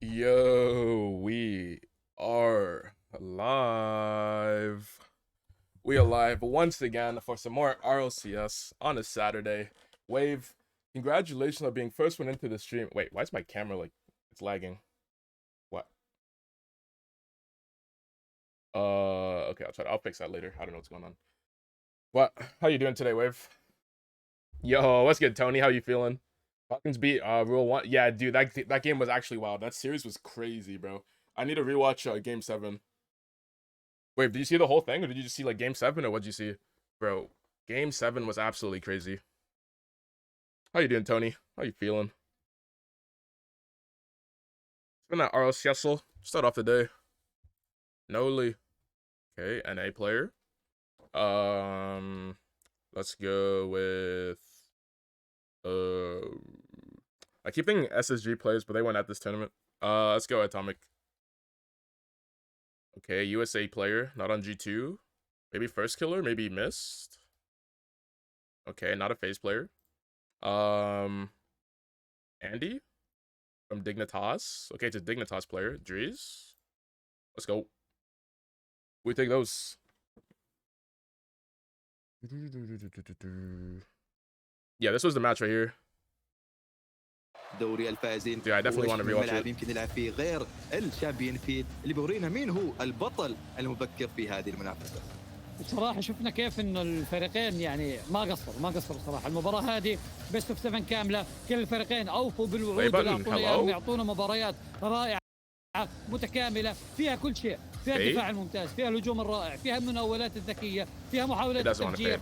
Yo, we are live. We are live once again for some more RLCS on a Saturday. Wave, congratulations on being first one into the stream. Wait, why is my camera like it's lagging? What? Okay, I'll fix that later. I don't know what's going on. What? How you doing today, Wave? Yo, what's good, Tony? How you feeling? Falcons beat Rule 1. Yeah, dude, that game was actually wild. That series was crazy, bro. I need to rewatch Game 7. Wait, did you see the whole thing, or did you just see like Game 7, or what'd you see? Bro, Game 7 was absolutely crazy. How you doing, Tony? How you feeling? It's been that RLCS. Start off the day. Noli. Okay, NA player. Let's go with I keep thinking SSG players, but they weren't at this tournament. Let's go Atomic. Okay, USA player, not on G2. Maybe first killer, maybe missed. Okay, not a FaZe player. Andy from Dignitas. Okay, it's a Dignitas player. Drees. Let's go. We take those. Yeah, this was the match right here. دوري الفائزين. Yeah, I definitely want to rewatch it. يمكن يلعب فيه غير الشامبيون فيد اللي بيورينا مين هو البطل المبكر في هذه المنافسه. بصراحه شفنا كيف انه الفريقين يعني ما قصروا صراحه. المباراه هذه بيست اوف 7 كامله، كل الفريقين اوفوا بالوعود اللي يعطونا مباريات رائعه متكامله، فيها كل شيء، فيها الدفاع الممتاز، فيها الهجوم الرائع، فيها المناولات الذكيه، فيها محاولات التفجير.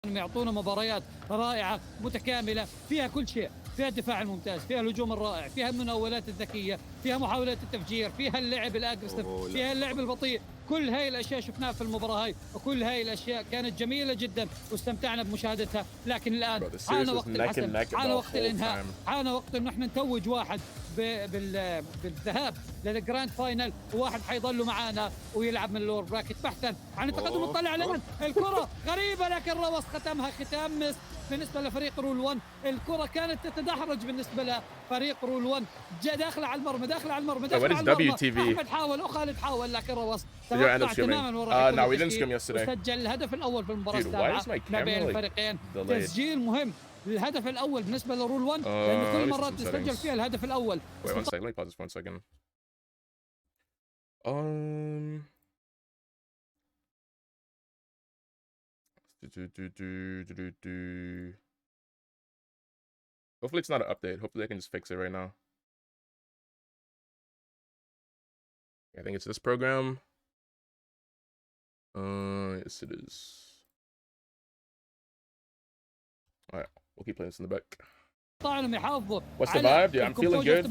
يعطونا مباريات رائعه متكامله، فيها كل شيء، فيها الدفاع الممتاز، فيها الهجوم الرائع، فيها المناولات الذكيه، فيها محاولات التفجير، فيها اللعب الاجريسيف، فيها اللعب البطيء. كل هاي الاشياء شفناها في المباراه هاي، وكل هاي الاشياء كانت جميله جدا واستمتعنا بمشاهدتها. لكن الان حان وقت الحسم، حان وقت الانهاء، حان وقت انه احنا نتوج واحد بالذهاب للجراند فاينل، وواحد حيضلوا معانا ويلعب من اللور براكت بحثا عن التقدم. نطلع الان الكره غريبه لكن روس ختمها ختام مس بالنسبه لفريق رول 1. الكره كانت تتدحرج بالنسبه لفريق رول 1، داخله على المرمى، داخله على المرمى، داخله على المرمى. احمد حاول وخالد حاول لكن روس تمام تماما. No, we didn't stream yesterday. سجل الهدف الاول في المباراه السابعه ما بين الفريقين. تسجيل مهم، الهدف الاول بالنسبه لرول 1 لانه كل مره تسجل فيها الهدف الاول. Wait, one second. Let me pause this for 1 second. Hopefully it's not an update. Hopefully I can just fix it right now. I think it's this program. Yes it is. Alright, we'll keep playing this in the back. What's the vibe? Dude, I'm feeling good.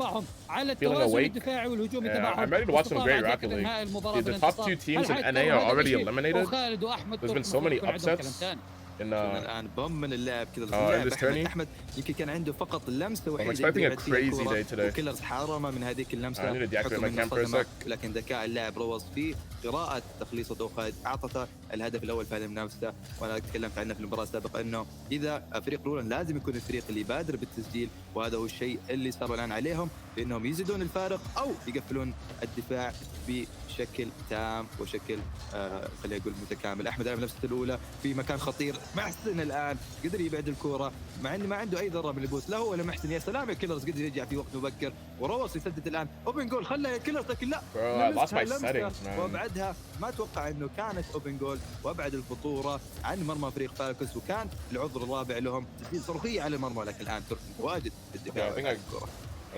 Feeling awake. Yeah, I'm ready to watch some great Rocket League. Dude, the top 2 teams in NA are already eliminated. There's been so many upsets. الان ضمن اللاعب كذا احمد يمكن كان عنده فقط لمسه وحيده. I'm expecting a crazy day today. وكيلرز حرم من هذيك اللمسه. I need to deactivate my cam for a sec. لكن ذكاء اللاعب روص في قراءه تخليص الضوء اعطته الهدف الاول في هذه المنافسه. وانا تكلمت عنه في المباراه السابقه انه اذا فريق رولان لازم يكون الفريق اللي يبادر بالتسجيل، وهذا هو الشيء اللي صار الان عليهم، بانهم يزيدون الفارق او يقفلون الدفاع بشكل تام وشكل خلينا نقول متكامل. احمد على نفسه الاولى في مكان خطير، محسن الان قدر يبعد الكوره مع انه ما عنده اي ضرر من البوس، لا هو ولا محسن. يا سلام يا كيلرز قدر يرجع في وقت مبكر، وروس يسدد الان اوبن جول. خلى يا كيلرز لكن لا وابعدها. ما اتوقع انه كانت اوبن جول، وابعد الخطوره عن مرمى فريق فالكوس، وكان العذر الرابع لهم تسديد صاروخيه على المرمى. لكن الان ترك متواجد في الدفاع.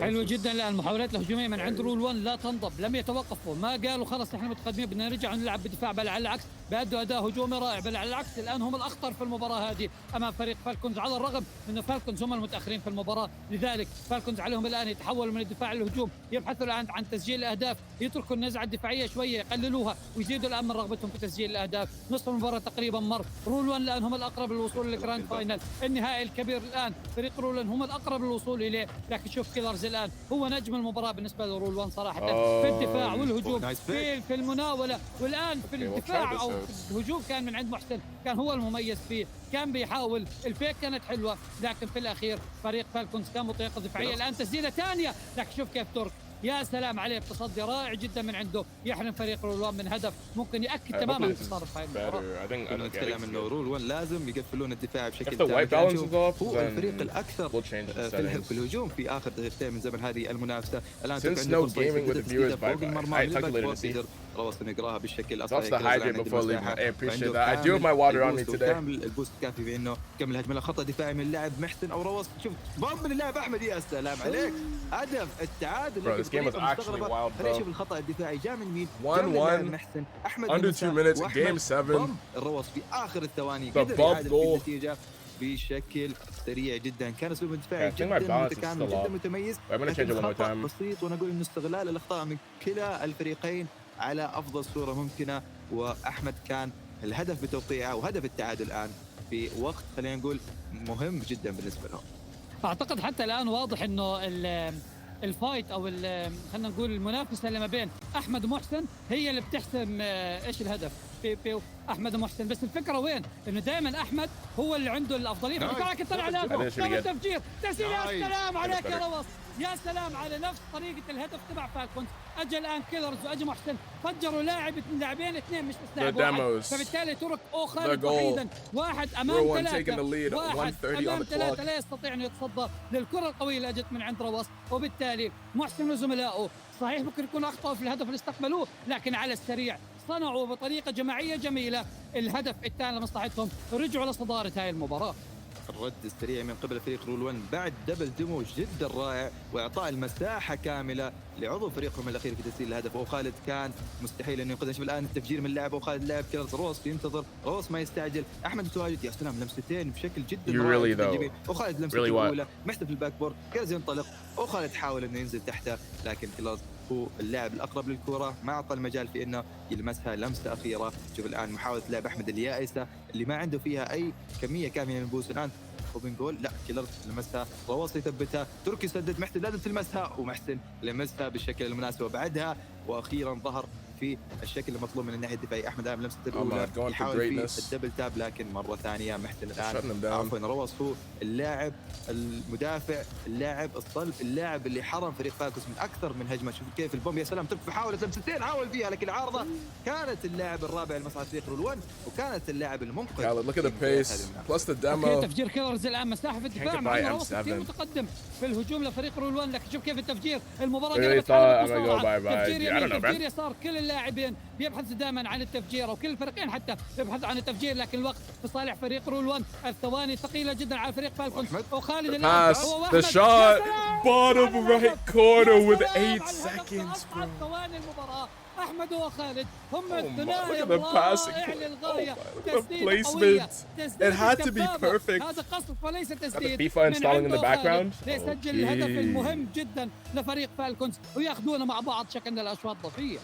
حلو جدا. الان المحاولات الهجوميه من عند رول 1 لا تنضب، لم يتوقفوا، ما قالوا خلاص نحن متقدمين بدنا نرجع ونلعب بدفاع، بل على العكس بأدوا اداء هجومي رائع، بل على العكس الان هم الاخطر في المباراه هذه امام فريق فالكونز، على الرغم من فالكونز هم المتاخرين في المباراه. لذلك فالكونز عليهم الان يتحولوا من الدفاع للهجوم، يبحثوا الان عن تسجيل الاهداف، يتركوا النزعه الدفاعيه شويه يقللوها ويزيدوا الان من رغبتهم في تسجيل الاهداف. نصف المباراه تقريبا مر، رول 1 الان هم الاقرب للوصول للجراند فاينل، النهائي الكبير. الان فريق رول 1 هم الاقرب للوصول اليه، لكن شوف كيلرز كيلرز الان هو نجم المباراه بالنسبه لرول 1 صراحه Oh, في الدفاع والهجوم nice pick. في المناوله، والان في Okay, we'll try الدفاع this او out. في الهجوم كان من عند محسن، كان هو المميز فيه، كان بيحاول، الفيك كانت حلوه، لكن في الاخير فريق فالكونز كان مطيقه دفاعيه. الان تسديده ثانيه، لكن شوف كيف ترك، يا سلام عليه بتصدي رائع جدا من عنده، يحرم فريق رول 1 من هدف ممكن ياكد تماما hopefully this is انتصار في هاي المباراه. better. I think نتكلم انه رول 1 لازم يقفلون الدفاع بشكل if the white تام. balance is off, هو الفريق then الاكثر we'll change the في settings. الهجوم في اخر دقيقتين من زمن هذه المنافسه. الان Since عنده no فرصة gaming with the تسديدة viewers, فوق bye-bye. المرمى I من الباك calculated بوست، it. يقدر روس انه يقراها بالشكل Drops the الأصلي. hydrate before leaving. I appreciate وعنده that. I do have my water on me البوست today. وكامل البوست كافي في انه كمل الهجمه. خطا دفاعي من اللاعب محسن او روس. شوف ضم من اللاعب احمد، يا سلام عليك، هدف التعادل. Bro, this game was actually wild, خلينا bro. نشوف الخطا الدفاعي جاء من مين؟ 1-1 جاء من اللاعب محسن. احمد under 2 minutes, game 7. ضم الروس في اخر الثواني، The قدر bump يعادل في goal. النتيجه بشكل سريع جدا. كان اسلوب دفاعي Yeah, I think جدا my balance is متكامل still جدا off. متميز، I'm gonna change it لكن one more خطأ time. بسيط، وانا اقول انه استغلال الاخطاء من كلا الفريقين على افضل صوره ممكنه. واحمد كان الهدف بتوقيعه وهدف التعادل الان في وقت خلينا نقول مهم جدا بالنسبه لهم. اعتقد حتى الان واضح انه الفايت او خلينا نقول المنافسه اللي ما بين احمد ومحسن هي اللي بتحسم ايش الهدف في احمد ومحسن. بس الفكره وين؟ انه دائما احمد هو اللي عنده الافضليه في الدفاع. لكن طلع الان تفجير تسديد، يا سلام عليك يا روس، يا سلام على نفس طريقه الهدف تبع فالكونز. اجى الان كيلرز واجى محسن فجروا لاعبين اثنين مش بس لاعب واحد، فبالتالي ترك خالد وحيدا، واحد امام ثلاثه، واحد امام ثلاثه لا يستطيع انه يتصدى للكره القويه اللي اجت من عند روس. وبالتالي محسن وزملائه صحيح ممكن يكون اخطاوا في الهدف اللي استقبلوه، لكن على السريع صنعوا بطريقه جماعيه جميله الهدف الثاني لمصلحتهم، رجعوا لصداره هاي المباراه. الرد السريع من قبل فريق رول 1 بعد دبل ديمو جدا رائع، واعطاء المساحه كامله لعضو فريقهم الاخير في تسجيل الهدف. وخالد كان مستحيل انه ينقذ. شوف الان التفجير من اللاعب وخالد لاعب كيرز، روس ينتظر، روس ما يستعجل، احمد متواجد، يا سلام لمستين بشكل جدا رائع جميل. وخالد لمسته الاولى محسن في الباك بورد، كيرز ينطلق وخالد حاول انه ينزل تحته، لكن كيرز هو اللاعب الاقرب للكره، ما اعطى المجال في انه يلمسها لمسه اخيره. شوف الان محاوله لاعب احمد اليائسه اللي ما عنده فيها اي كميه كامله من البوس. الان اوبن جول، لا كيلرز لمسها، رواسي يثبتها، تركي سدد، محسن لازم تلمسها، ومحسن لمسها بالشكل المناسب وبعدها واخيرا ظهر في الشكل المطلوب من الناحيه الدفاعيه. احمد الان لمسته الاولى يحاول في الدبل تاب، لكن مره ثانيه محسن الان عفوا روس هو اللاعب المدافع، اللاعب الصلب، اللاعب اللي حرم فريق فاكس من اكثر من هجمه. شوف كيف البوم، يا سلام تركي حاولت لمستين، حاول فيها لكن العارضه كانت اللاعب الرابع لمصلحه فريق رول 1 وكانت اللاعب المنقذ. Look at the pace plus the demo. تفجير كيلرز الان مساحه في الدفاع مع روس كثير متقدم في الهجوم لفريق رول 1، لكن شوف كيف التفجير، المباراه تفجير يسار، كل اللاعبين بيبحثوا دائما عن التفجير او كل الفريقين حتى بيبحثوا عن التفجير، لكن الوقت في صالح فريق رول 1. الثواني ثقيله جدا على فريق فالكون. وخالد الان the shot bottom right corner with 8 seconds. ثواني المباراه احمد وخالد هم الثنائي الرائع للغايه. placement. It had to be perfect. هذا قصف وليس تسديد. FIFA installing in the background. ليسجل الهدف المهم جدا لفريق فالكونز وياخذونه مع بعض شكل من الاشواط الضفيه.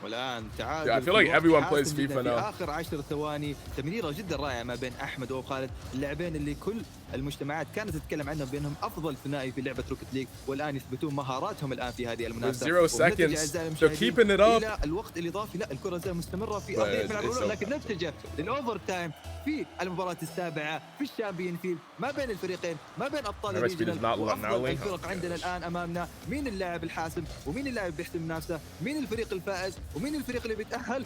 والان تعادل. I feel like everyone plays FIFA now. في اخر 10 ثواني تمريره جدا رائعه ما بين احمد وخالد، اللاعبين اللي كل المجتمعات كانت تتكلم عنهم بانهم افضل ثنائي في لعبه روكت ليج، والان يثبتون مهاراتهم الان في هذه المنافسه. 0 seconds they're keeping it up. الى الوقت الاضافي لا الكره زال مستمره في ارضيه الملعب، لكن نتجه للاوفر تايم في المباراه السابعه في الشامبيون فيلد ما بين الفريقين، ما بين ابطال الريجنال وافضل الفرق عندنا الان امامنا. مين اللاعب الحاسم ومين اللاعب بيحسم المنافسه؟ مين الفريق الفائز ومين الفريق اللي بيتاهل؟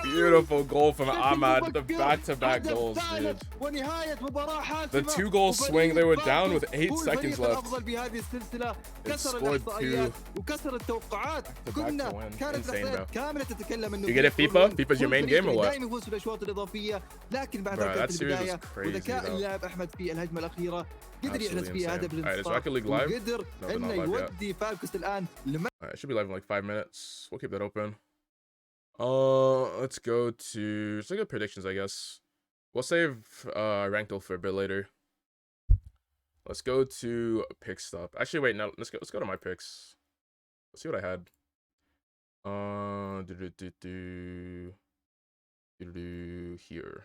Beautiful goal from Ahmad, the back-to-back goals, dude. ونهايه مباراه حاسمه. The 2-goal swing, they were down with 8 seconds left. الافضل بهذه السلسله، كسر الاحصائيات وكسر التوقعات. كنا كانت الاحصائيات كامله تتكلم انه You get it FIFA? FIFA's your main game or what? دائما يفوز في الاشواط الاضافيه، لكن بعد كانت البدايه وذكاء اللاعب احمد في الهجمه الاخيره قدر يحرز فيها هدف الانتصار وقدر انه يودي فالكوس الان It should be live in like 5 minutes. We'll keep that open. Let's go to let's look at predictions, I guess. We'll save Rankle for a bit later. Let's go to pick stop. Actually, wait, no, let's go to my picks. Let's see what I had. Here.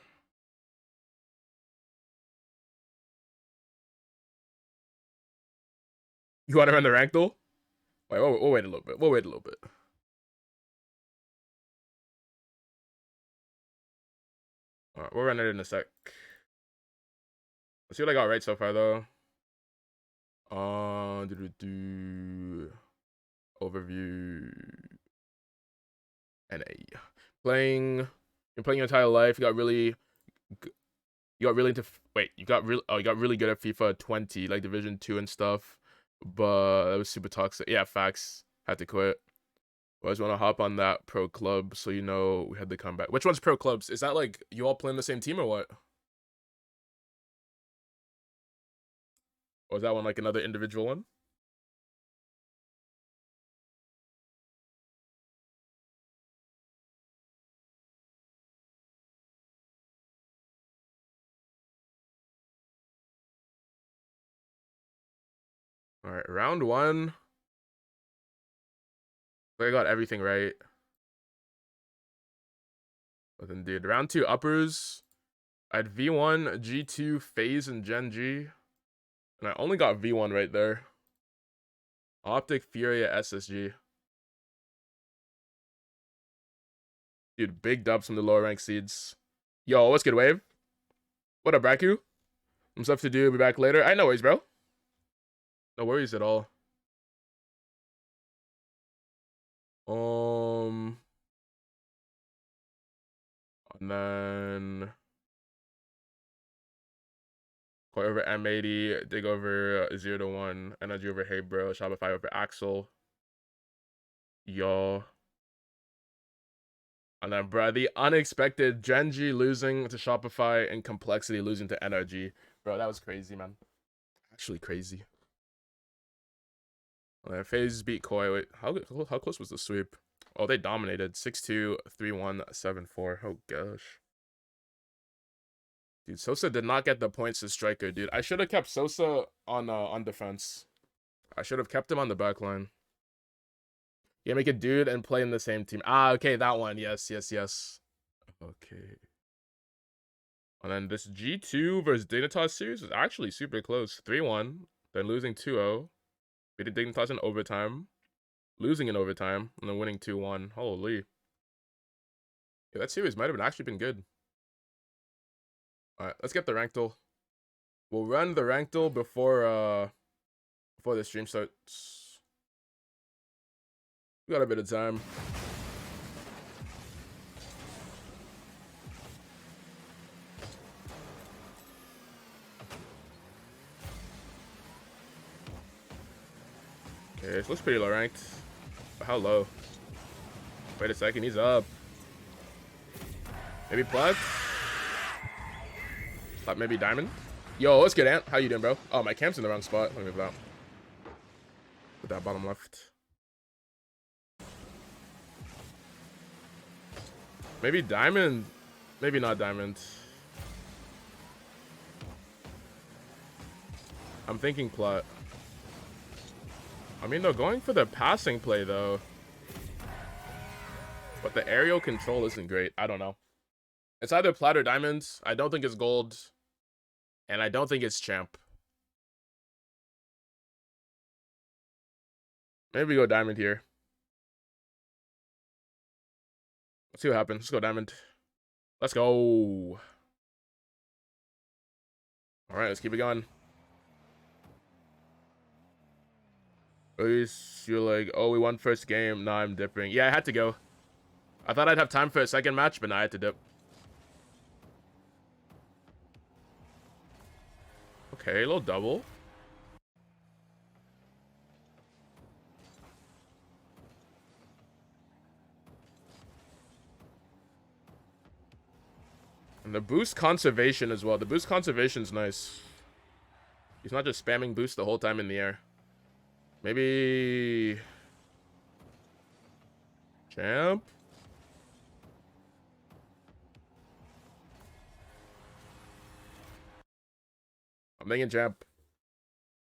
You want to run the rank though? Wait, we'll wait a little bit. We'll wait a little bit. Alright, we'll run it in a sec. Let's see what I got right so far though. Overview. NA. You're playing your entire life. You got really into you got really good at FIFA 20, like Division 2 and stuff. But it was super toxic. Yeah, facts. Had to quit. I just want to hop on that pro club, so you know we had to come back. Which one's pro clubs? Is that like you all playing the same team or what? Or is that one like another individual one? All right, round 1. I got everything right. But then, dude, round 2 uppers. I had V1, G2, FaZe, and Gen G. And I only got V1 right there. Optic, Furia, SSG. Dude, big dubs from the lower rank seeds. Yo, what's good, Wave? What up, Braku? Some stuff to do. Be back later. I know worries, bro. No worries at all. And then Koi over M80, Dig over 0 to 1, Energy over Hey Bro, Shopify over Axel. Yo. And then, bro, the unexpected Genji losing to Shopify and Complexity losing to NRG. Bro, that was crazy, man. Actually crazy. And then FaZe beat Koi. Wait, how close was the sweep? Oh, they dominated. 6-2, 3-1, 7-4. Oh, gosh. Dude, Sosa did not get the points to striker, dude. I should have kept Sosa on defense. I should have kept him on the back line. Yeah, make a dude and play in the same team. Ah, okay, that one. Yes. Okay. And then this G2 versus Dignitas series was actually super close. 3-1, then losing 2-0. Beating Dignitas in overtime. Losing in overtime, and then winning 2-1. Holy. Yeah, that series might have actually been good. Alright, let's get the Ranked. We'll run the Ranked before the stream starts. We got a bit of time. Okay, this looks pretty low ranked. But how low? Wait a second, he's up. Maybe plat? Maybe diamond? Yo, what's good, Ant? How you doing, bro? Oh, my camp's in the wrong spot. Let me move that. Put that bottom left. Maybe diamond. Maybe not diamond. I'm thinking plat. I mean, they're going for the passing play, though. But the aerial control isn't great. I don't know. It's either plat or diamonds. I don't think it's gold. And I don't think it's champ. Maybe we go diamond here. Let's see what happens. Let's go diamond. Let's go. All right, let's keep it going. You're like, oh, we won first game. Nah, I'm dipping. Yeah, I had to go. I thought I'd have time for a second match, but nah, I had to dip. Okay, a little double. And the boost conservation as well. The boost conservation's nice. He's not just spamming boost the whole time in the air. Maybe champ? I'm thinking champ.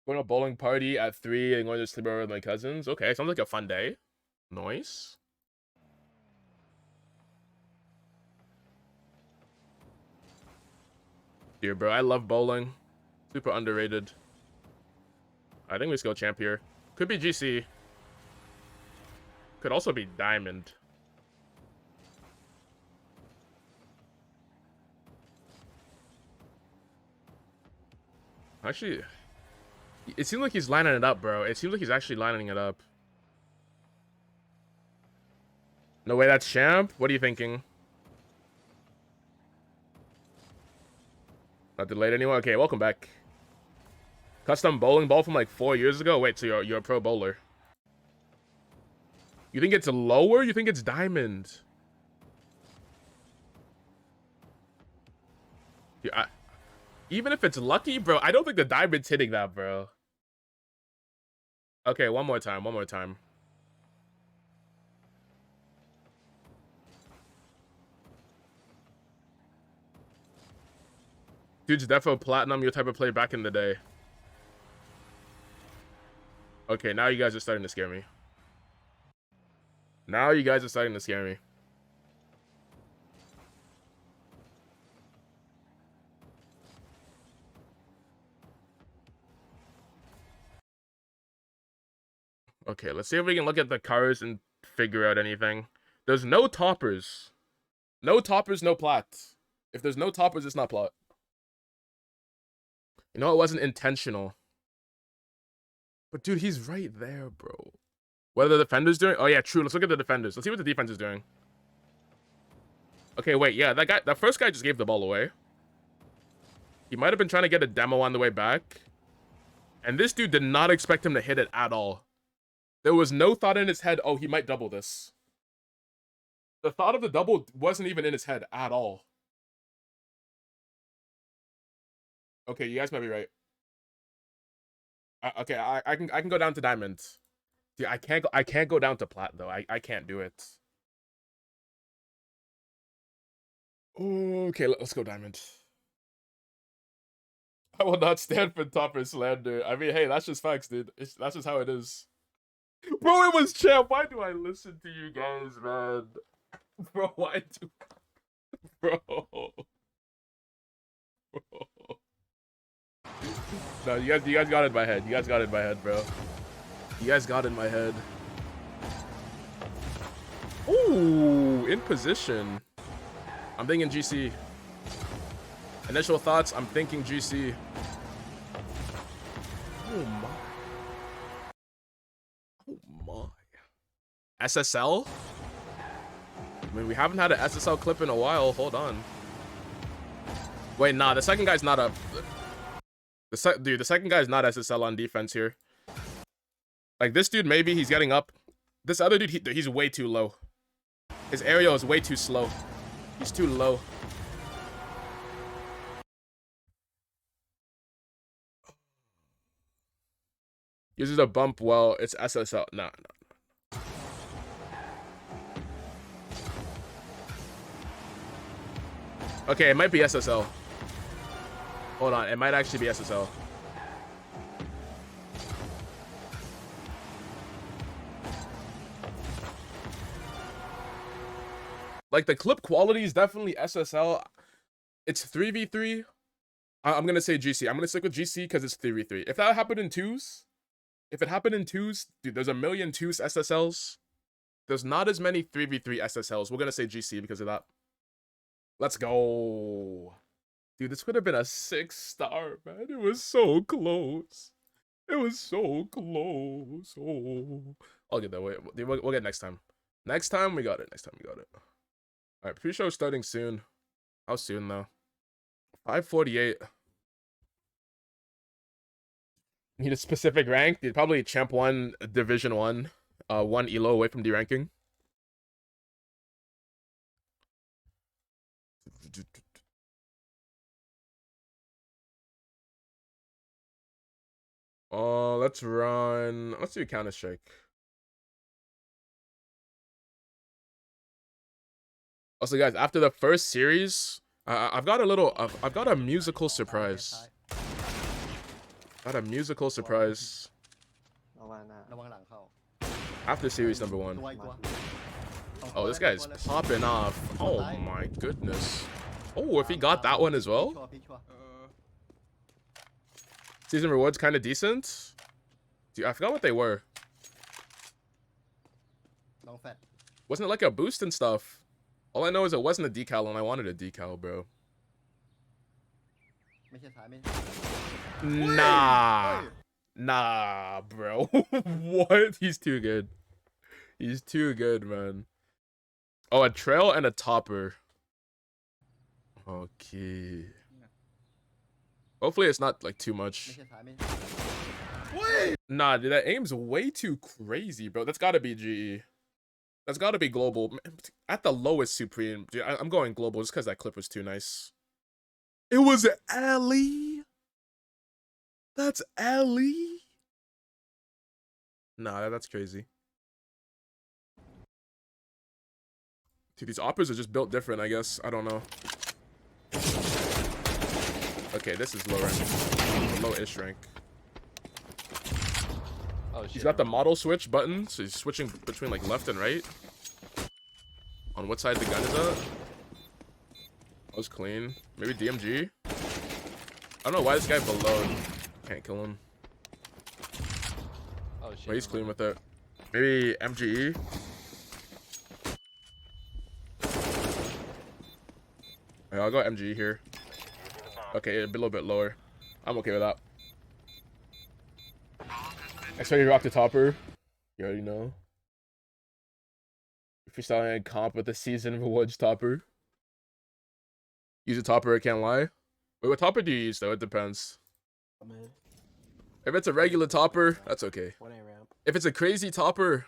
Going to a bowling party at 3 and going to sleep over with my cousins. Okay, sounds like a fun day. Nice. Dude, bro, I love bowling. Super underrated. I think we just go champ here. Could be GC. Could also be diamond. Actually, it seems like he's lining it up, bro. It seems like he's actually lining it up. No way, that's champ? What are you thinking? Not delayed anyone? Okay, welcome back. Custom bowling ball from like 4 years ago? Wait, so you're a pro bowler. You think it's lower? You think it's diamond? Yeah, even if it's lucky, bro, I don't think the diamond's hitting that, bro. Okay, one more time, one more time. Dude's defo platinum, your type of play back in the day. Okay, now you guys are starting to scare me. Now you guys are starting to scare me. Okay, let's see if we can look at the cars and figure out anything. There's no toppers. No toppers, no plat. If there's no toppers, it's not plat. You know, it wasn't intentional. But dude, he's right there, bro. What are the defenders doing? Oh yeah, true. Let's look at the defenders. Let's see what the defense is doing. Okay, wait, yeah, that first guy just gave the ball away. He might have been trying to get a demo on the way back. And this dude did not expect him to hit it at all. There was no thought in his head, oh, he might double this. The thought of the double wasn't even in his head at all. Okay, you guys might be right. Okay, I can go down to diamond. Dude, I can't go down to plat though. I can't do it. Okay, let's go diamond. I will not stand for topper slander. I mean, hey, that's just facts, dude. That's just how it is. Bro, it was champ. Why do I listen to you guys, man? Bro, why do... Bro. Bro. No, you guys got it in my head. You guys got it in my head, bro. You guys got it in my head. Ooh, in position. I'm thinking GC. Initial thoughts, I'm thinking GC. Oh my. Oh my. SSL? I mean, we haven't had an SSL clip in a while. Hold on. Wait, nah, the second guy's not up. Dude, the second guy's not SSL on defense here. Like, this dude, maybe he's getting up. This other dude, he's way too low. His aerial is way too slow. He's too low. Uses a bump well. It's SSL. No. Okay, it might be SSL. Hold on, it might actually be SSL. Like, the clip quality is definitely SSL. It's 3v3. I'm gonna say GC. I'm gonna stick with GC because it's 3v3. If that happened in twos, dude, there's a million twos SSLs. There's not as many 3v3 SSLs. We're gonna say GC because of that. Let's go. Dude, this could have been a 6-star, man. It was so close. It was so close. Oh. I'll get that way. We'll get next time. Next time we got it. All right, pre-show starting soon. How soon, though? 5:48. Need a specific rank? Dude, probably Champ 1, Division 1. 1 elo away from D-ranking. Let's do Counter-Strike. Also, guys, after the first series, I've got a musical surprise. After series number 1. Oh, this guy's popping off. Oh my goodness. Oh, if he got that one as well? Season rewards kind of decent. Dude, I forgot what they were. Long fat. Wasn't it like a boost and stuff? All I know is it wasn't a decal, and I wanted a decal, bro. ไม่ใช่ท้ายไม่ Nah. เฮ้ย Nah, bro. What? He's too good. He's too good, man. Oh, a trail and a topper. Okay. Hopefully it's not like too ไม่ much. ใช่ท้ายไม่ Nah, dude, that aim's way too crazy, bro. That's gotta be GE. That's gotta be global. At the lowest Supreme. Dude, I'm going global just because that clip was too nice. It was Ellie. That's Ellie. Nah, that's crazy. Dude, these operas are just built different, I guess. I don't know. Okay, this is low rank. Low-ish rank. Oh, shit. He's got the model switch button, so he's switching between like left and right. On what side the gun is at. That was clean. Maybe DMG? I don't know why this guy below. Can't kill him. Oh, shit. But he's clean with it. Maybe MGE? Yeah, I'll go MGE here. Okay, a little bit lower. I'm okay with that. Expect you to rock the topper. You already know. If you're starting a comp with the season rewards topper. Use a topper, I can't lie. Wait, what topper do you use though? It depends. If it's a regular topper, that's okay. If it's a crazy topper,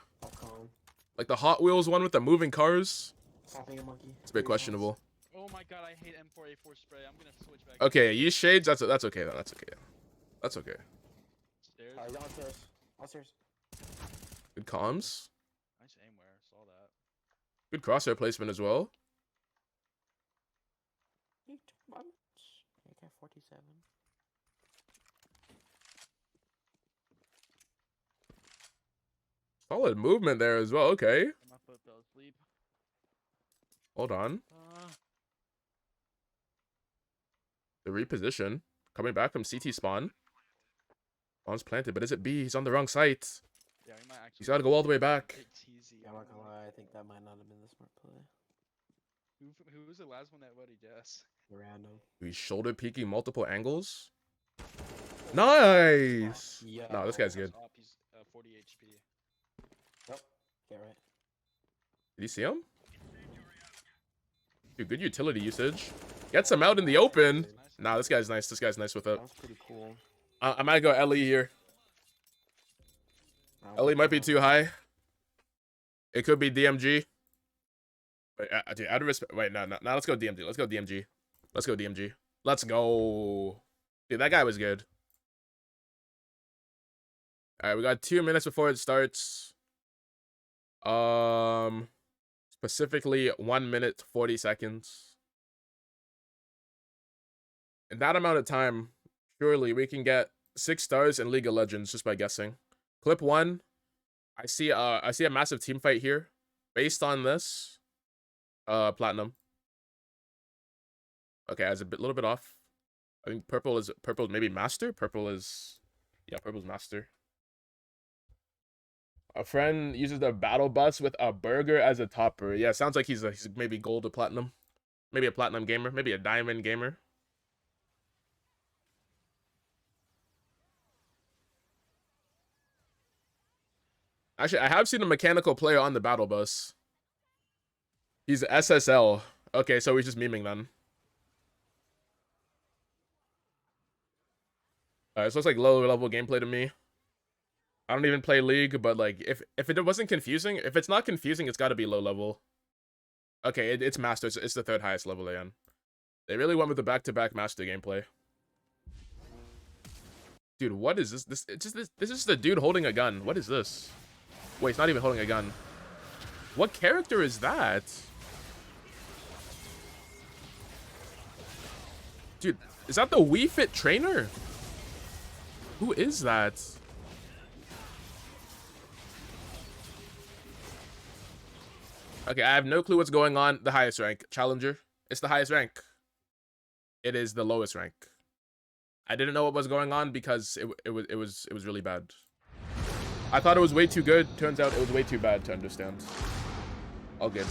like the Hot Wheels one with the moving cars, it's a bit questionable. Oh my god, I hate M4A4 spray. I'm gonna switch back. Okay, use shades. That's okay then. That's okay. That's okay. Stairs. Good comms. Nice aimware. Saw that. Good crosshair placement as well. Solid movement there as well. Okay. My foot fell asleep. Hold on. The reposition. Coming back from CT spawn. Spawn's planted, but is it B? He's on the wrong site. Yeah, we might actually. He's got to go all the way back. Hit TZ. I'm not gonna lie, I think that might not have been the smart play. Who was the last one that would he guess? Random. He's shoulder peeking multiple angles. Nice. Yeah. No, this guy's good. Op, he's 40 HP. Yep. Get right. Did you see him? Dude, good utility usage. Gets him out in the open. Nah, this guy's nice. This guy's nice with it. That was pretty cool. I might go Ellie here. Ellie might be too high. It could be DMG. Wait, dude, out of respect. Wait, no. Let's go DMG. Let's go DMG. Let's go DMG. Let's go. Dude, that guy was good. All right, we got 2 minutes before it starts. Specifically 1 minute 40 seconds. In that amount of time, surely we can get 6 stars in League of Legends just by guessing. Clip 1. I see a massive team fight here. Based on this, platinum. Okay, I was little bit off. I think purple is maybe master. Purple's master. A friend uses the battle bus with a burger as a topper. Yeah, sounds like he's maybe gold or platinum. Maybe a platinum gamer. Maybe a diamond gamer. Actually, I have seen a mechanical player on the battle bus. He's SSL. Okay, so he's just memeing then. Alright, so it's like low level gameplay to me. I don't even play League, but like if it wasn't confusing, if it's not confusing, it's got to be low level. Okay, it's master. It's the 3rd highest level AN. They really went with the back-to-back master gameplay. Dude, what is this? This is the dude holding a gun. What is this? Wait, it's not even holding a gun. What character is that? Dude, is that the Wii Fit trainer? Who is that? Okay, I have no clue what's going on. The highest rank. Challenger. It's the highest rank. It is the lowest rank. I didn't know what was going on because it was really bad. I thought it was way too good. Turns out it was way too bad to understand. All good.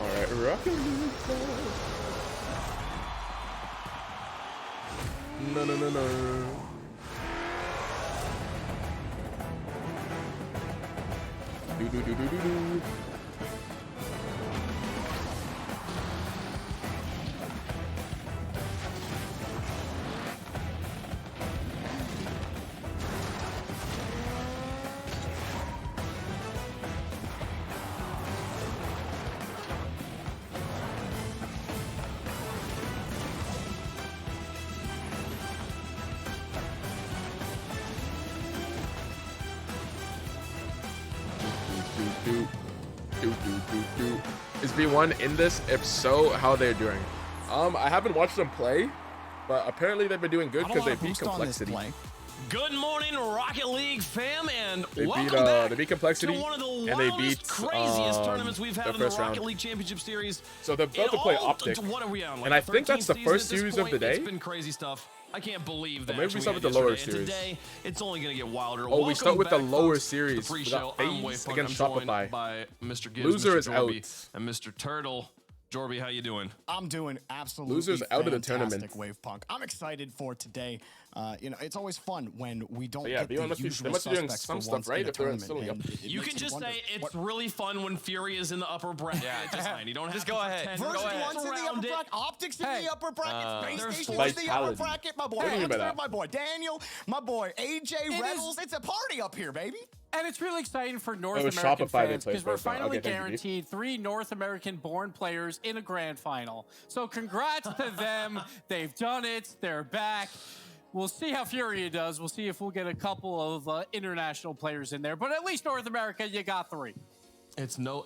Alright, Rocket League. No, no, no, no. Do, do, do, do, do, do. Is V1 in this? If so, how they're doing? I haven't watched them play, but apparently they've been doing good because they beat Complexity. Good morning, Rocket League fam, and welcome they back beat Complexity, to one of the and they beat craziest tournaments we've had in the Rocket round. League Championship Series. So they're about to play Optic, What are we on? Like and I think that's the 13th first season at series this of the point? day. It's been crazy stuff. I can't believe that. Maybe we start with the lower series. Today, it's only going to get wilder. Oh, we start with the Welcome lower back, folks, series. The We pre-show. got I'm FaZe Wavepunk. against I'm joined Shopify. by Mr. Gibbs, Loser Mr. is Jorby, out. and Mr. Turtle. Jorby, how you doing? I'm doing absolutely Losers out of the fantastic, tournament. Wavepunk. I'm excited for today. You know, it's always fun when we don't Yeah, get the B1 must be, usual they must be doing suspects some for stuff once right in a if they're tournament, still in the and upper. it You makes can just wonder say it's what- really fun when Fury is in the upper bracket. Yeah, It's fine. You don't have just to go ahead. pretend. Version Go ahead. 1's in the upper Surround it. bracket, Optics in Hey. the upper bracket, Space There's Station Vice is the upper Paladin. bracket, my boy. What do you mean by Hunter, that? my boy Daniel, my boy AJ, Rebels. It's a party up here, baby. And it's really exciting for North It was American Shopify they fans played because we're first round. finally Okay, thank you, Dave. guaranteed 3 North American-born players in a grand final. So congrats to them. They've done it. They're back. We'll see how Furia does. We'll see if we'll get a couple of international players in there. But at least North America, you got 3. It's no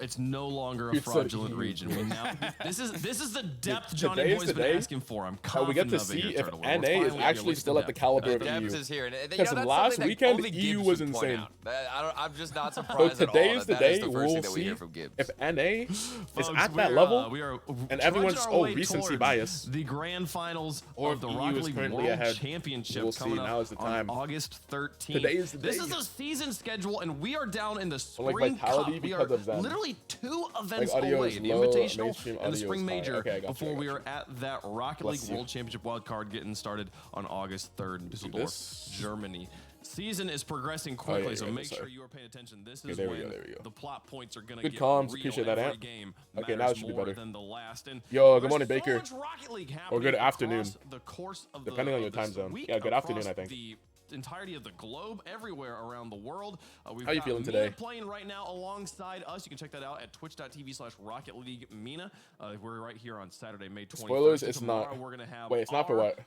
longer a It's so fraudulent huge. region. We now, this is the depth Dude, Johnny today's Boy's the been day asking for. I'm How we get confident to of it see here, if Turtle. We're NA is finally actually getting still at the depth. caliber of Debs EU. is here. And, Because that's last something that weekend, only EU Gibbs was would point insane. out. I'm just not So surprised at all today is the that day the first we'll thing that we see hear from Gibbs. if NA is Folks, at that we're, level, we are and everyone's trudging our way recency towards bias, the grand finals or of the if EU Rocket is League currently World ahead. Championship We'll see. coming up Now is the time. on August 13th. Today is the This day. is a season schedule, and we are down in the Don't like Spring Vitality Cup. We because are of them. literally 2 events audio away: is the low, Invitational mainstream and the audio Spring is high. Major. Okay, I got you, before I got we you. are at that Rocket Bless League you. World Championship wildcard getting started on August 3rd in Dusseldorf, this? Germany. Season is progressing quickly, yeah, so yeah, make sorry. sure you are paying attention. This Okay, is there we when go, there we go. the plot points are going to Good get comms, real. appreciate that, Every Ant. game Okay, now it matters should be more better. than the last. And Yo, good morning, there's Baker. so much Rocket League Or happening good afternoon. across the course of Depending on your time this zone. week, Yeah, good afternoon, across I think. The entirety of the globe, everywhere around the world. We've How you got feeling Mina today? playing right now alongside us. You can check that out at twitch.tv/Rocket League Mina. We're right here on Saturday, May 21st. Spoilers, it's Tomorrow, not. We're gonna have Wait, it's not for what?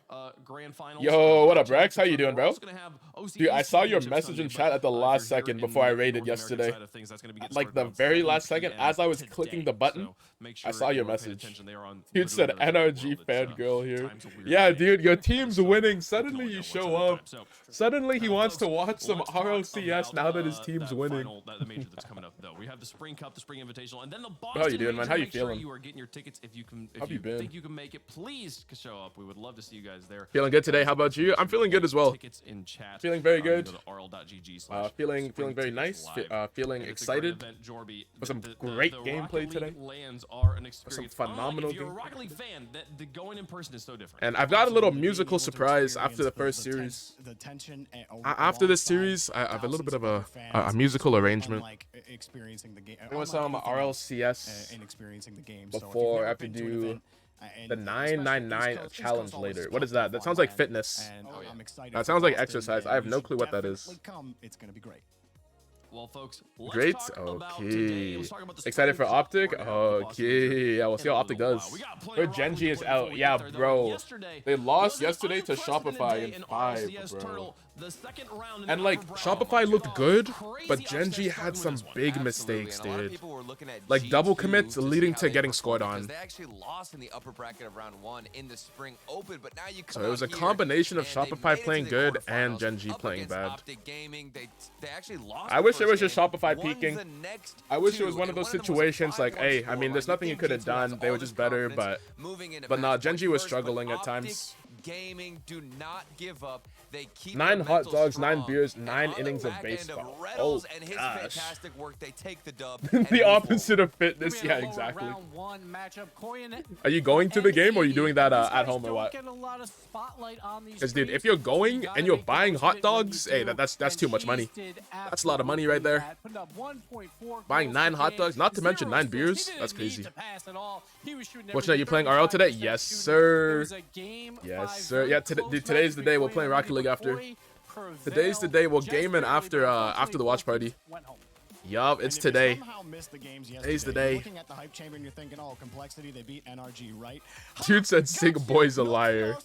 Grand finals. Yo, what up, Rex? How you doing, We're bro? also gonna have OCS Dude, I saw your Championship message in Sunday, chat at the but, last if you're second here before I in the raided North American yesterday. side of things, that's gonna be getting Like started the around very 7 last second, PM as I was today. clicking the button, So make I sure saw your you are paying message. attention. They are on Dude said literally everywhere in the NRG world. It's, fangirl here. times are weird. Yeah, dude, your team's winning. Suddenly Don't you know show what's gonna up. happen. So, Suddenly he wants to folks, watch some let's talk RLCS about, now that his team's that winning. final, the major that's coming up, though. We have the Spring Cup, the Spring Invitational, and then the How Boston you doing, man? Major. How you Make sure feeling? you are getting your tickets if you can. If How you been? think you can make it, please show up. We would love to see you guys there. Feeling good today. How about you? I'm feeling good as well. Tickets in chat. Feeling very You good. go to rl.gg/. Feeling Spring very Tickets nice. Live. Feeling And it's a great excited. event, Jorby. for some The great Rocket gameplay League today. Lands are an experience. phenomenal If you're a game- Rocket League fan, the going in person is so different. And I've got a little Absolutely, musical being able to surprise after the experience first series. the tension After this alongside series, I have a little bit of thousands a other fans, musical it's arrangement. unlike experiencing the game. Doing unlike some anything else, RLCS in experiencing the game. So if you've before I never have to been to an do event, and the especially East 999 Coast challenge always later. top What is that? That off sounds like on, fitness. and I'm excited That for sounds like Boston, exercise. I and have you no should clue what that is. definitely come. It's going to be great. Well, folks, let's Great. talk about today. Okay. Let's talk about the Excited for Spring Cup. Optic? We're gonna have the Boston Major Okay. Yeah, we'll see how in a Optic little does. while. We got plenty Her of Rocket Genji League is play before out. we Yeah, get there, though. bro. Yesterday They lost was an yesterday to unprecedented Shopify day in 5, RLCS bro. Turtle. The second round in And the like upper Shopify bracket. looked good, Crazy but upset Genji starting had with some this one. big Absolutely, mistakes, and a lot of dude. people were looking at Like double G2 commits to see leading how to they getting performed scored because on. They actually lost in the upper bracket of round 1 in the Spring Open, but now you come So it was a out here combination of and they Shopify made it to playing the good and quarterfinals Genji up playing against bad. Optic Gaming. They actually lost. I the wish it first was just game, Shopify won peaking. the next I wish it was two, one of and those them was a situations like, 5-1 hey, I score mean, line. there's You nothing you think could have G2 has done. They all were this just better, confidence but moving into nah, match point Genji was first, struggling but at Optic times. Gaming do not give up. They keep 9 their hot mental dogs, 9 strong. beers, And 9 on the innings of back end baseball. Reynolds Oh, and his gosh. fantastic work, they take the dub. The opposite of fitness. We had Yeah, a lower exactly. Round 1 matchup. Koyan Are you going to the game or are you doing that at home or what? Because, dude, if you're going and you're buying hot dogs, hey, that's too much money. That's a lot of money right there. Buying 9 hot dogs, not to mention 9 beers. That's crazy. Watching that, you playing RL today? Yes, sir. Yes, sir. Yeah, today's the day. We're playing Rocket League after. Today's the day. We're gaming after the watch party. Yup, it's today. Today's the day. Looking at the hype chamber and you're thinking, oh, complexity, they beat NRG, right? Dude said Sig Boy's a liar.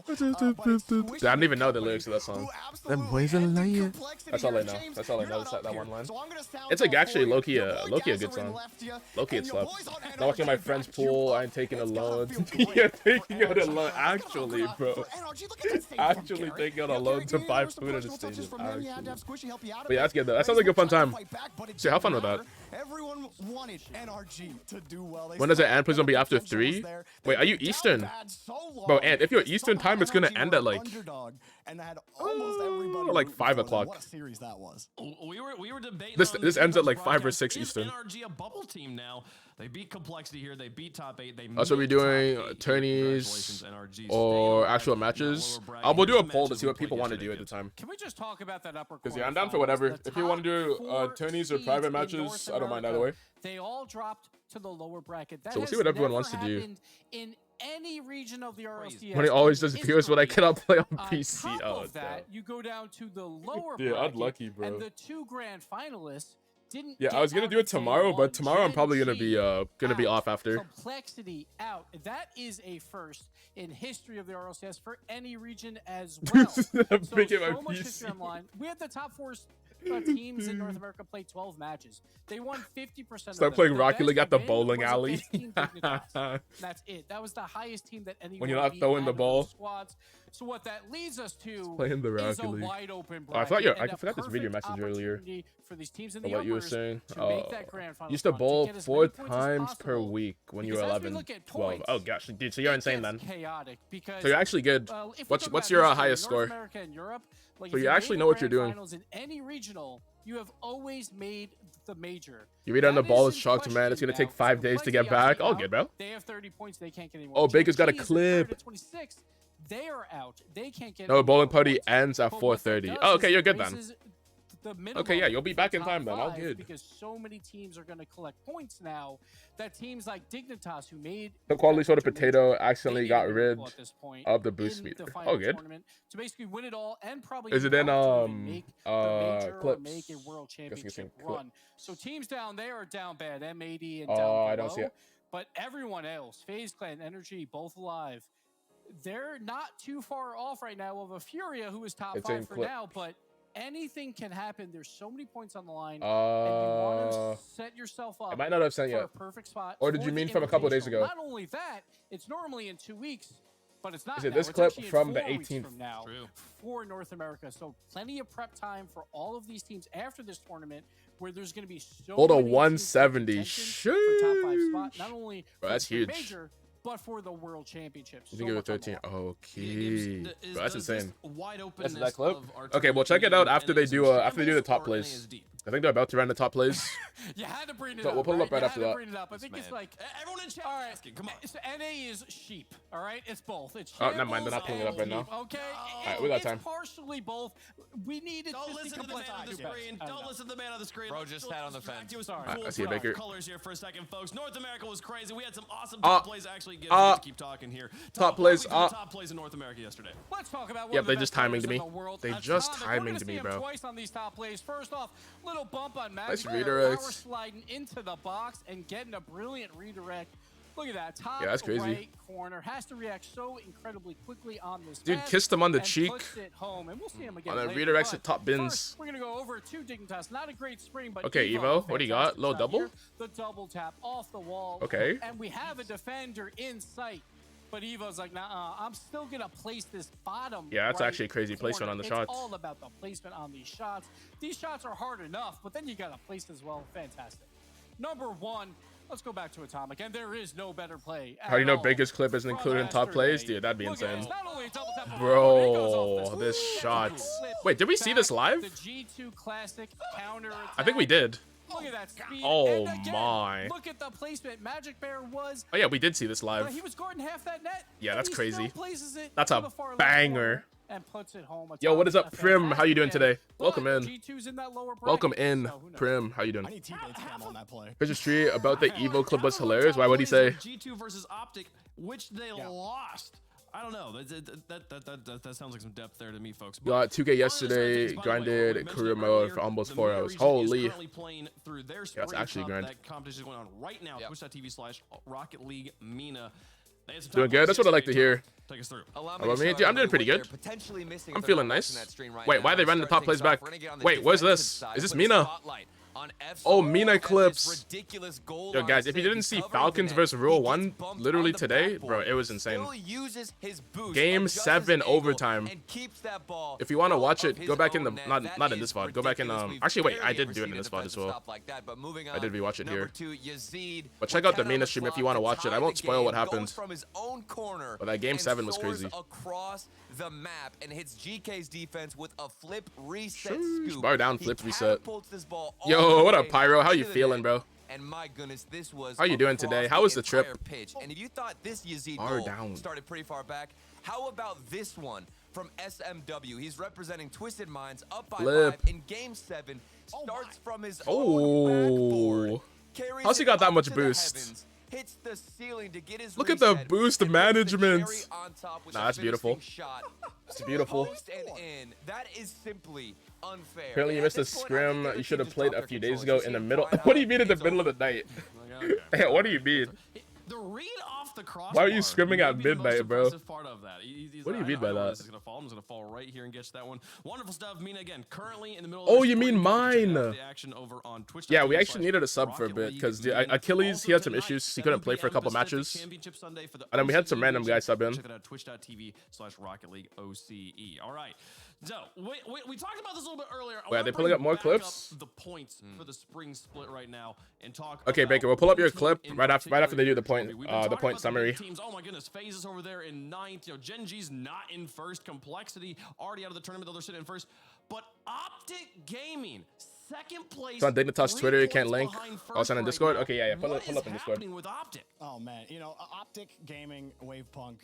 I don't even know the lyrics of that song. Them boys a liar. That's all I know. That's all I know. That one line. It's like actually low-key a good song. Low-key it slaps. Not watching my friend's pool. I ain't taking a loan. You're taking out a loan. Actually, bro. Actually taking out a loan to buy food at a station. But yeah, that's good though. That sounds like a fun time. So have fun with that. Everyone wanted NRG to do well. When does it end? Please don't be after 3. Wait, are you Eastern? Bro, and if you're Eastern time, it's gonna end at like like 5 o'clock. What a series that was. We were debating. This ends at like 5 or 6 Eastern. NRG a bubble team now. They beat Complexity here. They beat top 8. They That's what we're doing. Tourneys or actual matches. We'll do a poll to see what people want to do at the time. Can we just talk about that upper? Because yeah, I'm down for whatever. If you want to do tourneys or private matches, I don't mind either way. They all dropped to the lower bracket. So we'll see what everyone wants to do. In any region of the RLCS, when it always disappears when I cannot play on PC. On top Oh, of that, you go down to the lower yeah, bracket, unlucky, bro. and the 2 grand finalists didn't. Yeah, I was gonna do it tomorrow, but tomorrow I'm probably gonna be off after. Complexity out. That is a first in history of the RLCS for any region as well. So much history online. We had the top 4 teams in North America play 12 matches. They won 50%. Start playing Rocket League at the bowling alley. That's it. That was the highest team that anyone. When you're not throwing the ball. Squads. So what that leads us to playing the is Rocket a League. wide open I forgot this video perfect message earlier. For these teams in the What you were uppers saying? to make that grand final Used to spot, bowl get as 4 many points as times per possible. week when you Because were as we 11, look at 12. points, Oh gosh, dude, so you're insane then. Chaotic because, So you're actually good. if we talk What's about your history, highest North score? America and Europe, like So if you made actually the know what you're grand doing. finals in any regional, you have always made the major. You read on the That ball is is in chalked, man. It's question gonna take now. 5 days to get back. All good, bro. They have 30 points. They can't get any more. Oh, Baker's got a JG is in clip. third at 26. They are out. They can't get. No, any bowling more party points. ends at But what that 4:30. does Oh, okay, is you're it good then. raises the minimum Okay, yeah, you'll be for back in top time then. All 5 good. Because so many teams are going to collect points now that teams like Dignitas, who made The quality soda tournament, potato accidentally they got need a rid miracle at this point of the boost in meter. the final Oh, good. tournament to basically win it all and probably Is it in make the major or clips? make a world championship clip. run. So teams down there are down bad, M80 and Oh, down below. I don't see it. But everyone else, FaZe Clan, Energy, both alive. They're not too far off right now of a Furia who is top It's in 5 for clip. now, but anything can happen. There's so many points on the line, and you want to set yourself up I might not have sent for yet. a perfect spot. Or did for you the mean from a couple days Invitational. ago? Not only that, it's normally in 2 weeks, but it's not. Is it now. this It's clip actually in from the 4 weeks 18th? from now for North America? So plenty of prep time for all of these teams after this tournament, where there's going to be so Hold on, many teams in 170. contention for top 5 spot, Sheesh. not only Bro, for that's the huge. major, but for the world championships. You think it was 13? Okay, bro, that's insane. That's that clip. Okay, well check it out after they do the top plays. I think they're about to run the top plays. You had to bring it So up. we'll pull it up right You after had to that. bring it up. I think it's like Everyone in chat all right. asking, come on. So NA is sheep. All right, it's both. It's Oh, never mind, they're not shambles pulling it up right and now. sheep, Okay, right, we got it's time. partially both. We needed Don't just listen to the man on the screen. Don't listen to the man on the screen. Bro just sat on the fence. Sorry. I see a Baker. Colors here for a second, folks. North America was crazy. We had some awesome Uh, top plays. Actually, we have to keep talking here. top plays, Top plays in North America yesterday. Let's talk about one Yep, of the they best just timing players to in me. the world, They Atomic. just We're timing gonna to see me, him bro. Twice on these top plays. First off, little bump on Magic. Nice Power redirect. sliding into the box and getting a brilliant redirect. Look at that. Top Yeah, that's crazy. right corner. Has to react so incredibly quickly on this Dude, pass kissed him on the and cheek. puts it home. And we'll see him again On the later, redirects but at top bins. First, we're going to go over to Dignitas. Not a great spring, but Okay, Evo, what do you got? fantastic Low shot double? here. The double tap off the wall. Okay. And we have a defender in sight. But Evo's like, nah, I'm still going to place this bottom. Yeah, that's right actually a crazy placement corner. on the It's shots. all about the placement on these shots. These shots are hard enough, but then you got to place as well. Fantastic. Number 1, let's go back to Atomic. And there is no better play. How do you know at Baker's all clip isn't from included in top plays? yesterday. Dude, that'd be Look at insane. this. Not only a double tap, but he goes off Bro, this Ooh, shot. flip Wait, did we see this back, live? The G2 classic counter attack. I think we did. Look at that speed. Oh and again, my. Look at the placement. Magic Bear was. Oh yeah, we did see this live. He was guarding half that net. Yeah, and that's he crazy. still places it That's to a the far left banger. corner and puts it home. Yo, what is up, Atomic, a Prim? How you doing fantastic today? game. Welcome But in. G2's in that lower bracket, Welcome in, so who knows? Prim. How you I doing? need teammates cam on that play. Pictures tree about the Evo clip was hilarious. Why would he Plays say? of G2 versus Optic, which they lost. I don't know. That sounds like some depth there to me, folks. But Got 2K yesterday, grinded career mode for almost 4 hours. Holy. That's actually grind. That competition is going on right now. Twitch.tv/Rocket League Mina. Doing good. That's what I like to hear. Take us through. Allow About me? to Dude, show I'm doing pretty everybody good. what they're potentially missing I'm if they're feeling not nice. watching that stream right Wait, now. why are they Let's running the start top plays things off. back? Renegade on the Wait, where's defensive this? side, Is this put the Mina? spotlight on F Oh, Solo Mina and this clips. ridiculous goal Yo, line guys, if you save. didn't see He's covering Falcons the net. versus Rule He 1 gets bumped literally on the today, backboard. bro, it was insane. Still uses his boost, Game adjusts his 7 angle, overtime. and keeps that ball If you want to out watch of it, his go back in the own net. not That in this is VOD. Go back in ridiculous. We've actually wait, I barely did ever do it in seen a this VOD as defensive well. stop like that, but moving I did on, rewatch it number here. 2, Yazid. But check With out the 10 on Mina the stream if clock you want to to watch it. tie I the won't spoil what game, goes happened. from his own corner But that game and 7 was soars crazy. across the map and hits GK's defense with a flip reset Sheesh, scoop. bar down, He flip reset. catapults this ball all Yo, the what up, way Pyro? How to you the feeling, net. bro? And my goodness, this was How you doing today? across How was the trip? entire pitch. And if you thought this Yazid Bar goal down. started pretty far back, how about this one from SMW? He's representing Twisted Minds, up by Flip. 5 in Game 7. Starts from his own Oh. backboard. Carries How's he it got that up much to the boost? heavens, hits the ceiling to get his Look at the reset, boost and puts the management. cherry on top with Nah, a that's beautiful. finishing shot. It's beautiful. Post and in. That is simply unfair. Apparently you And missed at a this point, I scrim. think the other You should team have just played dropped a their few days controls. ago You in see the him middle. flying What do out, you mean in the it's middle of over. the night? Okay. What do you mean? The read off the crossbar. Why are you scrimming at may be the most midnight, bro? impressive Part of that. He's What do you like, mean by I know where that? This is gonna fall. I'm just gonna fall right here and get that one. Wonderful stuff. Mina again, currently in the middle. Oh, of the you mean sprint. Check mine? out the action over on Twitch. Yeah, we actually needed a sub for a bit because Achilles, he had some issues. He couldn't play for a couple matches. And then we had some random guys sub in. Check it out, twitch.tv/Rocket League OCE. All right. So we talked about this a little bit earlier. I Wait, are wanna they bring pulling up more back clips? the points for the spring split right now and talk. Okay, about Baker, we'll pull up your one clip team in right after they do the particular. point We've been talking about the summary. big teams. Oh my goodness, FaZe is over there in 9th. You know, Gen G's not in first. Complexity already out of the tournament, though they're sitting in first. But Optic Gaming, second place. It's on Dignitas 3 Twitter. You can't points link. behind Oh, it's on first Discord? right Okay, yeah. Pull now. up in What is Discord. happening with Optic? Oh man, you know, Optic Gaming, Wavepunk,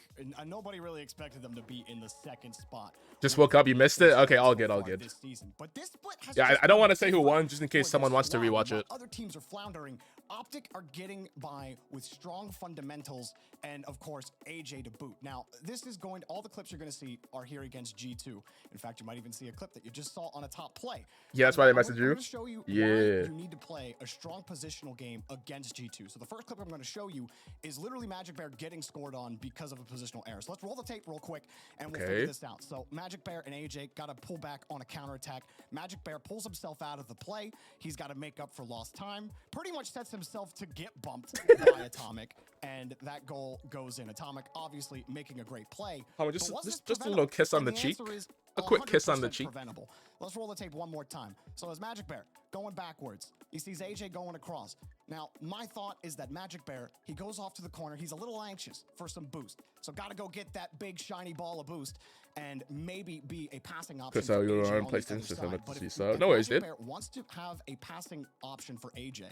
nobody really expected them to be in the second spot. Just woke up, you missed it? Okay, all good, all So far good. this season. But this split has Yeah, just I don't been want to say who fun won just in case for someone this wants to squad. rewatch While it. Other teams are floundering. Optic are getting by with strong fundamentals and, of course, AJ to boot. Now, this is going to, all the clips you're going to see are here against G2. In fact, you might even see a clip that you just saw on a top play. Yeah, that's why they I'm messaged you. going to show you why Yeah. you need to play a strong positional game against G2. So the first clip I'm going to show you is literally Magic Bear getting scored on because of a positional error. So let's roll the tape real quick and we'll Okay. figure this out. So Magic Bear and AJ got to pull back on a counterattack. Magic Bear pulls himself out of the play. He's got to make up for lost time. Pretty much sets himself to get bumped by Atomic, and that goal goes in. Atomic obviously making a great play. Oh, but just was this a little kiss on preventable? the And cheek. answer is A quick kiss on the 100% cheek. preventable. Let's roll the tape one more time. So as Magic Bear going backwards, he sees AJ going across. Now, my thought is that Magic Bear, he goes off to the corner. He's a little anxious for some boost. So got to go get that big shiny ball of boost and maybe be a passing option. Chris, for you're AJ on on the PlayStation other system, side. let's But see, if- so if no worries, Magic dude. Bear wants to have a passing option for AJ,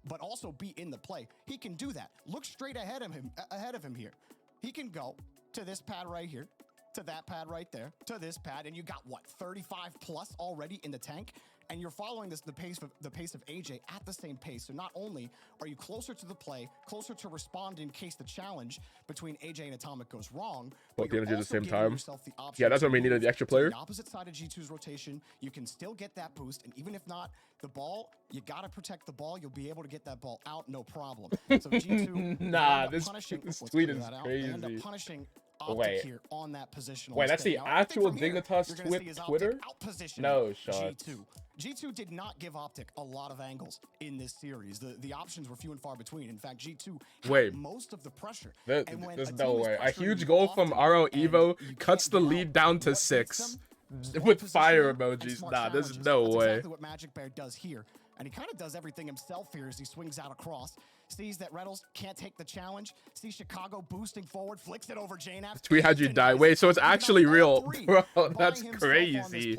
but also be in the play, he can do that. Look straight ahead of him here. He can go to this pad right here, to that pad right there, to this pad, and you got what, 35 plus already in the tank, and you're following the pace of AJ at the same pace. So not only are you closer to the play, closer to respond in case the challenge between AJ and Atomic goes wrong, Both but you're games at the also same giving time. yourself the option Yeah, that's to when we needed move the extra to player. the opposite side of G2's rotation. You can still get that boost, and even if not the ball, you got to protect the ball. You'll be able to get that ball out, no problem. So G2, Nah, they end up this punishing- this let's tweet figure is that out. They end up crazy. punishing Oh, Optic wait. here on that positional Wait, that's mistake. the Now, I think actual from here, Dignitas you're gonna see is Optic Twitter? outposition No shots. G2. G2 did not give Optic a lot of angles in this series. The options were few and far between. In fact, G2 had Wait. most of the pressure. There's And when no a team is way. A pressuring huge you goal from often RL and Evo you cuts can't the get lead out, down to what beats 6 them? with Positioning fire and emojis. smart Nah, there's challenges. no That's way. exactly what Magic Bear does here. And he kind of does everything himself here as he swings out across. sees that Reynolds can't take the challenge, sees Chicago boosting forward, flicks it over JNAP. Tweet had you die. Wait, so it's actually real. Bro, that's crazy.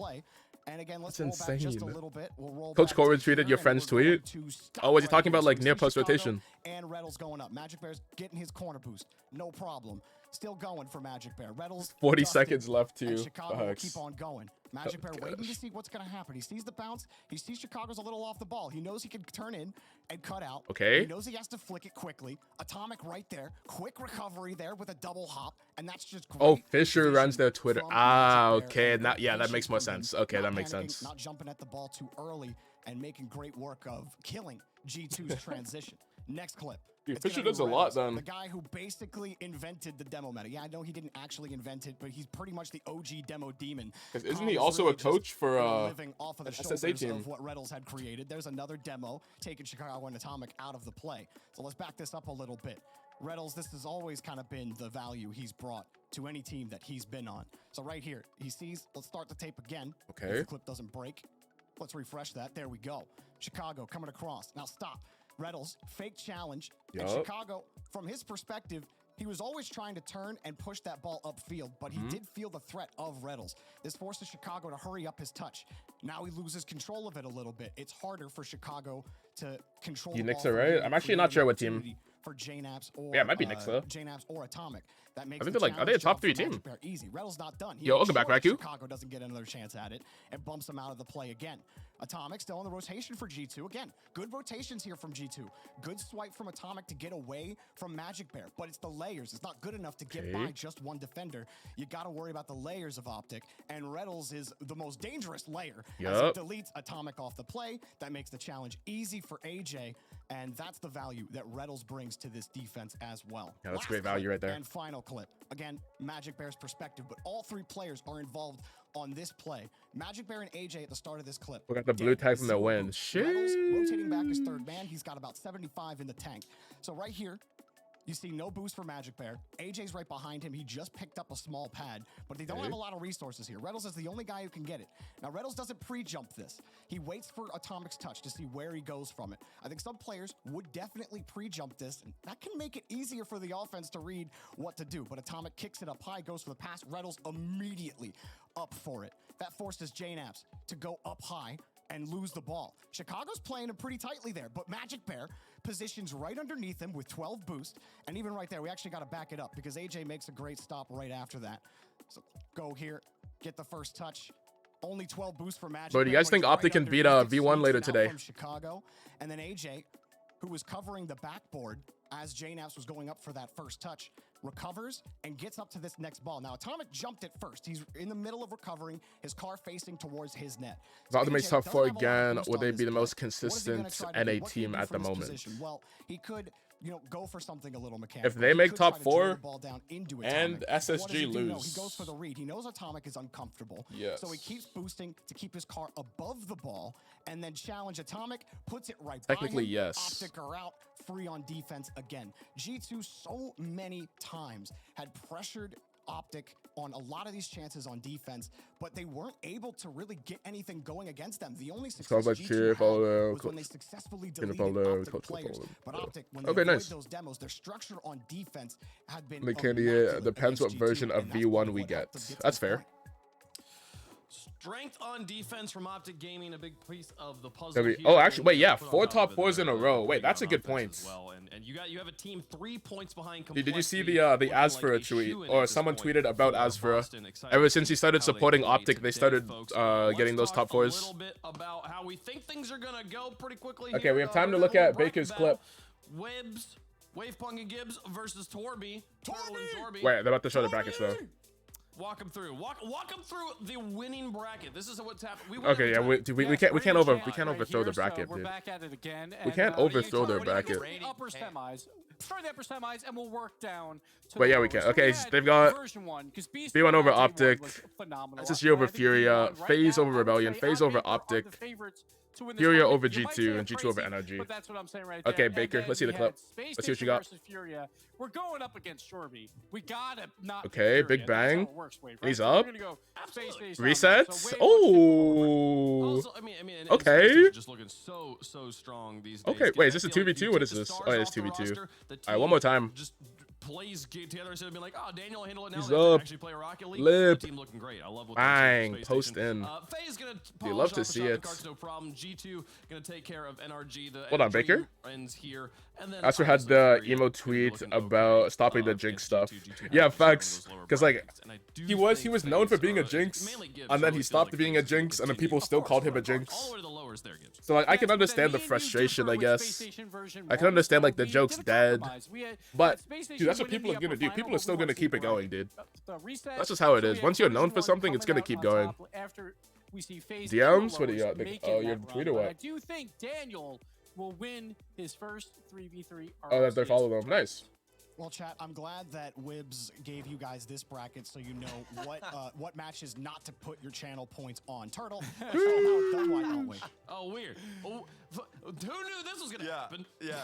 And again, let's That's roll back just a insane. little bit. We'll roll Coach back Corbin to tweeted here, your and friend's we're going tweet. to stop Oh, was he right talking here. about like So we near see post Chicago rotation? and Reynolds going up. Magic Bear's getting his corner boost. No problem. Still going for Magic Bear. Reynolds 40 dusted, seconds left and too. Chicago will keep on going. Magic Bear waiting to see what's going to happen. He sees the bounce. He sees Chicago's a little off the ball. He knows he can turn in and cut out. Okay. He knows he has to flick it quickly. Atomic right there. Quick recovery there with a double hop. And that's just great. Oh, Fisher vision runs their Twitter. from Ah, Magic Bear, okay. and Now, good yeah, that patience makes more from him. sense. Okay, Not that makes panicking, sense. Not jumping at the ball too early and making great work of killing G2's transition. Next clip. Dude, It's gonna Fisher be does a lot Reynolds, then. The guy who basically invented the demo meta. Yeah, I know he didn't actually invent it, but he's pretty much the OG demo demon. Because isn't Calm he is also really a coach just, for living off of the an SSA shoulders team? of what Reynolds had created. There's another demo taking Chicago and Atomic out of the play. So let's back this up a little bit. Reynolds, this has always kind of been the value he's brought to any team that he's been on. So right here, he sees, let's start the tape again. Okay. If the clip doesn't break. Let's refresh that. There we go. Chicago coming across. Now stop. Reynolds, fake challenge. And Yup. Chicago, from his perspective, he was always trying to turn and push that ball upfield, but he did feel the threat of Reynolds. This forces Chicago to hurry up his touch. Now he loses control of it a little bit. It's harder for Chicago to control You the Nixa, ball right? from I'm actually create not an sure what team. opportunity for JNAPs or Yeah, it might be Nixa. JNAPs or Atomic. That makes I think the they're like, are they a challenge top job 3 for Magic team? Bear easy. Reynolds not done. He Yo, makes welcome back, sure Raikou. Chicago doesn't get another chance at it and bumps him out of the play again. Atomic still in the rotation for G2. Again, good rotations here from G2. Good swipe from Atomic to get away from Magic Bear, but it's the layers. It's not good enough to get by just one defender. You got to worry about the layers of Optic, and Reynolds is the most dangerous layer. As Yup. it deletes Atomic off the play. That makes the challenge easy for AJ, and that's the value that Reynolds brings to this defense as well. Yeah, that's Last great value clip right there. And final clip. Again, Magic Bear's perspective, but all 3 players are involved on this play. Magic Bear and AJ at the start of this clip. We got the blue Dead, tag from the zero win. boost. Reynolds rotating back as Sheesh. 3rd man. He's got about 75 in the tank. So right here, you see no boost for Magic Bear. AJ's right behind him. He just picked up a small pad, but they don't have a lot of resources here. Reynolds is the only guy who can get it. Now, Reynolds doesn't pre-jump this. He waits for Atomic's touch to see where he goes from it. I think some players would definitely pre-jump this, and that can make it easier for the offense to read what to do. But Atomic kicks it up high, goes for the pass. Reynolds immediately up for it. That forces JNAPs to go up high and lose the ball. Chicago's playing him pretty tightly there, but Magic Bear positions right underneath him with 12 boost, and even right there, we actually got to back it up because AJ makes a great stop right after that. So go here, get the first touch. Only 12 boost for Magic. Bro, do you guys think Optic can beat V1 later today? From Chicago, and then AJ, who was covering the backboard as JNAPS was going up for that first touch, recovers and gets up to this next ball. Now, Atomic jumped it first. He's in the middle of recovering, his car facing towards his net. If Ultimate's AJ top doesn't 4 have a lot of again, boost would on they this be the play. most What is he gonna consistent try to do? NA What can he team do at from the his moment? position? Well, he could, go for something a little mechanical. If they He make could top try to drill the 4 ball down into and Atomic. What does SSG he do? No, lose. he goes for the read. He knows Atomic is uncomfortable. Yes. So he keeps boosting to keep his car above the ball and then challenge Atomic, puts it right Technically, by him. yes. Optic are out, free on defense again. G2 so many times had pressured Optic on a lot of these chances on defense, but they weren't able to really get anything going against them. The only success about G2 cheer, had follow, was when they successfully follow, deleted follow, Optic players. follow. But Optic, when they Okay, avoid nice. those demos, their structure on defense had been They can't immaculate depends what against version G2, of and that's V1 part of we what get. helped them to That's this fair. point. Strength on defense from Optic Gaming, a big piece of the puzzle. Maybe- here. oh, actually, wait, yeah, Put on 4 top top of it, 4s in a they're row. Wait, putting that's a on good offense point. as well. And you have a team 3 points behind. Dude, did you see Complexity, the looking like Asfra a tweet? shoe-in Or at this someone point tweeted about for Asfra. Boston. Excited Ever to since he see started how they supporting play Optic, they today, started folks. getting those Let's top talk 4s. A little bit about how we think things are gonna go pretty quickly. Okay, here. we have time to We're look gonna at bracket Baker's battle. clip. Webbs, Wavepunk and Gibbs versus Torby. Turtle and Torby. Wait, they're about to show the brackets though. Walk them through. Walk them through the winning bracket. This is what's happening. We win Okay, every yeah, time. we can't reigning overthrow champion the right bracket, here, so dude. We're back at it again. We can't overthrow their you start bracket. with the upper semis. Start the upper semis, and we'll work down to But the yeah, we lower. can. So Okay, had they've got version 1, 'cause Beast V1 over J1 Optic, was phenomenal. SSG over I think Furia, V1 right FaZe now, over I would Rebellion, say FaZe on over paper are Optic. the favorites to win this Furia tournament. over You might G2 say and I'm G2 over crazy, NRG. But that's what I'm saying right Okay, there. And Baker, then let's see the we clip. had Space Let's see what you Station got. versus Furia. We're going up against Jorby. We gotta not pick Okay, Furia. Big That's how Bang. it works, Wave, right? He's So up. We're gonna go Space Station. Resets. So Wave, Oh. Also, I mean, and Okay. Space Station's just looking so strong these days. Okay, 'cause wait, I is this a feel like 2v2? you What take is the this? stars Oh, it is off the 2v2. roster, the All right, one more time. Just plays together instead of being like, oh, Daniel handle it now. He's They have to up. actually play Rocket League. Lip. The team looking great. I love what Bang, Space post Station. in. FaZe gonna You polish love off to the see shot, the it. cards, no problem. G2 gonna take care of NRG. The Hold on, NRG Baker. ends here, and then Astro had obviously the Furia emo gonna be tweet looking about okay, stopping the against Jinx G2. stuff. G2 Yeah, have to start facts. in those lower Because like brackets, and I do he think was known for FaZe being a are- Jinx, mainly Gibbs, and then I he really feel stopped like being a FaZe is gonna Jinx, and then continue. people still Of called course, him a of course. Jinx. All the way to the lowers there, Gibbs. So like I Yes, can but then understand me the and you frustration, differ I with guess. Space Station version I can one, understand so like the we joke's did a dead, compromise. but Space Station dude, that's what winning people the are gonna upper do. final, People are but still we gonna want to keep see it going, Bragg. dude. The reset, That's just how it so is. we Once have you're known version for one something, it's coming gonna out keep on going. top after we see FaZe DMs? What do lowers you got? making Oh, your that tweet run. or But what? I do think Daniel will win his first 3v3 Oh, that they RLCS follow them. tournament. Nice. Well, chat, I'm glad that Wibbs gave you guys this bracket so you know what matches not to put your channel points on. Turtle, why don't we? Oh, weird. Oh, who knew this was gonna happen? Yeah,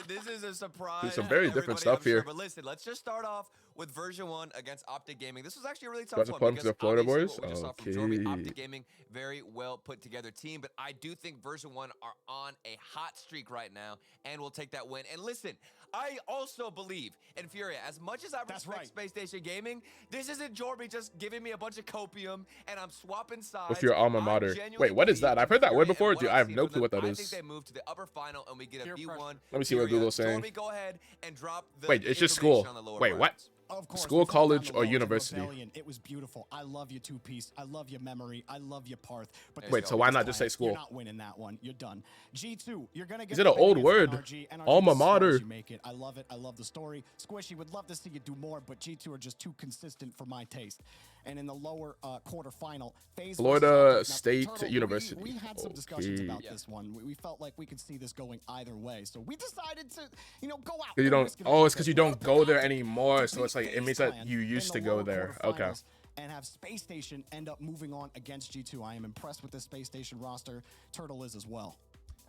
this is a surprise. Dude, some very to different everybody, stuff I'm sure. here. But listen, let's just start off with version 1 against Optic Gaming. This was actually a really Got tough to one plug because the Florida obviously boys? what we just saw from Jorby, Okay. Optic Gaming, very well put together team. But I do think version 1 are on a hot streak right now and will take that win. And listen, I also believe in Furia. As much as I respect Space Station Gaming, this isn't Jorby just giving me a bunch of copium and I'm swapping sides. With your alma I mater. genuinely Wait, what is believe that? I've in heard that word Furia and before. what Dude, I've I have seen no from clue what them. that I is. think they moved to the upper final and we get a Peer V1. pressure. Let me see what Furia. Google's saying. Jorby, go ahead and drop the Wait, it's just information school. on the lower Wait, what? brackets. Of course, School, we fell down college, the or road to university? Rebellion. It was beautiful. I love you, Two Piece. I love your memory. I love your Parth. But Wait, this so why is not just say class. school? You're not winning that one. You're done. G2, you're gonna get. Is it the an old win word? against NRG. NRG Alma is slow as mater. you make it. I love it. I love the story. Squishy would love to see you do more, but G2 are just too consistent for my taste. And in the lower quarterfinal, FaZe Florida versus Optic. Now, State Turtle, University. We had some discussions Okay. about this one. We felt like we could see this going either way, so we decided to, go out. You and don't. risk it a Oh, little it's because bit. you don't Pick go there Optic anymore. to So it's beat like it FaZe means that Clan you in used the to go lower there. Okay. quarterfinals and have Space Station end up moving on against G2. I am impressed with this Space Station roster. Turtle is as well.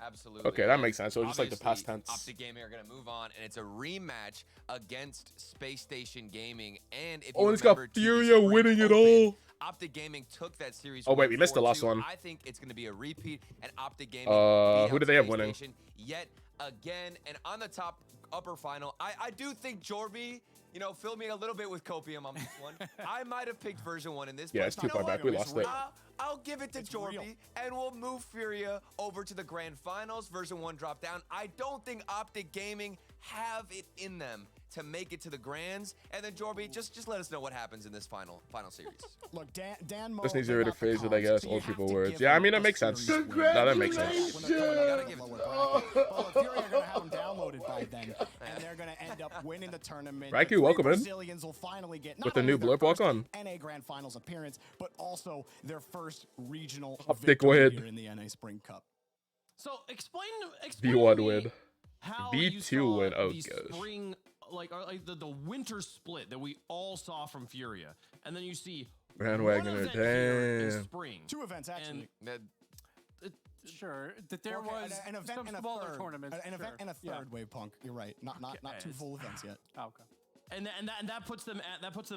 Absolutely. Okay, that makes sense. So it's just like the past Obviously, tense. Optic Gaming are going to move on, and it's a rematch against Space Station Gaming. And if Oh, you and it's got remember, to the Furia spring winning it open, all. Optic Gaming took that series. Oh, wait, we missed the last 4-2. one. I think it's going to be a repeat, and Optic Gaming. Who do they have winning? Yet again, and on the top upper final, I do think Jorby, fill me a little bit with copium on this one. I might have picked version 1 in this. Yeah, but it's too you know far what? back. We lost it. I'll give it to Jorby, real. and we'll move Furia over to the grand finals. Version 1 drop down. I don't think Optic Gaming have it in them to make it to the grands. And then Jorby, just let us know what happens in this final series. Look, Dan Mo, Just needs they to got the rephrase it, I comms, guess. so you Old have people to words. give Yeah, I them mean, that a makes sense. serious win. No, that makes When sense. they're coming out of the lower bracket. Well, Furia are gonna have them downloaded by then, and they're gonna end up winning the tournament. Raikou, The three welcome in. Brazilians will finally get not With the only new their blurb, walk first on. NA Grand Finals appearance, but also their first regional Optic victory win. here in the NA Spring Cup. So explain V1 to me win. how you V2 saw win. Oh, the gosh. spring, like the winter split that we all saw from Furia, and then you see one Bandwagoner, event here in damn. spring. Two events actually. Sure, that there Okay, was an event some and a smaller third. tournaments. An event sure. and a Yeah. third wave punk. You're right. Not two full events yet. Oh, okay. And that puts them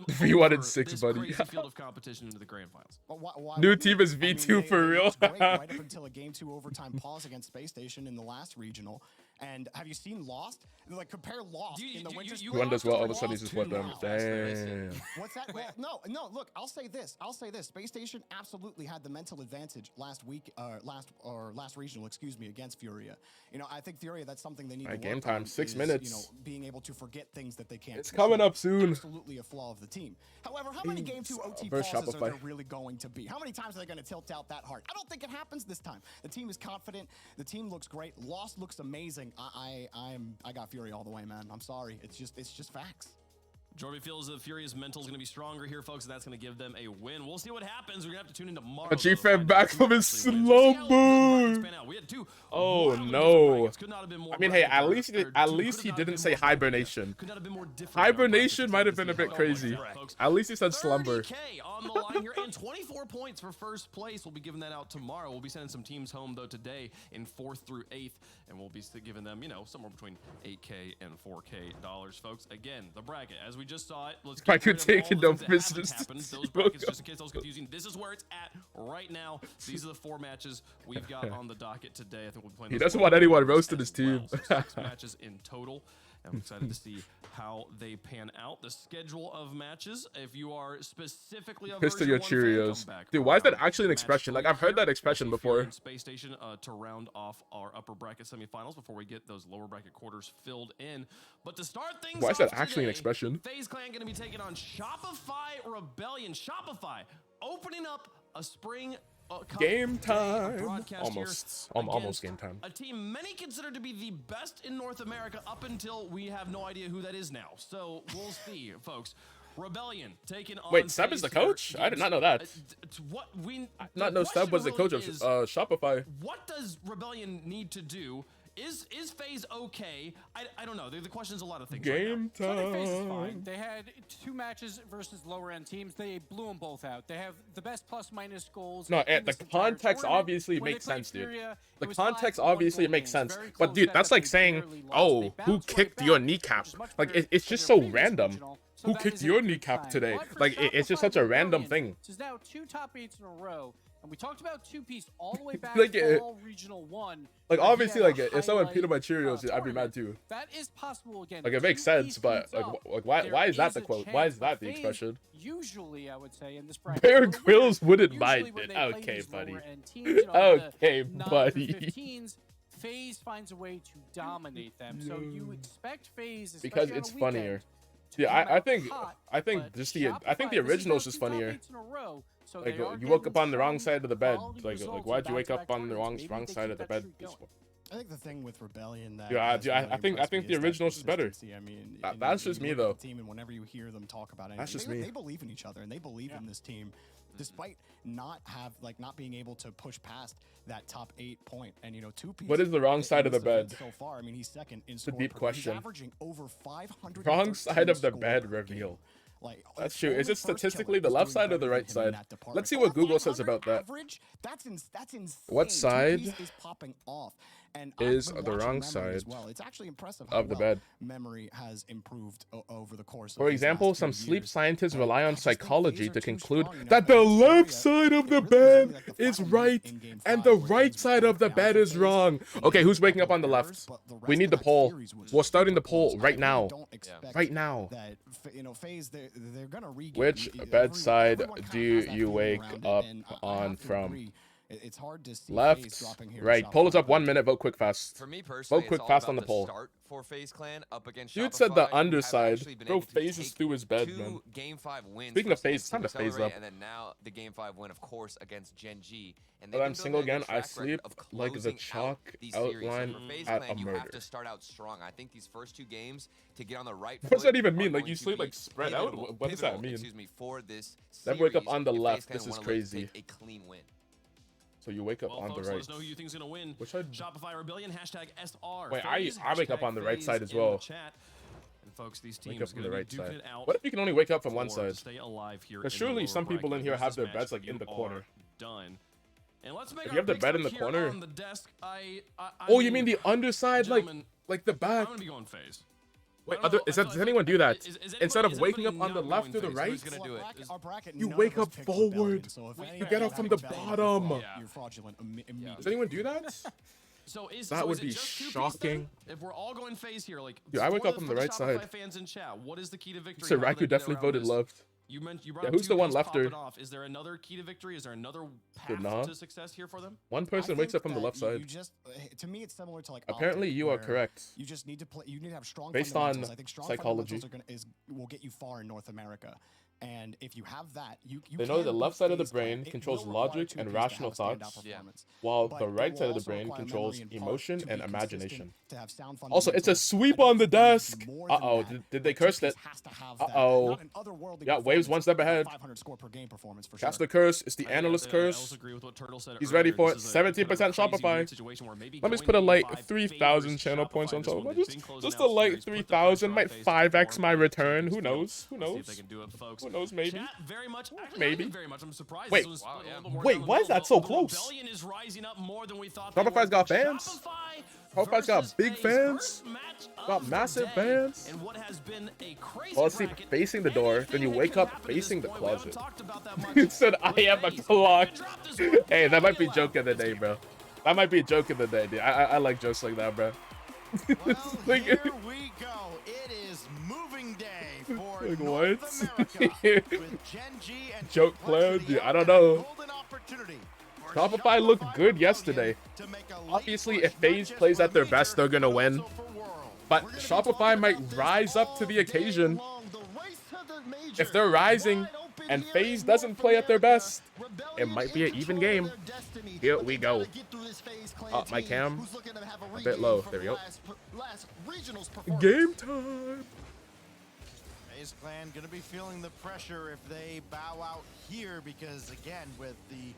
V1 and over 6, this buddy. crazy field of competition into the grand finals. But why New wouldn't team they? is I mean, V2 for they real. looked great right up until a game 2 overtime pause against Space Station in the last regional. And have you seen Lost? Like compare Lost in the winter. Who one does well, all of a sudden Lost he's just with to them. now. Damn. What's that? Well, no. Look, I'll say this. Space Station absolutely had the mental advantage last regional, against Furia. I think Furia. That's something they need. Alright, to game work time, on 6 is, minutes. being able to forget things that they can't. It's coming control. up soon. Absolutely a flaw of the team. However, how many game 2 OT versus pauses are there Shopify. really going to be? How many times are they going to tilt out that hard? I don't think it happens this time. The team is confident. The team looks great. Lost looks amazing. I got Fury all the way, man. I'm sorry. It's just facts. Jorby feels that Furia's mental is going to be stronger here, folks, and that's going to give them a win. We'll see what happens. We're going to have to tune into tomorrow. A G-Fan back from his slumber. Oh no. I mean, hey, at least he didn't say hibernation. Hibernation might have been a bit crazy. At least he said slumber. 30K on the line here, and 24 points for first place. We'll be giving that out tomorrow. We'll be sending some teams home though today in 4th through 8th, and we'll be giving them, you know, somewhere between $8K and $4K dollars, folks. Again, the bracket as we just saw it. Let's get rid of all the things that haven't happened. Those brackets, just in case those confusing. This is where it's at right now. These are the 4 matches we've got on the docket today. I think we'll be playing. He doesn't want anyone roasting his team. So 6 matches in total. I'm excited to see how they pan out. The schedule of matches, if you are specifically a Pistol your version 1 fan, Cheerios. come back Dude, for why is that our actually an match expression? Like, 3. I've heard that expression We'll be here before. in Space Station to round off our upper bracket semifinals before we get those lower bracket quarters filled in. But to start things Why is that off actually an today, expression? FaZe Clan going to be taking on Shopify Rebellion. Shopify opening up a spring Game today, a time. broadcast Almost. here Almost against game time. a team many consider to be the best in North America up until we have no idea who that is now. So we'll see, folks. Rebellion taking on. Wait, Seb is the coach? I did not know that. What we Not know Seb was the coach of Shopify. What does Rebellion need to do? Is FaZe okay? I don't know. The question's a lot of things. Game So I think FaZe is time. fine. They had 2 matches versus lower end teams. They blew them both out. They have the best plus-minus goals. No, in the this entire context tournament. obviously When they makes played sense, dude. Furia, The it was context 5 obviously it one-goal makes games, sense. very But close dude, setup, that's like they saying, barely lost. oh, They who bounced right kicked your back, kneecap? which is much Like, better it's than just their so previous random. regional. So Who that kicked is a your good kneecap sign. today? But for Like, it's just Shopify such a random Rebellion, thing. This is now 2 top 8s in a row. And we talked about 2-piece all the way back Like, to Fall Regional 1. Like, where he obviously, had like, a if someone highlight, peed on my Cheerios, I'd be mad tournament. too. That is possible again. Like, it makes sense, 2-piece but heats like, up. why is that the There quote? is a Why is chance, that but the FaZe, expression? Usually, I would say in this bracket, Bear a little Grylls weird. wouldn't Usually mind when it. they play Okay, these buddy. lower-end teams, you know, Okay, the 9 buddy. through 15s, FaZe finds a way to dominate them. So you expect FaZe, Because especially it's on a weekend, funnier. to Yeah, come I out think hot, but just the I think Shopify, the this is original is now just 2 top funnier. 8s in a row, so Like, they are you woke up getting on the wrong some side of the bed. quality Like results why'd in you wake up back-to-back on the tournaments. wrong Maybe side they of the keep bed? that streak going. I think the thing with Rebellion that Yeah, has dude, really I think impressed the me is that original's just better. consistency. I mean, That's just me, you look though. at the team, and whenever you hear them talk about it, That's just they me. They believe in each other and they believe in this team, despite not being able to push past that top 8 point. And 2-piece. What is the wrong side of the bed? So far, I mean, he's second in It's a score deep per- question. He's averaging over 500. Wrong side of the bed reveal. That's true. Is it statistically the left side or the right side? Let's see what Google says about that. Average? That's insane. What side 2-piece is popping off? And is I've been the watching wrong Memory side as well. It's actually impressive of the bed? Memory has improved over the course. For of these example, last some few sleep years. scientists But rely I on just think psychology FaZe are to too conclude strong, that the and left Furia, side of the it really bed seemed like the is final right in Game and 5 the where right things side broke of the down bed for is FaZe. wrong. They Okay, made who's a waking up couple on the errors, left? but the We rest need of the that poll. series was We're starting the super close. poll I right really now. don't expect Right now. that FaZe they're gonna regain. Which Everyone bedside kinda do has that you feeling wake around it, up and I on have to from? agree. It's hard to see FaZe Left, dropping here to right. Poll is up Shopify. 1 minute. Vote quick, fast. For me personally, Vote quick, it's all fast about on the the poll. start for FaZe Clan up against Dude Shopify, said the who have underside. actually been Bro, able to FaZe is take through his bed, 2 man. Game 5 wins. Speaking of versus FaZe, time to Team FaZe Accelerate, up. And then now the Game 5 win, of course, against Gen G. And But they've I'm been single building a again. I track sleep record of like the closing out chalk these series. So outline for FaZe at Clan, a you have murder. to start out strong. I think these first 2 games to get on the right What does foot that even are mean? Like, going you to sleep, be like, spread out? pivotal- What does that pivotal, mean? Excuse me, for this Then wake up series on the if FaZe left. Clan This is wanna look to crazy. take a clean win. So you wake up Well, on folks, the let right. us know who you think's gonna win. Which side? Shopify Rebellion #SR. Wait, FaZe, I wake up on the right #FaZe side as in the well. chat. And folks, these Wake teams up on gonna the be right duking side. it out. What if you can only wake up from one for to side? Stay alive here. Because in the surely lower some people bracket. in here Once have this their match, beds, like, in you the corner. are Done. And let's make If our you have the picks bed in up the here corner- on the desk. Oh, you mean the underside, gentlemen, like the back? I'm gonna be going FaZe. Wait, I don't know, does anyone do that? Is Instead of anybody waking up on the not left going or the FaZe? right? Who's gonna do it? Our bracket, You none wake of us up picked forward. Rebellion, so if You any You of get you up picked from the Rebellion, bottom. Yeah. You're fraudulent immediately. Does anyone do that? So is That so would is it be just 2-piece shocking. then? If we're all going FaZe here, like Dude, I wake for up on the right Shopify side. Fans in chat, what is the key to victory? So How do they Raku get definitely around voted this? left. You brought Yeah, up who's the one 2-piece lefter? popping off. Is there another key to victory? Is there another path nah. to success here for them? One I person wakes think up on the that left you side. just, to me, it's similar to like. Apparently, Optic, you are where correct. You just need to play. You need to have strong Based on fundamentals. I think strong psychology. fundamentals will get you far in North America. And if you have that, you They know can the beat left side of the FaZe Clan. brain It controls will require logic 2Ps and to rational have a standout thoughts, performance. while But the they right will side of the also brain require controls memory and parts emotion to and be consistent, imagination. to have sound Also, it's a fundamentals. sweep And I on the think they need desk. more than Uh-oh, that, did they but curse 2Ps it? has to have that. Uh-oh. Not an otherworldly Yeah, Waves one step performance, ahead. but 500 score per game performance for Cast sure. the curse. It's the I analyst also curse. agree with what Turtle said He's earlier. ready for it. This is a kind of a 17% crazy Shopify. weird situation where maybe Let me just going put a light 85 3,000 favors channel points on Shopify this top. one. They've been closing Just a out light series, put the 3,000 pressure on might FaZe 5x to my perform, return. take Who this field. knows? Who Let's see if knows? they can do it, folks. Who knows? Maybe. Chat, very much, actually, Maybe. not even very much. I'm surprised. Wait. This was a little bit more Wait, down the why is middle. that so The close? Rebellion is rising up more than we thought. Shopify's got fans. Shopify's got versus big FaZe. fans. First match Got of massive the day fans. in what has been a crazy Well, let's see, bracket. facing the door, then you Anything wake that up can happen at facing this the point. We haven't closet. talked about that much It said, I with am a FaZe. clock. Drop this one. Hey, that might be Wow. joke of the day, bro. That might be a joke of the day, dude. I like jokes like that, bro. Well, Like- here we go. It is moving day for Like, North what? America with Gen G and Joke plan? Complexity Dude, I out don't and know. a golden opportunity for Shopify looked good Rebellion yesterday. to make a late Obviously, push, if not FaZe just plays for at their Major, best, they're gonna but win. also for World. But We're gonna be Shopify talking might about this rise up to all the day occasion. long. The race to the Major If they're rising wide open and here FaZe in doesn't North play at their America. best, Rebellion it might be in an even control of game. their destiny, Here but we they go. gotta get through this FaZe Clan My team cam. who's looking to have A bit regain low. from There we go. last regionals performance. Game time. FaZe Clan gonna be feeling the pressure if they bow out here because again with the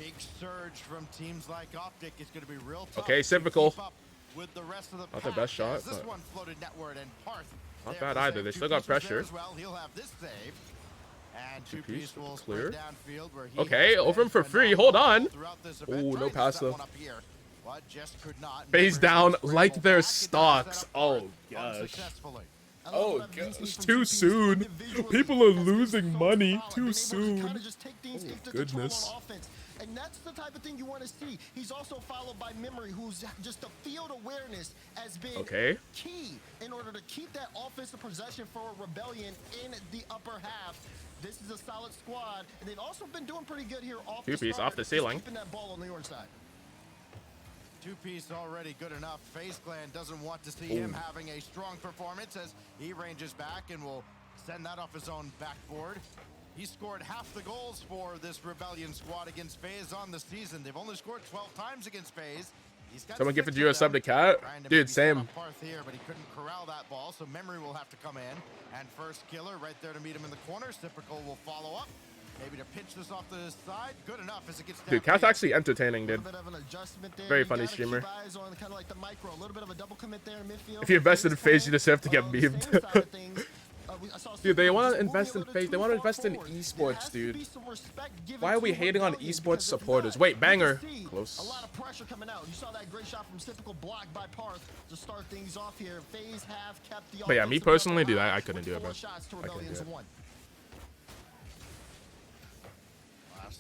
big surge from teams like Optic, it's gonna be real tough. Okay, to typical. keep up with the rest of the Not their pack, best shot, as this but one floated netward and Parth not there bad to either. save. They Two still got Piece was there pressure. as well. He'll have this save. And Two Two Piece Piece will clear. spread downfield where he Okay, has over him been for free. phenomenal Hold on. throughout this Ooh, event. no Tried to pass set though. one up here, but just could not. FaZe Never down scramble like back their into the stocks. setup. Oh Parth gosh. unsuccessfully. Oh gosh, too soon. People are losing money too soon. Oh goodness. And that's the type of thing you want to see. He's also followed by Memory, who's just the field awareness has been key in order to keep that offensive possession for Rebellion in the upper half. This is a solid squad, and they've also been doing pretty good here off Two Piece off the ceiling. keeping that ball on the orange side. Two Piece already good enough. FaZe Clan doesn't want to see him having a strong performance as he ranges back and will send that off his own backboard. He scored half the goals for this Rebellion squad against FaZe on the season. They've only scored 12 times against FaZe. He's got Someone 6 gifted of you a them. sub to Cat? Trying to Dude, maybe set same. up Parth here, but he couldn't corral that ball, so Memory will have to come in. And first killer right there to meet him in the corner. Typical will follow up. Maybe to pitch this off the side. Good enough as it gets down. Dude, Cat's actually entertaining, dude. Bit of an adjustment there. Very You funny gotta keep streamer. eyes on kind of like the micro. A little bit of a double commit there in midfield. If you invested in FaZe, you deserve to get On the memed. same side of things, I saw Dude, they Super want just to moving invest a in little FaZe. They too want to far invest in forward. There esports, has to dude. be some respect given Why are we to hating on Rebellion, esports because if supporters? not, Wait, you banger. can see Close. a lot of pressure coming out. You saw that great shot from Typical blocked by Parth to start things off here. FaZe have kept the But yeah, me offensive personally, level dude, I high couldn't with do it, 4 bro. shots to I couldn't do Rebellion's it. 1.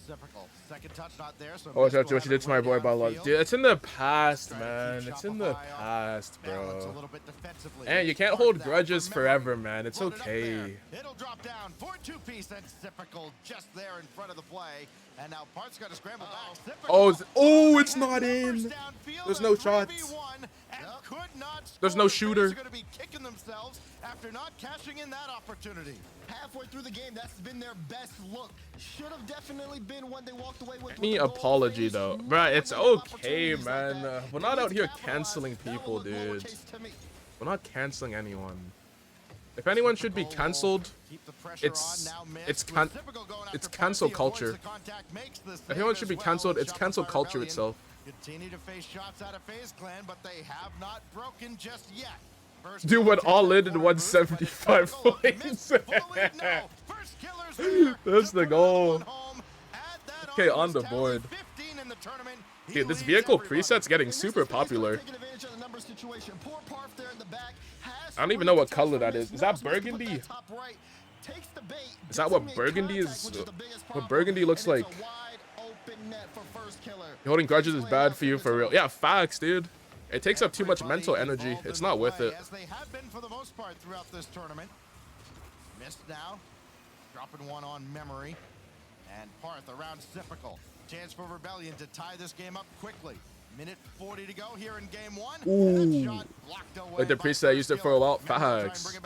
Typical. Second touch not there, so Oh, Mist will what you have did it to my way boy Bala. downfield. Dude, it's in the past, Trying to man. keep It's in Shopify the off past, balance a bro. little bit defensively. And you can't Parth hold down grudges for Memory. forever, man. It's Floated up there. okay. It'll drop down for Two Piece. That's Typical just there in front of the play. And now Parth's got to scramble back. Typical. Oh, it's not Numbers in. downfield, There's a no shots. 3v1, and could not There's no score. shooter. FaZe are going to be kicking themselves after not cashing in that opportunity. Halfway through the game, that's been their best look. Should have definitely been one they walked away with. Any apology though, bruh. It's okay, man. We're not out here canceling people, dude. We're not canceling anyone. If anyone should be canceled, it's cancel culture. If anyone should be canceled, it's cancel culture itself. Continue to face shots out of FaZe Clan, but they have not broken just yet. Dude went all in 175 points. That's the goal. Okay, on the board. Dude, this vehicle preset's getting super popular. I don't even know what color that is. Is that burgundy? Is that what burgundy is? What burgundy looks like? Holding grudges is bad for you for real. Yeah, facts, dude. It takes up too much mental energy. It's not worth it. As they have been for the most part throughout this tournament. Missed now. Dropping one on Memory. And Parth around Typical. Chance for Rebellion to tie this game up quickly. Minute 40 to go here in game one. Ooh. Like the preset, I used it for a while. Facts.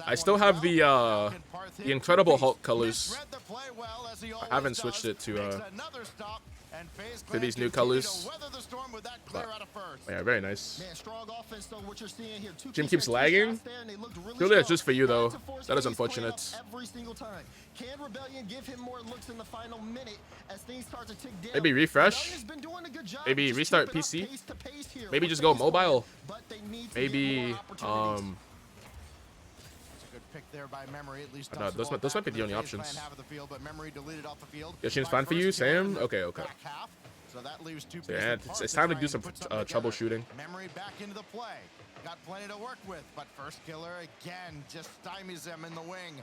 I still have the Incredible Hulk colors. I haven't switched it to these new colors. But, yeah, very nice. Jim keeps lagging. Clearly, it's just for you though. That is unfortunate. Maybe refresh. Maybe restart PC. Maybe just go mobile. Maybe those might be the only options. Yoshin's fine for you, Sam? Okay, okay. So yeah, it's time to do some troubleshooting. Memory back into the play. Got plenty to work with, but first killer again just stymies him in the wing.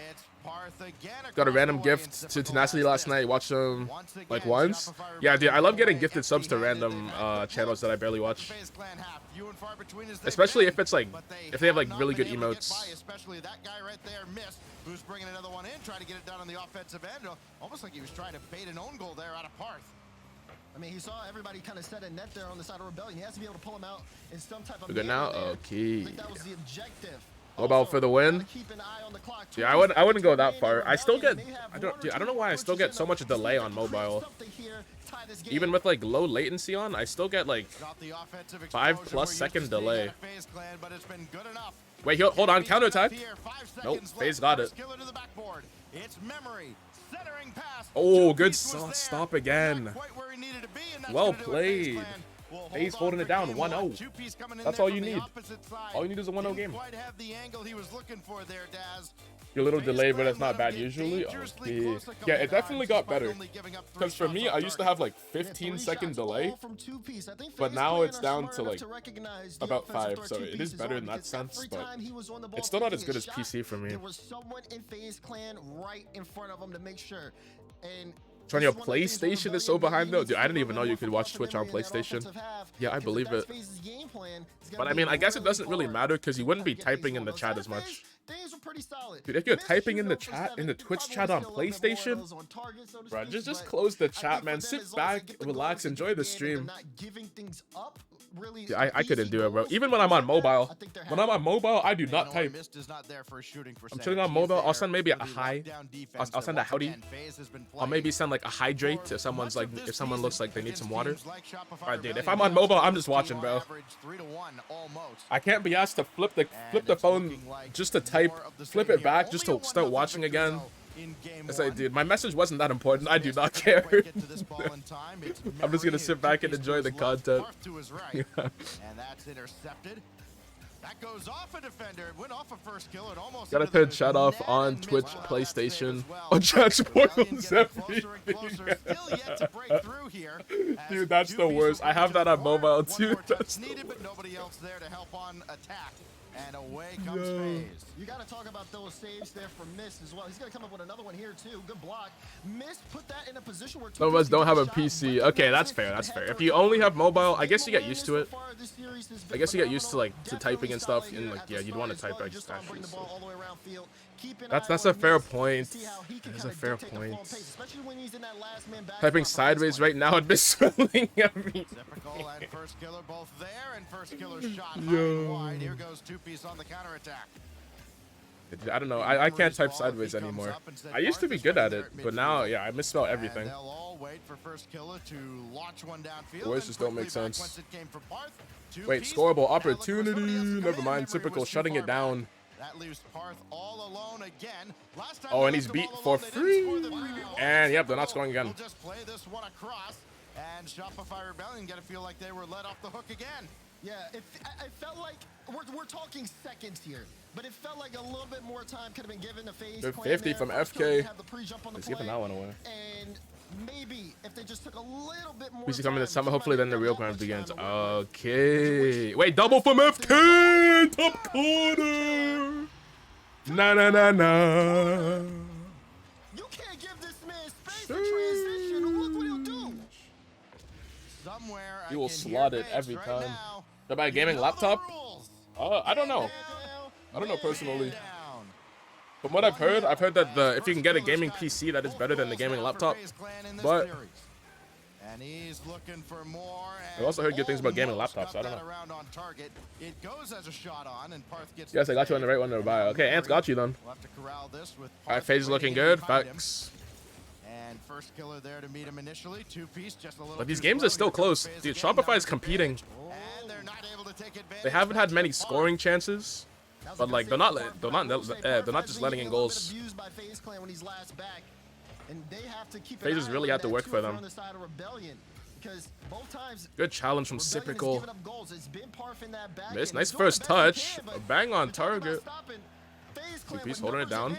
It's Parth again. Got a random gift to Tenacity last night. Watched them like once. Yeah, dude, I love getting gifted subs to random channels that I barely watch. Especially if it's like, if they have like really good emotes. Especially that guy right there missed. Who's bringing another one in, trying to get it done on the offensive end. Almost like he was trying to bait an own goal there out of Parth. I mean, he saw everybody kind of set a net there on the side of Rebellion. He has to be able to pull him out in some type of. We're good now. Okay. I think that was the objective. Mobile for the win. Yeah, I wouldn't go that far. I still get, I don't know why I still get so much delay on mobile. Even with like low latency on, I still get like 5+ second delay. Wait, hold on, counterattack. Nope, FaZe got it. Oh, good stop again. Well played. FaZe holding it down 1-0. That's all you need. All you need is a 1-0 game. You're a little delayed, but it's not bad usually. Okay. Yeah, it definitely got better. Because for me, I used to have like 15-second delay, but now it's down to like about 5. So it is better in that sense, but it's still not as good as PC for me. There was someone in FaZe Clan right in front of him to make sure. And on your PlayStation is so behind though. Dude, I didn't even know you could watch Twitch on PlayStation. Yeah, I believe it. But I mean, I guess it doesn't really matter because you wouldn't be typing in the chat as much. Dude, if you're typing in the chat, in the Twitch chat on PlayStation, bro, just close the chat, man. Sit back, relax, enjoy the stream. Yeah, I couldn't do it, bro. Even when I'm on mobile. When I'm on mobile, I do not type. I'm chilling on mobile. I'll send maybe a hi. I'll send a howdy. I'll maybe send like a hydrate if someone's like, if someone looks like they need some water. Alright, dude. If I'm on mobile, I'm just watching, bro. I can't be asked to flip the phone just to type, flip it back just to start watching again. It's like, dude, my message wasn't that important. I do not care. I'm just gonna sit back and enjoy the content. And that's intercepted. That goes off a defender. It went off a first kill. It almost gotta turn chat off on Twitch, PlayStation. Oh, chat spoils everything. Dude, that's the worst. I have that on mobile too. That's needed, but nobody else there to help on attack. And away comes FaZe. You got to talk about those saves there for Mist as well. He's going to come up with another one here too. Good block. Mist put that in a position where some of us don't have a PC. Okay, that's fair. That's fair. If you only have mobile, I guess you get used to it. I guess you get used to like to typing and stuff. And like, yeah, you'd want to type actually. So. That's a fair point. That's a fair point. Typing sideways right now and misspelling everything. First killer both there and first killer shot high wide. Here goes two-piece on the counterattack. I don't know. I can't type sideways anymore. I used to be good at it, but now, yeah, I misspell everything. The words just don't make sense. Wait, scoreable opportunity. Never mind. Typical shutting it down. That leaves Parth all alone again. Oh, and he's beat for free. And yep, they're not scoring again. We'll just play this one across. And Shopify Rebellion got to feel like they were let off the hook again. Yeah, it felt like we're talking seconds here, but it felt like a little bit more time could have been given to FaZe. They're 50 from FK. He's giving that one away. And maybe if they just took a little bit more. We see coming this summer. Hopefully, then the real grind begins. Okay. Wait, double from FK. Top corner. Na. You can't give this man space for transition. Look what he'll do. Somewhere he will slot it every time. To buy a gaming laptop? I don't know. I don't know personally. From what I've heard that if you can get a gaming PC, that is better than the gaming laptop. But And he's looking for more. I also heard good things about gaming laptops, so I don't know. Around on target. It goes as a shot on, and Parth gets Yes, I got you on the right one to buy. Okay, Ant's got you then. We'll have to corral this with All right, FaZe is looking good. Facts. And first killer there to meet him initially. Two-piece, just a little. But these games are still close. Dude, Shopify is competing. And they're not able to take advantage. They haven't had many scoring chances, but like they're not just letting in goals. FaZe really had to work for them. Good challenge from Cyprical. Nice first touch. A bang on target. Two-piece holding it down.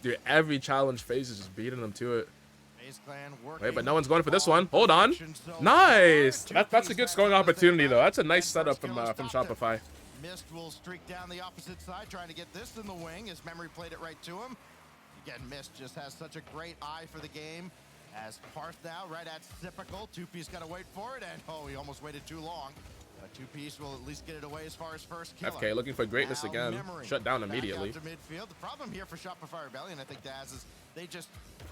Dude, every challenge FaZe is just beating them to it. Wait, but no one's going for this one. Hold on. Nice. That's a good scoring opportunity, though. That's a nice setup from Shopify. Mist will streak down the opposite side, trying to get this in the wing as Memory played it right to him. Again, Mist just has such a great eye for the game. As Parth now, right at Cyprical. Two-piece got to wait for it, and oh, he almost waited too long. Two-piece will at least get it away as far as first killer. FK looking for greatness again. Shut down immediately. To midfield. The problem here for Shopify Rebellion, I think, Daz, is they just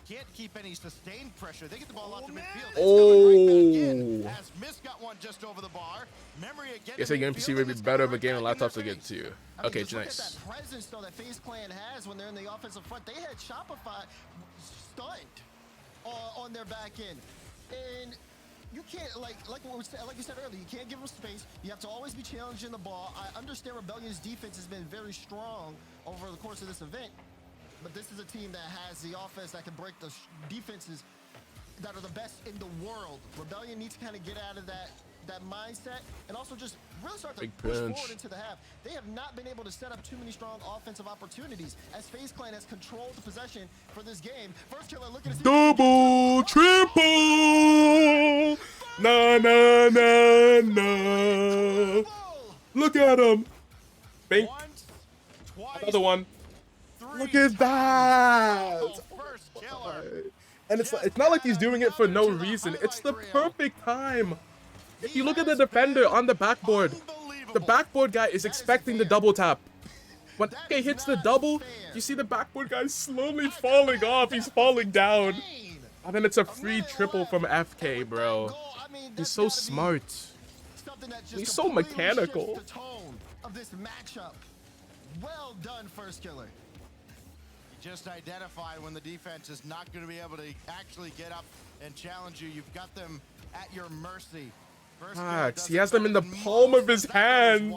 can't keep any sustained pressure. They get the ball out to midfield. Oh. As Mist got one just over the bar. Memory again. Guess the game PC would be better, but gaming laptops will get to you. Okay, nice. Look at that presence though that FaZe Clan has when they're in the offensive front. They had Shopify stunned on their back end, and you can't like you said earlier. You can't give them space. You have to always be challenging the ball. I understand Rebellion's defense has been very strong over the course of this event, but this is a team that has the offense that can break the defenses that are the best in the world. Rebellion needs to kind of get out of that mindset and also just really start to push forward into the half. They have not been able to set up too many strong offensive opportunities as FaZe Clan has controlled the possession for this game. First killer looking to double, triple, na. Look at him. Bink. Another one. Look at that. And it's not like he's doing it for no reason. It's the perfect time. If you look at the defender on the backboard, the backboard guy is expecting the double tap. When FK hits the double, you see the backboard guy slowly falling off. He's falling down. And then it's a free triple from FK, bro. He's so smart. He's so mechanical. Well done, first killer. Just identify when the defense is not going to be able to actually get up and challenge you. You've got them at your mercy. He has them in the palm of his hand.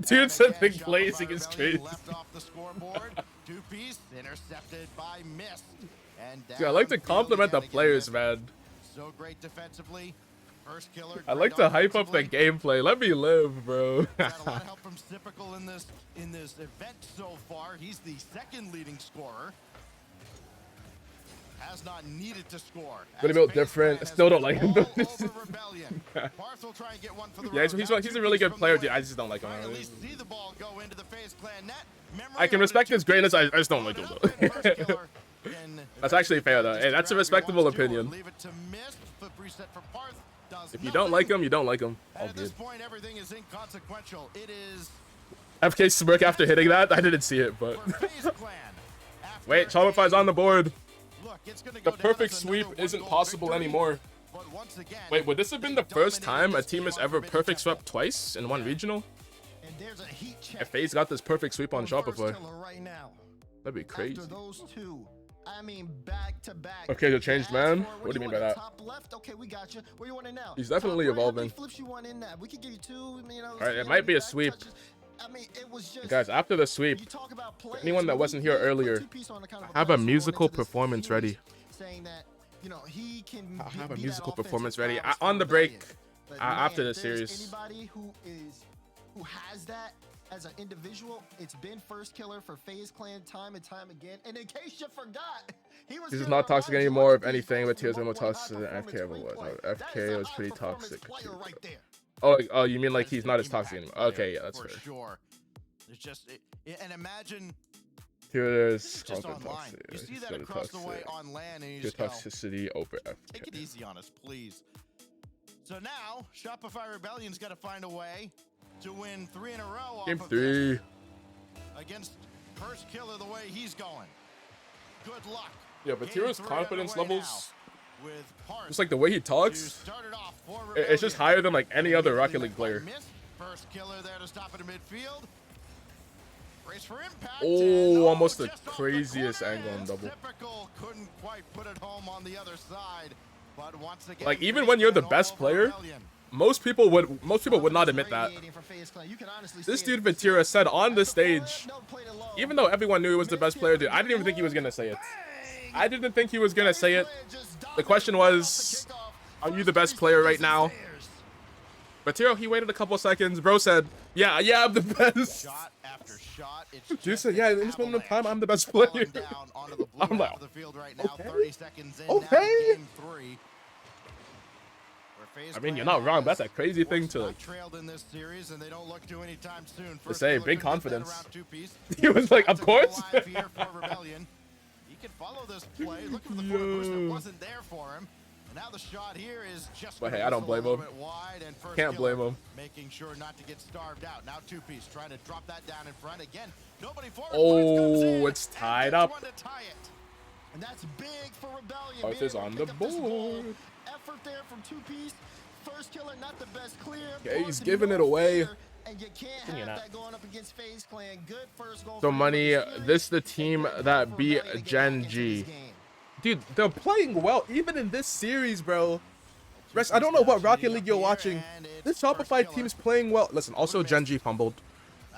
Dude, something blazing is crazy. Left off the scoreboard. Two-piece intercepted by Mist. Dude, I like to compliment the players, man. So great defensively. First killer. I like to hype up the gameplay. Let me live, bro. Got a lot of help from Cyprical in this event so far. He's the second leading scorer. Has not needed to score. But a bit different. Still don't like him. Yeah, he's a really good player, dude. I just don't like him. I can respect his greatness. I just don't like him though. That's actually fair though. Hey, that's a respectable opinion. If you don't like him, you don't like him. All good. FK smirk after hitting that. I didn't see it, but wait, Shopify's on the board. The perfect sweep isn't possible anymore. Wait, would this have been the first time a team has ever perfect swept twice in one regional? If FaZe got this perfect sweep on Shopify, that'd be crazy. I mean, back to back. Okay, the changed man. What do you mean by that? Top left. Okay, we got you. Where you want it now? He's definitely evolving. Flips you one in that. We could give you two. You know. All right, it might be a sweep. I mean, it was just, guys, after the sweep, anyone that wasn't here earlier, have a musical performance ready. Saying that, you know, he can have a musical performance ready on the break after the series. Anybody who has that as an individual, it's been first killer for FaZe Clan time and time again. And in case you forgot, This is not toxic anymore. If anything, but Tears are more toxic than FK ever was. FK was pretty toxic. Oh, you mean like he's not as toxic anymore? Okay, yeah, that's fair. Sure. There's just and imagine Tears just online. You see that across the way on LAN, and you just go, toxicity over FK. Take it easy on us, please. So now Shopify Rebellion's got to find a way to win 3 in a row. Game 3 against first killer the way he's going. Good luck. Yeah, but Tiro's confidence levels, with just like the way he talks, it's just higher than like any other Rocket League player. First killer there to stop it in midfield. Race for impact. Oh, almost the craziest angle on double. Typical, couldn't quite put it home on the other side. But once again, Like even when you're the best player, most people would not admit that. This dude Vatira said on the stage, even though everyone knew he was the best player, dude, I didn't even think he was gonna say it. I didn't think he was gonna say it. The question was, are you the best player right now? Vatira, he waited a couple seconds. Bro said, yeah, I'm the best. Shot after shot. Dude said, yeah, in this moment of time, I'm the best player. I'm like, okay. I mean, you're not wrong. That's a crazy thing to say. Big confidence. He was like, of course. He can follow this play. Looking for the corner boost that wasn't there for him. And now the shot here is just. But hey, I don't blame him. Can't blame him. Making sure not to get starved out. Now two-piece trying to drop that down in front again. Nobody forward. Oh, it's tied up. And that's big for Rebellion. Earth is on the board. Effort there from two-piece. First killer, not the best clear. Okay, he's giving it away. And you can't have that going up against FaZe Clan. Good first goal. So money, this the team that beat Gen G. Dude, they're playing well even in this series, bro. Rest, I don't know what Rocket League you're watching. This Shopify team is playing well. Listen, also Gen G fumbled.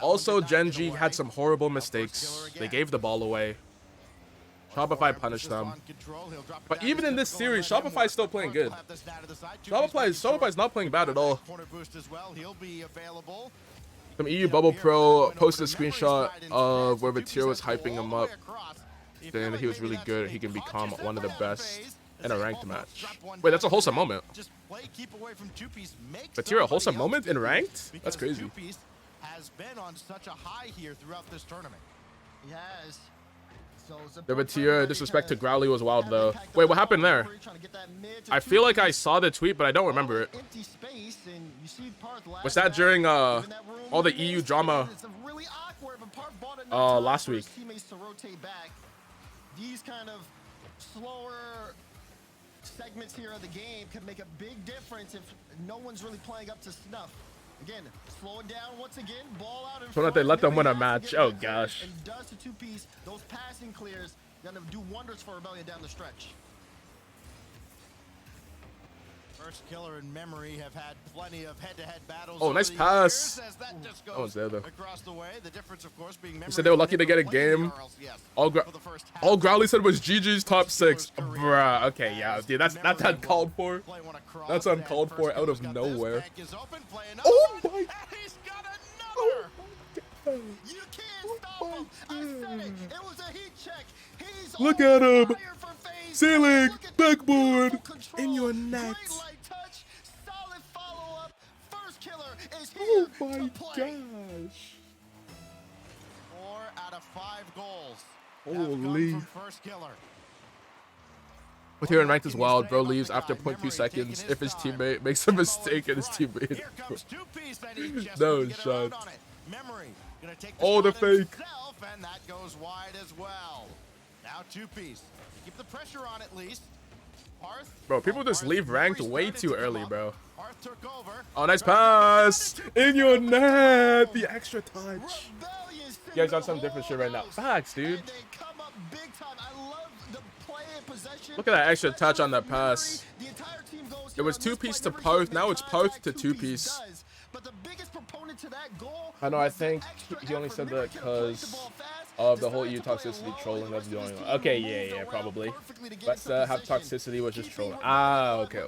Also Gen G had some horrible mistakes. They gave the ball away. Shopify punished them. But even in this series, Shopify is still playing good. Shopify is not playing bad at all. Some EU Bubble Pro posted a screenshot of where Vatira was hyping him up, saying that he was really good. He can become one of the best in a ranked match. Wait, that's a wholesome moment. Vatira, a wholesome moment in ranked? That's crazy. Has been on such a high here throughout this tournament. He has. The Vatira disrespect to Growly was wild though. Wait, what happened there? I feel like I saw the tweet, but I don't remember it. Was that during all the EU drama last week? These kind of slower segments here of the game could make a big difference if no one's really playing up to snuff. Again, slow it down once again. Ball out in front. So that they let them win a match. Oh gosh. And does the two-piece. Those passing clears gonna do wonders for Rebellion down the stretch. First killer and Memory have had plenty of head-to-head battles. Oh, nice pass. Oh, it's there though. Across the way. The difference, of course, being He said they were lucky to get a game. All Growly said was GG's top 6. Bruh. Okay, yeah, dude, that's uncalled for. That's uncalled for out of nowhere. Oh my! Oh my God. You can't stop him. I said it. It was a heat check. He's look at him. Ceiling, backboard, in your net. Solid follow-up. First killer is here. Oh my gosh. 4 out of 5 goals. Holy. First killer. With here in ranked as wild, bro leaves after 0.2 seconds if his teammate makes a mistake and his teammate. No shot. Oh, the fake. And that goes wide as well. Now two-piece. Keep the pressure on at least. Bro, people just leave ranked way too early, bro. Oh, nice pass. In your net. The extra touch. You guys got some different shit right now. Facts, dude. Look at that extra touch on that pass. It was two-piece to Parth. Now it's Parth to two-piece. I know, I think he only said that because of the whole EU toxicity trolling that's going on. Okay, yeah, probably. But have toxicity was just trolling. Ah, okay.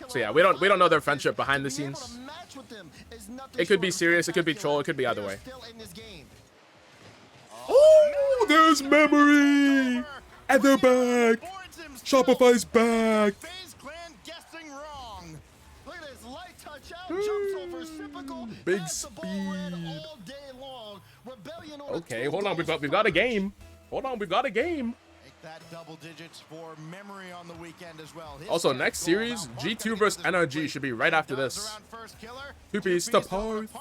So yeah, we don't know their friendship behind the scenes. It could be serious, it could be troll, it could be either way. Oh, there's Memory! And they're back! Shopify's back! Big speed. Okay, hold on. We've got a game. Hold on, we've got a game. That double digits for Memory on the weekend as well. Also, next series, G2 versus NRG should be right after this. Two-piece to Parth.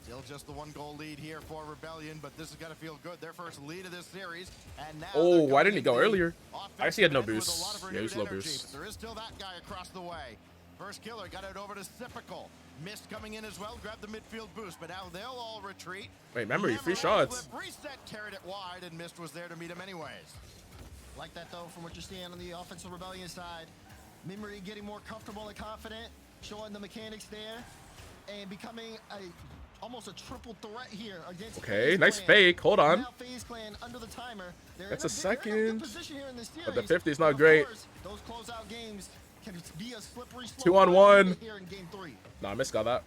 Still just the 1-goal lead here for Rebellion, but this is going to feel good. Their first lead of this series. And now oh, why didn't he go earlier? I guess he had no boost. Yeah, he was low boost. There is still that guy across the way. First killer got it over to Sipical. Mist coming in as well, grabbed the midfield boost, but now they'll all retreat. Wait, memory, free shots. Reset carried it wide, and Mist was there to meet him anyways. Like that though, from what you're seeing on the offensive Rebellion side. Memory getting more comfortable and confident, showing the mechanics there, and becoming almost a triple threat here against okay, nice fake. Hold on. Now FaZe Clan under the timer. That's a second. But the 50's 50 is not great. Those closeout games can be a slippery slope 2-on-1. here in game 3. Nah, Mist got that.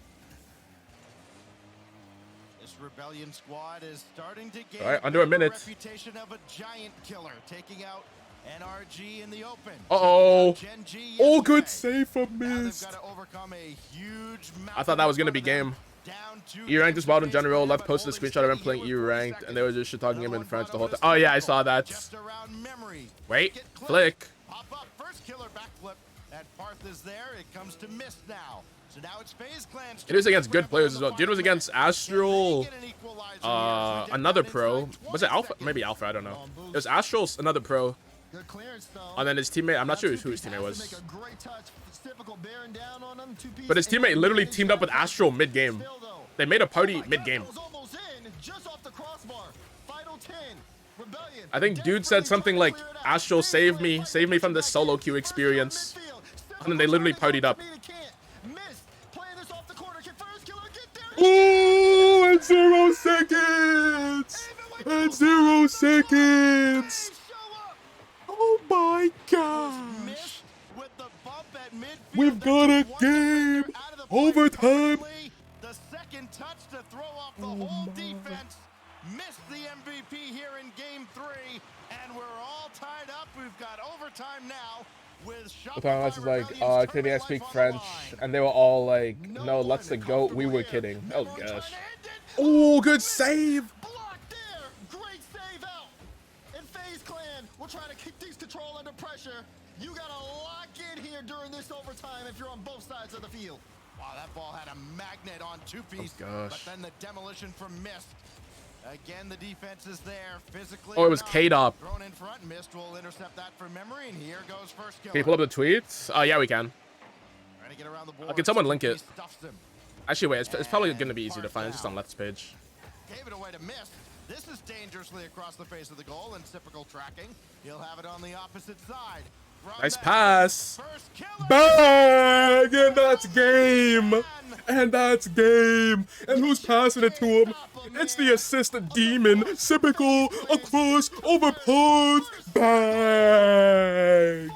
This Rebellion squad is starting to gain under a minute. Reputation of a giant killer, taking out NRG in the open. Uh-oh. Oh, good save from Mist. I thought that was going to be game. E-ranked is wild in general. Left posted a screenshot of him playing E-ranked, and they were just shit-talking him in French the whole time. Oh, yeah, I saw that. Wait, flick. Pop up, first killer backflip. That Parth is there. It comes to Mist now. So now it's FaZe Clan's. It was against good players as well. Dude was against Astral, another pro. Was it Alpha? Maybe Alpha, I don't know. It was Astral's another pro. Good clearance, though. And then his teammate, I'm not sure who his teammate was. But his teammate literally teamed up with Astral mid-game. They made a party mid-game. I think dude said something like, Astral, save me from the solo queue experience. And then they literally partied up. Ooh, and 0 seconds! And 0 seconds! Oh my gosh! We've got a game! Overtime! The second touch to throw off the whole defense. Missed the MVP here in game 3, and we're all tied up. We've got overtime now with I was like, can I speak French? And they were all like, no, let's the goat. We were kidding. Oh gosh. Oh, good save. Blocked there. Great save out. And FaZe Clan will try to keep these control under pressure. You gotta lock in here during this overtime if you're on both sides of the field. Wow, that ball had a magnet on 2-piece. Oh, but then the demolition from Mist. Again, the defense is there physically. Oh, it was K-Dop. Thrown in front. Mist will intercept that from memory, and here goes first killer. Can you pull up the tweets? Oh, yeah, we can. Trying to get around the board. Can someone link it? Actually, wait, it's probably going to be easy to find. It's just on Left's page. Gave it away to Mist. This is dangerously across the face of the goal and typical tracking. He'll have it on the opposite side. Nice pass. Bang! And that's game. And that's game. And who's passing it to him? It's the assistant demon. Sipical across over Parth. Bang!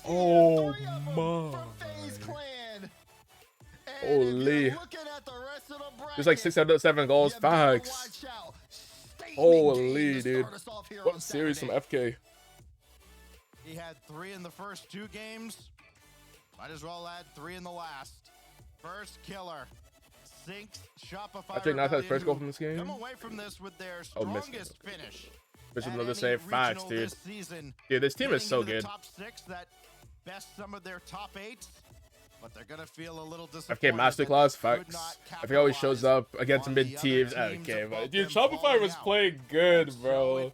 Oh my. Holy. There's like 6 out of 7 goals. Facts. Holy, dude. What series from FK? He had 3 in the first 2 games. Might as well add 3 in the last. First killer. Sinks Shopify. I think that's his first goal from this game. Come away from this with their strongest finish. There's another save. Facts, dude. Dude, this team is so good. Top 6 that best some of their top 8s. But they're gonna feel a little FK Masterclass, facts. FK always shows up against mid teams. Okay, but dude, Shopify was playing good, bro.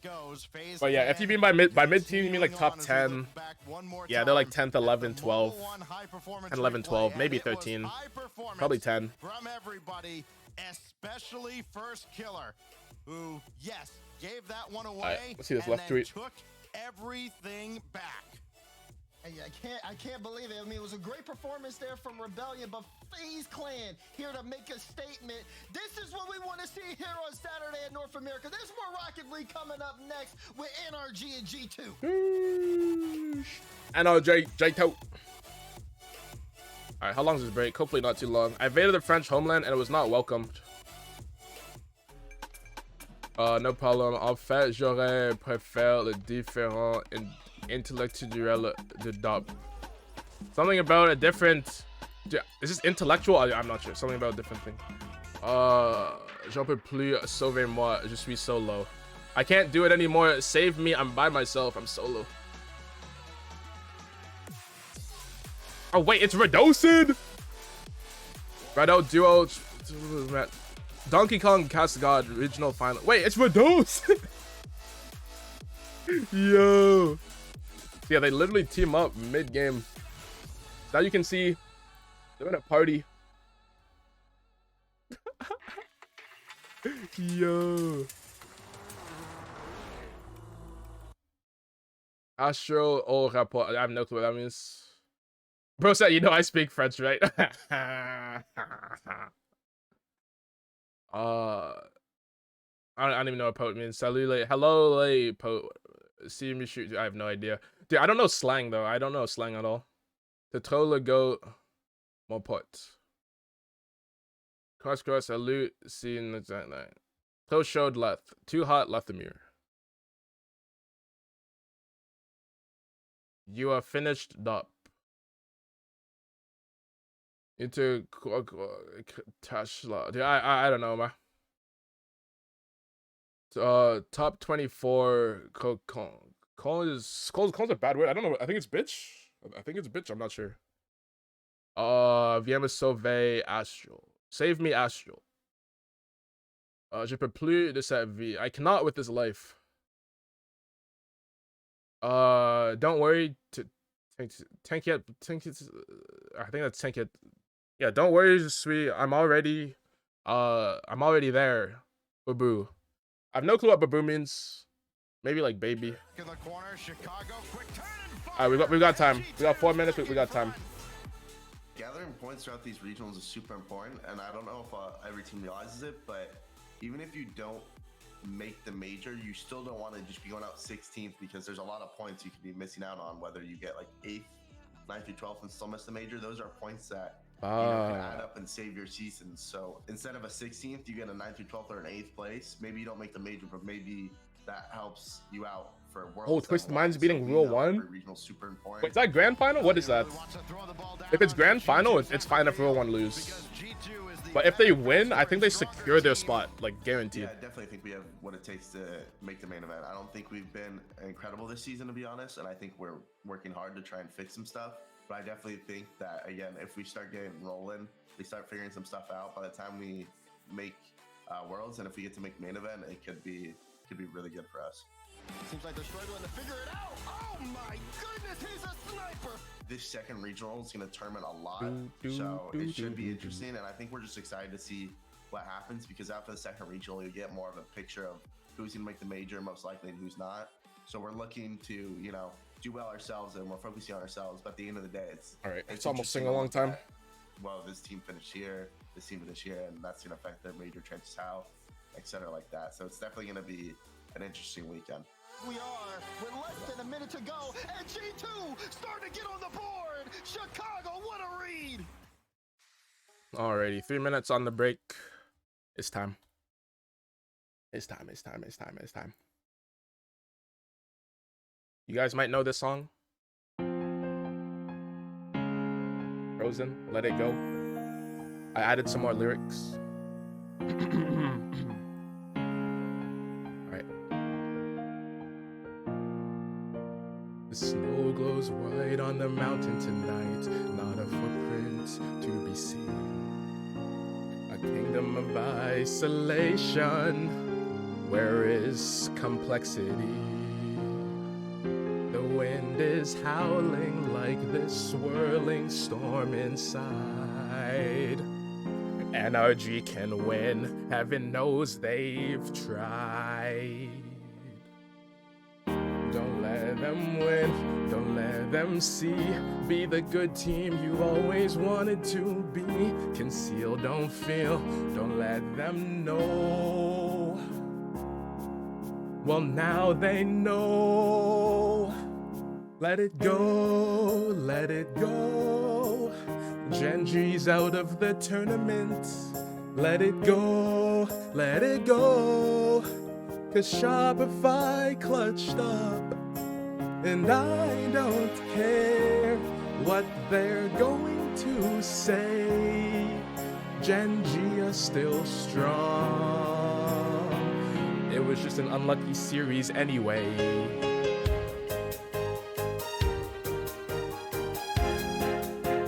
But yeah, if you mean by mid team, you mean like top 10. Yeah, they're like 10th, 11, 12, and 11, 12, maybe 13, probably 10. From everybody, especially first killer, who yes gave that one away. Let's see this left tweet. Took everything back. I can't believe it. I mean, it was a great performance there from Rebellion, but FaZe Clan here to make a statement. This is what we want to see here on Saturday at North America. There's more Rocket League coming up next with NRG and G2. NRG, J2. All right, how long is this break? Hopefully not too long. I invaded the French homeland and it was not welcomed. No problem. En fait, j'aurais préféré le différent intellectual de DOP. Something about a different. Is this intellectual? I'm not sure. Something about a different thing. J'en peux plus. Sauvez-moi. Je suis solo. I can't do it anymore. Save me. I'm by myself. I'm solo. Oh wait, it's Redocid. Redo duo. Donkey Kong Cast God regional final. Wait, it's Reduce. Yo. Yeah, they literally team up mid game. Now you can see they're in a party. Yo. Astro au rapport. I have no clue what that means. Bro said, you know I speak French, right? I don't even know what poet means. Salut, like, hello, like, poet. See me shoot. I have no idea. Dude, I don't know slang, though. I don't know slang at all. The troll go, mon pote. Cross, salut, see in the night. Pro showed left. Too hot, left the mirror. You are finished up. Into Tashla. Dude, I don't know, man. Top 24 Cole's a bad word. I don't know. I think it's bitch. I'm not sure. Viens me sauver, Astral. Save me, Astral. Je peux plus de cette vie. I cannot with this life. Don't worry. T'inquiète. I think that's t'inquiète. Yeah, don't worry, sweet. I'm already there. Babu. I have no clue what babu means. Maybe like baby. Alright, we got time. We got 4 minutes. We got time. Gathering points throughout these regionals is super important, and I don't know if every team realizes it, but even if you don't make the major, you still don't want to just be going out 16th, because there's a lot of points you could be missing out on, whether you get like 8th, 9th through 12th and still miss the major. Those are points that can add up and save your season. So instead of a 16th, you get a 9th through 12th or an 8th place. Maybe you don't make the major, but maybe that helps you out for Worlds. Oh, Twisted Minds beating Rule 1? Regional super important. Wait, is that grand final? What is that? If it's grand final, it's fine if Rule 1 lose. But if they win, I think they secure their spot, like guaranteed. Yeah, I definitely think we have what it takes to make the main event. I don't think we've been incredible this season, to be honest, and I think we're working hard to try and fix some stuff. But I definitely think that, again, if we start getting rolling, we start figuring some stuff out, by the time we make Worlds, and if we get to make main event, it could be really good for us. Seems like they're struggling to figure it out. Oh my goodness, he's a sniper. This second regional is going to determine a lot, so it should be interesting, and I think we're just excited to see what happens, because after the second regional, you get more of a picture of who's going to make the major, most likely, and who's not. So we're looking to, you know, do well ourselves, and we're focusing on ourselves, but at the end of the day, it's almost sing a long time. Well, this team finished here, this team finished here, and that's going to affect their major chances how, etc. like that. So it's definitely going to be an interesting weekend. We are with less than a minute to go, and G2 starting to get on the board. Chicago, what a read! Alrighty, 3 minutes on the break. It's time. It's time. You guys might know this song. Frozen, Let It Go. I added some more lyrics. The snow glows white on the mountain tonight, not a footprint to be seen. A kingdom of isolation, where is complexity? The wind is howling like this swirling storm inside. NRG can win, heaven knows they've tried. Don't let them win, don't let them see. Be the good team you always wanted to be. Conceal, don't feel, don't let them know. Well, now they know. Let it go, let it go. Genji's out of the tournament. Let it go, let it go. Cause Shopify clutched up, and I don't care what they're going to say. Genji are still strong. It was just an unlucky series anyway.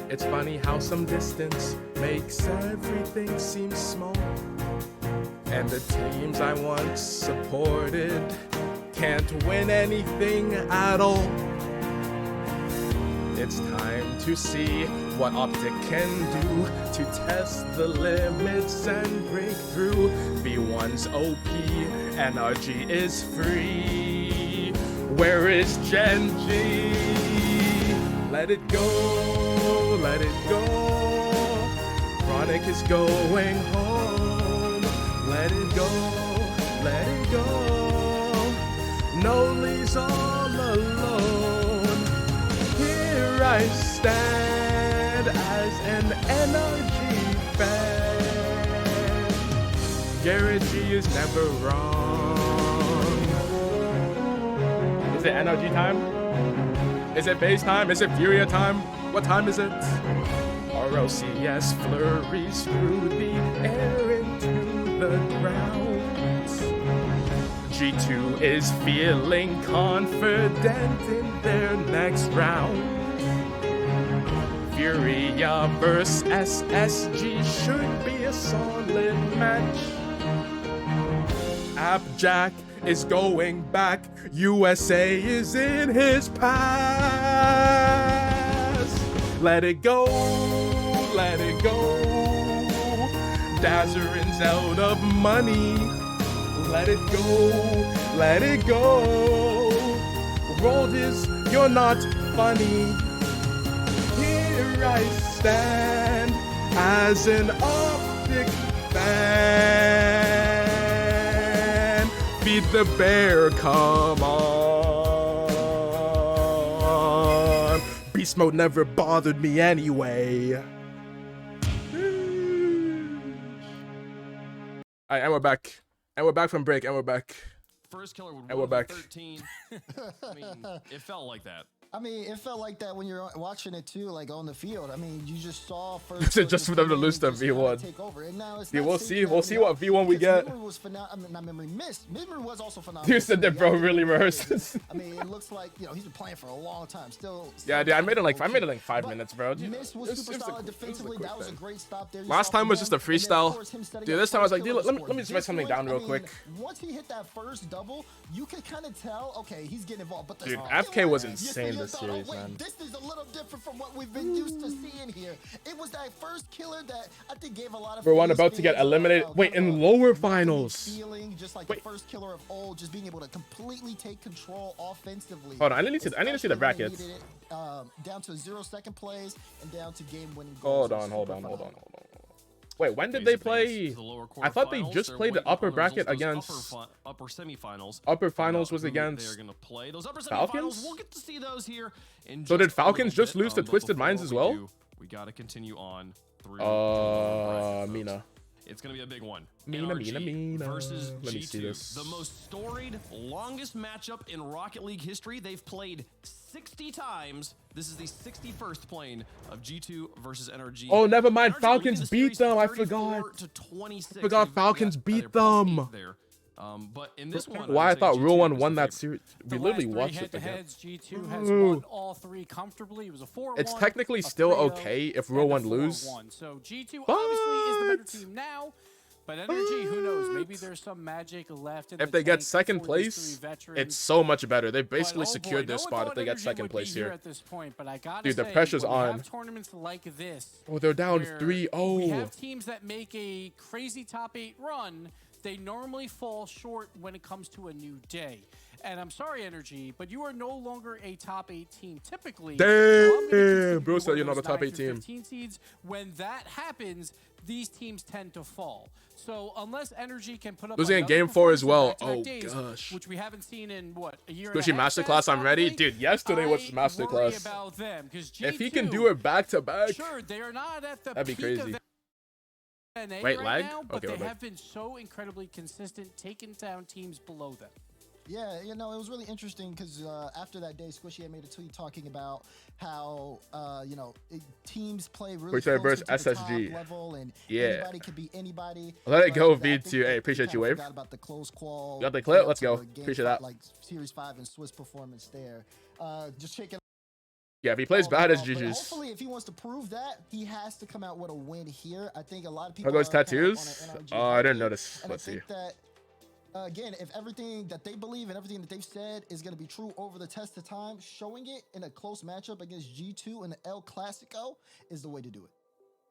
It's funny how some distance makes everything seem small. And the teams I once supported can't win anything at all. It's time to see what Optic can do to test the limits and break through. V1's OP, NRG is free. Where is Genji? Let it go, let it go. Chronic is going home. Let it go, let it go. Noli's all alone. Here I stand as an NRG fan. Garrett G is never wrong. Is it NRG time? Is it FaZe time? Is it Furia time? What time is it? RLCS flurries through the air into the ground. G2 is feeling confident in their next round. Furia vs SSG should be a solid match. Appjack is going back. USA is in his past. Let it go, let it go. Dazarin's out of money. Let it go, let it go. Roldis, you're not funny. Here I stand as an Optic fan. Feed the bear, come on. Beast mode never bothered me anyway. Alright, and we're back. And we're back from break, and we're back. First killer would and we're back. 13. I mean, it felt like that. I mean, it felt like that when you're watching it too, like on the field. I mean, you just saw first. Just for them to lose to V1. Take over. And now it's yeah, we'll see what V1 we get. Memory was phenomenal. I mean, not memory missed. Memory was also phenomenal. Houston did, bro, really rehearses. I mean, it looks like he's been playing for a long time. Still yeah, dude, I made it like 5 minutes, bro. Miss was super solid defensively. That was a great stop there. Last time was just a freestyle. Dude, this time I was like, dude, let me just write something down real quick. Once he hit that first double, you could kind of tell, okay, he's getting involved. But dude, FK was insane this series, man. This is a little different from what we've been used to seeing here. It was that first killer that I think gave a lot of. We're one about to get eliminated. Wait, in lower finals. Feeling just like the first killer of old, just being able to completely take control offensively. Hold on, I need to see the brackets. Down to 0-second plays and down to game-winning goals. Hold on. Wait, when did they play? I thought they just played the upper bracket against upper semifinals. Upper finals was against they're gonna play those upper Falcons. We'll get to see those here. So did Falcons just lose to Twisted Minds as well? We gotta continue on through. Mina. It's gonna be a big one. Mina versus Let me G2. see this. The most storied, longest matchup in Rocket League history. They've played 60 times. This is the 61st plane of G2 versus NRG. Oh, never mind. NRG Falcons beat them. I forgot. I forgot Falcons beat them. But in this one, why I thought Rule 1 won that series. We literally watched it again. G2 has won all 3 comfortably. It was a 4-1. It's technically still okay if Rule 1 lose. So G2 obviously is the better team now. But NRG, who knows? Maybe there's some magic left in if they get second place, it's so much better. They basically secured their spot if they get second place here. At this point, but I gotta dude, the pressure's on. Tournaments like this. Oh, they're down 3-0. We have teams that make a crazy top 8 run. They normally fall short when it comes to a new day. And I'm sorry, NRG, but you are no longer a top 8 team typically. Damn, bro said you're not a top 8 team. 15 seeds. When that happens, these teams tend to fall. So unless NRG can put up losing in game 4 as well. Oh days, gosh. which we haven't seen in what, a year Squishy and a half. Masterclass, I'm ready. Dude, yesterday was Masterclass. About them, if he can do it back to back, sure, they are not at the that'd be crazy. Wait, right lag? Now, but okay, they have been so incredibly consistent, taking down teams below them. Yeah, it was really interesting because after that day, Squishy had made a tweet talking about how teams play really close versus to the SSG top level, and yeah, anybody could be anybody. Let it go, V2. Hey, appreciate you, Wave. About the close call. Got the clip. Let's go. Appreciate that. Like Series 5 and Swiss performance there. Just checking. Yeah, if he plays bad, it's But GG's. hopefully, if he wants to prove that, he has to come out with a win here. I think a lot of people. How goes are kind of on tattoos? an NRG Oh, I hype didn't here, notice. and Let's I see. think that again, if everything that they believe and everything that they've said is going to be true over the test of time, showing it in a close matchup against G2 in the El Clasico is the way to do it.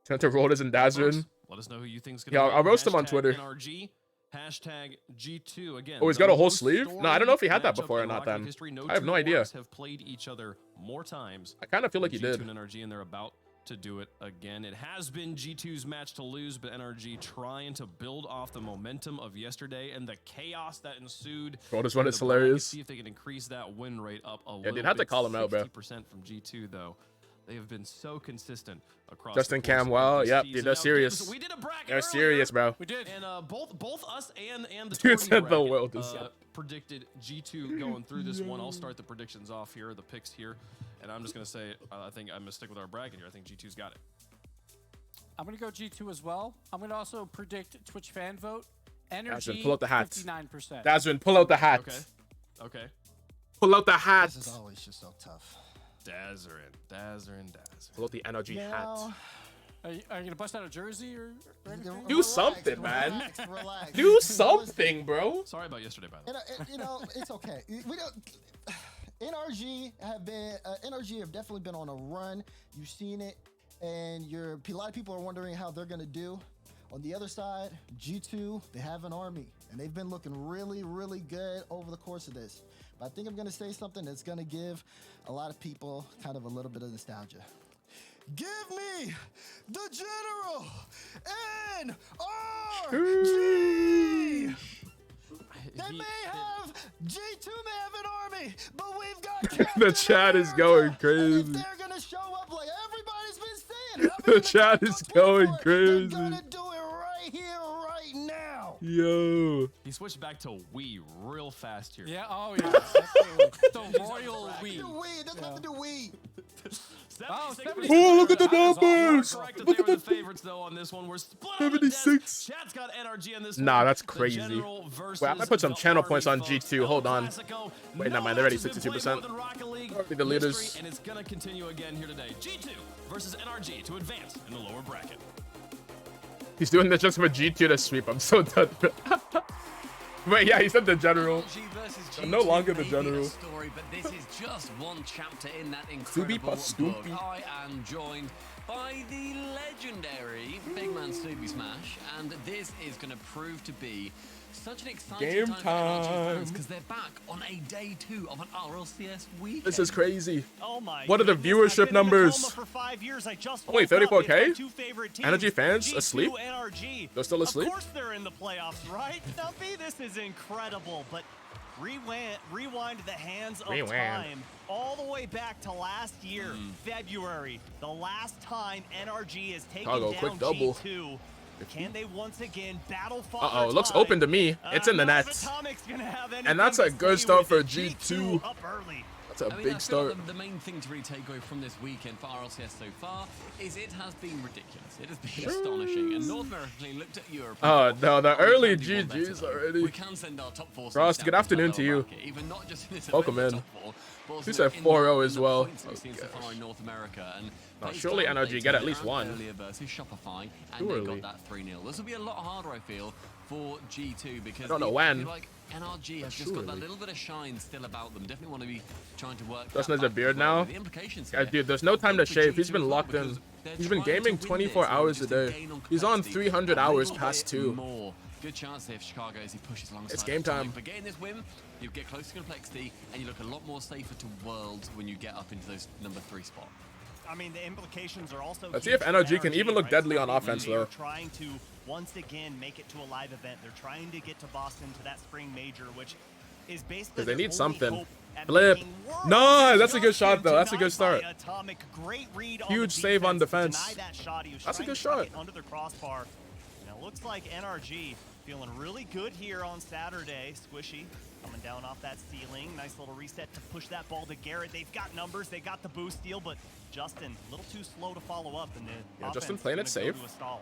Tenta Rollers and Dazzrin. Let us know who you think's Yeah, I'll roast him on Twitter. NRG, hashtag G2 again. Oh, he's got a whole sleeve? No, I don't know if he had that before or not then. I have no idea. Have played each other more times. I kind of feel like he did. G2 and NRG, and they're about to do it again. It has been G2's match to lose, but NRG trying to build off the momentum of yesterday and the chaos that ensued. Bro, this one is hilarious. See if they can increase that win rate up a little Yeah, bit. dude, have to call him out, bro. 60% from G2 though. They have been so consistent across. Justin Camwell, yep, dude, they're serious. We did a bracket They're serious, bro. We did. and both us and the Dude tournament said the bracket, world is predicted G2 going through this one. I'll start the predictions off here, the picks here, and I'm just gonna say I think I'm gonna stick with our bracket here. I think G2's got it. I'm gonna go G2 as well. I'm gonna also predict Twitch fan vote. Energy, Dazzrin, pull out the hats. 59%. Dazzrin, pull out the hats. Okay. Pull out the This is hats. always just so tough. Dazzrin. Pull out the NRG hats. Are you gonna bust out a jersey or anything? Do something, man. Relax. Do something, bro. Sorry about yesterday, by the way. You know, it's okay. We don't. NRG have definitely been on a run. You've seen it, and a lot of people are wondering how they're gonna do. On the other side, G2, they have an army, and they've been looking really, really good over the course of this. But I think I'm gonna say something that's gonna give a lot of people kind of a little bit of nostalgia. Give me the General NRG! They may have G2 may have an army, but we've got The chat is going crazy. if they're gonna show up like everybody's been saying. The chat is going They're crazy. gonna do it right here, right now. Yo. He switched back to we real fast here. Yeah, oh yeah. The royal we. It doesn't have to do we. Oh, 76%. Oh, look at the That is all numbers. correct that Look they at were the favorites though on this one. We're split on the 76. Chat's got NRG on this Nah, one. that's The crazy. General versus Wait, I'm gonna put some the channel Army, points on folks. G2. Hold on. Classico. Wait, No never mind. They're already match has been played 62%. more than Rocket League Already the leaders. history, and it's gonna continue again here today. G2 versus NRG to advance in the lower bracket. He's doing this just for G2 to sweep. I'm so done. Wait, yeah, he said the General. I'm no longer the General. Story, but this is just one chapter in that incredible plus book. Stoopy. I am joined by the legendary Big Man Stoopy Smash, and this is going to prove to be such an exciting Game time for NRG time. fans because they're back on a day 2 of an RLCS weekend. This is crazy. Oh my What are the goodness, I've viewership been in a numbers? coma for 5 years. I just Only woke up. 34K? It's my two favorite teams, Energy fans G2 asleep? NRG. They're still asleep? Of course they're in the playoffs, right? Stumpy, this is incredible. But rewind the hands of time all the way back to last year, February. The last time NRG has taken Chicago, down quick double. G2. Can they once again battle for Uh-oh, it looks open to me. It's in the net. And that's a good start for G2. Up early. That's a I mean, big I feel start. like the main thing to really take away from this weekend for RLCS so far is it has been ridiculous. It has been astonishing. And North America looked at Europe. Oh, no, the early we can do one GGs better. already. We can send our top 4. Ross, good afternoon to you. Even not just in this Welcome event, in. the top 4, but also Who said in 4-0 the as well? points we've seen so far in North America. And No, FaZe surely Clan, NRG they get at turned least around one. earlier versus Shopify, and Too they early. got that 3-0. This will be a lot harder, I feel, for G2 because I don't know I when. feel like NRG has just got that little bit of shine still about them. Definitely want to be trying to work. Dustin that has a back beard as well. now. The implications Guys, here, dude, there's no time to for shave. He's G2 been as well, locked in. because they're He's been trying to gaming win 24 this, hours a just day. gain on He's on complexity 300 a hours little past bit 2. more. Good chance if Chicago as he pushes alongside. It's game time. But getting this win, you get close to complexity, and you look a lot more safer to worlds when you get up into those number 3 spot. I mean, the implications are also. Let's see if NRG can even look deadly on offense, They are though. trying to once again make it to a live event. They're trying to get to Boston to that spring major, which is basically. Because they need their only something. hope at Flip. making worlds. No, that's a good shot, though. That's a Denied good start. by Atomic. Great read on Huge the save on defense. defense. Deny that shot. He was That's a trying good to tuck shot. it under the crossbar. And it looks like NRG feeling really good here on Saturday. Squishy coming down off that ceiling. Nice little reset to push that ball to Garrett. They've got numbers. They got the boost steal, but Justin a little too slow to follow up. And the Yeah, offense Justin playing is it gonna go safe. to a stall.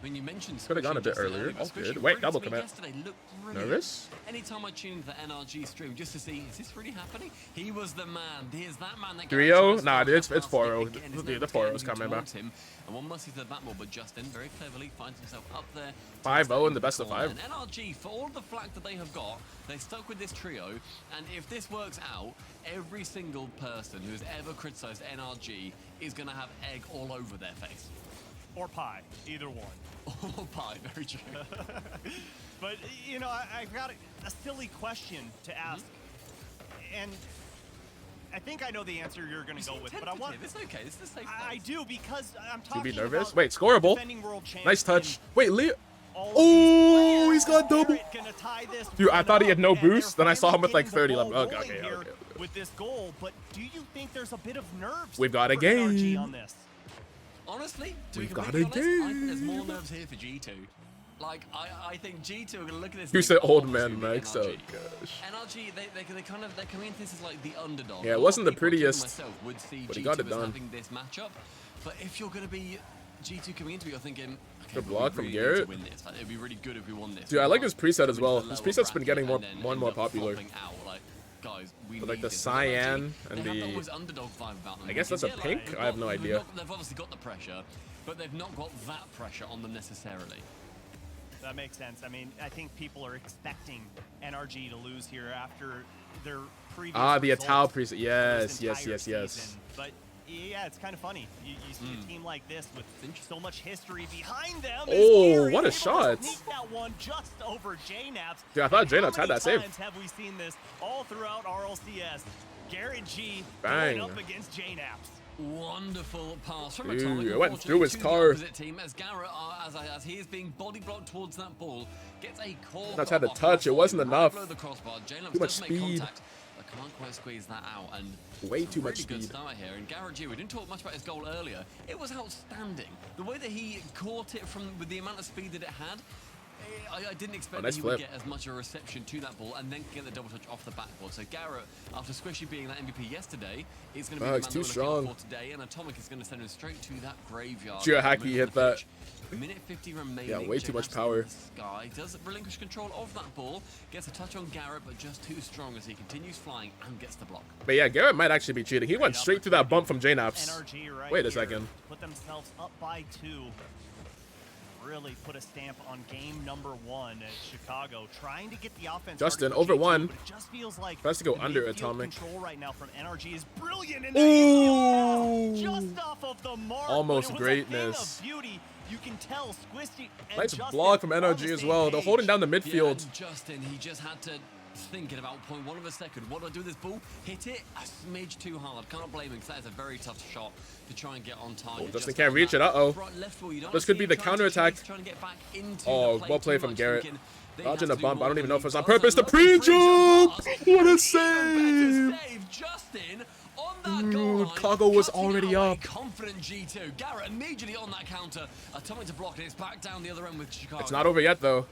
When you mentioned Could have gone a bit earlier. Oh, good. Wait, double commit. Nervous? Anytime I tune into the NRG stream just to see, is this really happening? He was the man. Here's that man that 3-0? Nah, dude, it's 4-0. Dude, the 4-0's coming, bro. And one must see to the back wall, but Justin very cleverly finds himself up there. 5-0 in the best of 5. And NRG, for all the flack that they have got, they stuck with this trio. And if this works out, every single person who has ever criticized NRG is going to have egg all over their face. Or pie, either one. Or pie, very true. But, you know, I've got a silly question to ask. And I think I know the answer you're going to go with, but I want... It's okay, this is a safe place. I do, because I'm To talking be nervous? about Wait, scoreable. defending world Nice touch. champion. Wait, Leo. Oh, he's got double. Dude, I thought he had no boost. Then I saw him with like 30. Like, okay. With this goal, but do you think there's a bit of nerves? We've got a for NRG game. on this? Honestly, We've got I a think there's game. more nerves here for G2. Like, I think G2 are going to look at this. You said old man Max. Oh gosh. NRG, they're coming into this as like the underdog. Yeah, it wasn't the People, including prettiest, myself, would see but he G2 got it as done. having this matchup. But if you're going to be G2 coming into it, you're thinking, okay, Good block from really need Garrett. to win this. Like, it'd be really good if we won this. Dude, I like his preset as well. Coming His to the preset's been lower getting more bracket and and more then end up popular. flopping out. Like, guys, we But like need the this. cyan and They have the... always underdog vibe about them. I guess that's a Yeah, like, pink? they've I have got- no they've idea. They've obviously got the pressure, but they've not got that pressure on them necessarily. That makes sense. I mean, I think people are expecting NRG to lose here after their previous The results Atal for preset. this Yes, entire yes. season. But yeah, it's kind of funny. You see a team like this with so much history behind them. Oh, what a able to shot. sneak that one just over JNaps. Dude, I thought And how JNaps had many that save. times have we seen this all throughout RLCS? Garrett G Bang. going up against JNaps. Wonderful pass from Dude, Atomic. it went through his Unfortunately, to car. The opposite team as Garrett, as he is being body blocked towards that ball, gets a corner. That's had a touch. It wasn't enough. Below the crossbar. J-Lubs Too much does make speed. contact, but can't quite squeeze that out. And Way it's a too much really good speed. start here. And Garrett G, we didn't talk much about his goal earlier. It was outstanding. The way that he caught it with the amount of speed that it had. I didn't expect nice that he flip. would get as much of a reception to that ball and then get the double touch off the backboard. So Garrett, after Squishy being that MVP yesterday, is going to be the man it's that too we're looking strong. out for today, and Atomic is going to send him straight to that graveyard. Gio Hacky Moving hit the that. pitch. Minute 50 remaining. Yeah, way too much J-Max power. in the Sky does relinquish control of that ball, gets a touch on Garrett, but just too strong as he continues flying and gets the block. But yeah, Garrett might actually be cheating. He went straight through that bump from JNaps. NRG right Wait a here second. Put themselves up by 2. Really put a stamp on game number 1 at Chicago, trying to get the offense. Justin, started for over G2, 1. but it just feels like Tries to go the under midfield Atomic. Control right now from NRG is brilliant. And Ooh. just off of the mark. Almost but it was greatness. A thing of beauty. You can tell Squishy and Nice Justin block from are on NRG the as same well. They're page. holding down the Yeah, midfield. and Justin, he just had to think in about 0.1 of a second. What do I do with this ball? Hit it a smidge too hard. Can't blame him because that is a very tough shot to try and get on target. Justin Just can't like reach that. it. Uh-oh. Right, left ball, you don't This see could be him the trying to counterattack. chase, trying to get back into Oh, the play well played too from much, Garrett. thinking that he Dodging has the to do bump. I more don't even know if it was than on he purpose. The does. Lovely pre-jump! pre-jump What a pass. save! Better save. Justin on that goal line. Kago was cutting already away, up. Confident G2. Garrett immediately on that counter. Atomic to block it. It's back down the other end with Chicago. It's not over yet, though.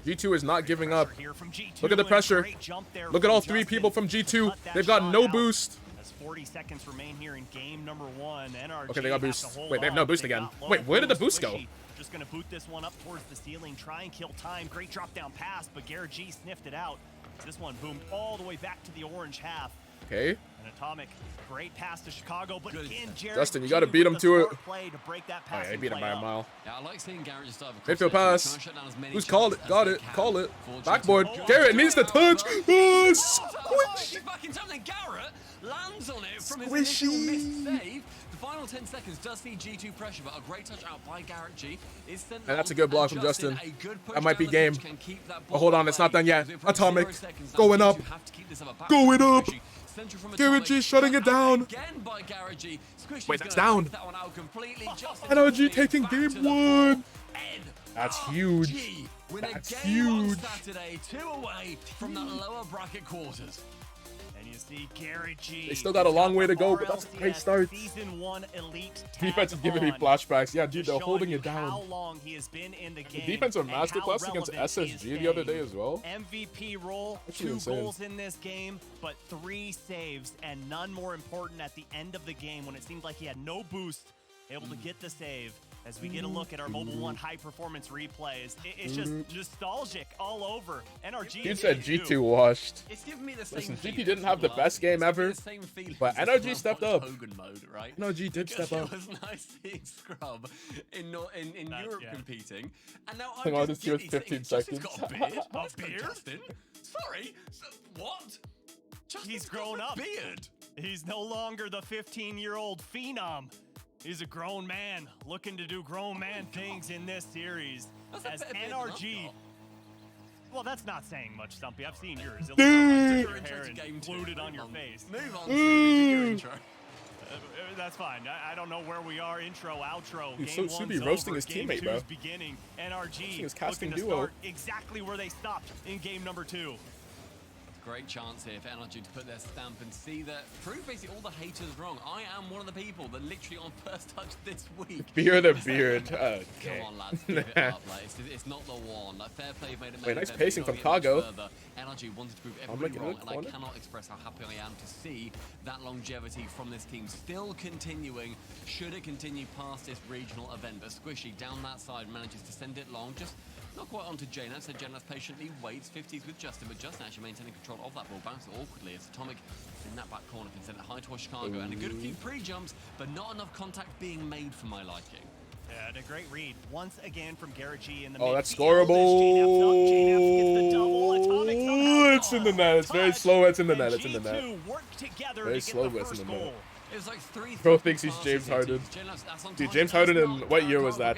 G2 is not giving up. Here from G2, Look at the and pressure. great jump there Look at from all 3 Justin people from to G2. cut that They've got shot no out. boost. As 40 seconds remain here in game number 1. NRG Okay, they got have boost. to hold Wait, they have on. no boost They again. got low Wait, where did the from boost go? Squishy. Just going to boot this one up towards the ceiling, try and kill time. Great drop down pass, but Garrett G sniffed it out. This one boomed all the way back to the orange half. Okay. And Atomic, great pass to Chicago, but again, Jared Justin, you G got to beat with him the to it. smart play to break that Oh, yeah, he passing beat him play by a up. mile. Yeah, I like seeing Garrett just dive across Midfield there, pass. trying to shut down as many Who's called chances it? Got as it. they can Call it. for G2. Backboard. Oh, Garrett needs the touch. Oh, He's squish. back in time, then Garrett lands on it from his initial missed save. The final 10 seconds does see G2 pressure, but a great touch out by Garrett G is sent And that's a on, good block and from Justin. a good push That might be down the game. pitch can keep that Oh, ball hold on. It's not away. done yet. As we approach Atomic. 0 seconds, now Going G2 up. have to keep this up. Back Going to up. Squishy. Central from Garrett Atomic. G shutting it Cut out down. Again by Garrett G. Squishy's Wait, that's gonna down. take that one out completely. Justin NRG Squishy taking back game to the 1. Ed That's huge. G win That's a game on huge. Saturday, 2 away from that lower bracket quarters. And you see Garrett G. They still got a long way to go, but that's a great RLCS start. Season 1 elite Defense is tag giving me on, flashbacks. Yeah, dude, they're showing holding you it down. How long he has been in the game. Defensive and how masterclass against relevant he is SSG the other day staying. as well. MVP role, Actually 2 insane. goals in this game, but 3 saves, and none more important at the end of the game when it seemed like he had no boost, able to get the save. As we get a look at our Mobile One high performance replays, it's just nostalgic all over. NRG. You said G2 washed. It's giving me the same. Listen, feeling G2 didn't have the as best game ever, the same feeling but as NRG when I stepped watched up. Hogan mode, right? NRG did Because step up. It was nice seeing Scrub in Europe competing, and now Hang on, this just year's 15 Justin's seconds. got a beard. A beard? Justin? Sorry. What? He's grown up. Beard. He's no longer the 15-year-old phenom. He's a grown man looking to do grown man things in this series. As NRG. Well, that's not saying much, Stumpy. I've seen yours. It looks like your hair and glued it on your face. Move on to your intro. That's fine. I don't know where we are. Intro, outro. Dude, Game so Subi one's roasting over. his Game teammate, bro. two's beginning. NRG his casting looking to duo. start exactly where they stopped in game number 2. Great chance here for NRG to put their stamp and see that prove basically all the haters wrong. I am one of the people that literally on first touch this week. Beard or beard? Okay. Come on, lads, give it up. Like, it's not the one. Like, fair play made it. Wait, nice fair pacing play, from not get much Kago. further. NRG wanted to prove I'm everybody looking wrong, at and the I corner. cannot express how happy I am to see that longevity from this team still continuing. Should it continue past this regional event, but Squishy down that side manages to send it long, just not quite onto Jaynaz, so Jaynaz patiently waits, 50s with Justin, but Justin actually maintaining control of that ball, bounces awkwardly as Atomic in that back corner can send it high towards Chicago, and a good few pre-jumps, but not enough contact being made for my liking. Yeah, and a great read once again from Garrett G in the Oh, that's midfield. scoreable. It's in the net. It's very slow. It's in the net. It's in the net. Very slow, but it's in the net. It was like 3 Bro thinks he's James Harden. Dude, James Harden in what year was that?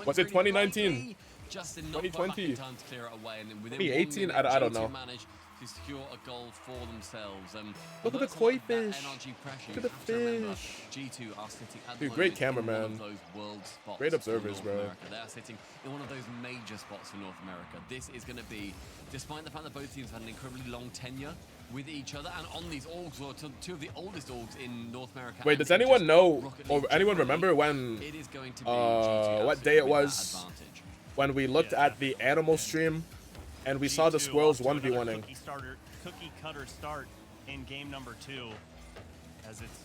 Was it 2019? Justin 2020? 2018? I don't know. To secure a goal for themselves. Look at the koi fish. NRG pressure, Look at the fish. G2 are sitting at Dude, the great moment in one cameraman. of those world spots Great for observers, North bro. America. They are sitting in one of those major spots for North America. This is going to be, despite the fact that both teams had an incredibly long tenure with each other and on these orgs, or two of the oldest orgs in North America. Wait, does anyone know or anyone remember when It is going to be G2 what day it absolutely with was that advantage. when we looked at the animal stream and we saw the squirrels 1v1ing? Cookie cutter start in game number 2 as it's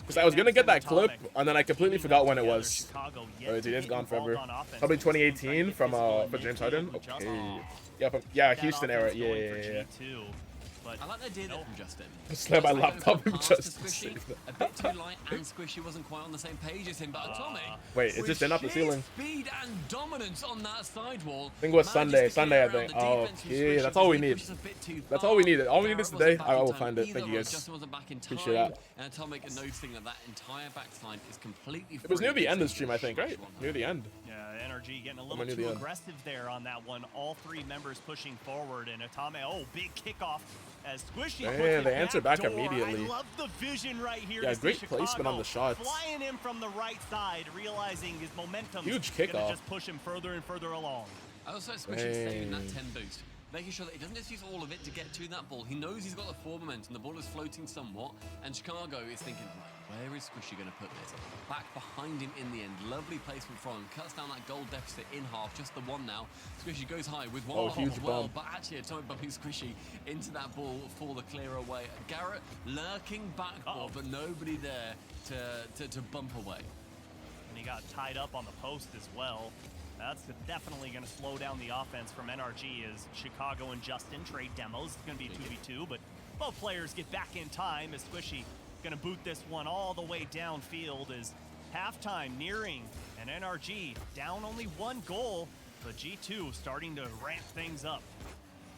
Because I was gonna get that clip and then I completely forgot when it was. Oh, dude, it's gone forever. Probably 2018 from for James Harden. Okay. Yeah, yeah, Houston era. Yeah. But I like the idea from Justin. Slam my Just like laptop going and past just to Squishy, save it. a bit too light, and Squishy wasn't quite on the same page as him, but Atomic. Wait, is with this in off the sheer ceiling? Speed and dominance on that sidewall. I think it was manages Sunday. to Sunday, I clear think. around the Oh, defense from okay, Squishy that's all we because he need. pushes a bit too That's far. all we needed. All we need Garrett is today. wasn't back I in will time find it. either, Thank you, or guys. Justin wasn't back in Appreciate time, that. and Atomic noticing that entire backside is completely It was free near the end of the to stream, I think, right? Near the end. Yeah, NRG getting a Somewhere little near too the end. aggressive there on that one. All 3 members pushing forward, and Atame, big kickoff as Squishy puts Man, it they answer back door. immediately. I love the vision right here. Yeah, to see great placement on the Chicago shots. Flying in from the right side, realizing his momentum Huge gonna kickoff. just push him further and further along. I also Squishy saving that Dang. 10 boost, making sure that he doesn't just use all of it to get to that ball. He knows he's got the forward momentum, the ball is floating somewhat, and Chicago is thinking, right, where is Squishy going to put this? Back behind him in the end. Lovely placement from him. Cuts down that goal deficit in half, just the one now. Squishy goes high with one huge as well, bump. but actually Atomic bumping Squishy into that ball for the clear away. Garrett lurking backboard, but nobody there to bump away. And he got tied up on the post as well. That's definitely going to slow down the offense from NRG as Chicago and Justin trade demos. It's going to be a 2v2, but both players get back in time as Squishy going to boot this one all the way downfield as halftime nearing, and NRG down only 1 goal, but G2 starting to ramp things up.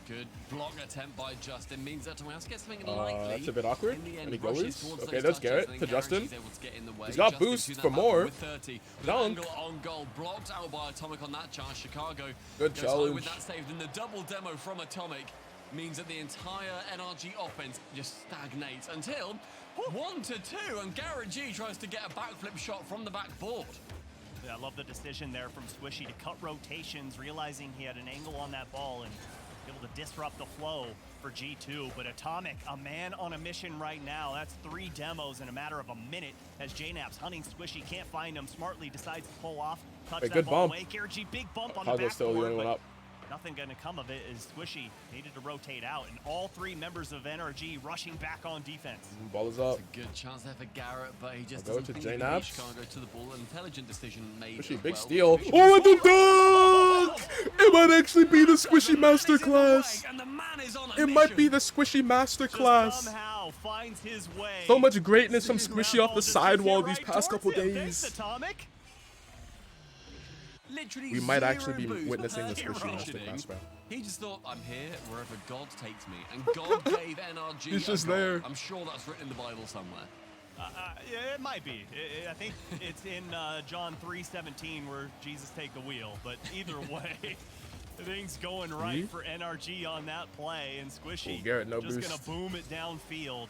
Good block attempt by Justin means that Atomic gets something lightly. That's a bit awkward. In the end, Any rushes goalies? towards Okay, those that's touches, Garrett and to then Justin. Garrett's able to get in the way. He's got Justin boost to that for back more. with 30. Good Dunk. angle on goal, blocked out by Atomic on that chance. Chicago Good goes high challenge. with that save. Then the double demo from Atomic means that the entire NRG offense just stagnates until 1-2, and Garrett G tries to get a backflip shot from the backboard. Yeah, I love the decision there from Squishy to cut rotations, realizing he had an angle on that ball and able to disrupt the flow for G2. But Atomic, a man on a mission right now. That's 3 demos in a matter of a minute as Jnaps hunting Squishy, can't find him, smartly decides to pull off, touch Hey, that good ball bump. away. Garrett G, big bump on the Chicago's still the only backboard, one up. nothing going to come of it as Squishy needed to rotate out, and all three members of NRG rushing back on defense. Ball is up. It's a good chance there for Garrett, but he just I'll go doesn't to think he can J-Naps. beat Chicago to the ball. An intelligent decision made. Squishy, as big well. steal. Oh, and the dunk! It might actually be the Squishy Masterclass. It might be the Squishy Masterclass. Somehow finds his way. So much greatness from Squishy off the sidewall these past couple days. Atomic. Literally We might actually be zero boost witnessing the per Squishy positioning. Masterclass, bro. He just thought, I'm here wherever God takes me. And God gave NRG He's a just goal. there. I'm sure that's written in the Bible somewhere. Yeah, it might be. I think it's in John 3:17 where Jesus take the wheel. But either way, things going right for NRG on that play. And Squishy Garrett, no just boost. going to boom it downfield.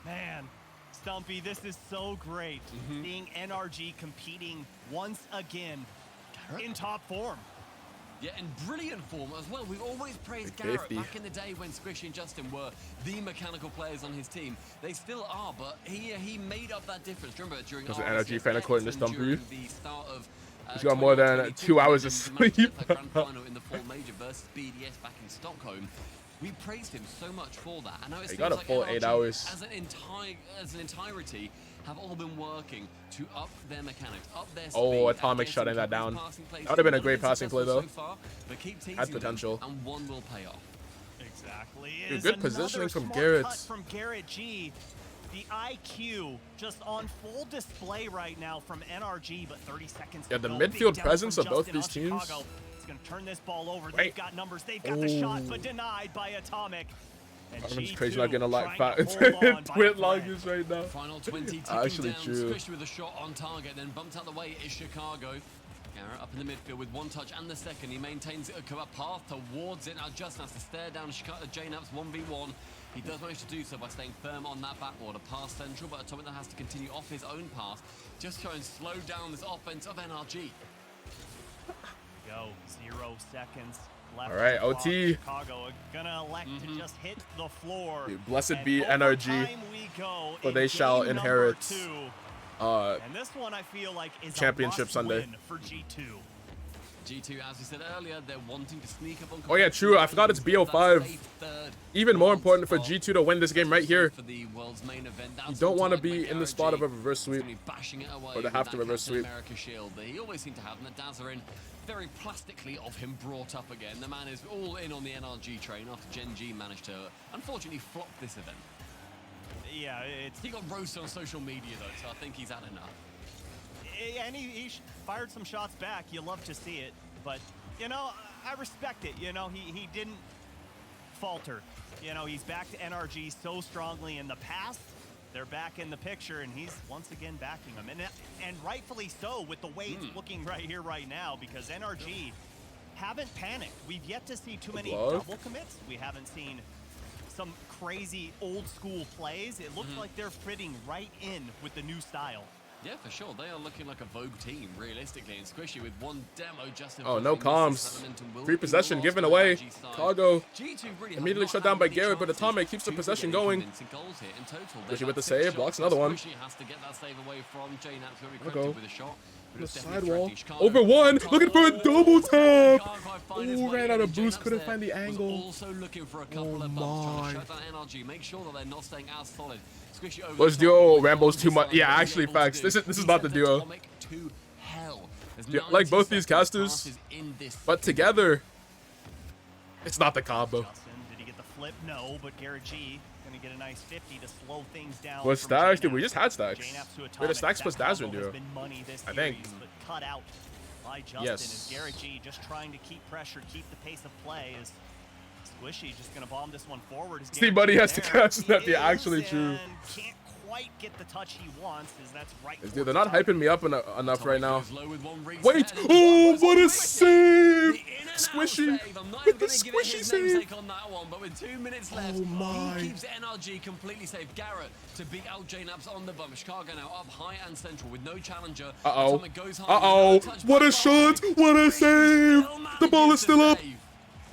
Man, Stumpy, this is so great. Seeing NRG competing once again in top form. Yeah, in brilliant form as well. We've always praised Big Garrett 50. back in the day when Squishy and Justin were the mechanical players on his team. They still are, but he made up that difference. Remember, during There's an RLCS energy fan according to and Stumpy. during the start of He's got more than 2022, 2 hours of when he managed to sleep. get that grand final in the fall major versus BDS back in Stockholm. We praised him so much for that. I know it's He got a like full NRG 8 hours. as an entirety have all been working to up their mechanics, up their speed. Oh, and Atomic get shutting some that down. passing plays. That would have been a They've great never been passing play, successful though. so far, but keep teasing Had them, potential. and one will pay off. Exactly. Dude, Is good another positioning from smart Garrett. cut from Garrett G. The IQ just on full display right now from NRG, but 30 seconds Yeah, to the go. midfield Big down presence from of both Justin these on teams. Chicago. He's going to turn this ball over. Wait. They've got numbers. They've got the shot, but denied by Atomic. And I'm just G2 crazy not getting a lot trying to hold on by a twin thread. longest right now. Final 20 ticking Actually down. true. Squishy with a shot on target, then bumped out the way is Chicago. Garrett up in the midfield with one touch and the second. He maintains a path towards it. Now Justin has to stare down J-Naps 1v1. He does manage to do so by staying firm on that backboard. A pass central, but Atomic that has to continue off his own path. Just try and slow down this offense of NRG. Go. 0 seconds left. All right, on the clock. OT. Chicago are gonna elect to just hit the floor. Dude, blessed And be NRG, overtime we go for in they shall game number inherit 2. And this one I feel like is Championship a must Sunday. win for G2. G2, as we said earlier, they're wanting to sneak up on. Oh yeah, true. I forgot it's BO5. Even more important for G2 to win this game right here. For the world's main event. You don't want to be in the spot of a reverse sweep Bashing it away or to with have to that reverse Captain sweep. America shield that he always seemed to have, and the Dazarin very plastically of him brought up again. The man is all in on the NRG train after Gen G managed to unfortunately flop this event. Yeah, He got roasted on social media though, so I think he's had enough. And he fired some shots back. You love to see it, but you know, I respect it. You know, he didn't falter. You know, he's back to NRG so strongly in the past. They're back in the picture, and he's once again backing them, and rightfully so with the way it's looking right here, right now, because NRG haven't panicked. We've yet to see too many double commits. We haven't seen some crazy old school plays. It looks like they're fitting right in with the new style. Yeah, for sure. They are looking like a Vogue team, realistically. And Squishy with one demo just in Oh, no comms. Free possession given away. Chicago immediately shut down by Garrett, but Atomic keeps the possession going. Squishy with the save, blocks another one. Squishy has to get that save away from J-Naps, who we Go. credited with a shot. The sidewall. Over one. Looking for a double tap. Oh, ran out of boost. Couldn't find the angle. Also looking for a couple of bumps, trying to shut down NRG. Make sure that they're not staying as solid. Squishy over Let's duo Rambo's too much. Yeah, actually, facts. This is not the duo. Atomic to hell. There's Yeah, like both these 97 casters, passes in this but together, it's not the combo. Justin, did he get the flip? No, but Garrett G gonna get a nice 50 to slow things down. What from stacks? Dude, J-Naps. we just had stacks. J-Naps to We had a Atomic. stacks That plus combo Dazzler has duo. been money this I think. series, but cut out by Justin. Yes. And Garrett G just trying to keep pressure, keep the pace of play. Is Squishy just gonna bomb this one forward? Is See, Garrett buddy G has to there? catch He that. Yeah, is, actually true. and can't quite get the touch he wants. Is that's right? Dude, they're not hyping me up enough right now. low with one reset, Wait! and Oh, what a the save! in-and-out Squishy save. I'm not with even the going to give it squishy his save. namesake on that one, but with 2 minutes left, Oh my. he keeps NRG completely safe. Garrett to beat out J-Naps on the bump. Chicago now up high and central with no challenger. Uh-oh. Atomic goes high. Uh-oh. Touch What by a shot! What a save! The ball is still up.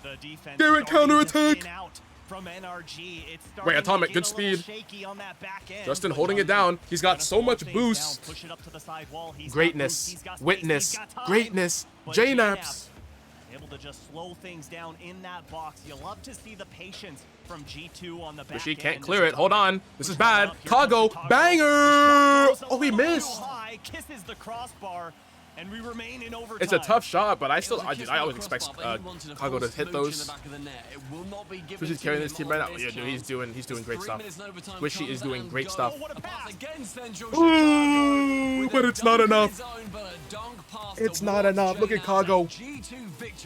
The defense Garrett starting to counterattack. thin out from NRG. It's Wait, starting to Atomic, get good a little speed. shaky on that back end, Justin but holding it down. He's got gonna so slow much things boost. down, push it up to the side wall. He's got Greatness. boost, he's got space, Witness. he's got time. Greatness. But J-Naps. able to just slow things down in that box. You love to see the patience from G2 on the back. But she can't clear it. Hold on. This is bad. Kago, banger! Oh, he missed. High, kisses the crossbar, and we remain in overtime. It's a tough shot, but I always expect Kago to hit those. Who's carrying this team right now? Yeah, dude, he's doing great stuff. Squishy is doing great stuff. Ooh, but it's not enough. It's not enough. Look at Kago.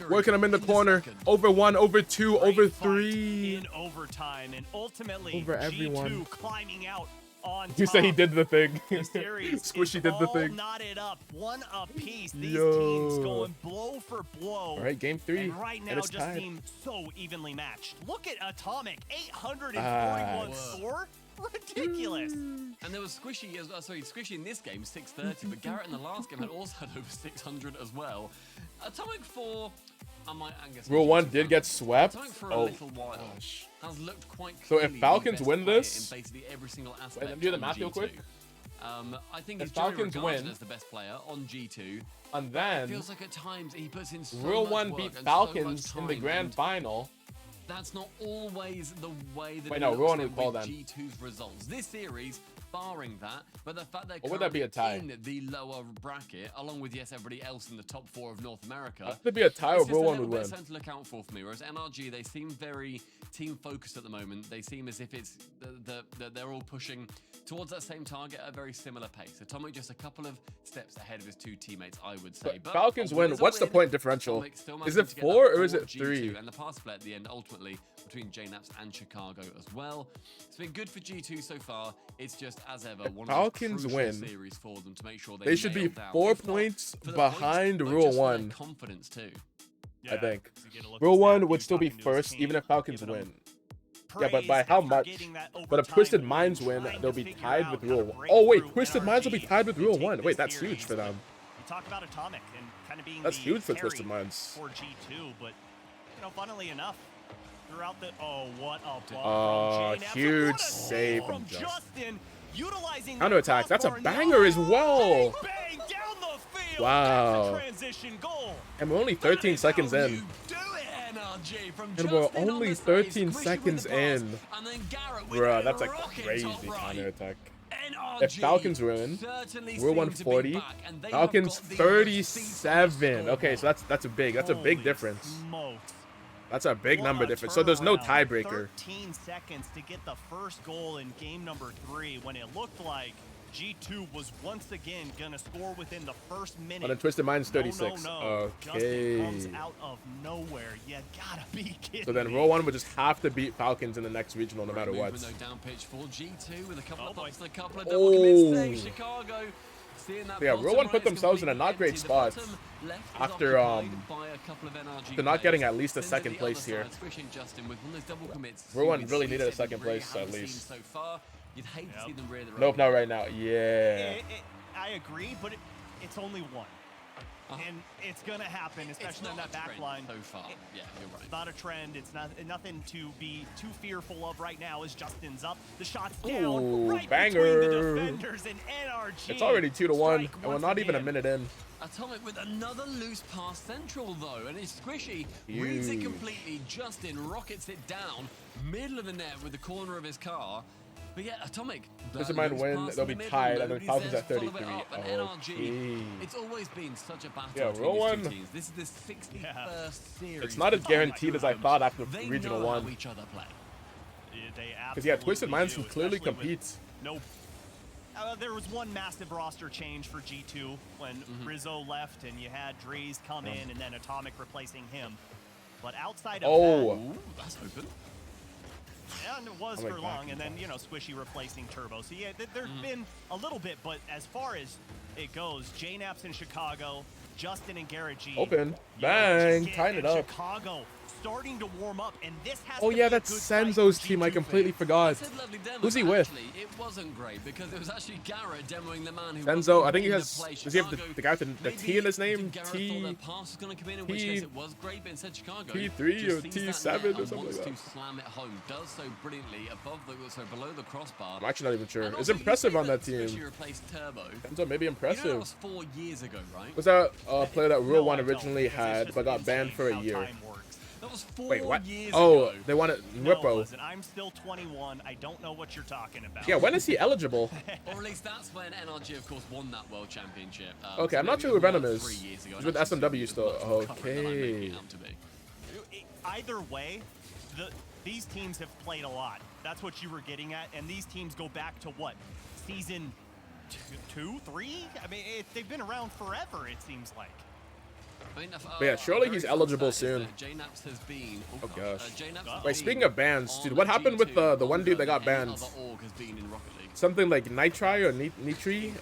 Working him in the corner. Over 1, over 2, over 3. In overtime, and ultimately over everyone. G2 climbing out on top. You say he did the thing. Squishy did the thing. Knotted up, one apiece. These teams going blow for blow. All right, game 3. And right now, just seem so evenly matched. Look at Atomic, 841 score. Ridiculous. And there was Squishy, Squishy in this game, 630, but Garrett in the last game had also had over 600 as well. Atomic 4, Rule 1 did get swept. Atomic for a little while has looked quite so if Falcons win this, in basically every single aspect. Wait, let me do the math real quick. I think if he's Falcons win as the best player on G2. And then it feels like at times he puts in so Rule much 1 work beat and Falcons so much in the time, grand and final. that's not always the way that Wait, it no, looks Rule 1 like would call with them. G2's results. This series, barring that, but the fact they're Or would that be a tie? in the lower bracket, along with everybody else in the top 4 of North America. That'd be a tie, or it's just Rule a 1 little would bit win. something to look out for me. Whereas NRG, they seem very team focused at the moment. They seem as if it's they're all pushing towards that same target at a very similar pace. Atomic just a couple of steps ahead of his 2 teammates, I would say. But Falcons win. What's the point differential? Is it 4 or is it 3? And the pass play at the end, ultimately, between JNaps and Chicago as well. It's been good for G2 so far. It's just, as ever, one Falcons of the win. series for them to make sure They should be nail down, 4 if not points for the behind points, but Rule just for their 1. confidence too. I think. to get a look Rule at 1 that, would still be talking to his first, team, even if Falcons giving win. them Yeah, but by praise how after much? getting that But if overtime Twisted win, Minds win, trying they'll to be figure tied out with how to Rule 1. break Oh wait, through Twisted Minds will be NRG tied with and Rule take 1. this Wait, that's series. huge for them. You talk about Atomic and kind of being That's the huge for carry Twisted Minds. for G2, but funnily enough, throughout the what a block from JNaps. Huge What a save from from Justin, utilizing Counter attack. That's a crossbar. banger as well. Bang down the field. Wow. That's a transition goal. And we're only 13 seconds in. And we're only 13 seconds in. Bruh, that's a crazy counter attack. If Falcons win, we're 140. Falcons 37. Okay, so that's a big difference. That's a big number difference. So there's no tiebreaker. 13 seconds to get the first goal in game number 3 when it looked like G2 was once again gonna score within the first minute. But then Twisted Minds 36. No. Okay. Justin comes out of nowhere. You gotta be kidding So then me. Rule 1 would just have to beat Falcons in the next regional no matter what. Down pitch for G2 with a couple of pops and a couple of double commits there. Chicago. Yeah, Rule 1 put themselves in a not great spot after they're not getting at least a second place here. Rule 1 really needed a second place at least. You'd hate to see them rear their Nope, not right now. Yeah. I agree, but it's only one. And it's gonna happen, especially on that back line. So far, yeah, you're right. It's not a trend. It's nothing to be too fearful of right now. As Justin's up, the shot's down, Ooh, right banger. between the defenders and NRG. It's already 2-1, and we're not even a minute in. Atomic with another loose pass central though, and it's Squishy reads it completely. Justin rockets it down, middle of the net with the corner of his car. But yeah, Atomic. Twisted Mind win, they'll be tied, and then Falcons at 33. NRG, it's always been such a battle between Rule these 1. two teams. This is the 61st series. It's not as guaranteed as I thought after they Regional know 1. how each other play. Because yeah, Twisted Minds can clearly compete. Nope. There was one massive roster change for G2 when Rizzo left and you had Drees come in and then Atomic replacing him. But outside of that, that's open. Yeah, and it was for long, and then, Squishy replacing Turbo. So, yeah, there's been a little bit, but as far as it goes, JNaps in Chicago, Justin and Garrett G. Open. Bang. Tying it up. Chicago starting to warm up, and this has Oh to yeah, be a that's good sign Senzo's for team. I G2 completely fans. forgot. It's a lovely demo, Who's he but with? actually, it wasn't great because it was actually Garrett demoing the man who Senzo, was I think he in has. the play. Does he have Chicago, the guy with the maybe T in his name? Garrett thought T. their pass was going to come in which case it was great, but instead Chicago T3 just or sees T7 that net or and something wants like to that. slam it home. Does so brilliantly below the crossbar. I'm actually not even sure. And It's also, impressive you on say that team. Squishy replaced Turbo. Senzo maybe You know that impressive. was 4 years ago, right? Was that player that Rule No, 1 I don't, originally because it's had just but got insane banned for a how year? time works. That was 4 Wait, what? years Oh, ago. they wanted No, it Whippo. wasn't. I'm still 21. I don't know what you're talking about. Yeah, when is he eligible? Or at least that's when NRG, of course, won that world championship. Okay, so I'm not maybe sure it who was Venom more is. 3 years ago. He's with And actually, SMW it was still. much more covered than I make Okay. it out to be. Either way, these teams have played a lot. That's what you were getting at. And these teams go back to what? Season 2, 3? I mean, they've been around forever, it seems like. I mean, But yeah, surely very he's fun eligible fact is soon. that J-Naps has been, Oh gosh. J-Naps has Wait, been speaking of bans, dude, on what happened with G2 the one dude that got longer than banned? any other org has been in Rocket League. Something like Nitri or Nitri?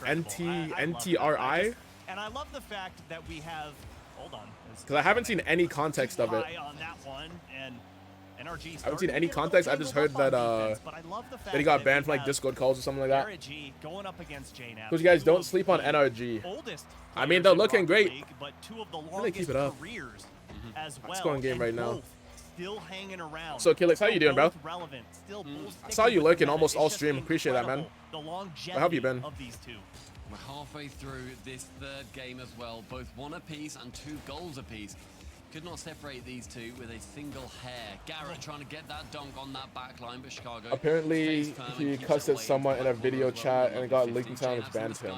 NTRI? And I love the fact that we have. Hold on. Because I haven't seen any context of it. On that one, and NRG I haven't seen any context. I just heard that that he got banned from like Discord calls or something like that. Going up against J-Naps. Because you guys don't sleep on NRG. I mean, they're looking great. But two of the Really keep it up. careers as well. Let's go in game and right now. both Still hanging around. So, Killix, how you doing, bro? Relevant, still I saw you lurking almost all stream. Appreciate that, man. the longevity How have you been? of these two. We're halfway through this third game as well. Both 1 apiece and 2 goals apiece. Could not separate these two with a single hair. Garrett trying to get that dunk on that back line, but Chicago. Apparently, he cussed at someone in a video chat and it got leaked into and banned him.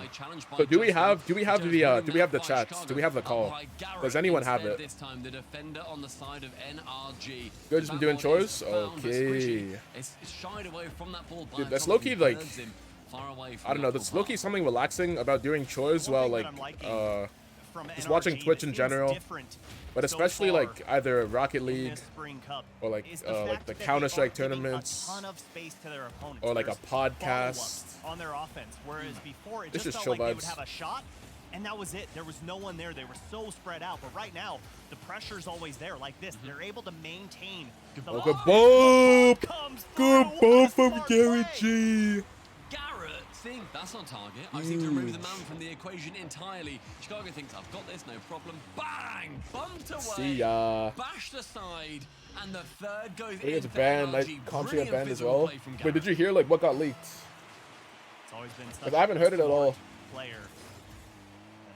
So do we have the chats? Do we have the call? Does anyone have it? This time, the defender on the side of NRG. Good, just been doing chores? Okay. It's shied away from that ball. Dude, that's low-key like, I don't know, that's low-key something relaxing about doing chores while like, just watching Twitch in general. But especially like either Rocket League or like the Counter-Strike tournaments or like a podcast. On their offense, whereas before it This just is felt chill like they would vibes. have a shot, and that was it. There was no one there. They were so spread out. But right now, the pressure's always there. Like this, they're able to maintain. Oh, good bump! Good bump from Gary G. Garrett, see, that's on target. I seem to remove the man from the equation entirely. Chicago thinks, I've got this, no problem. Bang! Bumped away. See ya. Bashed aside. And the third goes I think it's in for banned. NRG. Like, Comp got Brilliant banned as physical well. play from Wait, Garrett. did you hear like what got leaked? It's always been such Because I haven't heard it at all. player.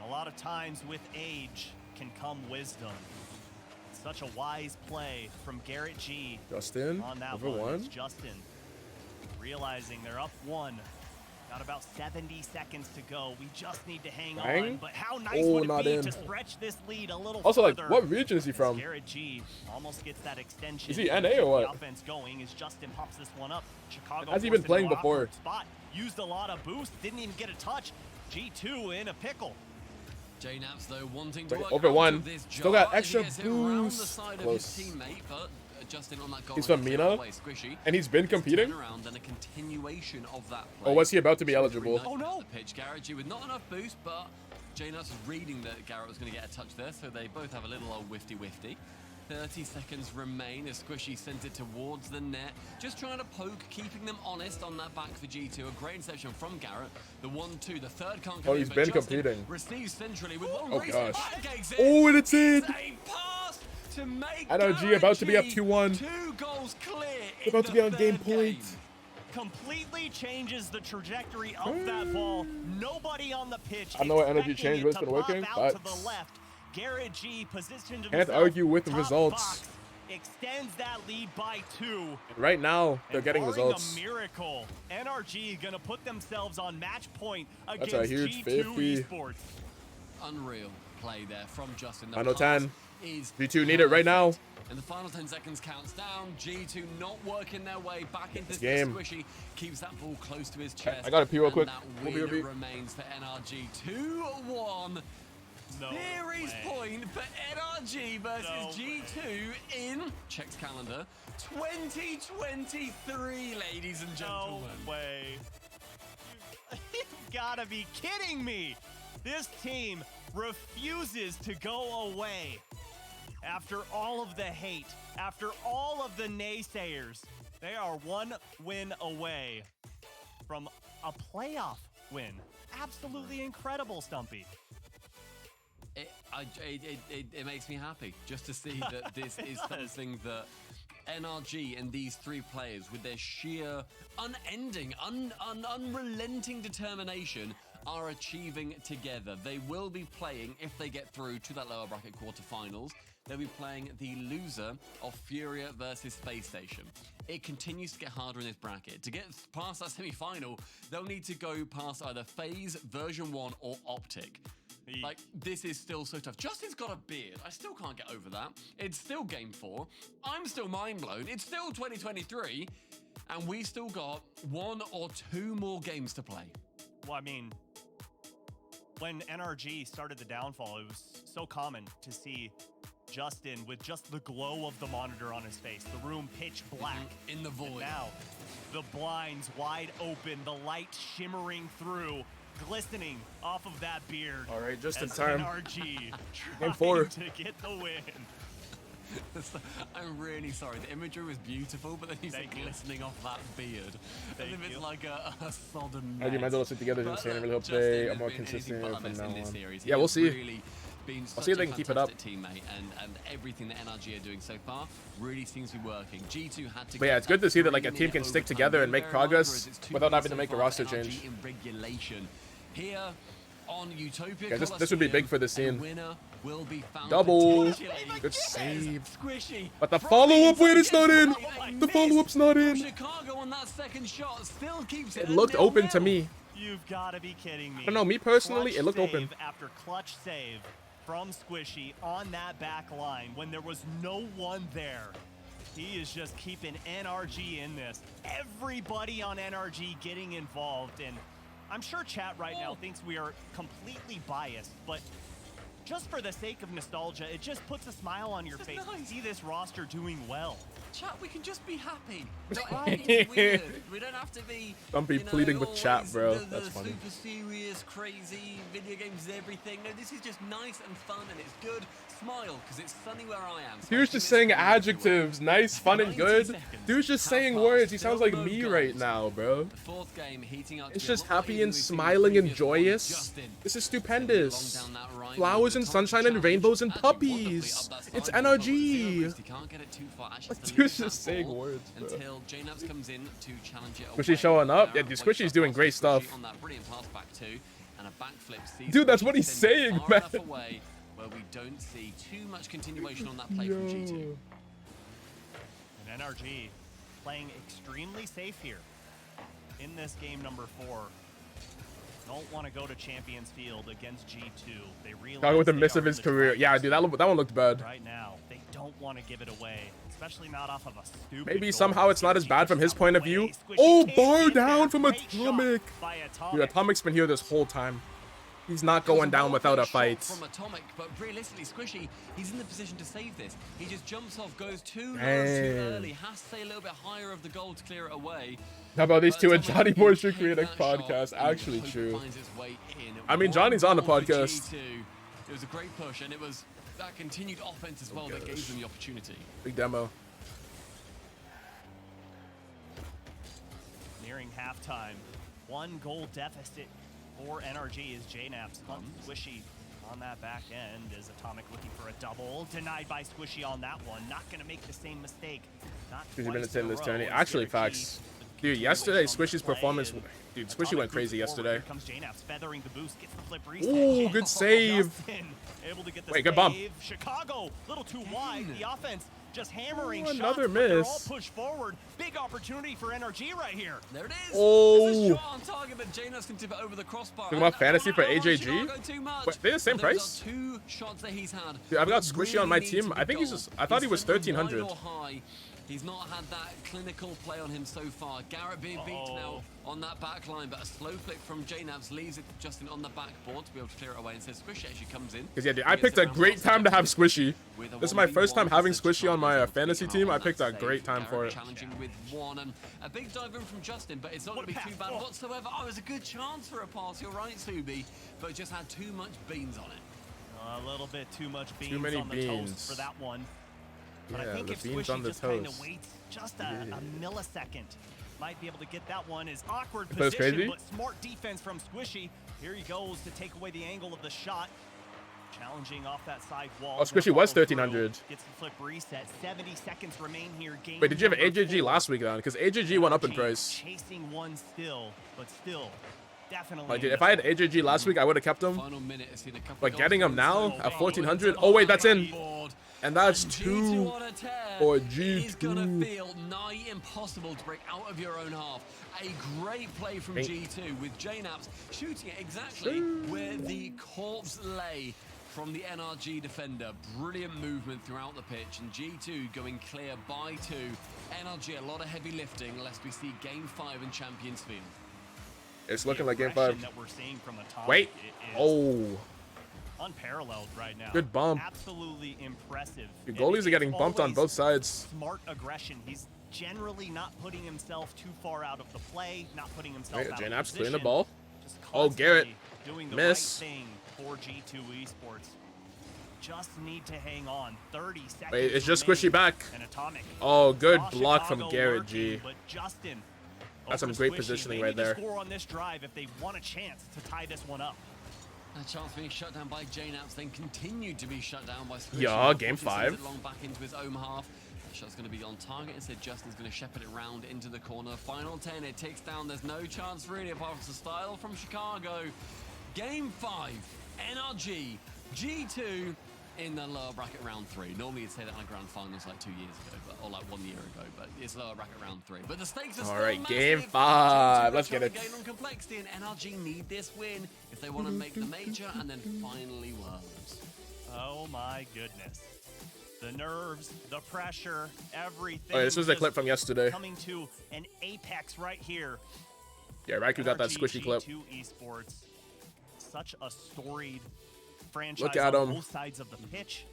And a lot of times with age can come wisdom. Such a wise play from Garrett G. Justin, on that over one. one. It's Justin realizing they're up 1. Got about 70 seconds to go. We just need to hang Dang. on. But how nice Oh, would it not be in. to stretch this lead a little Also, like, further? what region is he from? Garrett G almost gets that extension. Is he to NA or keep what? The offense going as Justin pops this one up. Chicago Has he been forced playing into an awkward before? Spot. Used a lot of boost. Didn't even get a touch. G2 in a pickle. J-Naps, though, wanting to Wait, work over out one. of this Still got jar as he extra gets it around the boost. side Close. of his teammate, but Justin on that goal. He's from cleared Mina, away, Squishy. and he's been competing. Turnaround and a continuation of that play. Or was he about to be eligible? Oh no! Pitch Garrett G with not enough boost, but J-Nuts was reading that Garrett was going to get a touch there, so they both have a little old whifty-whifty. 30 seconds remain as Squishy sent it towards the net. Just trying to poke, keeping them honest on that back for G2. A great interception from Garrett. The 1-2, the third can't come Oh, in, he's but been Justin competing. receives centrally with one Oh, race, gosh. pancakes it. Oh, and it's in. A pass to make NRG Garrett about to be up G 2-1. 2 goals clear. About to be on game point. Completely changes the trajectory of that ball. Nobody on the pitch. I know what energy expecting change, it but it's to been working, pop out but to the left. Garrett G positioned himself. can't argue with the top results. box, extends that lead by 2. Right now, they're getting Barring results. a miracle, NRG gonna put themselves on match point That's against a huge G2 50. Esports. Unreal play there from Justin. The Final pass 10. is G2 need it right now. And the final 10 seconds counts down. G2 not working their way back into this game. Squishy. Keeps that ball close to his chest. I gotta pee real and quick. That We'll be win right back. remains for NRG. 2-1. No Series way. point for NRG versus No G2 in, checks calendar, 2023, ladies and gentlemen. No way. You've gotta be kidding me. This team refuses to go away. After all of the hate, after all of the naysayers, they are one win away from a playoff win. Absolutely incredible, Stumpy. It makes me happy just to see that this is something that NRG and these three players, with their sheer unending, unrelenting determination, are achieving together. They will be playing, if they get through to that lower bracket quarterfinals, they'll be playing the loser of Furia versus Space Station. It continues to get harder in this bracket. To get past that semi-final, they'll need to go past either FaZe, Version 1, or Optic. Like, this is still so tough. Justin's got a beard. I still can't get over that. It's still Game 4. I'm still mind blown. It's still 2023. And we still got 1 or 2 more games to play. Well, I mean, when NRG started the downfall, it was so common to see Justin with just the glow of the monitor on his face, the room pitch black. In the void. And now, the blinds wide open, the light shimmering through, glistening off of that beard. All right, just in as time. NRG Game 4 to get the win. I'm really sorry. The imagery was beautiful, but then he's like glistening off that beard. As if it's like a sodden I do mental sit together and say I really hope they are more consistent from now on. Yeah, we'll see. I'll see if they can keep it up. Teammate, and everything that NRG are doing so far really seems to be working. G2 had to. But yeah, it's good to see that like a team can stick together and make progress without having to make a roster change. In regulation here on Utopia. Yeah, this would be big for the scene. Will be found. Double. Good save. But the follow-up, wait, it's not in. The follow-up's not in. Chicago on that second shot still keeps it looked open to me. You've got to be kidding me. I don't know, me personally, Clutch it looked open. After clutch save from Squishy on that back line when there was no one there. He is just keeping NRG in this. Everybody on NRG getting involved, and I'm sure chat right now thinks we are completely biased, but just for the sake of nostalgia, it just puts a smile on your face to see this roster doing well. Chat, we can just be happy. It's weird. We don't have to be. Don't be pleading with chat, bro. That's funny. Super serious, crazy video games is everything. No, this is just nice and fun, and it's good. Smile, because it's sunny where I am. Dude's just saying adjectives, nice, fun, and good. Dude's just saying words. He sounds like me right now, bro. The fourth game heating up. It's just happy and smiling and joyous. This is stupendous. Flowers and sunshine and rainbows and puppies. It's NRG. Dude's just saying words, bro. Until JNAPS comes in to challenge it. Squishy showing up. Yeah, dude, Squishy's doing great stuff. On that brilliant pass back too, and a backflip. Dude, that's what he's saying, man. Where we don't see too much continuation on that play from G2. And NRG playing extremely safe here in this game number 4. Don't want to go to Champions Field against G2. They realize talking with the miss of his career. Yeah, dude, that one looked bad. Right now, they don't want to give it away, especially not off of a stupid. Maybe somehow it's not as bad from his point of view. Oh, bar down from Atomic. Dude, Atomic's been here this whole time. He's not going down without a fight. From Atomic, but realistically, Squishy, he's in the position to save this. He just jumps off, goes too low, too early, has to stay a little bit higher of the goal to clear it away. How about these two at Johnny Boy should create a podcast? Actually true. I mean, Johnny's on the podcast. It was a great push, and it was that continued offense as well that gave them the opportunity. Big demo. Nearing halftime, 1 goal deficit for NRG is JNAPS. Squishy on that back end is Atomic looking for a double. Denied by Squishy on that one. Not going to make the same mistake. Not 50 minutes in this tourney. Actually, facts. Dude, yesterday, Squishy's performance... Dude, Squishy went crazy yesterday. Here comes JNAPS feathering the boost, gets the flip reset. Ooh, good save. Able to get the wait, good bump. Chicago, little too wide. The offense just hammering shots. Another They're miss. all pushed forward. Big opportunity for NRG right here. There it is. Oh. There's a shot on target, but JNAPS can tip it over the crossbar. Talking about fantasy for AJG? Wait, they're the same price? 2 shots that he's had. Dude, I've got Squishy on my team. I think he's just... I thought he was 1,300. He's not had that clinical play on him so far. Garrett being beaten out on that back line, but a slow flick from JNAPS leaves it Justin on the backboard to be able to clear it away, and says Squishy actually comes in. Because yeah, dude, I picked a great time to have Squishy. This is my first time having Squishy on my fantasy team. I picked a great time for it. Challenging with 1, and a big dive in from Justin, but it's not going to be too bad whatsoever. Oh, it was a good chance for a pass. You're right, Subi, but just had too much beans on it. A little bit too much beans Too many on the beans. toast for that one. But Yeah, I think the if beans on Squishy the just kind of toast. waits just a millisecond, might be able to get that one. Is awkward That's position, crazy. but smart defense from Squishy. Here he goes to take away the angle of the shot. Challenging off that side wall. Oh, Squishy was Follow through. 1300. Gets the flip reset. 70 seconds remain here. Game Wait, did you have number AJG 4. last week then? Because AJG went up in NRG price. Chasing one still, but still definitely. Like, dude, if I had AJG last week, I would have kept him. Final minute, I've seen a couple But goals getting him from now Zone. at 1400. Oh wait, that's in. Board. And that's And 2 G2 on a tear. for It is gonna G2. feel nigh impossible to break out of your own half. A great play from G2 with JNaps shooting it exactly where the corpse lay from the NRG defender. Brilliant movement throughout the pitch, and G2 going clear by 2. NRG a lot of heavy lifting lest we see game 5 in Champions Field. It's looking like game 5. That we're seeing from Atomic Wait. is Oh. unparalleled right now. Good bump. Absolutely impressive. The goalies are getting It's bumped on always both sides. Smart aggression. He's generally not putting himself too far out of the play, not putting himself Wait, out of JNaps position. clearing the ball. Just Oh, Garrett. constantly doing the Miss. right thing for G2 Esports. Just need to hang on. 30 seconds. Wait, it's just remaining. Squishy back. And Atomic. Oh, good Saw block from Chicago Garrett lurking, G. But Justin, That's some over great Squishy. positioning They right need to there. score on this drive if they want a chance to tie this one up. A chance being shut down by JNaps, then continued to be shut down by Squishy. Yeah, game Squishy sends 5. it long back into his own half. That shot's going to be on target. Instead, Justin's going to shepherd it round into the corner. Final 10, it ticks down. There's no chance really apart from the style from Chicago. Game 5, NRG, G2 in the lower bracket round 3. Normally you'd say that in a grand finals like 2 years ago, or like 1 year ago, but it's lower bracket round 3. But the stakes are still Alright, massive. game 5. G2 Let's get are it. trying to gain on complexity, and NRG need this win if they want to make the major and then finally Worlds. Oh my goodness. The nerves, the pressure, everything. Oh, this was the just clip from yesterday. Coming to an apex right here. Yeah, Raikou got that NRG Squishy clip. G2 Esports. Such a storied franchise Look at on him. both sides of the pitch.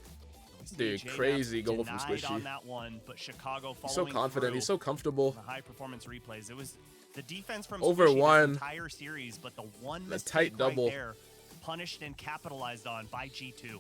Dude, JNaps crazy goal from denied Squishy. on that one, but Chicago He's so following confident. through. He's so comfortable. The high performance replays. It was the defense from Over Squishy one. this entire series, but the one The mistake tight double. right there punished and capitalized on by G2.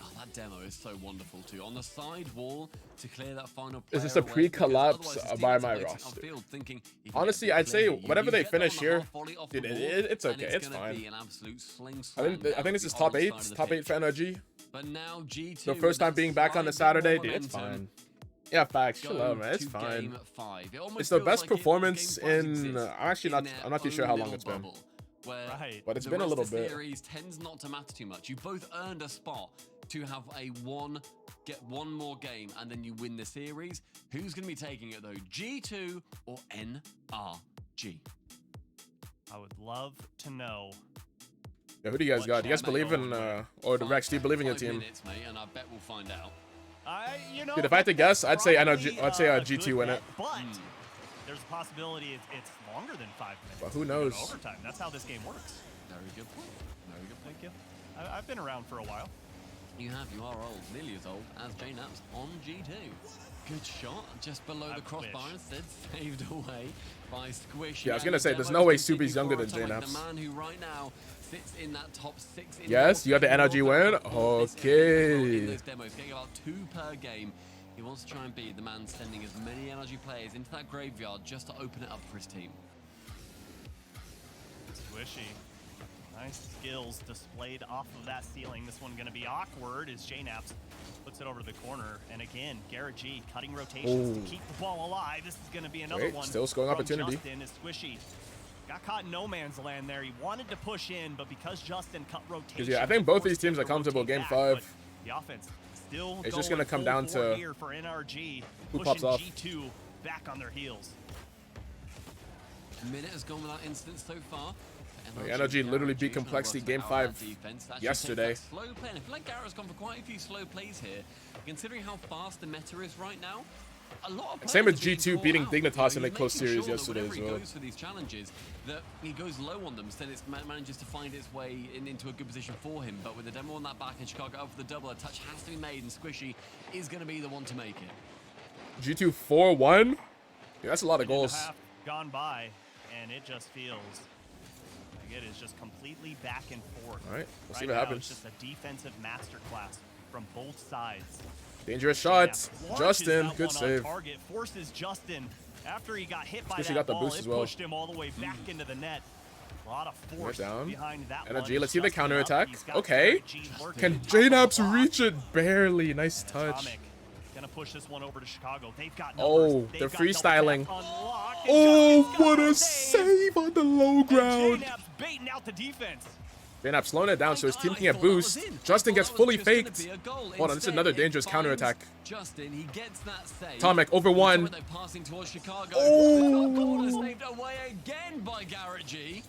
Oh, that demo is so wonderful too. On the side wall to clear that final Is this player a away, pre-collapse because otherwise his by teammates my are waiting roster? outfield thinking he can Honestly, get the I'd say clear. You whatever they get that finish on the here, half volley off dude, the wall, it's and okay. It's gonna fine. be an absolute sling I think slam I think this down is the top orange 8. side of the Top 8 pitch. for NRG. But now G2 The first with time that being back on the slight bit Saturday, more dude, it's momentum, fine. Yeah, facts. Chill go out, man. It's to fine. game 5. It almost It's the feels best like it was performance game 5 in. exists I'm actually not. in I'm their not too sure own how long little it's been. bubble, where But it's the been a rest little of the bit. series tends not to matter too much. You both earned a spot to have get one more game, and then you win the series. Who's going to be taking it though? G2 or NRG? I would love to know. Yeah, who do you guys got? Do you guys believe in, or the Rex? Do you believe in your 5 team? minutes, mate, and I bet we'll find out. You know, Dude, if I had to guess, I'd say probably, NRG. I'd say a G2 good win bet, it. But there's a possibility it's longer than 5 minutes. But who We go to knows? Overtime. That's how this game works. Very good point. Very good point. Thank you. I've been around for a while. You are old, nearly as old as JNaps on G2. Good shot, just below the crossbar, instead saved away by Squish. Yeah, I was gonna say, there's no way Subi's younger than Atomic, JNaps. the man who right now sits in that top 6. In Yes, you got the NRG win. In Okay. those demos, getting about 2 per game. He wants to try and be the man sending as many NRG players into that graveyard just to open it up for his team. Squishy. Nice skills displayed off of that ceiling. This one going to be awkward as JNaps puts it over the corner. And again, Garrett G cutting rotations to keep the ball alive. This is going to be another one. Still scoring from opportunity. Justin is Squishy. Got caught in no man's land there. He wanted to push in, but because Justin cut rotation. Yeah, I think both these teams are comfortable game 5. The offense still It's just gonna come down to here for NRG, who pops off. G2 back on their heels. Minute has gone without incidents so far. NRG literally beat Complexity game 5 yesterday. Slow play. And I feel like Garrett's gone for quite a few slow plays here. Considering how fast the meta is right now, a lot of Same with players are being G2 beating caught out. Dignitas in You're a close making series sure that yesterday as whenever well. he goes for these challenges, that he goes low on them, so then it manages to find its way into a good position for him. But with the demo on that back and Chicago out for the double, a touch has to be made, and Squishy is going to be the one to make it. G2 4-1. Yeah, that's a lot of goals. Half gone by, and it just feels like It is just completely back and forth. All right, we'll see Right what now, happens. It's just a defensive masterclass from both sides. Dangerous shots. Launches Justin, that good one on save. Target, forces Justin after he got hit by Squishy that got the ball. boost It as well. pushed him all the way back into the net. A lot of force down. behind that Energy. lunge. Let's see the Justin counter up. attack. He's got Okay. Garrett G lurking Can on top of the JNAPS block. reach it? Barely. Nice touch. Atomic gonna push this one over to Chicago. They've got Oh, numbers. they're They've got double freestyling. tap unlocked, and Oh, Justin's got what the a save on the low ground. JNAP's baiting out the defense. JNAP slowing it down so his team can get boost. Justin gets fully faked. Hold on, this is another dangerous counter attack. Justin, he gets that save. Atomic over one. They're passing towards Chicago. Oh. Corner saved away again by Garrett G.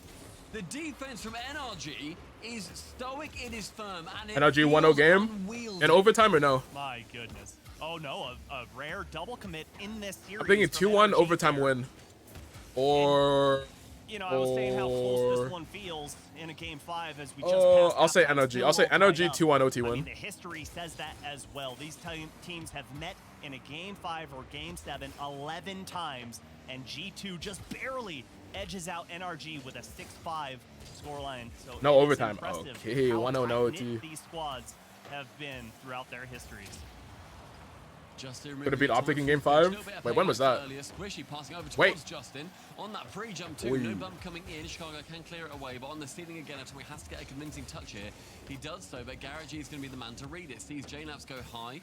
The defense from NRG is stoic, it is firm, and it NRG 1-0 game. unwieldy. In overtime or no? My goodness. Oh no, a rare double commit in this series. I'm thinking from 2-1 NRG overtime there. win. Or... You know, I was saying how close this one feels in a game 5 as we just Oh, passed I'll say halftime, NRG. still I'll say all tied NRG up. 2-1 OT I win. mean, the history says that as well. These teams have met in a game 5 or game 7 11 times, and G2 just barely edges out NRG with a 6-5 scoreline. So No it's overtime. impressive Okay, how 1-0 no OT. tight-knit these squads have been throughout their histories. Justin Could have beat Optic in game 5? Wait, when was that? Squishy passing over Wait. towards Justin on that pre-jump too. Oi. No bump coming in. Chicago can clear it away, but on the ceiling again, Atomic has to get a convincing touch here. He does so, but Garrett G is going to be the man to read it. Sees JNAPS go high.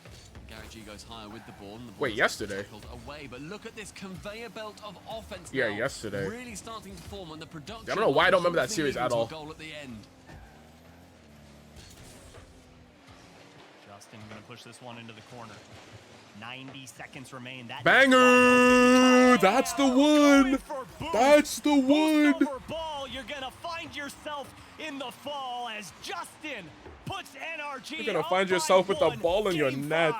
Garrett G goes higher with the ball. And the ball Wait, is yesterday? tackled away, but look at this conveyor belt of offense. Yeah, now, yesterday. Really starting to form on the production. I don't know why I don't remember that line, series at leading to all. a goal at the end. Justin gonna push this one into the corner. 90 seconds remain. That Banger! That's the one! That's the one! over ball, you're gonna find yourself in the fall as Justin puts NRG. You're gonna find yourself with the ball in your net.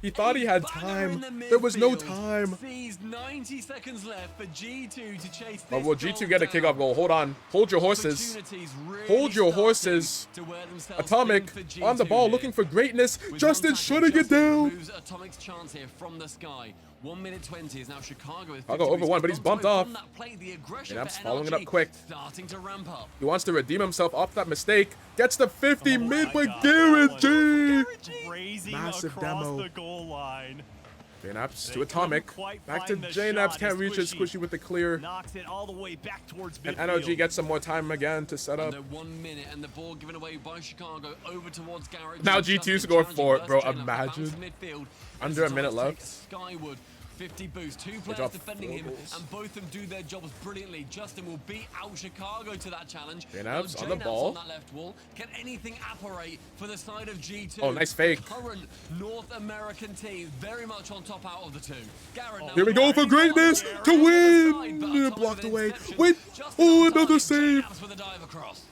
He thought he had time. There was no time. Sees 90 seconds left for G2 to chase Oh, this will G2 goal get a down. kickoff goal? Hold on. Hold your horses. Opportunities really Hold your starting horses. to wear themselves Atomic thin for on the G2 ball here. looking for greatness. With Justin one tackle, shutting it Justin down. removes Atomic's chance here from the sky. 1 minute 20 is now Chicago. With I'll go over one, but he's bumped off. From that play, the aggression And I'm for following it NRG up quick. starting to ramp up. He wants to redeem himself off that mistake. Gets the 50 mid my with God, Garrett G. Raising Massive across demo. the goal line. JNAPS They to Atomic. couldn't quite Back to find the JNAPS. shot Can't as reach it. Squishy with the clear. Knocks it all the way back towards And midfield. NRG gets some more time again to set up. Under 1 minute and the ball given away by Chicago over towards Garrett. Now G. G2 Justin scored challenging 4, first bro. Jalen Imagine. bounce midfield. Under a As minute Atomic left. takes Skyward. 50 boost. Two Good players job. defending 4 him, goals. and both of them do their jobs brilliantly. Justin will beat out Chicago to that challenge. JNAPS Now on the JNAPS ball. on that left wall. Can anything apparate for the side of G2? Oh, nice fake. The current North American team very much on top out of the two. Garrett now Here we go for greatness to win. Blocked away. Wait. Oh, another save. With a dive across.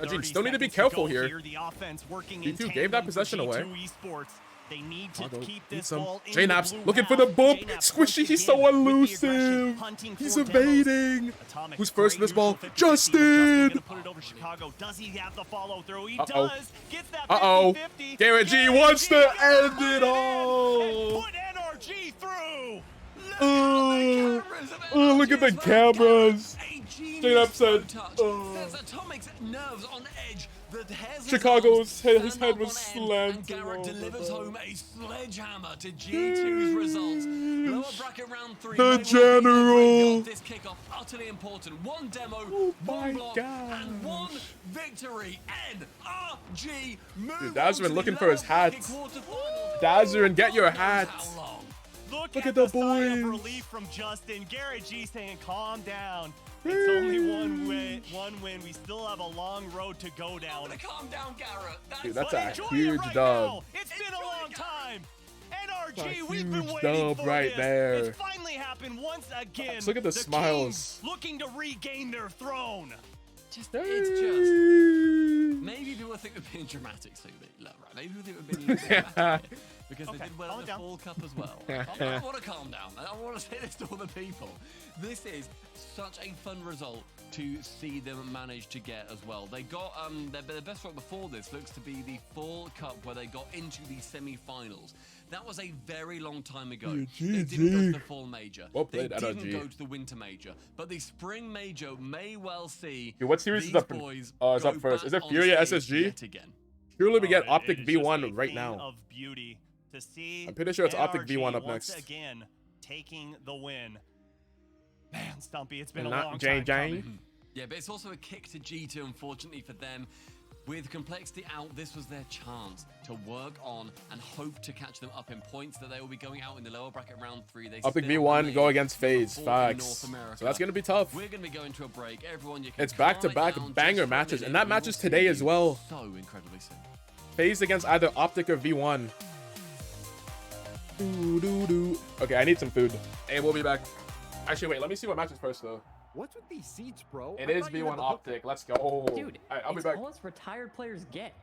NRG still need to be careful here. The offense working G2 in gave that tandem for possession away. G2 Esports. They need to Chicago keep needs this some. ball in JNAPS the blue looking for half. the bump. JNAPS Squishy, once he's so again with the elusive. aggression, hunting He's for demos. evading. Atomic, Who's first in great this ball? neutral 50-50, but Justin. gonna put it over Chicago. Does he have the follow through? He Uh-oh. does. Gets that Uh-oh. 50-50. Garrett G wants to end it all. And put NRG through. Oh, look at the cameras. JNAPS said, Sets Atomic's nerves on edge. The hairs Chicago's on his stand head up was on end, slanting. and Garrett Oh, delivers no. home a sledgehammer to G2's results. Lower bracket round 3. The may well be general. this kickoff utterly important. One demo, Oh one my block, gosh. and one victory. NRG move Dude, on Dazrin to the looking for his lower bracket hat. quarterfinals. Dazrin, get your Who knows hat. how long. Look Look at at the the sigh of boys. relief from Justin. Garrett G saying, calm down. It's only one win. We still have a long road to go down. Calm down, Garrett. Dude, that's But a enjoy it huge right dub. now. It's been a long time. That's NRG, a we've been huge waiting dub for right this. there. It's finally happened once again. Look at the Kings smiles. looking to regain their throne. It's just maybe people think we're being dramatic, so look, right? Maybe people think we're being a little bit dramatic. because they Okay, did well calm at it the down. Fall Cup as well. I want to calm down. I want to say this to all the people. This is such a fun result to see them manage to get as well. They got their best result before this looks to be the Fall Cup, where they got into the semi-finals. That was a very long time ago. They didn't go to the Fall Major. They didn't go to the Winter Major. But the Spring Major may well see Dude, what series these is up? boys Is up go first? Is back it on Furia stage SSG? yet again. Surely we get Optic it is just V1 a right thing now. Of beauty to see. I'm pretty sure it's Optic NRG V1 up once next. again taking the win. Man, Stumpy, it's been And a not long Jang time Jang. coming. Yeah, but it's also a kick to G2, unfortunately for them. With Complexity out, this was their chance to work on and hope to catch them up in points, that they will be going out in the lower bracket round 3. They Optic still V1 remain go against FaZe. number 4 in Facts. North America. So that's going to be tough. We're going to be going to a break. Everyone, you can It's back-to-back calm it down banger just for a matches, minute. and that We match will is see today you as well. so incredibly soon. FaZe against either Optic or V1. Okay, I need some food. Hey, we'll be back. Actually, wait, let me see what matches first, though. What's with these seats, bro? It is V1 Optic. Let's go. Dude, All right, I'll be it's back. all us retired players get.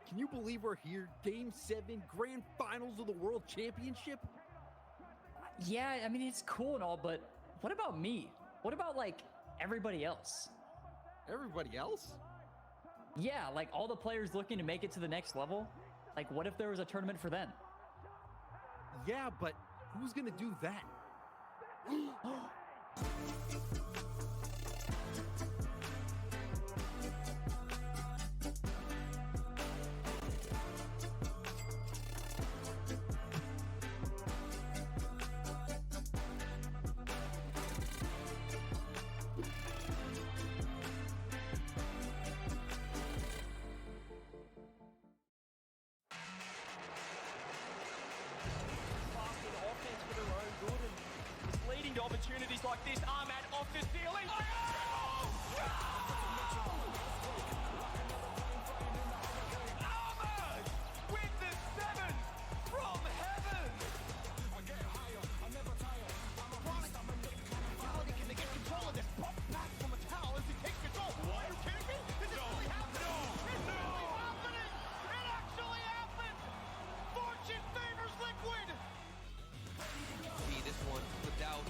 Can you believe we're here? Game 7, grand finals of the World Championship? Yeah, I mean, it's cool and all, but what about me? What about, like, everybody else? Everybody else? Yeah, like all the players looking to make it to the next level. Like, what if there was a tournament for them? Yeah, but who's gonna do that? Leading to opportunities like this. Ahmad off the ceiling. Ahmad with the 7 from heaven. Can they get control of this? Pop back from a towel as he takes control. What? Are you kidding me? Is this really happening? It's really happening! It actually happened! Fortune favors Liquid! See this one flipped out.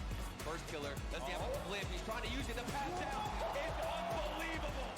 First killer. Doesn't have a flip. He's trying to use it. The pass down is unbelievable.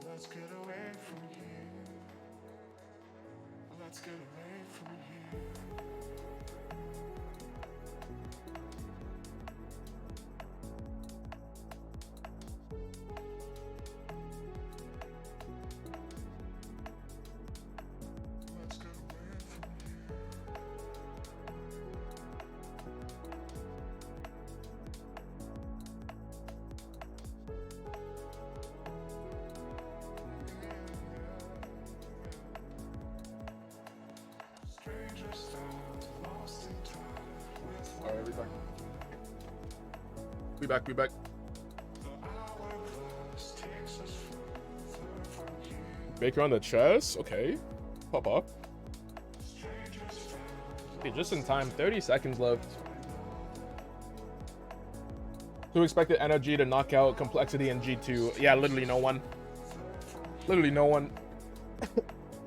Let's get away. Alright, we back. We back. Baker on the chest. Okay. Pop up. Okay, just in time. 30 seconds left. Who expected energy to knock out complexity in G2? Yeah, literally no one. Literally no one.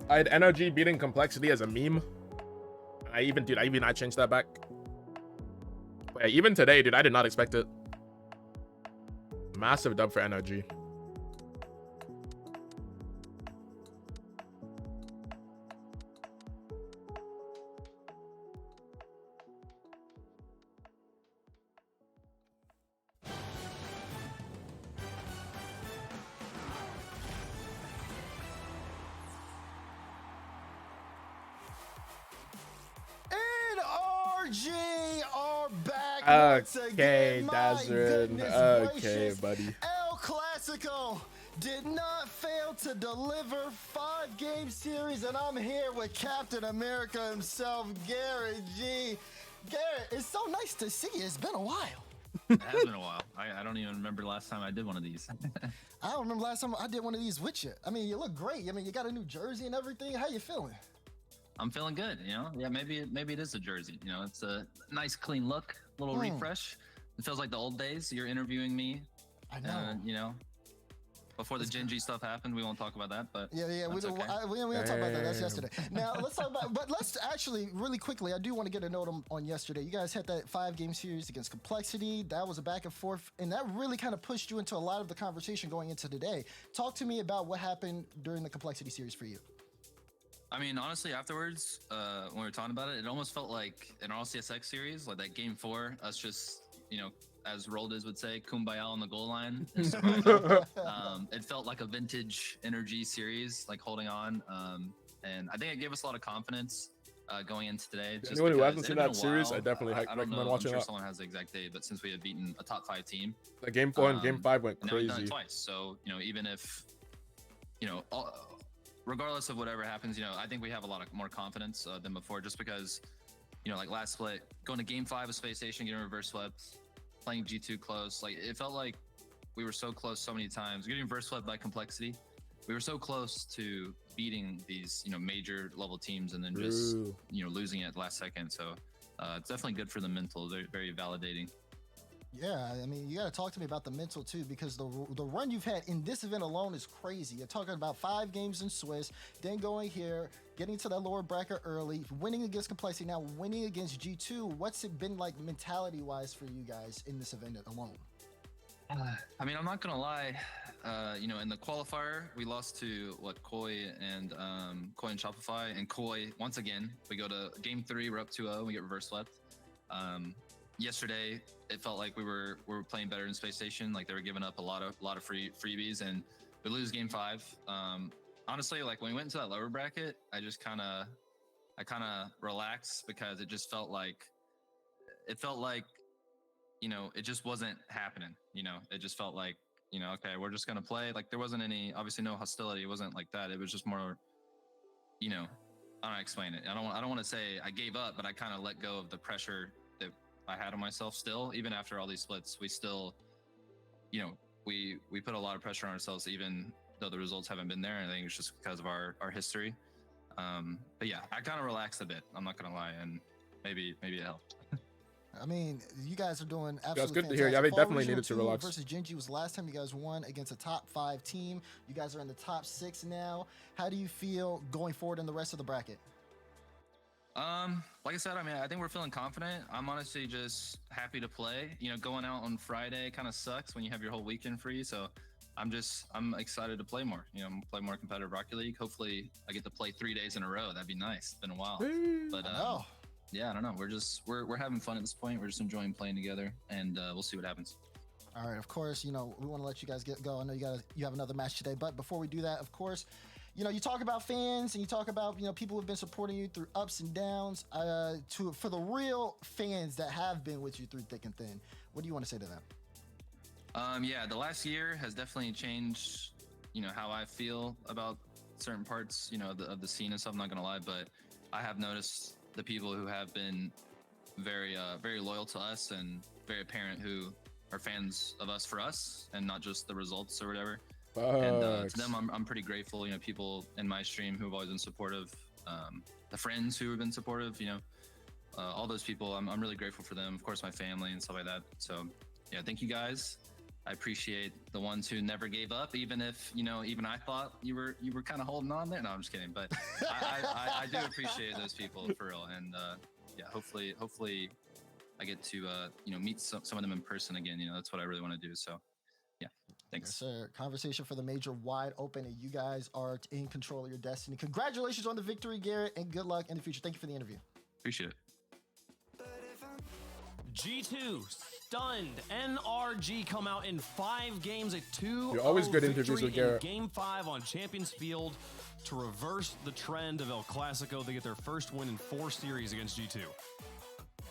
I had energy beating complexity as a meme. I changed that back. But yeah, even today, dude, I did not expect it. Massive dub for energy. RG are back once Okay, again. My Dazrin. goodness Okay, gracious. buddy. El Clasico did not fail to deliver 5-game series, and I'm here with Captain America himself, Garrett G. Garrett, it's so nice to see you. It's been a while. It has been a while. I don't even remember the last time I did one of these. I don't remember last time I did one of these with you. I mean, you look great. I mean, you got a new jersey and everything. How you feeling? I'm feeling good, you know? Yeah, maybe it is a jersey. You know, it's a nice clean look, little refresh. It feels like the old days. You're interviewing me. I know. You know, before the Gen G stuff happened, we won't talk about that, but we don't talk about that. That's yesterday. Now let's talk about, but let's actually really quickly. I do want to get a note on yesterday. You guys had that 5-game series against Complexity. That was a back and forth, and that really kind of pushed you into a lot of the conversation going into today. Talk to me about what happened during the Complexity series for you. I mean, honestly, afterwards, when we were talking about it, it almost felt like an RLCS series, like that game 4, us just, you know, as Roldes would say, kumbaya on the goal line. It felt like a vintage energy series, like holding on. And I think it gave us a lot of confidence going into today. Anyone who hasn't seen that series, I definitely recommend watching I'm sure that. someone has the exact date, but since we had beaten a top 5 team. The game 4 and game 5 went Now we've done crazy. it twice. So, you know, even if, you know, regardless of whatever happens, you know, I think we have a lot of more confidence than before, just because, you know, like last split, going to game 5 of Space Station, getting reverse swept, playing G2 close, like it felt like we were so close so many times, getting reverse swept by Complexity. We were so close to beating these, you know, major level teams and then just, you know, losing it at the last second. So it's definitely good for the mental, very, very validating. Yeah, I mean, you got to talk to me about the mental too, because the run you've had in this event alone is crazy. You're talking about 5 games in Swiss, then going here, getting to that lower bracket early, winning against Complexity, now winning against G2. What's it been like mentality-wise for you guys in this event alone? I mean, I'm not gonna lie. You know, in the qualifier, we lost to Koi and Shopify, and Koi once again. We go to game 3, we're up 2-0, we get reverse swept. Yesterday, it felt like we were playing better in Space Station. Like they were giving up a lot of freebies, and we lose game 5. Honestly, like when we went into that lower bracket, I kind of relaxed, because it just felt like, you know, it just wasn't happening. You know, it just felt like, you know, okay, we're just gonna play. Like there wasn't any, obviously no hostility. It wasn't like that. It was just more, you know, I don't know how to explain it. I don't want to say I gave up, but I kind of let go of the pressure that I had on myself. Still, even after all these splits, we still, you know, we put a lot of pressure on ourselves, even though the results haven't been there. And I think it's just because of our history. But yeah, I kind of relaxed a bit. I'm not gonna lie, and maybe it helped. I mean, you guys are doing absolutely That's good fantastic. to hear. Yeah, they Fall definitely Regional needed to 2 relax. Versus Gen G was the last time you guys won against a top 5 team. You guys are in the top 6 now. How do you feel going forward in the rest of the bracket? Like I said, I mean, I think we're feeling confident. I'm honestly just happy to play. You know, going out on Friday kind of sucks when you have your whole weekend free. So I'm excited to play more. You know, play more competitive Rocket League. Hopefully, I get to play 3 days in a row. That'd be nice. It's been a while, but yeah, I don't know. We're having fun at this point. We're just enjoying playing together, and we'll see what happens. All right, of course, you know, we want to let you guys go. I know you have another match today, but before we do that, of course, you know, you talk about fans and you talk about, you know, people who have been supporting you through ups and downs. For the real fans that have been with you through thick and thin, what do you want to say to them? Yeah, the last year has definitely changed, you know, how I feel about certain parts, you know, of the scene and stuff. I'm not gonna lie, but I have noticed the people who have been very loyal to us and very apparent who are fans of us for us and not just the results or whatever. And to them, I'm pretty grateful. You know, people in my stream who have always been supportive, the friends who have been supportive, you know, all those people, I'm really grateful for them. Of course, my family and stuff like that. So yeah, thank you guys. I appreciate the ones who never gave up, even if, you know, even I thought you were kind of holding on there. No, I'm just kidding. But I do appreciate those people for real. And yeah, hopefully I get to, you know, meet some of them in person again. You know, that's what I really want to do. So yeah, thanks. Yes, sir. Conversation for the major wide open, and you guys are in control of your destiny. Congratulations on the victory, Garrett, and good luck in the future. Thank you for the interview. Appreciate it. G2 stunned. NRG come out in 5 games, a 2-0 You're always good interviews with Garrett. Game 5 on Champions Field to reverse the trend of El Clasico. They get their first win in 4 series against G2.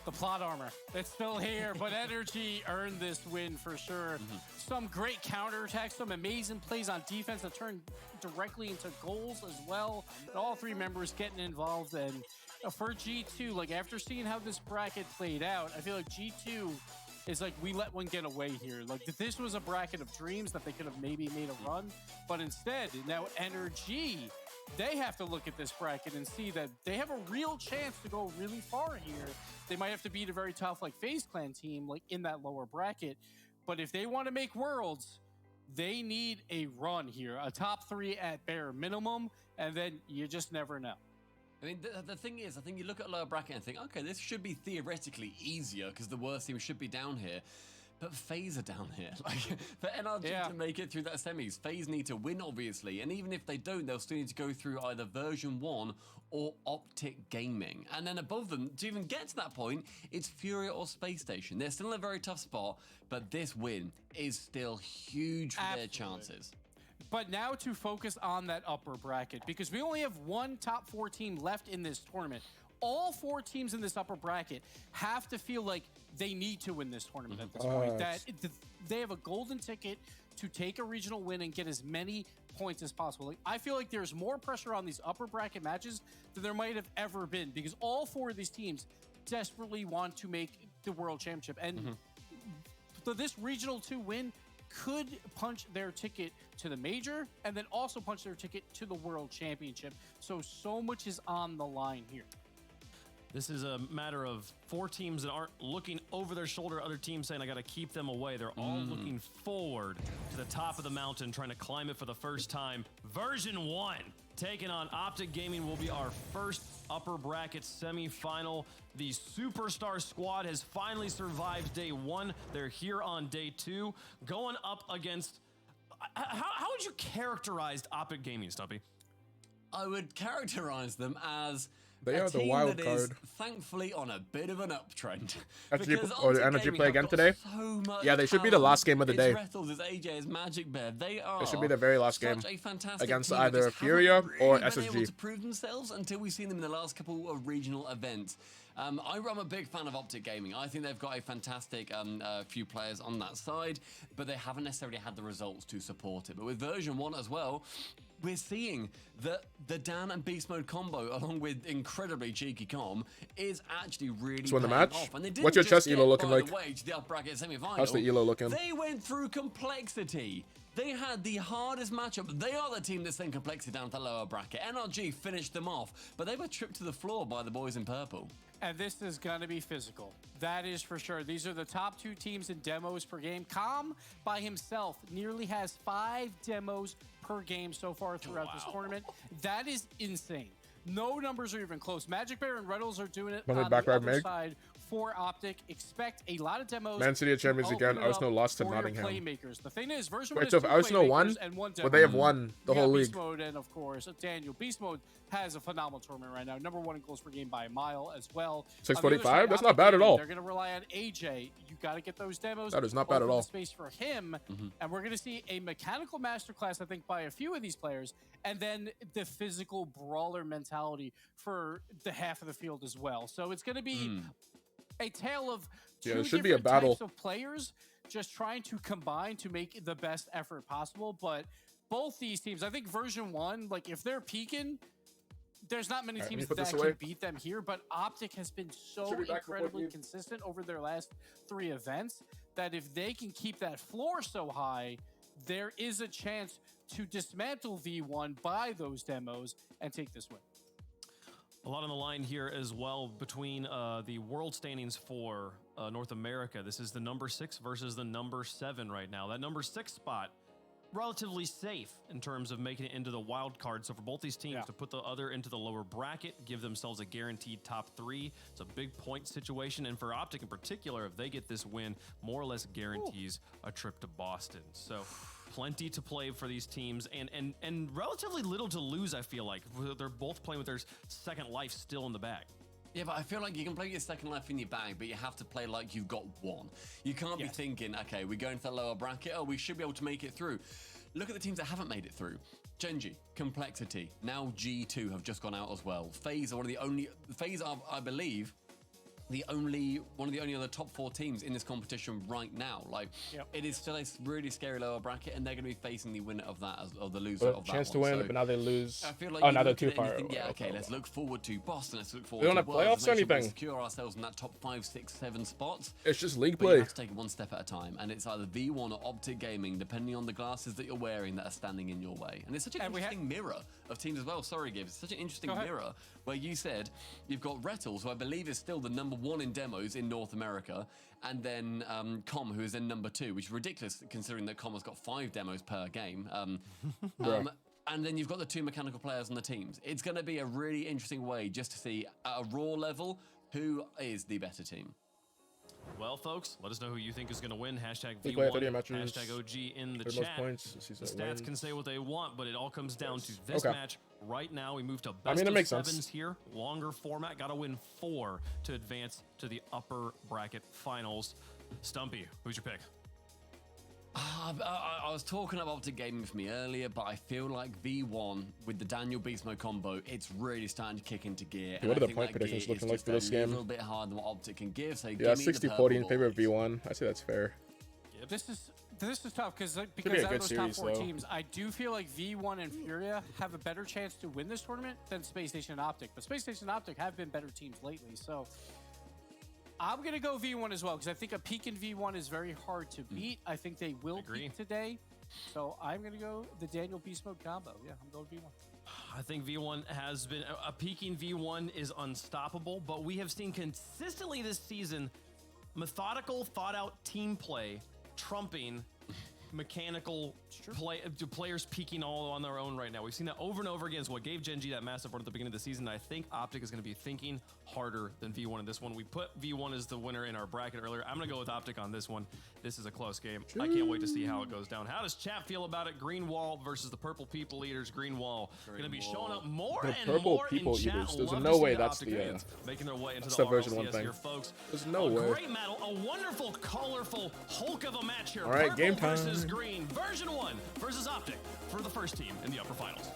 The plot armor, it's still here, but Energy earned this win for sure. Some great counterattacks, some amazing plays on defense that turned directly into goals as well. And all 3 members getting involved. And for G2, like after seeing how this bracket played out, I feel like G2 is like, we let one get away here. Like this was a bracket of dreams that they could have maybe made a run, but instead now Energy, they have to look at this bracket and see that they have a real chance to go really far here. They might have to beat a very tough like FaZe Clan team like in that lower bracket, but if they want to make Worlds, they need a run here, a top 3 at bare minimum, and then you just never know. I mean, the thing is, I think you look at lower bracket and think, okay, this should be theoretically easier because the worst team should be down here. But FaZe are down here. Like, for NRG to make it through that semis, FaZe need to win, obviously. And even if they don't, they'll still need to go through either version 1 or Optic Gaming. And then above them, to even get to that point, it's Furia or Space Station. They're still in a very tough spot, but this win is still huge for their chances. But now to focus on that upper bracket, because we only have one top 4 team left in this tournament. All 4 teams in this upper bracket have to feel like they need to win this tournament at this point. That they have a golden ticket to take a regional win and get as many points as possible. Like, I feel like there's more pressure on these upper bracket matches than there might have ever been, because all 4 of these teams desperately want to make the World Championship. And so this regional 2 win could punch their ticket to the major and then also punch their ticket to the World Championship. So much is on the line here. This is a matter of 4 teams that aren't looking over their shoulder at other teams saying, I got to keep them away. They're all looking forward to the top of the mountain, trying to climb it for the first time. Version 1 taking on Optic Gaming will be our first upper bracket semifinal. The Superstar squad has finally survived day 1. They're here on day 2, going up against... How would you characterize Optic Gaming, Stumpy? I would characterize them as... They are the wild card. Thankfully on a bit of an uptrend. Or Energy play again today? Yeah, they should be the last game of the day. It's AJ, it's Magic Bear. They are. It should be the very last game against either Furia or SSG. Able to prove themselves until we've seen them in the last couple of regional events. I'm a big fan of Optic Gaming. I think they've got a fantastic few players on that side, but they haven't necessarily had the results to support it. But with version 1 as well, we're seeing that the Dan and Beast Mode combo, along with incredibly cheeky Com, is actually really paying match? off. And they didn't What's your chess get, elo looking by like? The way, to the upper bracket semi-final. How's the elo looking? They went through complexity. They had the hardest matchup. They are the team that sent complexity down to the lower bracket. NRG finished them off, but they were tripped to the floor by the boys in purple. And this is going to be physical. That is for sure. These are the top 2 teams in demos per game. Com, by himself, nearly has 5 demos per game so far throughout this tournament. That is insane. No numbers are even close. Magic Bear and Reynolds are doing it on the other side for Optic. Expect a lot of demos. Man City of Champions again. Open it up Arsenal lost to for your Nottingham. Playmakers. The thing is, version Wait, 1 so is if 2 Arsenal won, playmakers and 1 demo. would they have won the whole Beast league? Mode and of course Daniel. Beast Mode has a phenomenal tournament right now. #1 in goals per game by a mile as well. 645? That's not bad at all. They're going to rely on AJ. You got to get those demos. That is not bad at open the all. Space for him, and we're going to see a mechanical masterclass, I think, by a few of these players, and then the physical brawler mentality for the half of the field as well. So it's going to be a tale of two it should be a different battle. types of players just trying to combine to make the best effort possible. But both these teams, I think version 1, like if they're peaking, there's not many teams that can beat them here, but Optic has been so incredibly consistent over their last 3 events that if they can keep that floor so high, there is a chance to dismantle V1, buy those demos, and take this win. A lot on the line here as well between the world standings for North America. This is the #6 versus the #7 right now. That #6 spot, relatively safe in terms of making it into the wild card. So for both these teams to put the other into the lower bracket, give themselves a guaranteed top 3. It's a big point situation. And for Optic in particular, if they get this win, more or less guarantees a trip to Boston. So plenty to play for these teams and relatively little to lose, I feel like. They're both playing with their second life still in the bag. Yeah, but I feel like you can play your second life in your bag, but you have to play like you've got one. You can't be thinking, okay, we're going to the lower bracket, oh, we should be able to make it through. Look at the teams that haven't made it through. Genji, Complexity, now G2 have just gone out as well. FaZe are one of the only, FaZe are, I believe, one of the only other top 4 teams in this competition right now. Like, it is still a really scary lower bracket, and they're going to be facing the winner of that, or the loser of that chance one. to win, So but now they lose. I feel like now they're too far. Okay, let's look forward to Boston. Let's look forward We don't to have Worlds, playoffs make or sure we anything. secure ourselves in that top 5, 6, 7 spots. It's just league But play. you have to take it one step at a time, and it's either V1 or Optic Gaming, depending on the glasses that you're wearing that are standing in your way. And it's such an interesting mirror of teams as well. Sorry, Gibbs. It's such an interesting mirror where you said you've got Rettles, who I believe is still the #1 in demos in North America, and then Com, who is in #2, which is ridiculous considering that Com has got 5 demos per game. And then you've got the 2 mechanical players on the teams. It's going to be a really interesting way just to see at a raw level who is the better team. Well, folks, let us know who you think is going to win. Hashtag They play V1, 30 matches, hashtag OG in the 30 most chat. points, the season The stats wins. can say what they want, but it all comes down to this Okay. match right now. We move to I best mean, it of makes sense. 7s here. Longer format. Got to win 4 to advance to the upper bracket finals. Stumpy, who's your pick? I was talking about Optic Gaming for me earlier, but I feel like V1 with the Daniel Beast Mode combo, it's really starting to kick into gear. What are the point predictions looking like for this A game? little bit harder than what Optic can give. So Yeah, 60-40 in favor of V1. I say that's fair. This is tough because be a out good of those series, top 4 though. teams, I do feel like V1 and Furia have a better chance to win this tournament than Space Station and Optic. But Space Station and Optic have been better teams lately, so I'm going to go V1 as well because I think a peak in V1 is very hard to beat. I think they will peak today. So I'm going to go the Daniel Beast Mode combo. Yeah, I'm going V1. I think V1 has been a peaking V1 is unstoppable, but we have seen consistently this season methodical, thought out team play trumping mechanical players peaking all on their own right now. We've seen that over and over again. It's what gave Genji that massive run at the beginning of the season. I think Optic is going to be thinking harder than V1 in this one. We put V1 as the winner in our bracket earlier. I'm going to go with Optic on this one. This is a close game. I can't wait to see how it goes down. How does chat feel about it? Green Wall versus the Purple People Eaters. Green Wall going to be showing up more The and Purple more People in chat. Eaters. There's Love no to see way the that's Optic the, fans making their way into that's the the version 1 RLCS thing. here, folks. There's no a way. great battle, a wonderful, colorful Hulk of a match here. All right, Purple game time. versus Green. Version 1 versus Optic for the first team in the upper finals.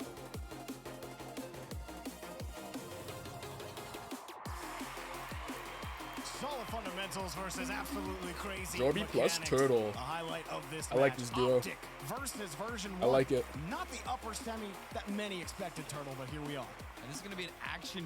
Solid fundamentals versus absolutely crazy Jordy plus mechanics. Turtle. The highlight of this I like match. this duo. Optic versus version 1. I like it. Not the upper semi that many expected, Turtle, but here we are. And this is going to be an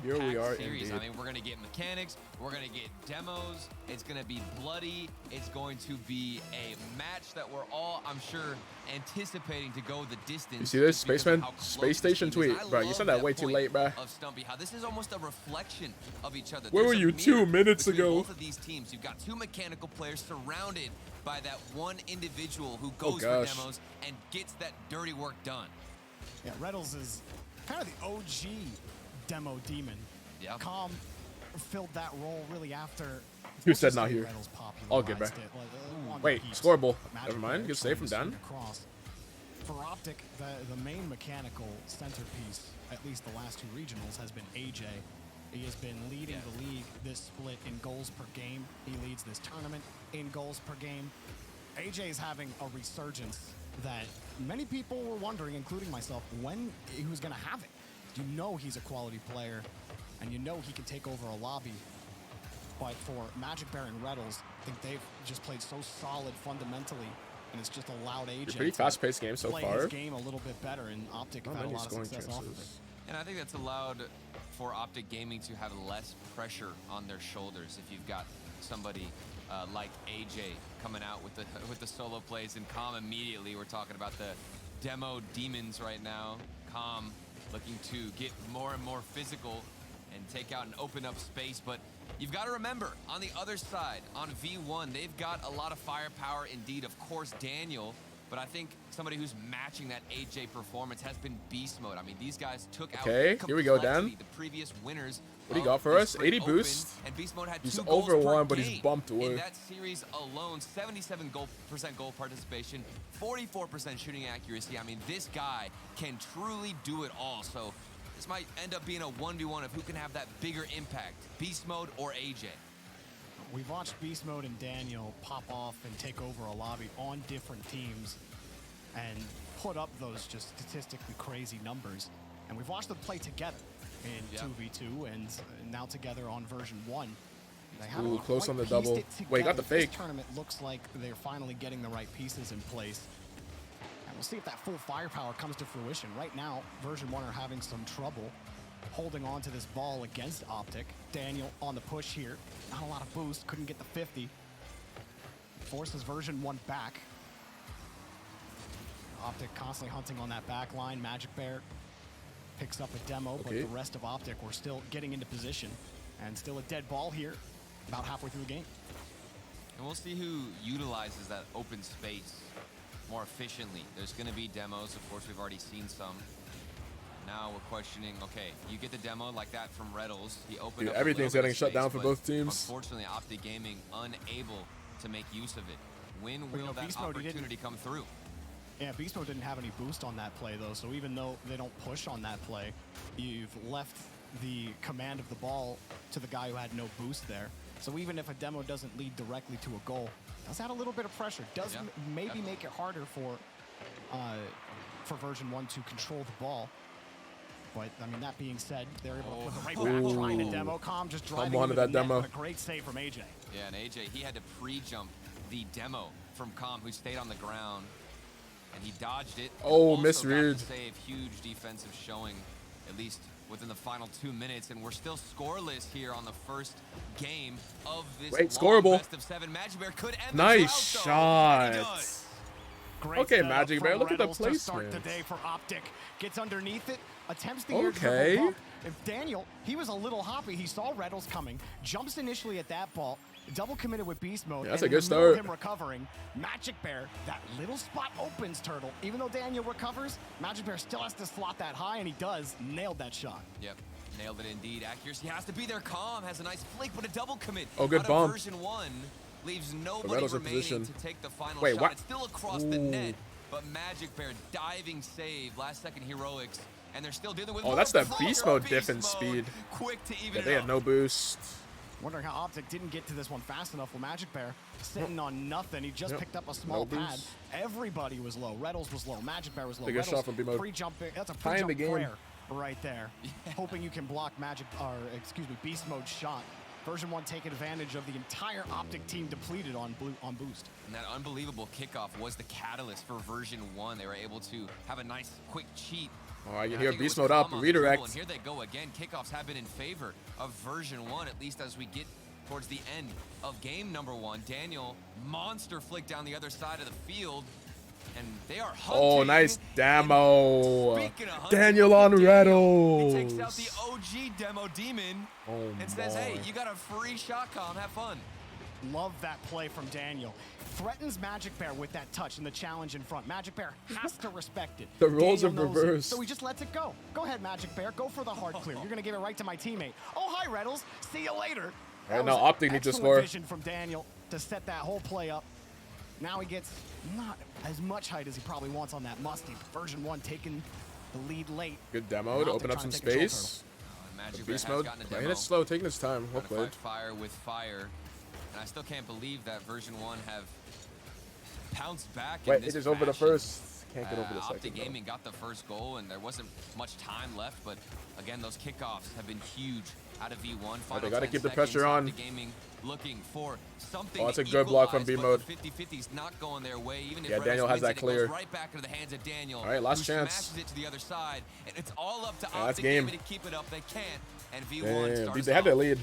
Here we are, action-packed series. I indeed. mean, we're going to get mechanics. We're going to get demos. It's going to be bloody. It's going to be a match that we're all, I'm sure, anticipating to go the distance. You see this? just because of Spaceman? how close Space this Station team is. tweet. I Bro, you love said that way too point late, bro. Of Stumpy, how this is almost a reflection of each other. Where There's were a you 2 mirror minutes between ago? Both of these teams. You've got 2 mechanical players surrounded by that one individual who Oh, goes for gosh. demos and gets that dirty work done. Yeah, Rettles is kind of the OG demo demon. Yeah. Calm filled that role really after Who said not here? All good, bro. Wait, scoreable. Never mind. Good save from Dan. For Optic, the main mechanical centerpiece, at least the last 2 regionals, has been AJ. He has been leading the league this split in goals per game. He leads this tournament in goals per game. AJ is having a resurgence that many people were wondering, including myself, when he was going to have it. You know he's a quality player, and you know he can take over a lobby. But for Magic Bear and Reddles, I think they've just played so solid fundamentally, and it's just allowed AJ pretty fast-paced game so play far. his game a little bit better, and Optic have had a lot of success off of it. And I think that's allowed for Optic Gaming to have less pressure on their shoulders. If you've got somebody like AJ coming out with the solo plays, and Calm immediately, we're talking about the demo demons right now. Calm looking to get more and more physical and take out and open up space, but you've got to remember, on the other side, on V1, they've got a lot of firepower indeed. Of course, Daniel, but I think somebody who's matching that AJ performance has been Beast Mode. I mean, these guys took out here we go, Dan. the previous winners. What do you got for us? 80 boost. And Beast Mode had He's 2 over goals per 1, but game. he's bumped away. In that series alone, 77% goal participation, 44% shooting accuracy. I mean, this guy can truly do it all. So this might end up being a 1v1 of who can have that bigger impact, Beast Mode or AJ. We've watched Beast Mode and Daniel pop off and take over a lobby on different teams and put up those just statistically crazy numbers. And we've watched them play together in 2v2 and now together on version 1. They haven't Ooh, close quite on the pieced double. it Wait, got the together. fake. This tournament looks like they're finally getting the right pieces in place. And we'll see if that full firepower comes to fruition. Right now, version 1 are having some trouble holding on to this ball against Optic. Daniel on the push here. Not a lot of boost, couldn't get the 50. Forces version 1 back. Optic constantly hunting on that back line. Magic Bear picks up a demo, but the rest of Optic were still getting into position. And still a dead ball here, about halfway through the game. And we'll see who utilizes that open space more efficiently. There's going to be demos. Of course, we've already seen some. Now we're questioning, okay, you get the demo like that from Reddles. He opened up everything's getting shut down for both teams. Unfortunately, Optic Gaming unable to make use of it. When will that opportunity come through? Yeah, Beast Mode didn't have any boost on that play, though, so even though they don't push on that play, you've left the command of the ball to the guy who had no boost there. So even if a demo doesn't lead directly to a goal, does add a little bit of pressure. Does maybe make it harder for version 1 to control the ball. But, I mean, that being said, they're able to put the right back, trying to demo. Calm just driving into the net, but a great save from AJ. Yeah, and AJ, he had to pre-jump the demo from Calm, who stayed on the ground. And he dodged it. Oh, misread. Save, huge defensive showing, at least within the final 2 minutes, and we're still scoreless here on the first game of this scoreable. best of 7. Magic Bear could end nice the shot. Great okay, Magic Bear, look at the Reddles placement. To start the day for Optic, gets underneath it, attempts the air dribble bump. If Daniel, he was a little hoppy. He saw Reddles coming, jumps initially at that ball, double committed with Beast Mode. Yeah, that's and a good start. Him recovering. Magic Bear, that little spot opens Turtle. Even though Daniel recovers, Magic Bear still has to slot that high, and he does. Nailed that shot. Yep, nailed it indeed. Accuracy has to be there. Calm has a nice flick, but a double commit. Oh, good bump. Version 1 leaves nobody remaining to take the final shot. What? It's still across the net, but Magic Bear diving save, last second heroics, and they're still dealing with. Oh, that's that Beast Mode diff in speed. Quick to even yeah, they had no boost. Wondering how Optic didn't get to this one fast enough. Well, Magic Bear sitting on nothing. He just picked up a small pad. Everybody was low. Reddles was low. Magic Bear was low. Good shot from B-Mode. Pre-jumping. That's a pre-jump prayer right there. Hoping you can block Beast Mode shot. Version 1 taking advantage of the entire Optic team depleted on boost. And that unbelievable kickoff was the catalyst for version 1. They were able to have a nice quick cheat. Oh, I can hear Beast Mode up, redirect. And here they go again. Kickoffs have been in favor of version 1, at least as we get towards the end of game number 1. Daniel, monster flick down the other side of the field. And they are hunting. Oh, nice demo. Daniel on Reddles. He takes out the OG demo demon and says, hey, you got a free shot, Calm. Have fun. Love that play from Daniel. Threatens Magic Bear with that touch and the challenge in front. Magic Bear has to respect it. The roles have reversed. So he just lets it go. Go ahead, Magic Bear. Go for the hard clear. You're going to give it right to my teammate. Oh, hi, Reddles. See you later. Right now, Optic needs to score. Vision from Daniel to set that whole play up. Now he gets not as much height as he probably wants on that musty. Version 1 taking the lead late. Good demo to open up some space. Beast mode. Playing it slow, taking his time. Well played. Fire with fire. And I still can't believe that version 1 have pounced back. Wait, it is over the first. Can't get over the second. Optic Gaming got the first goal, and there wasn't much time left. But again, those kickoffs have been huge out of V1. Oh, they got to keep the pressure on. Gaming looking for something. Oh, that's a good block from B mode. 50-50's not going their way. Even if yeah, Daniel has that clear. It goes right back into the hands of Daniel. All right, last chance. Smashes it to the other side, and it's all up to yeah, Optic Gaming to keep it up. They can't. And V1 starts they had their lead.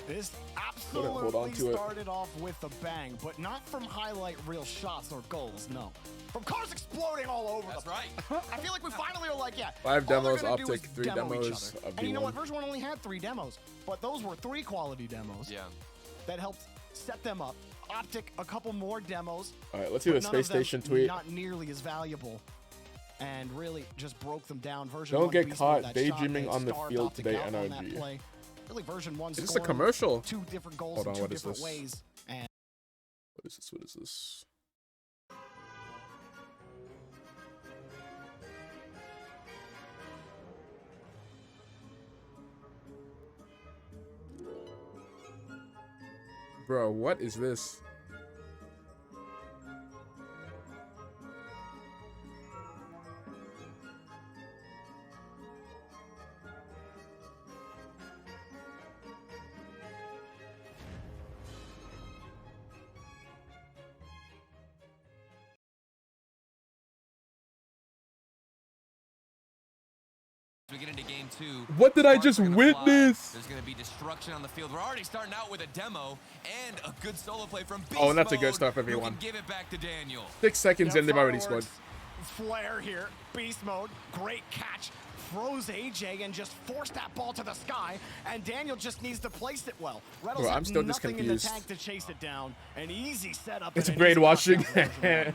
This absolutely started off with a bang, but not from highlight reel shots or goals, no. From cars exploding all over. That's right. I feel like we finally are like, yeah. 5 demos, Optic, 3 demos of And you know what? Version 1 only had 3 demos, but those were 3 quality demos. Yeah. That helped set them up. Optic, a couple more demos. All right, let's see the Space Station tweet. Not nearly as valuable. And really just broke them down. Version Don't 1 get caught daydreaming on the field today, NRG. Really, version 1 is this a commercial? 2 different goals in 2 different ways. And what is this? What is this? Bro, what is this? We get into game 2. What did I just witness? There's going to be destruction on the field. We're already starting out with a demo and a good solo play from Beast Oh, and that's Mode, a good start for everyone. Give it back to Daniel. 6 seconds in, they've already scored. Flare here, Beast Mode, great catch. Froze AJ and just forced that ball to the sky, and Daniel just needs to place it well. Bro, I'm still just nothing confused. In the tank to chase it down. An easy setup. It's brainwashing. And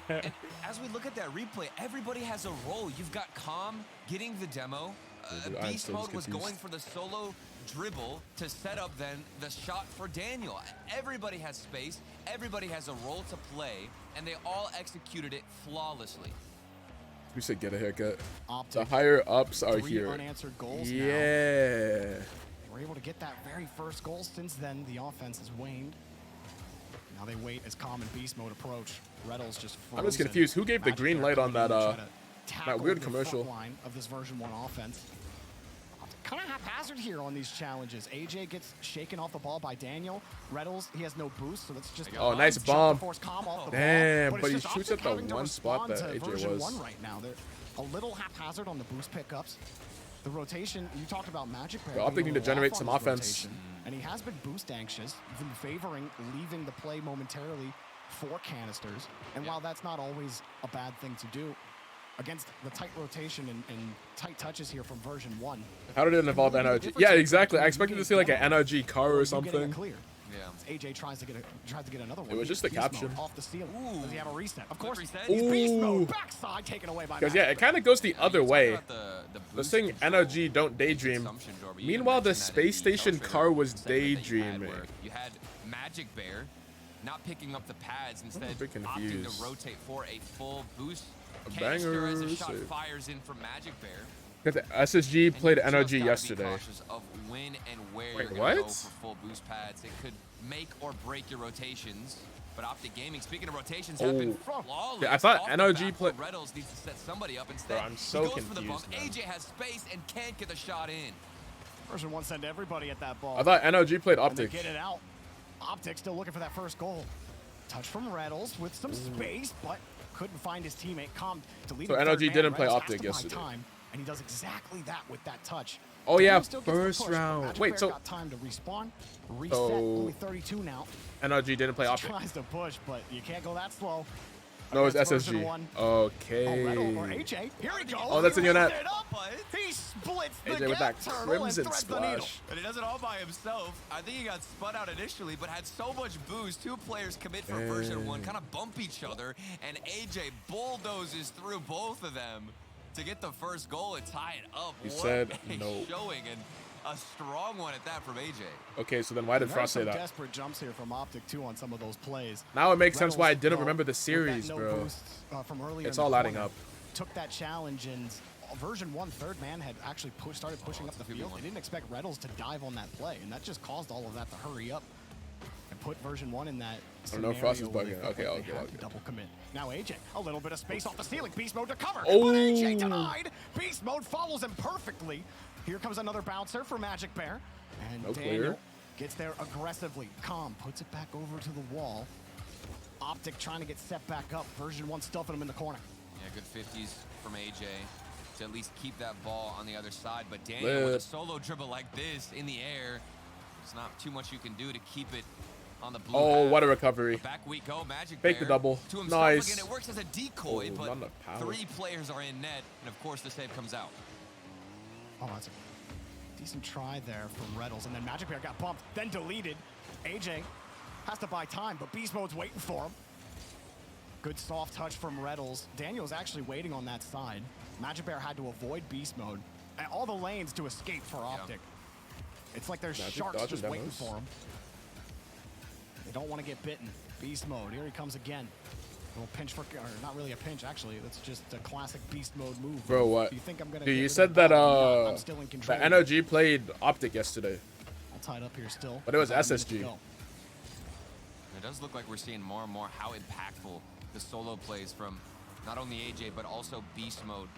as we look at that replay, everybody has a role. You've got Calm getting the demo. Beast Mode was going for the solo dribble to set up then the shot for Daniel. Everybody has space, everybody has a role to play, and they all executed it flawlessly. We should get a haircut. Optic. The higher ups are 3 here. unanswered goals yeah. now. They were able to get that very first goal. Since then, the offense has waned. Now they wait as Calm and Beast Mode approach. Reddle's just frozen. I'm just confused. Who gave the green light on that weird commercial? Line of this version 1 offense. Kind of haphazard here on these challenges. AJ gets shaken off the ball by Daniel. Reddles, he has no boost, so that's just oh, nice bomb. Damn, but he shoots at the one spot that AJ was. 1 right now. They're a little haphazard on the boost pickups. The rotation, you talked about Magic Bear. Optic need to generate some offense. And he has been boost anxious, been favoring leaving the play momentarily for canisters. And while that's not always a bad thing to do, against the tight rotation and tight touches here from version 1. How did it involve NRG? Yeah, exactly. I expected to see like an NRG car or something. Yeah. AJ tries to get another one. It was just the caption. Off the ceiling. Does he have a reset? Of course. Ooh. Beast Mode, backside taken away by. Because yeah, it kind of goes the other way. The saying NRG don't daydream. Meanwhile, the space station car was daydreaming. You had Magic Bear not picking up the pads, instead opting to rotate for a full boost. Canister as a shot fires in from Magic Bear. Because SSG played NRG yesterday. Of when and where Wait, you're what? go for full boost pads. It could make or break your rotations. But Optic Gaming, speaking of rotations, have been flawless. Yeah, I thought NRG played. Reddles needs to set somebody up instead. Bro, I'm so he goes confused, for the bump. man. AJ has space and can't get the shot in. Version 1 send everybody at that ball. I thought NRG played And Optic. they get it out. Optic still looking for that first goal. Touch from Reddles with some space, but couldn't find his teammate. Calm to lead. So NRG didn't play Optic yesterday. Time, and he does exactly that with that touch. Oh yeah, still gets the first push, round. Magic Wait, Bear so got time to respawn, reset. Only 32 now. NRG didn't play Optic. Tries to push, but you can't go that slow. No, it's Against SSG. version 1. Okay. Reddle or AJ. Here he goes. Oh, that's in your net. He splits the AJ with that turtle crimson and threads the needle. splash. And he does it all by himself. I think he got spun out initially, but had so much boost. 2 players commit for version 1, kind of bump each other, and AJ bulldozes through both of them to get the first goal and tie it up. He What said a no. showing, and A strong one at that from AJ. Okay, so then why did Frost say that? Desperate jumps here from Optic too on some of those plays. Now it makes sense why I Reynolds, didn't though, remember the with that series, no bro. boost, from earlier It's in the all adding corner, up. Took that challenge, and version 1 third man had actually started pushing up the field. They didn't expect Reynolds to dive on that play, and that just caused all of that to hurry up and put version 1 in that I don't know if Frost is scenario where they bugging. felt Okay, like I'll they get had I'll to get. double commit. Now AJ, a little bit of space off the ceiling. Beast mode to cover. Oh. But AJ denied. Beast mode follows him perfectly. Here comes another bouncer for Magic Bear. And No Daniel clear. gets there aggressively. Calm puts it back over to the wall. Optic trying to get set back up. Version 1 stuffing him in the corner. Yeah, good 50s from AJ to at least keep that ball on the other side. But Daniel with a solo dribble like this in the air, there's not too much you can do to keep it on the blue. Oh, half. what a recovery. Back we go, Magic Fake Bear the double. to himself Nice. again. It works as a decoy, Oh, but not enough power. 3 players are in net, and of course the save comes out. Oh, that's a decent try there from Reynolds. And then Magic Bear got bumped, then deleted. AJ has to buy time, but Beast Mode's waiting for him. Good soft touch from Reynolds. Daniel's actually waiting on that side. Magic Bear had to avoid Beast Mode. And all the lanes to escape for Optic. It's like there's Magic sharks dodging just waiting demos. for him. They don't want to get bitten. Beast Mode, here he comes again. A little pinch for, or not really a pinch, actually. That's just a classic Beast Mode move. Bro, what? You think I'm gonna Dude, get you rid of said the that ball? I'm still in control. the NOG played Optic yesterday. All tied up here still. But it was About a minute to SSG. go. It does look like we're seeing more and more how impactful the solo plays from not only AJ, but also Beast Mode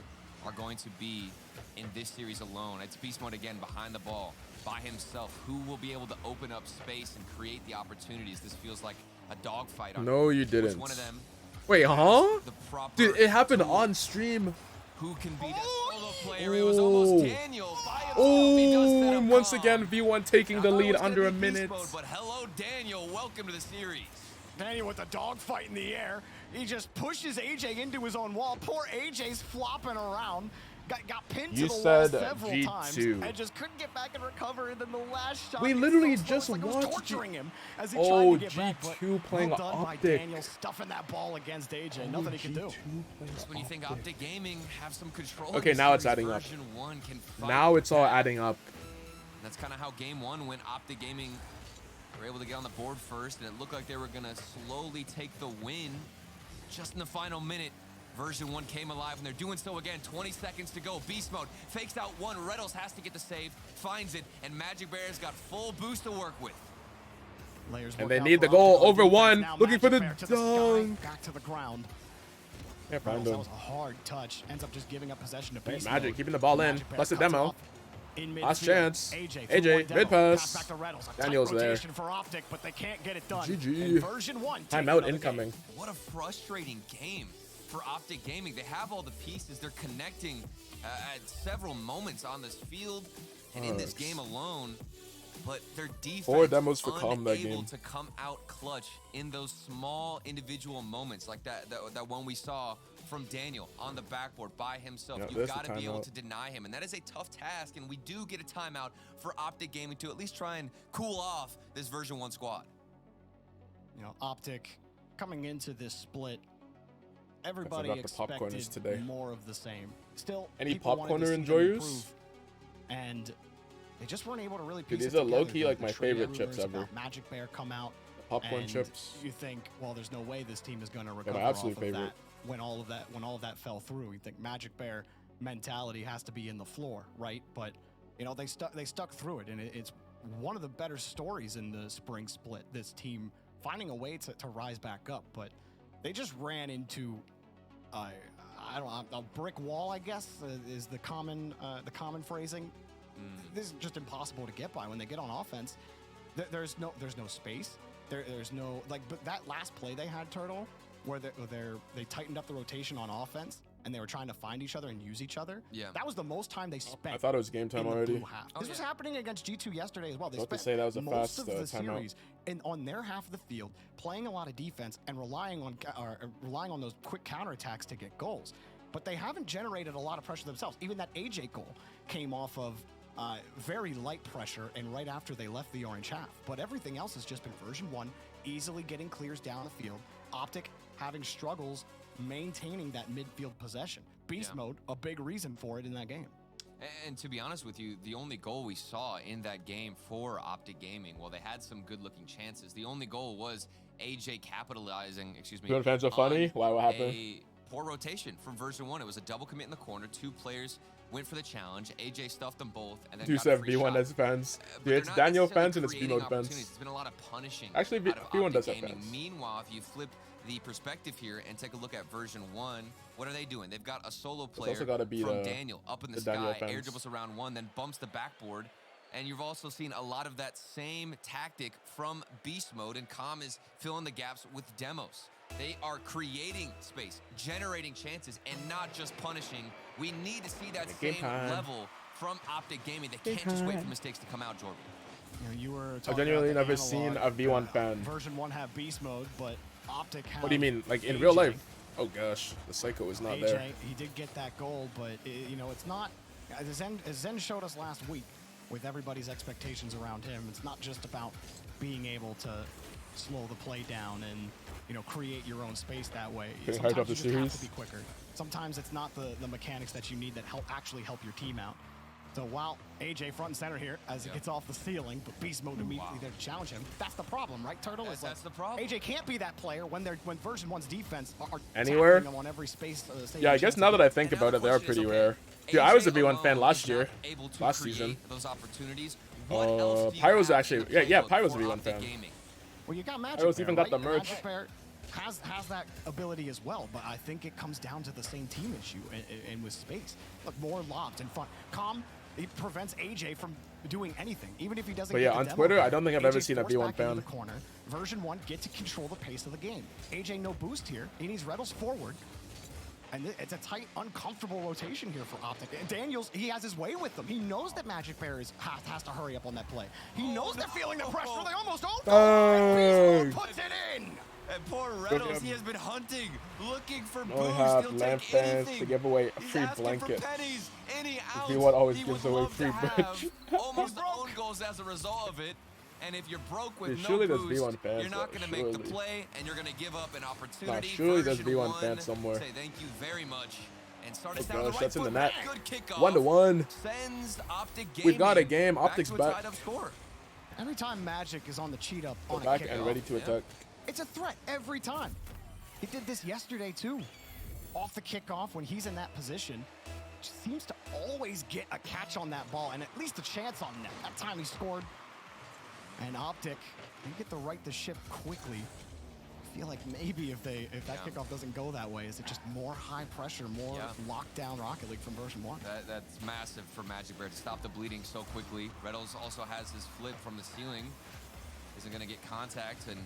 are going to be in this series alone. It's Beast Mode again behind the ball by himself. Who will be able to open up space and create the opportunities? This feels like a dogfight. No, you Which didn't. one of them? Wait, huh? The proper Dude, it happened on stream. Who can be that solo player? It was almost Daniel by himself. He does set Oh, up once calm. again, V1 taking the I thought it lead was gonna under a be Beast minute. Mode, but hello, Daniel. Welcome to the series. Daniel with the dogfight in the air. He just pushes AJ into his own wall. Poor AJ's flopping around. Got pinned You to the said wall several times G2. and just couldn't get back and recover. And then the last shot. We gets literally so slow, just it's like it was watched torturing him as he Oh, tried to get back. But G2 playing well done by Optic. Daniel stuffing that ball against AJ. Oh, Nothing he can do. That's when you think Optic Gaming have some control. in Okay, this now it's series. adding up. Version 1 can fight Now it's all back. adding up. That's kind of how game 1 went. Optic Gaming were able to get on the board first, and it looked like they were going to slowly take the win. Just in the final minute, Version 1 came alive, and they're doing so again. 20 seconds to go. Beast Mode fakes out one. Reynolds has to get the save, finds it, and Magic Bear's got full boost to work with. Layers And work they out need for the goal Optic on over defense. one. Now Looking for the Magic Bear to sky, dunk. back to the ground. Yeah, Reynolds, found that him. was a hard touch. Ends up just giving up possession to Hey, Beast Magic Mode. keeping the ball in. Magic Bear Plus the cuts demo. off in Last midfield. chance. AJ, AJ, mid pass. back to Reynolds. A Daniel's tight there. rotation for Optic, but they can't get it done. GG. And version 1 takes Timeout another incoming. game. What a frustrating game for Optic Gaming. They have all the pieces. They're connecting at several moments on this field and in this game alone. But their defense 4 demos for Calm that unable game. to come out clutch in those small individual moments like that one we saw from Daniel on the backboard by himself. Yeah, You've there's got the to be able timeout. to deny him, and that is a tough task, and we do get a timeout for Optic Gaming to at least try and cool off this version 1 squad. You know, Optic coming into this split, everybody forgot the popcorn is expected today. more of the same. Still, Any people wanted to popcorner see them enjoyers? improve, and they just weren't able to really Dude, piece these it are together. low-key The- like the my trade favorite rumors chips ever. about Magic Bear come out. Popcorn and chips. You think, well, there's no way this team is going to my recover absolute off favorite. of that. When all of that fell through, you think Magic Bear mentality has to be in the floor, right? But you know, they stuck through it, and it's one of the better stories in the spring split. This team finding a way to rise back up, but they just ran into a brick wall, I guess, is the common phrasing. This is just impossible to get by when they get on offense. There's no space. There's no but that last play they had, Turtle, where they tightened up the rotation on offense and they were trying to find each other and use each other. Yeah, that was the most time they spent. I thought it was game time in the already. blue half. This was happening against G2 yesterday as well. They I was about spent to say that was a most fast, of the timeout. series on their half of the field, playing a lot of defense and relying on those quick counterattacks to get goals. But they haven't generated a lot of pressure themselves. Even that AJ goal came off of very light pressure and right after they left the orange half. But everything else has just been version 1, easily getting clears down the field. Optic having struggles maintaining that midfield possession. Beast mode, a big reason for it in that game. And to be honest with you, the only goal we saw in that game for Optic Gaming, well, they had some good-looking chances. The only goal was AJ capitalizing, excuse me, Your fans are funny? Why, what happened? a poor rotation from version 1. It was a double commit in the corner. 2 players went for the challenge. AJ stuffed them both, and then Two got a said free B1 shot. as fans. But Dude, they're it's not Daniel necessarily fans and it's creating B1 fans. opportunities. It's been a lot of punishing. Actually, out of B1 Optic does have Gaming. fans. Meanwhile, if you flip the perspective here and take a look at version 1, what are they doing? They've got a solo player also gotta be from the- Daniel up in the Daniel sky, air fans. dribbles around 1, then bumps the backboard. And you've also seen a lot of that same tactic from Beast Mode, and Calm is filling the gaps with demos. They are creating space, generating chances, and not just punishing. We need to see that Game same time. level from Optic Gaming. They Game can't just wait time. for mistakes to come out, Jordan. You know, you were I've talking genuinely about the never seen analog, a V1 fan. Version 1 have beast mode, but Optic have What do you mean? Like in AJ. real life? Oh gosh, the Psycho is not AJ, there. he did get that goal, but you know, it's not, as Zen showed us last week, with everybody's expectations around him, it's not just about being able to slow the play down and, you know, create your own space that way. Getting hyped up Sometimes the you just have series. to be quicker. Sometimes it's not the mechanics that you need that actually help your team out. So while AJ front and center here as it gets off the ceiling, but Beast Mode immediately there to challenge him. That's the problem, right, Turtle? That's the problem. AJ can't be that player when version 1's defense are Anywhere? tackling him on every space. Yeah, I guess now that I think about it, they are pretty rare. Dude, I was a V1 fan last year, last season. Those opportunities. Pyro's actually, yeah, Pyro's a V1 fan. Well, you got Magic Pyro's Bear, even got right? the merch. Magic Bear has that ability as well, but I think it comes down to the same team issue and with space. Look, more lobs in front. Calm, it prevents AJ from doing anything, even if he doesn't. But get yeah, the on demo Twitter, back. I don't think I've AJ ever seen a forced V1 back into fan. the corner. Version 1 get to control the pace of the game. AJ no boost here. He needs Reddles forward. And it's a tight, uncomfortable rotation here for Optic. And Daniels, he has his way with them. He knows that Magic Bear has to hurry up on that play. He knows they're feeling the pressure. They almost open. And Beast Mode puts it in. And poor Reynolds, he has been hunting, looking for I boost. have He'll lamp take fans anything. to give away a He's free asking blanket. for pennies, any ounce. V1 always he gives would away love free to have. merch. Almost own goals as a result of it. And if you're broke with Dude, no surely there's boost, V1 fans, you're not though, going to make the surely. play, and you're going to give up an Nah, opportunity. surely there's Version V1 one, fans somewhere. Say thank you very much. And start Oh us down the gosh, right that's in the foot. net. Good kickoff. 1-1. Sends Optic We've got a Gaming game. back Optic's to a back. tied-up score. Every time Magic is on the cheat up Go on a back kickoff, and ready to attack. it's a threat every time. He did this yesterday too. Off the kickoff when he's in that position, seems to always get a catch on that ball and at least a chance on net. That time he scored. And Optic, they get the right to ship quickly. I feel like maybe if that kickoff doesn't go that way, is it just more high pressure, more lockdown Rocket League from version 1? That's massive for Magic Bear to stop the bleeding so quickly. Reynolds also has his flip from the ceiling. Isn't going to get contact, and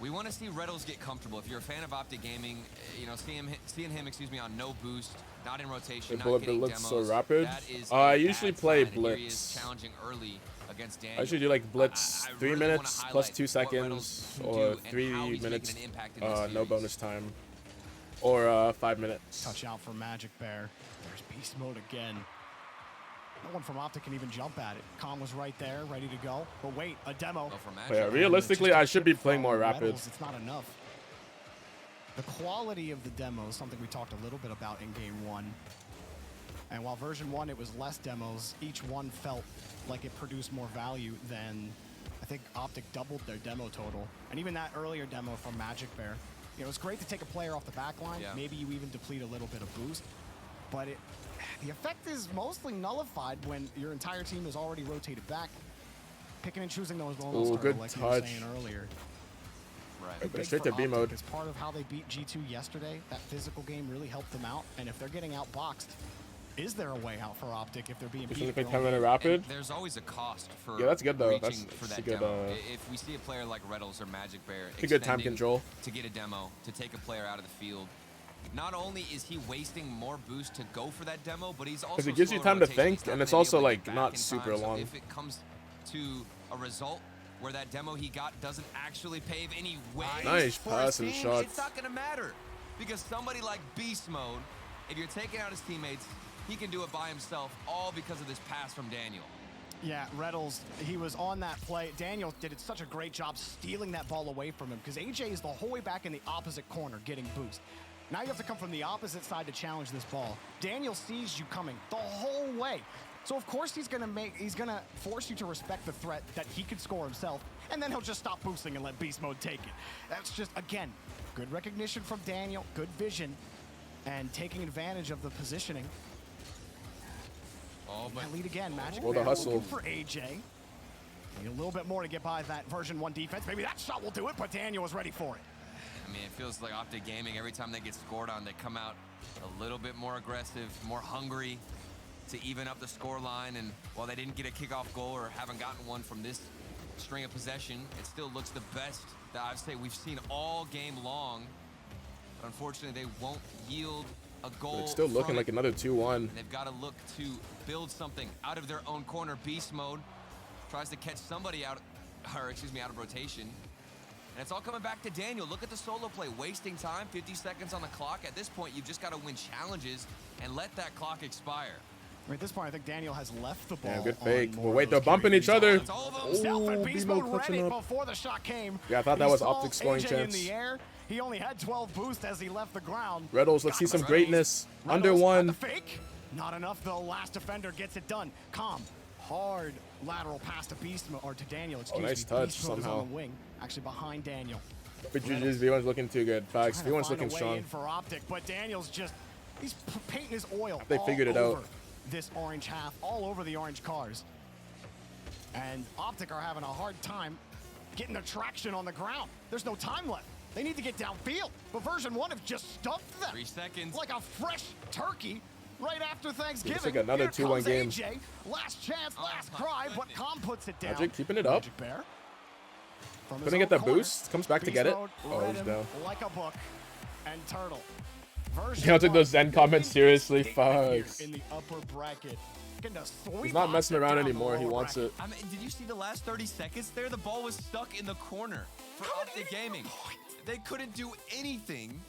we want to see Reynolds get comfortable. If you're a fan of Optic Gaming, you know, seeing him, on no boost, not in rotation, The not getting Blitz demos. so rapid. That is I a usually bad play sign, and here he is Blitz. challenging early against Daniel. I usually do like Blitz I 3 really wanna minutes plus highlight 2 what seconds, Reynolds can or do and how 3 he's minutes, making an impact in this no series. bonus time, or 5 minutes. Touch out for Magic Bear. There's Beast Mode again. No one from Optic can even jump at it. Kong was right there, ready to go. But wait, a demo. But yeah, realistically, I should be playing more rapid. Reynolds, it's not enough. The quality of the demo is something we talked a little bit about in Game 1. And while version 1, it was less demos, each one felt like it produced more value than, I think Optic doubled their demo total. And even that earlier demo from Magic Bear, you know, it's great to take a player off the back line. Yeah. Maybe you even deplete a little bit of boost. But the effect is mostly nullified when your entire team is already rotated back. Picking and choosing those moments, Ooh, good like you were touch. saying earlier. Right. But straight to B mode. As part of how they beat G2 yesterday, that physical game really helped them out. And if they're getting outboxed, is there a way out for Optic if they're being If beat? you play their own 10-minute game? rapid. And there's always a cost for Yeah, that's good, though. reaching That's for a that good, demo. If we see a player like Reynolds or Magic Bear It's a good time expending control. to get a demo, to take a player out of the field, not only is he wasting more boost to go for that demo, but he's also Because it gives you slow time to rotation. He's think, not and it's gonna be also able to get like back not in super time. So long. if it comes to a result where that demo he got doesn't actually pave any way Nice for pass his and team, shots. it's not going to matter. Because somebody like Beast Mode, if you're taking out his teammates, he can do it by himself, all because of this pass from Daniel. Yeah, Reynolds, he was on that play. Daniel did such a great job stealing that ball away from him because AJ is the whole way back in the opposite corner getting boost. Now you have to come from the opposite side to challenge this ball. Daniel sees you coming the whole way. So of course he's gonna force you to respect the threat that he could score himself, and then he'll just stop boosting and let Beast Mode take it. That's just, again, good recognition from Daniel, good vision, and taking advantage of the positioning. Oh, but lead again, Magic. Well, the hustle for AJ. Need a little bit more to get by that version 1 defense. Maybe that shot will do it, but Daniel was ready for it. I mean, it feels like Optic Gaming, every time they get scored on, they come out a little bit more aggressive, more hungry to even up the score line. And while they didn't get a kickoff goal or haven't gotten one from this string of possession, it still looks the best that I'd say we've seen all game long. But unfortunately, they won't yield a goal. But it's still looking like another 2-1. And they've got to look to build something out of their own corner. Beast Mode tries to catch somebody out, or excuse me, out of rotation. And it's all coming back to Daniel. Look at the solo play, wasting time, 50 seconds on the clock. At this point, you've just got to win challenges and let that clock expire. At this point, I think Daniel has left the ball. Yeah, good fake. But wait, they're bumping each other. Oh, Beast Mode read it before the shot came. Yeah, I thought that was Optic scoring AJ chance. In the air. He only had 12 boost as he left the ground. Reddles, let's see some greatness. Under one. Fake. Not enough, though. Last defender gets it done. Calm. Hard lateral pass to Beast Mode, or to Daniel, excuse me. Nice touch Beast Mode is somehow. on the wing, actually behind Daniel. But GG's, V1's looking too good. Facts, V1's looking strong. For Optic, but Daniel's just, he's painting his oil. They figured it out. This orange half, all over the orange cars. And Optic are having a hard time getting the traction on the ground. There's no time left. They need to get downfield. But version 1 have just stuffed them. 3 seconds. Like a fresh turkey right after Thanksgiving. It's like another 2-1 game. AJ. Last chance, last cry, but Com puts it down. Magic keeping it up. Magic Bear. Couldn't get that boost. Comes back to get it. Oh, he's down. Like a book. And Turtle. You don't take those Zen comments seriously, fucks. In the upper bracket. He's not messing around anymore. He wants it. I mean, did you see the last 30 seconds there? The ball was stuck in the corner for Optic Gaming. They couldn't do anything.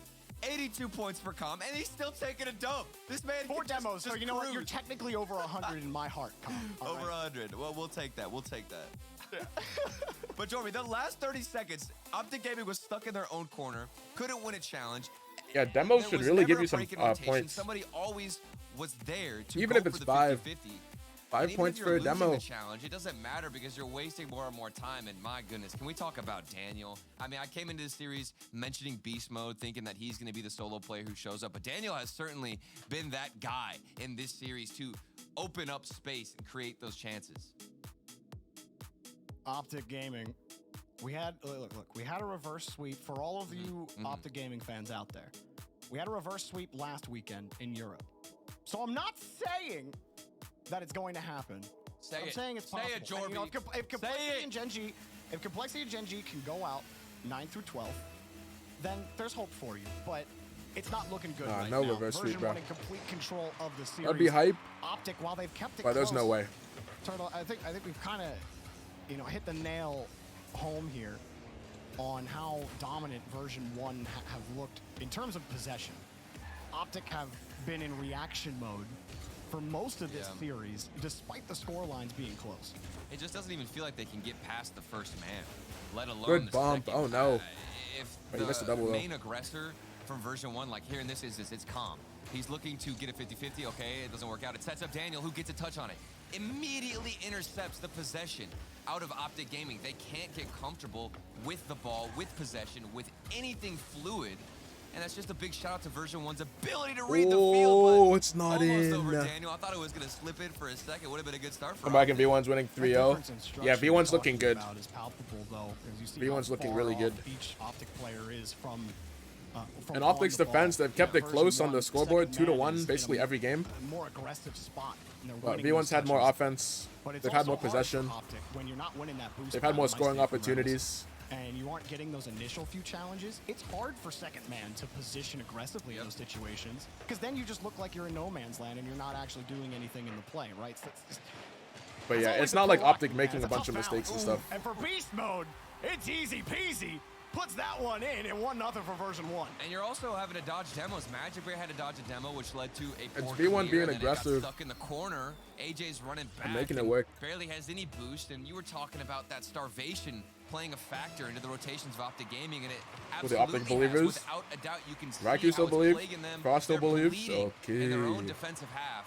82 points for Com, and he's still taking a dub. This man 4 demos, so you know what? You're technically over 100 in my heart, Com. Over 100. Well, we'll take that. We'll take that. But Jorby, the last 30 seconds, Optic Gaming was stuck in their own corner, couldn't win a challenge. Yeah, demos should really give you some points. Somebody always was there to even if it's 5 points for a demo. Challenge, it doesn't matter because you're wasting more and more time. And my goodness, can we talk about Daniel? I mean, I came into this series mentioning Beast Mode, thinking that he's going to be the solo player who shows up. But Daniel has certainly been that guy in this series to open up space and create those chances. Optic Gaming. We had look, we had a reverse sweep for all of you Optic Gaming fans out there. We had a reverse sweep last weekend in Europe. So I'm not saying that it's going to happen. I'm saying it's possible. Say it, Jorby. You know, if Complexity and Gen G can go out 9 through 12, then there's hope for you. But it's not looking good right no now. reverse sweep, bro. Version 1 in complete control of the series. That'd be hype. Optic, while they've kept it but close, there's no way. Turtle, I think we've kind of, hit the nail home here on how dominant version 1 have looked in terms of possession. Optic have been in reaction mode for most of this series, despite the score lines being close. It just doesn't even feel like they can get past the first man, let alone Good the bump. second. Oh no. If He missed a double, main aggressor from version 1, like here in this instance, it's Com. He's looking to get a 50-50. Okay, it doesn't work out. It sets up Daniel, who gets a touch on it. Immediately intercepts the possession out of Optic Gaming. They can't get comfortable with the ball, with possession, with anything fluid. And that's just a big shout out to version 1's ability to read the field. Oh, it's not almost in. Over, Daniel. I thought it was going to slip in for a second. Would have been a good start for Come back and V1's winning 3-0. Yeah, V1's looking good. Is palpable, though, V1's looking really good. Each Optic player is from and Optic's defense, they've kept it close on the scoreboard, 2-1 basically every game. More aggressive spot. But V1's had more offense. They've had more possession. When you're not winning that boost, they've had more scoring opportunities. And you aren't getting those initial few challenges, it's hard for second man to position aggressively in those situations, because then you just look like you're in no man's land and you're not actually doing anything in the play, right? So but yeah, it's not like Optic making a bunch of mistakes and stuff. And for Beast Mode, it's easy peasy. Puts that one in and 1-0 for version 1. And you're also having to dodge demos. Magic Bear had to dodge a demo, which led to a it's poor V1 clear, being and aggressive. It got stuck in the corner. AJ's running back. And making it work. Barely has any boost. And you were talking about that starvation playing a factor into the rotations of Optic Gaming, and it With the absolutely Optic believers, without a doubt, you can see Raku still how it's believes, plaguing them. Frost still They're believes. bleeding in their own Okay. defensive half,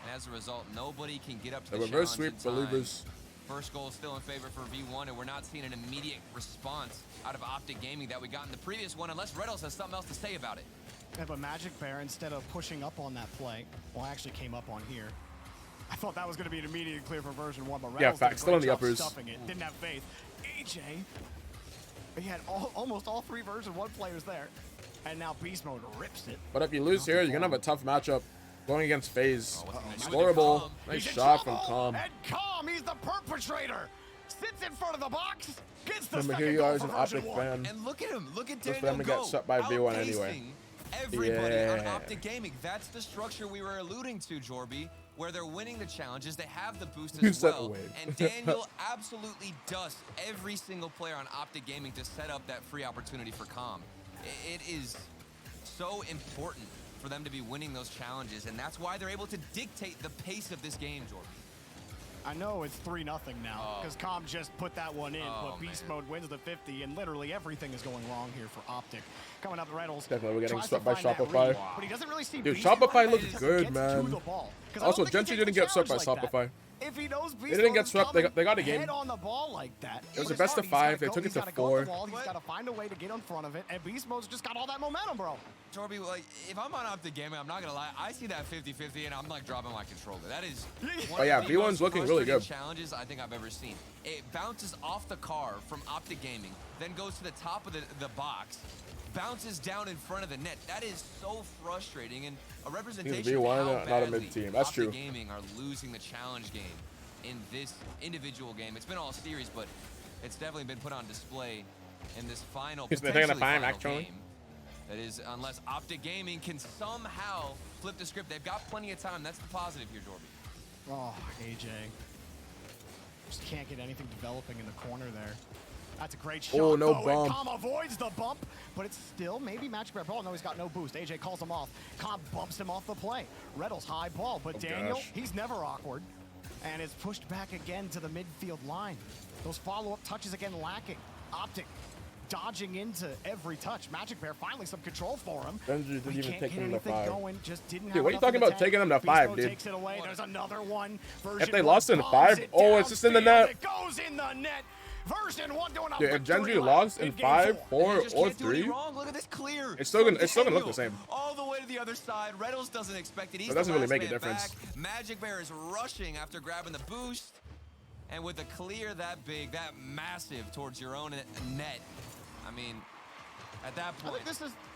and as a result, nobody can get up to The the reverse challenge sweep in time. believers. First goal still in favor for V1, and we're not seeing an immediate response out of Optic Gaming that we got in the previous one, unless Red Elves has something else to say about it. Yeah, but Magic Bear, instead of pushing up on that play, well, actually came up on here. I thought that was going to be an immediate clear for version 1, but Red Elves did a facts. Still great in the job uppers. stuffing it. Didn't have faith. AJ, he had almost all 3 version 1 players there, and now Beast Mode rips it. But if you lose here, you're gonna have a tough matchup going against FaZe. He's Scoreable. Nice in shot from trouble. Calm. And Calm, he's the perpetrator. Sits in front of the box. Gets the Remember, here second you goal are as for an version Optic 1. fan. And look at him. Look at Just Daniel for them to go. get swept by V1 anyway. Everybody on Yeah. Optic Gaming. That's the structure we were alluding to, Jorby, where they're winning the challenges. They have the boost You as said well. wave. And Daniel absolutely dusts every single player on Optic Gaming to set up that free opportunity for Calm. It is so important for them to be winning those challenges, and that's why they're able to dictate the pace of this game, Jorby. I know it's 3-0 now because Calm just put that one in, but Beast Mode wins the 50, and literally everything is going wrong here for Optic. Coming up, the Red Elves. Definitely, we're getting tries swept to by find that Shopify. read, but he doesn't really see Dude, Beast Shopify Mode looks because good, he gets to man. the ball. 'Cause I Also, don't think he Gentry takes didn't the get swept by challenge like Shopify. that. If he knows Beast They didn't Mode get is swept. coming They got a game. head on the ball like that. It was the it's best hard. of He's gotta 5. They go, took it he's to gotta go to 4. the wall, he's got to find a way to get in front of it, and Beast Mode's just got all that momentum, bro. Jorby, like, if I'm on Optic Gaming, I'm not gonna lie, I see that 50-50 and I'm like dropping my controller. That is one Oh, yeah, of the V1's most looking really frustrating good. challenges I think I've ever seen. It bounces off the car from Optic Gaming, then goes to the top of the box, bounces down in front of the net. That is so frustrating, and a representation of V1, how not a badly mid-team. That's Optic true. Gaming are losing the challenge game in this individual game. It's been all series, but it's definitely been put on display in this final, He's been taking the potentially time, final actually. game. That is, unless Optic Gaming can somehow flip the script. They've got plenty of time. That's the positive here, Jorby. Oh, AJ. Just can't get anything developing in the corner there. That's a great shot. Oh, no though, bump. And Calm avoids the bump, but it's still maybe Magic Bear ball. No, he's got no boost. AJ calls him off. Calm bumps him off the play. Reddle's high ball, but Oh, Daniel, gosh. he's never awkward. And is pushed back again to the midfield line. Those follow-up touches again lacking. Optic dodging into every touch. Magic Bear finally some control for him. Benji didn't But he even can't take get him to anything 5. going. Just didn't Dude, have what are you enough in talking the about tank. taking him to Beast 5, Mode dude? takes it away. There's another one. If they lost in 5, oh, it's just in the net. It goes in the net. Version 1 doing a Dude, if victory Genji lap lost in game 5, 4, Just or can't do any 3, wrong. Look at this clear. it's still gonna from look the Daniel same. All the way to the other side. Reynolds doesn't expect it. He's It doesn't the really last make a man difference. back. Magic Bear is rushing after grabbing the boost. And with a clear that big, that massive towards your own net, I mean, at that point,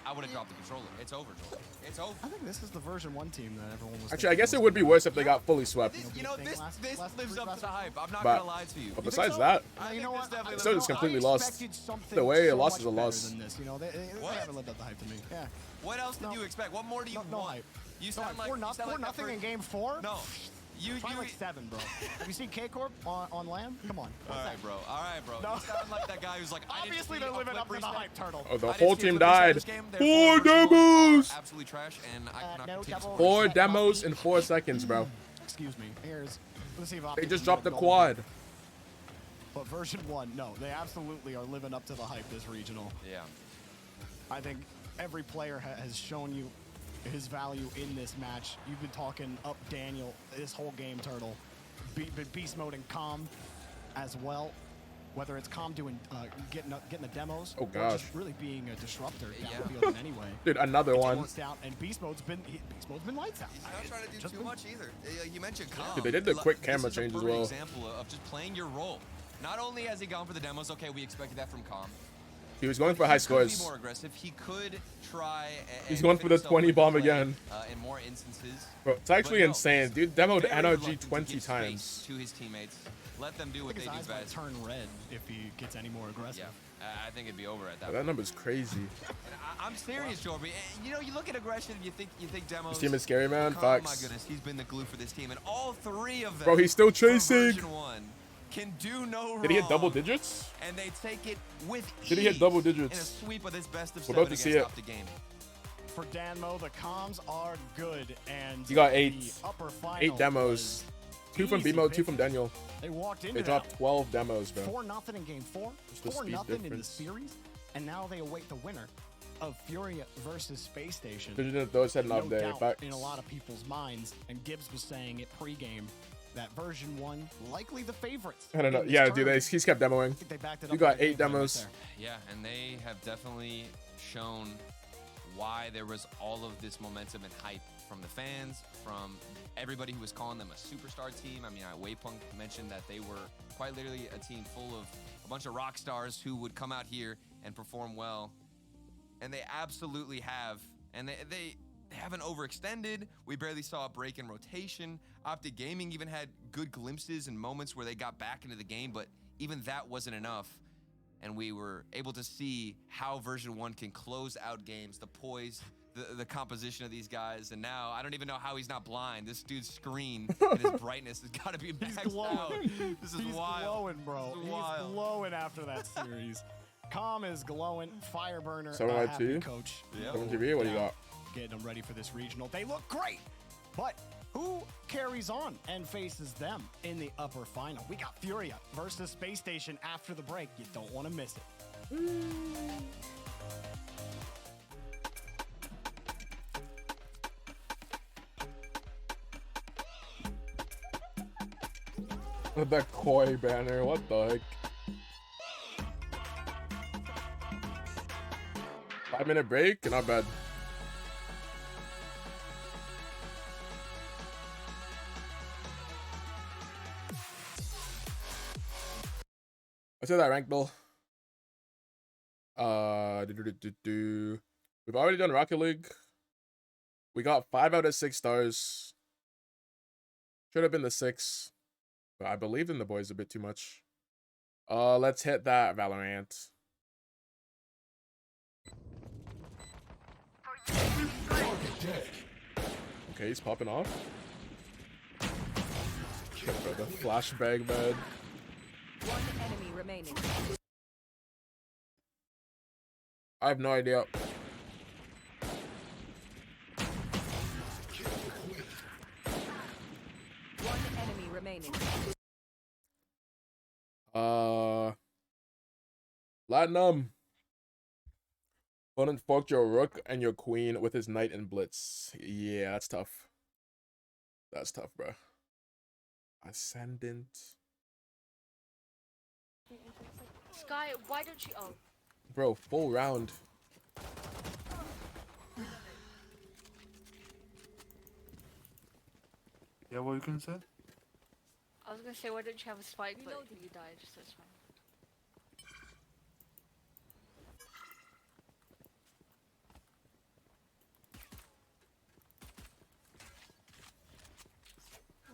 I would have dropped the controller. It's over, Jordan. It's over. I think this is the version 1 team that everyone was Actually, I guess it would be worse if they got fully swept. You know, this lives up to the hype. I'm not But- going to lie to you. but besides that, I think this definitely still lives just up to the completely hype. lost. The way a loss is a loss. You know, they haven't lived up the hype to me. Yeah. What else did you expect? What more do you No want? hype. You No sound hype. like 4-0 that in game 4? No. Probably like 7, bro. Have you seen K-Corp on land? Come on. All right, bro. All right, bro. No. You sound like that guy who's like, Obviously, they're living up to the hype, Turtle. Oh, the I didn't whole see a team flip reset died. this game, 4 therefore, demos! Absolutely trash, and I cannot no continue to double. 4 demos in 4 seconds, bro. Excuse me. Let's see if They Optic just can dropped the get it quad. going. But version 1, no, they absolutely are living up to the hype this regional. Yeah. I think every player has shown you his value in this match. You've been talking up Daniel this whole game, Turtle. Beast Mode and Calm as well. Whether it's Calm doing getting the demos, Oh, or gosh. just really being a disruptor downfield in any way. Dude, another one. Balanced out, and Beast Mode's been lights out. I'm not trying to do too much either. You mentioned Calm. Dude, they did the quick camera This is a change as perfect well. example of just playing your role. Not only has he gone for the demos, okay, we expected that from Calm. He was going for high He could be scores. more aggressive. He could try. He's and going fit for the himself 20 into bomb play, again. In more instances. Bro, it's actually But no, insane. Dude demoed very NRG reluctant to 20 give times. space to his teammates. Let them do I what think they his do eyes might best. turn red if he gets any more aggressive. Yeah, I think it'd be over at that. Bro, that number's crazy. And I'm serious, Jorby. You know, you look at aggression, and you think demos. This team is scary, man. Oh my Facts. goodness, he's been the glue for this team, and all 3 of them. Bro, he's still for chasing. version 1 can do no wrong. Did he hit double digits? And they take it with Did he hit ease double in a digits? sweep of this best of We're 7 about to see against it. Optic Gaming. For Danmo, the comms are good, and You got the 8. upper final 8 demos. 2 from Easy BMO, 2 pick. from Daniel. They walked into They dropped 12 demos, bro. 4-0 in game 4, Just the 4-0 speed in the difference. series, and now they await the winner of Furia versus Space Station. Those heading No up there. doubt Facts. in a lot of people's minds, and Gibbs was saying it pregame that version 1 likely the favorites. I don't know. in this Yeah, dude, tournament. he's kept demoing. I think they backed it You up got with their 8 gameplay right demos. there. Yeah, and they have definitely shown why there was all of this momentum and hype from the fans, from everybody who was calling them a superstar team. I mean, Waypunk mentioned that they were quite literally a team full of a bunch of rock stars who would come out here and perform well. And they absolutely have. And they haven't overextended. We barely saw a break in rotation. Optic Gaming even had good glimpses and moments where they got back into the game, but even that wasn't enough. And we were able to see how version 1 can close out games, the poise, the composition of these guys. And now I don't even know how he's not blind. This dude's screen and his brightness has got to be maxed out. This is He's wild. glowing, bro. This is He's wild. glowing after that series. Calm is glowing. Fireburner, So am I happy too. coach. Yeah. 7GB, what do you got? Getting them ready for this regional. They look great, but who carries on and faces them in the upper final? We got Furia versus Space Station after the break. You don't want to miss it. That koi banner, what the heck? 5-minute break, not bad. I said that rank though. We've already done Rocket League. We got 5 out of 6 stars. Should have been the 6. But I believe in the boys a bit too much. Let's hit that Valorant. Okay, he's popping off. Bro, the flashbang, man. One enemy remaining. I have no idea. One enemy remaining. Platinum. Opponent forked your rook and your queen with his knight and blitz. Yeah, that's tough. That's tough, bro. Ascendant. Sky, why don't you? Oh. Bro, full round. Yeah, what you can say? I was gonna say, why don't you have a spike, but you died, so it's fine.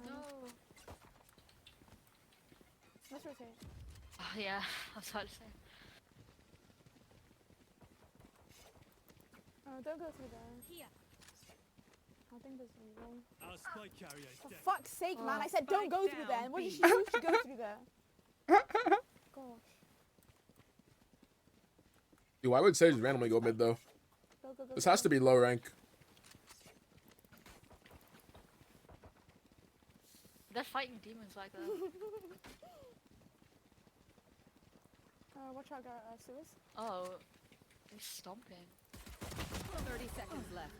No. Let's rotate. Oh, yeah, I was about to say. Oh, don't go through there. Here. I think there's a wall. Our spike carrier is For dead. fuck's sake, man! I said don't Spike go through down, there. And what did B. she do? She go through there. Gosh. Dude, why would Sage randomly go mid though? Go, This has to be low rank. They're fighting demons like that. Watch out, Suez. Oh, he's stomping. 30 seconds left.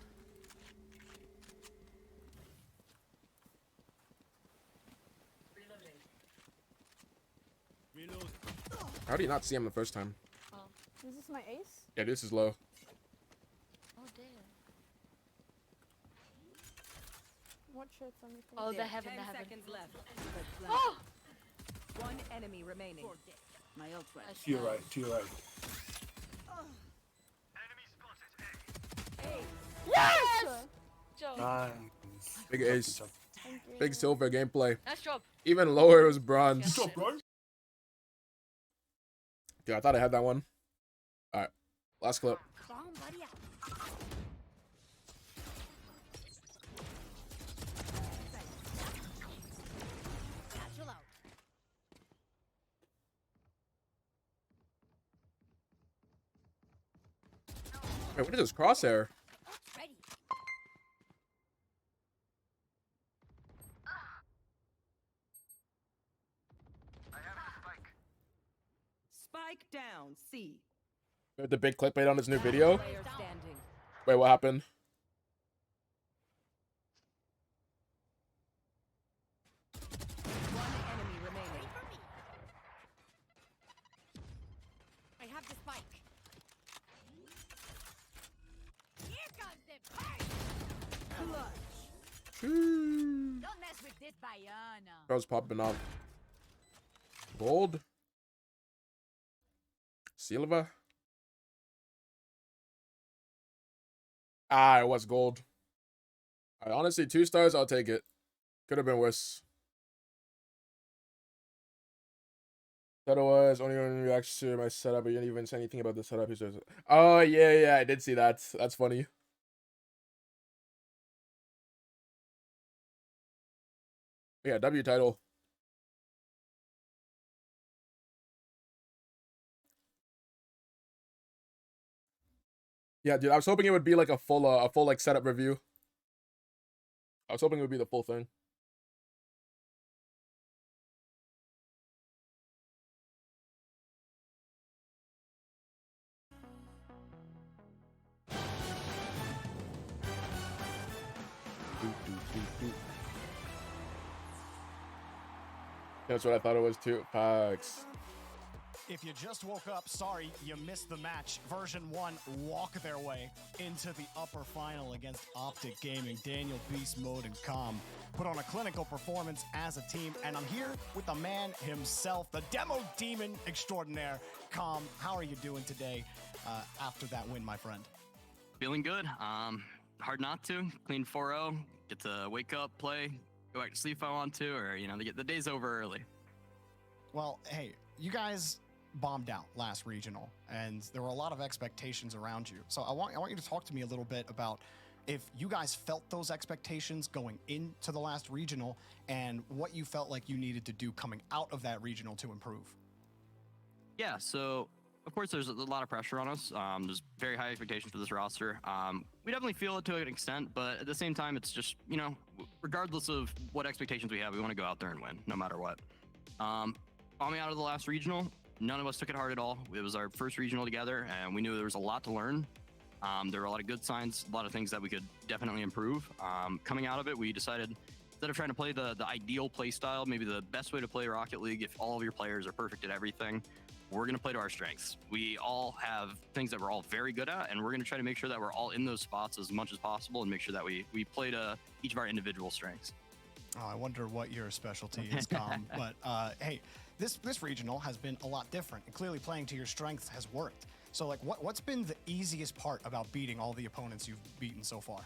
Reload. How do you not see him the first time? Oh. Is this my ace? Yeah, this is low. Oh, damn. Watch it from me. Oh, they're heaven, 10 they're heaven. seconds left. Oh! One enemy remaining. My ult ready. To your right, to your right. Yes! Joe. Nice. Big ace. Big silver gameplay. Nice job. Even lower it was bronze. Good job, bro. Dude, I thought I had that one. Alright. Last clip. Wait, what is this crosshair? The big clickbait on his new video. Wait, what happened? One enemy remaining. I have the spike. Here comes the party. Clutch. Don't mess with this Bayana. I was popping off. Gold. Silver. Ah, it was gold. Honestly, 2 stars, I'll take it. Could have been worse. That was only one reaction to my setup, but you didn't even say anything about the setup. He says, oh, yeah, I did see that. That's funny. Yeah, W title. Yeah, dude, I was hoping it would be like a full like setup review. I was hoping it would be the full thing. That's what I thought it was too. Facts. If you just woke up, sorry, you missed the match. Version 1 walk their way into the upper final against Optic Gaming. Daniel, Beast Mode, and Calm put on a clinical performance as a team, and I'm here with the man himself, the demo demon extraordinaire. Calm, how are you doing today after that win, my friend? Feeling good. Hard not to. Clean 4-0. Get to wake up, play, go back to sleep if I want to, or, you know, the day's over early. Well, hey, you guys bombed out last regional, and there were a lot of expectations around you. So I want you to talk to me a little bit about if you guys felt those expectations going into the last regional and what you felt like you needed to do coming out of that regional to improve. Yeah, so of course there's a lot of pressure on us. There's very high expectations for this roster. We definitely feel it to an extent, but at the same time, it's just, you know, regardless of what expectations we have, we want to go out there and win, no matter what. Bombing out of the last regional, none of us took it hard at all. It was our first regional together, and we knew there was a lot to learn. There were a lot of good signs, a lot of things that we could definitely improve. Coming out of it, we decided, instead of trying to play the ideal play style, maybe the best way to play Rocket League, if all of your players are perfect at everything, we're going to play to our strengths. We all have things that we're all very good at, and we're going to try to make sure that we're all in those spots as much as possible and make sure that we play to each of our individual strengths. Oh, I wonder what your specialty is, Calm. But hey, this regional has been a lot different, and clearly playing to your strengths has worked. So, like, what's been the easiest part about beating all the opponents you've beaten so far?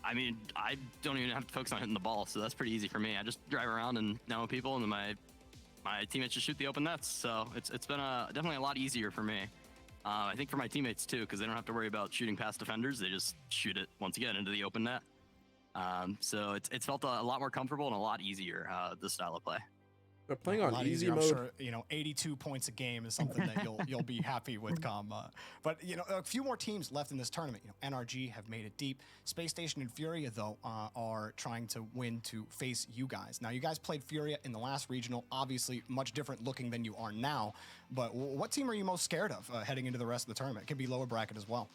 I mean, I don't even have to focus on hitting the ball, so that's pretty easy for me. I just drive around and know people, and then my teammates just shoot the open nets. So it's been definitely a lot easier for me. I think for my teammates too, because they don't have to worry about shooting past defenders. They just shoot it once again into the open net. So it's felt a lot more comfortable and a lot easier, this style of play. They're playing on easy mode. I'm sure, you know, 82 points a game is something that you'll be happy with, Calm. But, you know, a few more teams left in this tournament. You know, NRG have made it deep. Space Station and Furia, though, are trying to win to face you guys. Now, you guys played Furia in the last regional, obviously much different looking than you are now. But what team are you most scared of heading into the rest of the tournament? It can be lower bracket as well.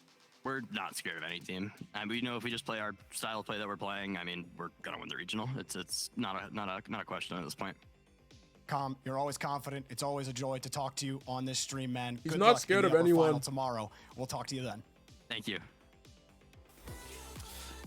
We're not scared of any team. And we know if we just play our style of play that we're playing, I mean, we're gonna win the regional. It's not a question at this point. Calm, you're always confident. It's always a joy to talk to you on this stream, man. He's Good not luck scared in the of upper anyone. final tomorrow. We'll talk to you then. Thank you.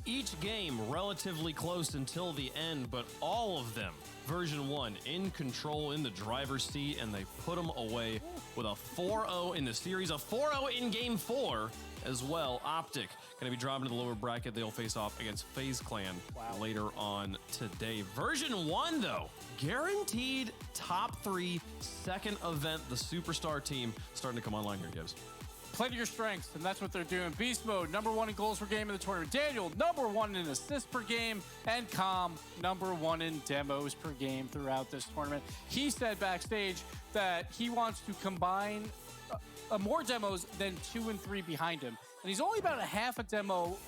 Each game relatively close until the end, but all of them, version 1, in control in the driver's seat, and they put them away with a 4-0 in the series, a 4-0 in game 4 as well. Optic going to be dropping to the lower bracket. They'll face off against FaZe Clan later on today. Version 1, though, guaranteed top 3 second event, the Superstar team starting to come online here, Gibbs. Play to your strengths, and that's what they're doing. Beast Mode, #1 in goals per game in the tournament. Daniel, #1 in assists per game. And Calm, #1 in demos per game throughout this tournament. He said backstage that he wants to combine more demos than 2 and 3 behind him. And he's only about a half a demo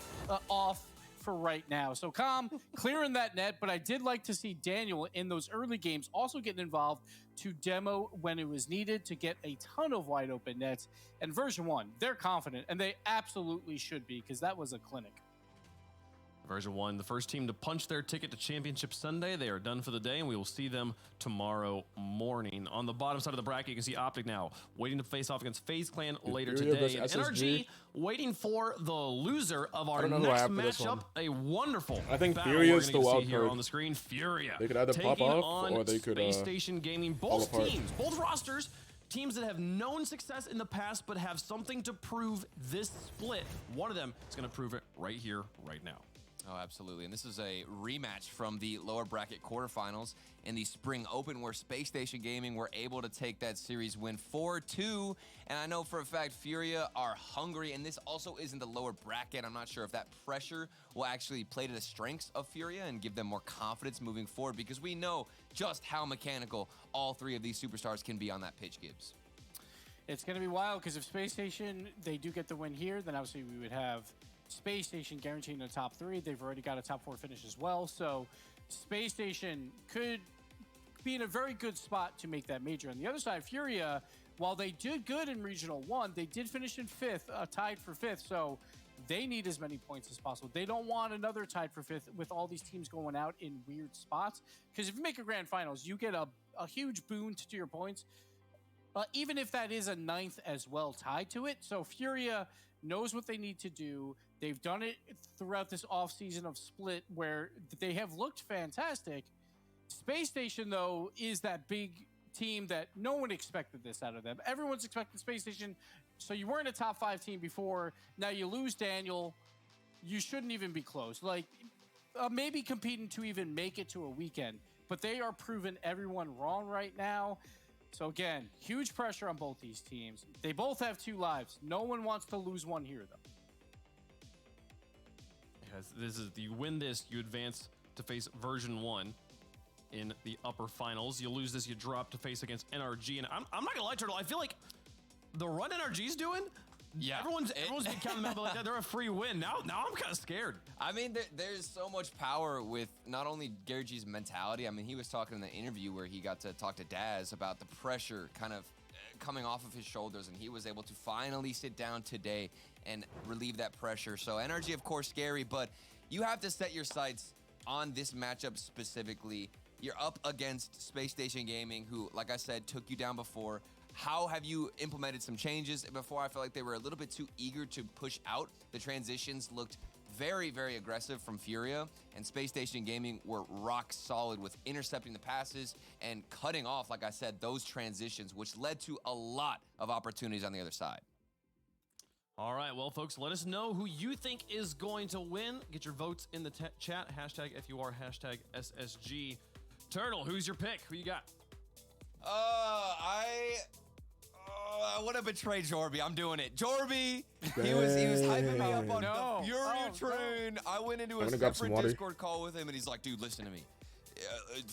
off for right now. So Calm clearing that net, but I did like to see Daniel in those early games also getting involved to demo when it was needed to get a ton of wide open nets. And version 1, they're confident, and they absolutely should be, because that was a clinic. Version 1, the first team to punch their ticket to Championship Sunday. They are done for the day, and we will see them tomorrow morning. On the bottom side of the bracket, you can see Optic now waiting to face off against FaZe Clan later today. And NRG waiting for the loser of our next matchup. A wonderful think battle Furia we're is the gonna wild see here card. on the screen. Furia They could either pop taking off on or they could Space Station Gaming. fall Both apart. teams, both rosters, teams that have known success in the past but have something to prove this split. One of them is going to prove it right here, right now. Oh, absolutely. And this is a rematch from the lower bracket quarterfinals in the Spring Open, where Space Station Gaming were able to take that series win 4-2. And I know for a fact Furia are hungry, and this also isn't the lower bracket. I'm not sure if that pressure will actually play to the strengths of Furia and give them more confidence moving forward, because we know just how mechanical all three of these superstars can be on that pitch, Gibbs. It's going to be wild, because if Space Station, they do get the win here, then obviously we would have Space Station guaranteeing the top 3. They've already got a top 4 finish as well. So Space Station could be in a very good spot to make that major. On the other side, Furia, while they did good in Regional 1, they did finish in 5th, tied for 5th. So they need as many points as possible. They don't want another tied for 5th with all these teams going out in weird spots. Because if you make a grand finals, you get a huge boon to your points. Even if that is a 9th as well tied to it. So Furia knows what they need to do. They've done it throughout this offseason of Split, where they have looked fantastic. Space Station, though, is that big team that no one expected this out of them. Everyone's expecting Space Station. So you weren't a top 5 team before. Now you lose Daniel. You shouldn't even be close. Like, maybe competing to even make it to a weekend. But they are proving everyone wrong right now. So again, huge pressure on both these teams. They both have 2 lives. No one wants to lose one here, though. Because this is, you win this, you advance to face version 1 in the upper finals. You lose this, you drop to face against NRG. And I'm not gonna lie, Turtle, I feel like the run NRG's doing, yeah, everyone's been counting them out like that. They're a free win. Now I'm kind of scared. I mean, there's so much power with not only Gary G's mentality. I mean, he was talking in the interview where he got to talk to Daz about the pressure kind of coming off of his shoulders, and he was able to finally sit down today and relieve that pressure. So energy, of course, scary, but you have to set your sights on this matchup specifically. You're up against Space Station Gaming, who, like I said, took you down before. How have you implemented some changes? Before, I felt like they were a little bit too eager to push out. The transitions looked very, very aggressive from Furia, and Space Station Gaming were rock solid with intercepting the passes and cutting off, like I said, those transitions, which led to a lot of opportunities on the other side. All right, well, folks, let us know who you think is going to win. Get your votes in the chat. Hashtag FUR, hashtag SSG. Turtle, who's your pick? Who you got? I want to betray Jorby. I'm doing it. Jorby, he was hyping me up on the Furia train. I went into a separate Discord call with him, and he's like, dude, listen to me.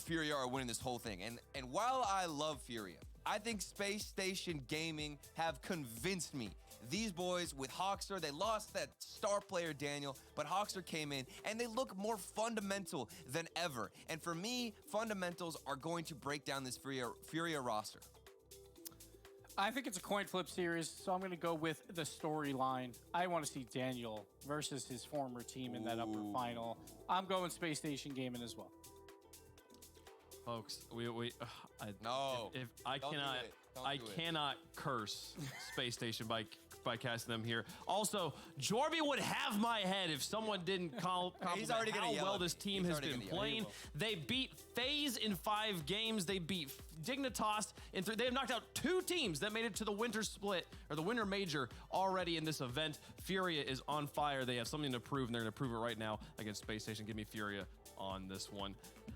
Furia are winning this whole thing. And while I love Furia, I think Space Station Gaming have convinced me. These boys with Hawkster, they lost that star player Daniel, but Hawkster came in and they look more fundamental than ever. And for me, fundamentals are going to break down this Furia roster. I think it's a coin flip series, so I'm going to go with the storyline. I want to see Daniel versus his former team in that upper final. I'm going Space Station Gaming as well. Folks, I cannot curse Space Station by casting them here. Also, Jorby would have my head if someone didn't compliment how well this team has been playing. They beat FaZe in 5 games. They beat Dignitas in 3. They have knocked out 2 teams that made it to the winter split, or the winter major, already in this event. Furia is on fire. They have something to prove, and they're going to prove it right now against Space Station. Give me Furia on this one.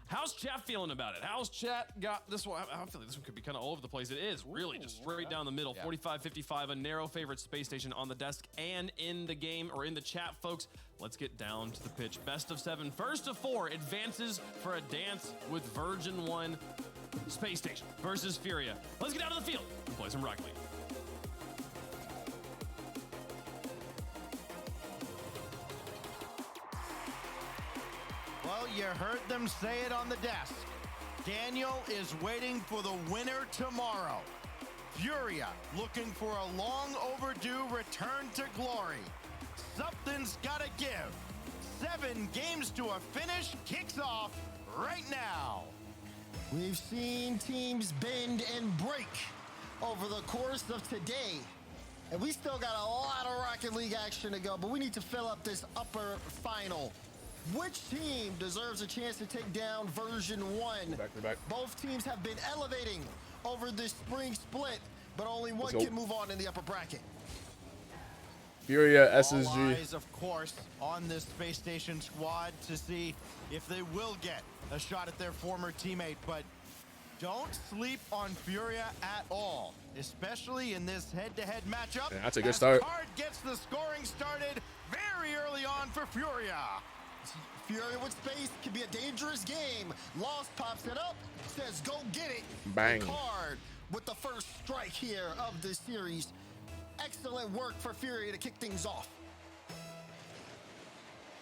How's chat feeling about it? How's chat got this one? I feel like this one could be kind of all over the place. It is really just straight down the middle. 45-55, a narrow favorite Space Station on the desk and in the game, or in the chat, folks. Let's get down to the pitch. Best of 7, first of 4 advances for a dance with Version 1 Space Station versus Furia. Let's get down to the field and play some Rocket League. Well, you heard them say it on the desk. Daniel is waiting for the winner tomorrow. Furia looking for a long overdue return to glory. Something's gotta give. 7 games to a finish kicks off right now. We've seen teams bend and break over the course of today. And we still got a lot of Rocket League action to go, but we need to fill up this upper final. Which team deserves a chance to take down version 1? We're back. Both teams have been elevating over this spring split, but only one can move on in the upper bracket. Furia, All SSG. eyes, of course, on this space station squad to see if they will get a shot at their former teammate, but don't sleep on Furia at all, especially in this head-to-head matchup. Yeah, that's a good start. Card gets the scoring started very early on for Furia. Furia with space can be a dangerous game. Lost pops it up, says go get it. Bang. Card with the first strike here of this series. Excellent work for Furia to kick things off.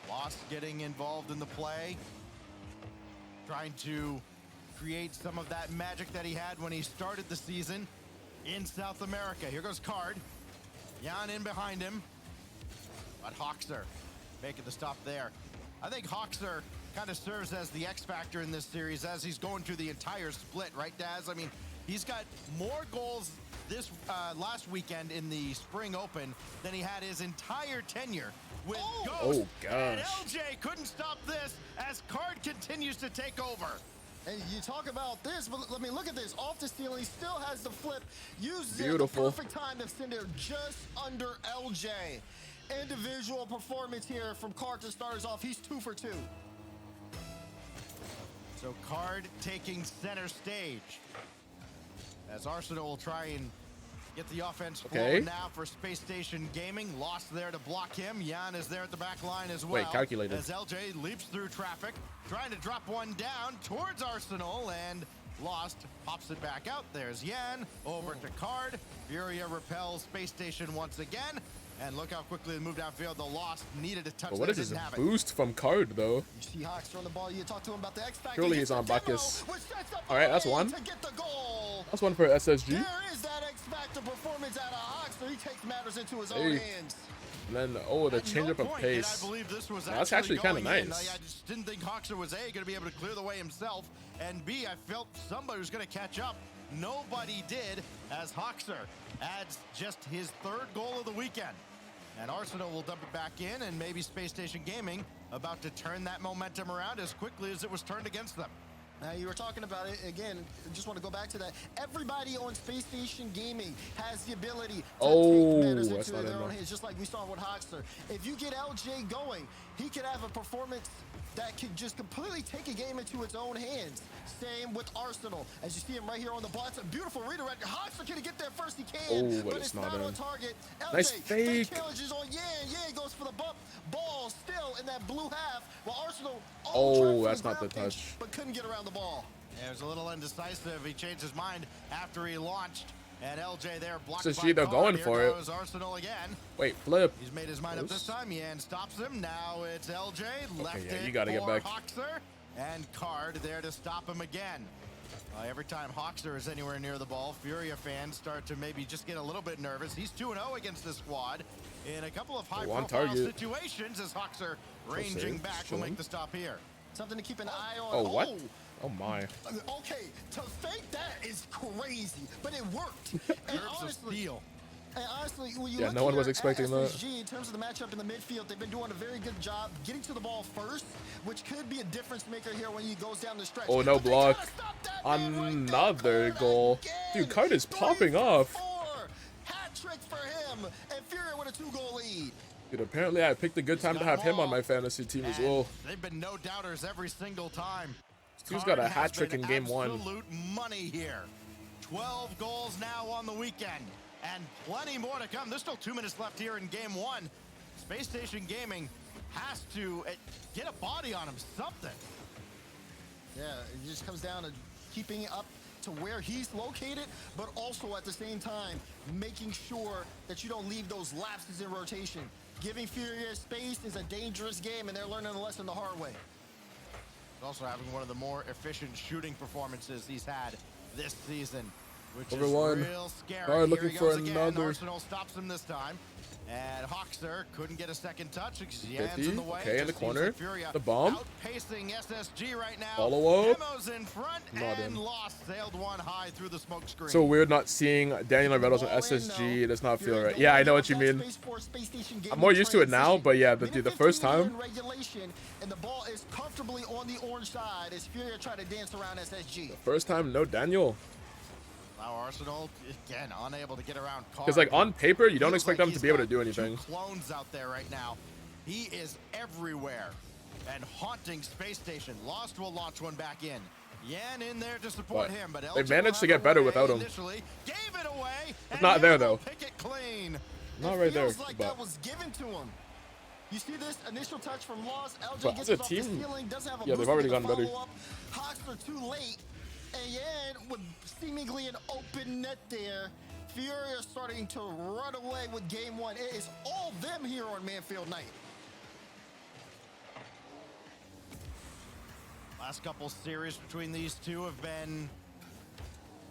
Lost getting involved in the play, trying to create some of that magic that he had when he started the season in South America. Here goes Card. Jan in behind him, but Hoxer making the stop there. I think Hoxer kind of serves as the X factor in this series as he's going through the entire split, right, Daz? I mean, he's got more goals this last weekend in the Spring Open than he had his entire tenure with Ghost. Oh, gosh. And LJ couldn't stop this as Card continues to take over. And you talk about this, but let me look at this. Off the steal, he still has the flip. Uses Beautiful. the perfect time to send it just under LJ. Individual performance here from Card to start us off. He's 2 for 2. So Card taking center stage as Arsenal will try and get the offense flowing now for Space Station Gaming. Lost there to block him. Jan is there at the back line as well. Wait, calculated. As LJ leaps through traffic, trying to drop one down towards Arsenal, and Lost pops it back out. There's Yan over to Card. Furia repels Space Station once again. And look how quickly they moved downfield. The Lost needed a touch. But what is this boost from Card, though? You see Hoxer on the ball. You talk to him about the X factor. Surely he's on Bacchus. All right, that's one. That's one for SSG. There is that X factor performance out of Hoxer. He takes matters into his own hands. And then, oh, the change-up of pace. I believe this was That's actually kind of going in. nice. I just didn't think Hoxer was A, going to be able to clear the way himself, and B, I felt somebody was going to catch up. Nobody did, as Hoxer adds just his 3rd goal of the weekend. And Arsenal will dump it back in, and maybe Space Station Gaming about to turn that momentum around as quickly as it was turned against them. Now, you were talking about it again. I just want to go back to that. Everybody on Space Station Gaming has the ability to take matters into their own hands, just like we saw with Hoxer. If you get LJ going, he could have a performance that could just completely take a game into its own hands. Same with Arsenal. As you see him right here on the ball, it's a beautiful redirect. Hoxer can get there first, he can, but it's not on target. LJ, nice fake. Challenges on Yan goes for the bump. Ball still in that blue half, while Arsenal that's not the touch. But couldn't get around the ball. Yeah, it was a little indecisive. He changed his mind after he launched. And LJ there blocked So by they're Card. going Here for it. goes Arsenal again. Wait, flip. He's made his mind up this time. Yan stops him. Now it's LJ. Left yeah, it you gotta get for back. Hoxer. And Card there to stop him again. Every time Hoxer is anywhere near the ball, Furia fans start to maybe just get a little bit nervous. He's 2-0 against this squad in a couple of high-profile situations as Hoxer ranging back will make the stop here. Something to keep an eye on. Oh, what? Oh, my. Okay, to fake that is crazy, but it worked. And honestly, when you look no one was here expecting at that. SSG, in terms of the matchup in the midfield, they've been doing a very good job getting to the ball first, which could be a difference maker here when he goes down the stretch. Oh, no block. Another goal. Dude, Card is popping off. Hat trick for him, and Furia with a 2-goal lead. Dude, apparently I picked a good time to have him on my fantasy team as well. They've been no doubters every single time. He's got a hat trick in game 1. Absolute money here. 12 goals now on the weekend, and plenty more to come. There's still 2 minutes left here in game 1. Space Station Gaming has to get a body on him, something. Yeah, it just comes down to keeping up to where he's located, but also at the same time, making sure that you don't leave those lapses in rotation. Giving Furia space is a dangerous game, and they're learning the lesson the hard way. Also having one of the more efficient shooting performances he's had this season, which Over is one. real scary. All right, looking Here he for goes again. another. Arsenal stops him this time. And Hoxer couldn't get a second touch because Yan's 50. in the way. Okay, in the Just seems corner. like Furia The bomb. outpacing SSG right now. Follow up. Emo's in front Not and in. lost. Sailed one high through the smoke screen. So weird not seeing Daniel Reynolds on SSG. It does not feel right. Yeah, I know what you mean. I'm more used to it now, but yeah, dude, the first time. And the ball is comfortably on the orange side as Furia try to dance around SSG. First time, no Daniel. Now Arsenal again unable to get around. Because like on paper, you don't expect them to be able to do anything. Clones out there right now. He is everywhere and haunting Space Station. Lost will launch one back in. Yan in there to support him, but they managed to get better without him. Gave it away. It's not there though. Pick it clean. Not right there. Like but that was given to him. You see this initial touch from Lost. LJ but gets as a it off the team, ceiling, doesn't have a yeah, boost they've already to gotten better. follow up. Hawks are too late. And Yan with seemingly an open net there. Furia starting to run away with game one. It is all them here on Manfield Night. Last couple series between these two have been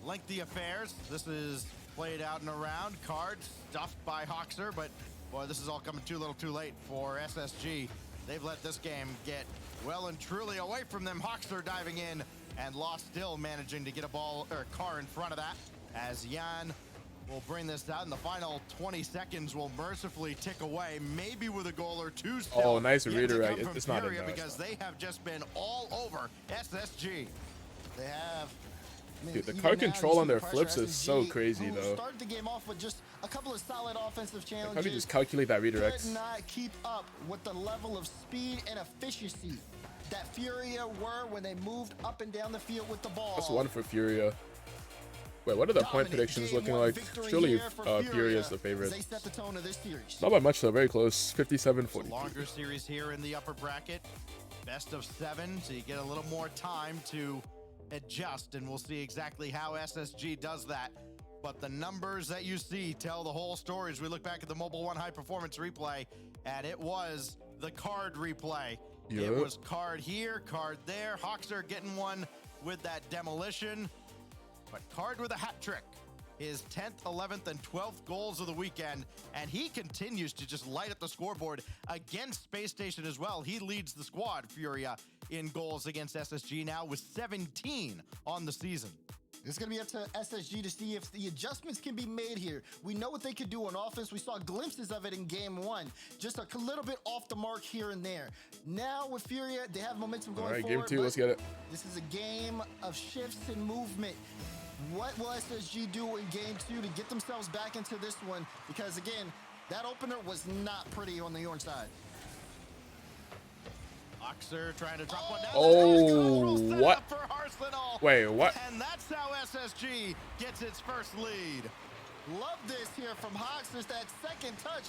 lengthy affairs. This is played out and around. Card stuffed by Hoxer, but boy, this is all coming too little too late for SSG. They've let this game get well and truly away from them. Hoxer diving in and Lost still managing to get a ball or a car in front of that as Yan will bring this out in the final 20 seconds will mercifully tick away, maybe with a goal or two still. Oh, nice redirect. It's not in there. Because they have just been all over SSG. They have. Dude, the card control on their flips is so crazy though. Started the game off with just a couple of solid offensive challenges. How do you just calculate that redirect? Could not keep up with the level of speed and efficiency that Furia were when they moved up and down the field with the ball. That's one for Furia. Wait, what are the point predictions looking like? Surely Furia is the favorite. They set the tone of this series. Not by much though, very close. 57-40. Longer series here in the upper bracket. Best of 7, so you get a little more time to adjust, and we'll see exactly how SSG does that. But the numbers that you see tell the whole story as we look back at the Mobile One High Performance replay, and it was the card replay. Yep. It was card here, card there. Hoxer getting one with that demolition, but card with a hat trick. His 10th, 11th, and 12th goals of the weekend, and he continues to just light up the scoreboard against Space Station as well. He leads the squad, Furia, in goals against SSG now with 17 on the season. It's going to be up to SSG to see if the adjustments can be made here. We know what they could do on offense. We saw glimpses of it in game one. Just a little bit off the mark here and there. Now with Furia, they have momentum going forward. All right, game 2, let's get it. This is a game of shifts and movement. What will SSG do in game 2 to get themselves back into this one? Because again, that opener was not pretty on the orange side. Hoxer trying to drop one down. Oh, what? For Arsenal. Wait, what? And that's how SSG gets its first lead. Love this here from Hoxer. That second touch.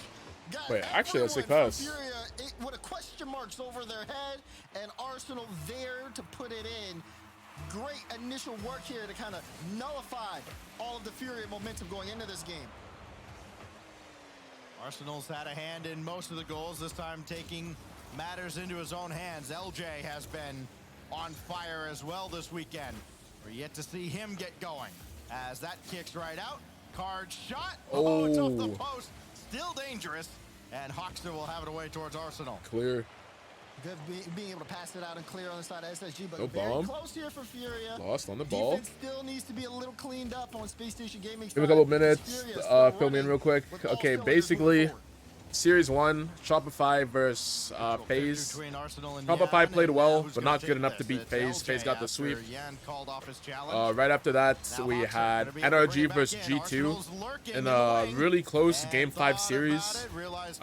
Wait, actually, that's a sick pass. Furia, with a question marks over their head, and Arsenal there to put it in. Great initial work here to kind of nullify all of the Furia momentum going into this game. Arsenal's had a hand in most of the goals, this time taking matters into his own hands. LJ has been on fire as well this weekend. We're yet to see him get going as that kicks right out. Card shot. Oh, it's off the post. Still dangerous. And Hoxer will have it away towards Arsenal. Clear. Good being able to pass it out and clear on the side of SSG, but no very bomb. Close here for Furia. Lost on the ball. Defense still needs to be a little cleaned up on Space Station Gaming. Give a couple minutes. Fill me in real quick. Okay, basically, Series 1, Shopify versus FaZe. Shopify played well, but not good enough to beat FaZe. FaZe got the sweep. Right after that, we had NRG versus G2 in a really close Game 5 series.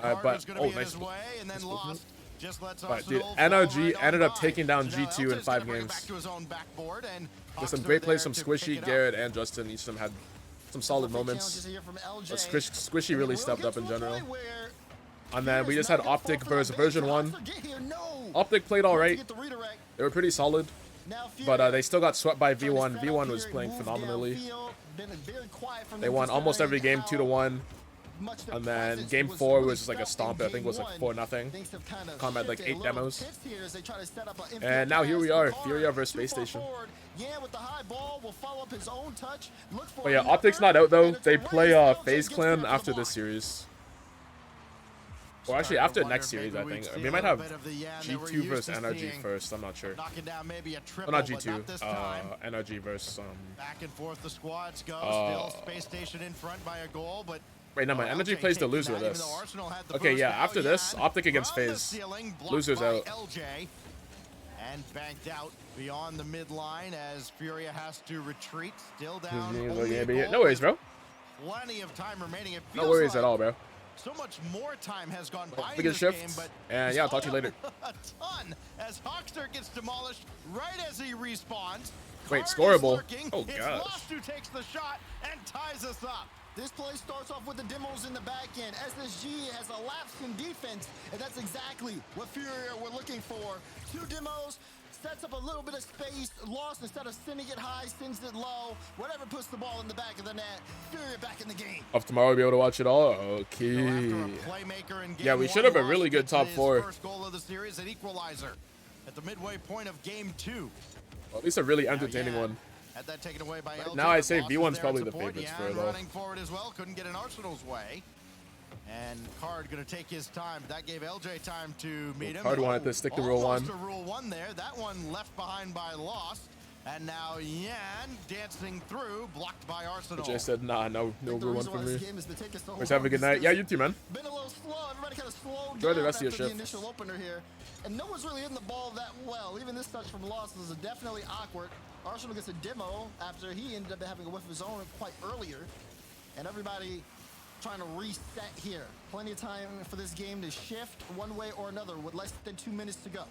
But, oh, nice. But dude, NRG ended up taking down G2 in 5 games. With some great plays from Squishy, Garrett, and Justin. Each of them had some solid moments. But Squishy really stepped up in general. And then we just had Optic versus Version 1. Optic played alright. They were pretty solid. But they still got swept by V1. V1 was playing phenomenally. They won almost every game 2-1. much their And then presence game was 4 really was just like a felt stomp. in I think it was like game 4-0. Things have kind of Combat like shifted a 8 little demos. bit here as they try to set up an And now here we infield are, pass. Furia versus Too Space far Station. forward. Yeah, with the high ball, will follow up his own touch. Look for But yeah, another, Optic's not out though. and it's They a race. play LJ FaZe gets Clan there for after the this block. series. Or actually after next series, I think. We might have G2 versus NRG first. I'm not sure. Knocking down maybe a triple, Oh, not but G2. not this time. NRG versus Back and forth the squads go. Still Space Station in front by a goal, but wait, no, my energy plays the loser of this. Okay, yeah, after this, Optic against FaZe. Losers out. LJ and banked out beyond the midline as Furia has to retreat. Still down. Only a goal No worries, bro. with Plenty of time remaining. It No feels worries like at all, bro. so much more time has gone by in Bigger this shift. game, but And yeah, I'll talk to you later. a ton as Hawkster gets demolished right as he respawns. Wait, Card is scoreable? lurking. Oh, It's gosh. Lost who takes the shot and ties us up. This play starts off with the demos in the back end. SSG has a lapse in defense, and that's exactly what Furia were looking for. 2 demos, sets up a little bit of space. Lost, instead of sending it high, sends it low. Whatever puts the ball in the back of the net. Furia back in the game. Of tomorrow, we'll be able to watch it all? Okay. Yeah, we should have a really good top 4. First goal of the series, an equalizer at the midway point of game 2. Well, at least a really entertaining one. Had that taken away by Right LJ, now, I'd but say Lost V1's was there probably in the support. favorites Yan for it all. running forward as well, couldn't get in Arsenal's way. And Card going to take his time. That gave LJ time to meet him. Card wanted to stick to rule 1. Almost a rule 1 there. That one left behind by Lost. And now Yan dancing through, blocked by Arsenal. Jay said, nah, no rule 1 for me. So Let's have a good night. Yeah, you too, man. Been a little slow. Everybody kind of slowed Enjoy the down rest of your after the shift. initial opener here. And no one's really in the ball that well. Even this touch from Lost was definitely awkward. Arsenal gets a demo after he ended up having a whiff of his own quite earlier. And everybody trying to reset here. Plenty of time for this game to shift one way or another with less than 2 minutes to go.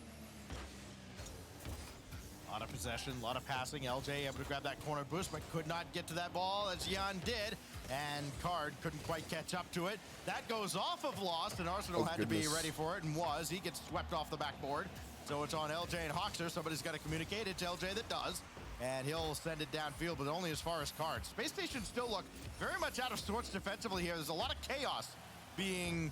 A lot of possession, a lot of passing. LJ able to grab that corner boost, but could not get to that ball as Yan did. And Card couldn't quite catch up to it. That goes off of Lost, and Arsenal had to be ready for it, and was. He gets swept off the backboard. So it's on LJ and Hawkster. Somebody's got to communicate. It's LJ that does. And he'll send it downfield, but only as far as Card. Space Station still look very much out of sorts defensively here. There's a lot of chaos being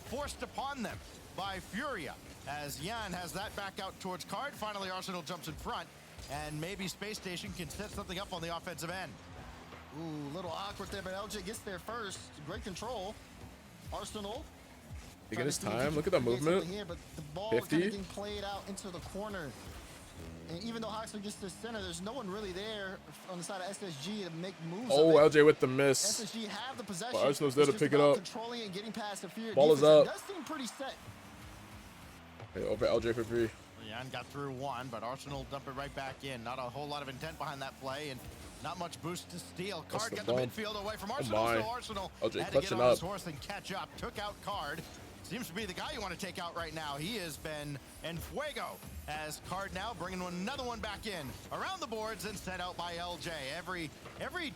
forced upon them by Furia, as Yan has that back out towards Card. Finally, Arsenal jumps in front, and maybe Space Station can set something up on the offensive end. Ooh, a little awkward there, but LJ gets there first. Great control. Arsenal. Taking his time. Look at the movement. Here, but the ball 50. kind of getting played out into the corner. And even though Hawkster gets to the center, there's no one really there on the side of SSG to make moves. Oh, LJ with the miss. SSG have the possession. But Arsenal's there to It's just pick it about up. Controlling and getting past the Furia Ball is defense. up. It does seem pretty set. Okay, over LJ for free. Yan got through one, but Arsenal dump it right back in. Not a whole lot of intent behind that play, and not much boost to steal. That's Card the got the bump. midfield away from Oh Arsenal, my. so Arsenal LJ had to get clutching on his up. horse and catch up. Took out Card. Seems to be the guy you want to take out right now. He has been en fuego, as Card now bringing another one back in. Around the boards and sent out by LJ. Every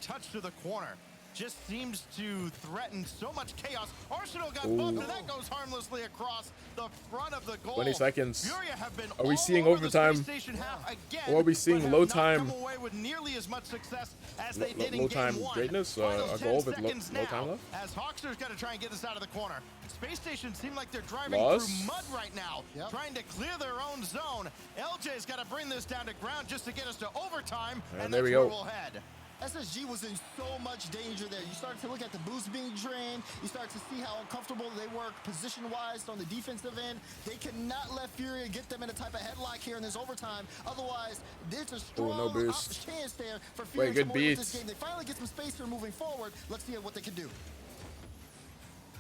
touch to the corner just seems to threaten so much chaos. Arsenal got bumped, and that goes harmlessly across the front of the goal. 20 seconds. Furia have been Are we all seeing over the overtime? Space Station half again, Or are we seeing but have low not time? come away with nearly as much success as they did in Low game time 1. greatness? Final A 10 goal with seconds low time now, left? as Hawkster's got to try and get this out of the corner. Space Station seem like they're driving Lost. through mud right now, trying to clear their own zone. LJ's got to bring this down to ground just to get us to overtime, and there that's we where go. we'll head. SSG was in so much danger there. You started to look at the boost being drained. You start to see how uncomfortable they were position-wise on the defensive end. They cannot let Furia get them in a type of headlock here in this overtime. Otherwise, there's a strong no boost. chance there for Furia Wait, to good come away with beats. this game. They finally get some space here moving forward. Let's see what they can do.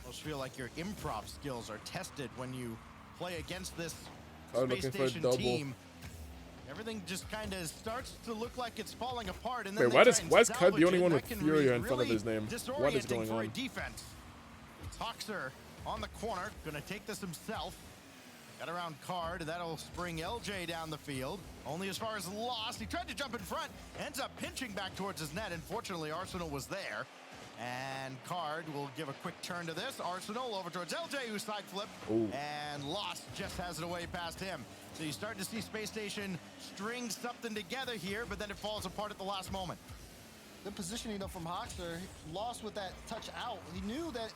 Almost feel like your improv skills are tested when you play against this Card Space looking for a Station double. team. Everything just kind of starts to look like it's falling apart. And Wait, then why they is try and Card the salvage only it. one That with can Furia be in front of really his name? What is disorienting going for a on? defense. Toxer on the corner, gonna take this himself. Got around Card, that'll spring LJ down the field. Only as far as Lost. He tried to jump in front, ends up pinching back towards his net. Unfortunately, Arsenal was there. And Card will give a quick turn to this. Arsenal over towards LJ, who side flipped. Ooh. And Lost just has it away past him. So you start to see Space Station string something together here, but then it falls apart at the last moment. The positioning though from Hawkster, Lost with that touch out. He knew that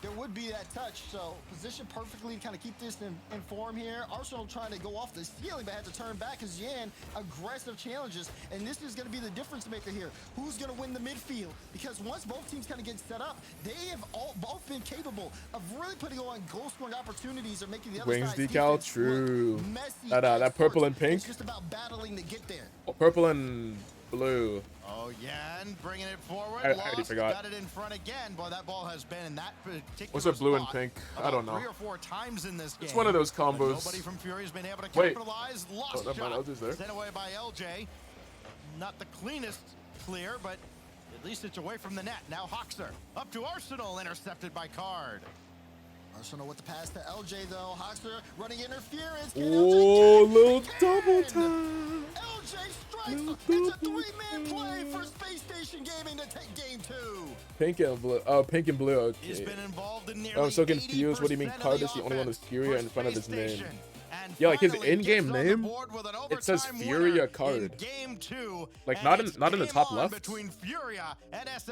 there would be that touch. So position perfectly to kind of keep this in form here. Arsenal trying to go off the ceiling, but had to turn back because Yan aggressive challenges. And this is going to be the difference maker here. Who's going to win the midfield? Because once both teams kind of get set up, they have both been capable of really putting on goal scoring opportunities or making the other Wings side's decal, defense true. look messy. That purple and pink. It's just about battling to get there. Oh, purple and blue. Oh, yeah, and bringing it forward. I already forgot. Got it in front again. Boy, that ball has been in that particular What's it, blue and spot pink? I about don't know. 3 or 4 times in this game. It's one of those But combos. nobody from Fury has been able to Wait. capitalize. Oh, Lost never mind, shot. LJ's there. Sent away by LJ. Not the cleanest clear, but at least it's away from the net. Now Hoxer up to Arsenal, intercepted by Card. Arsenal with the pass to LJ though. Hoxer running interference. Oh, little double time. LJ strikes. It's a 3-man play for Space Station Gaming to take game 2. Pink and blue. Oh, pink and blue. Okay. He's been involved in nearly I'm so confused. What do you mean Card is the only one with Furia in front of his name? Yeah, like his in-game name, it says Furia Card. Like not in the top left.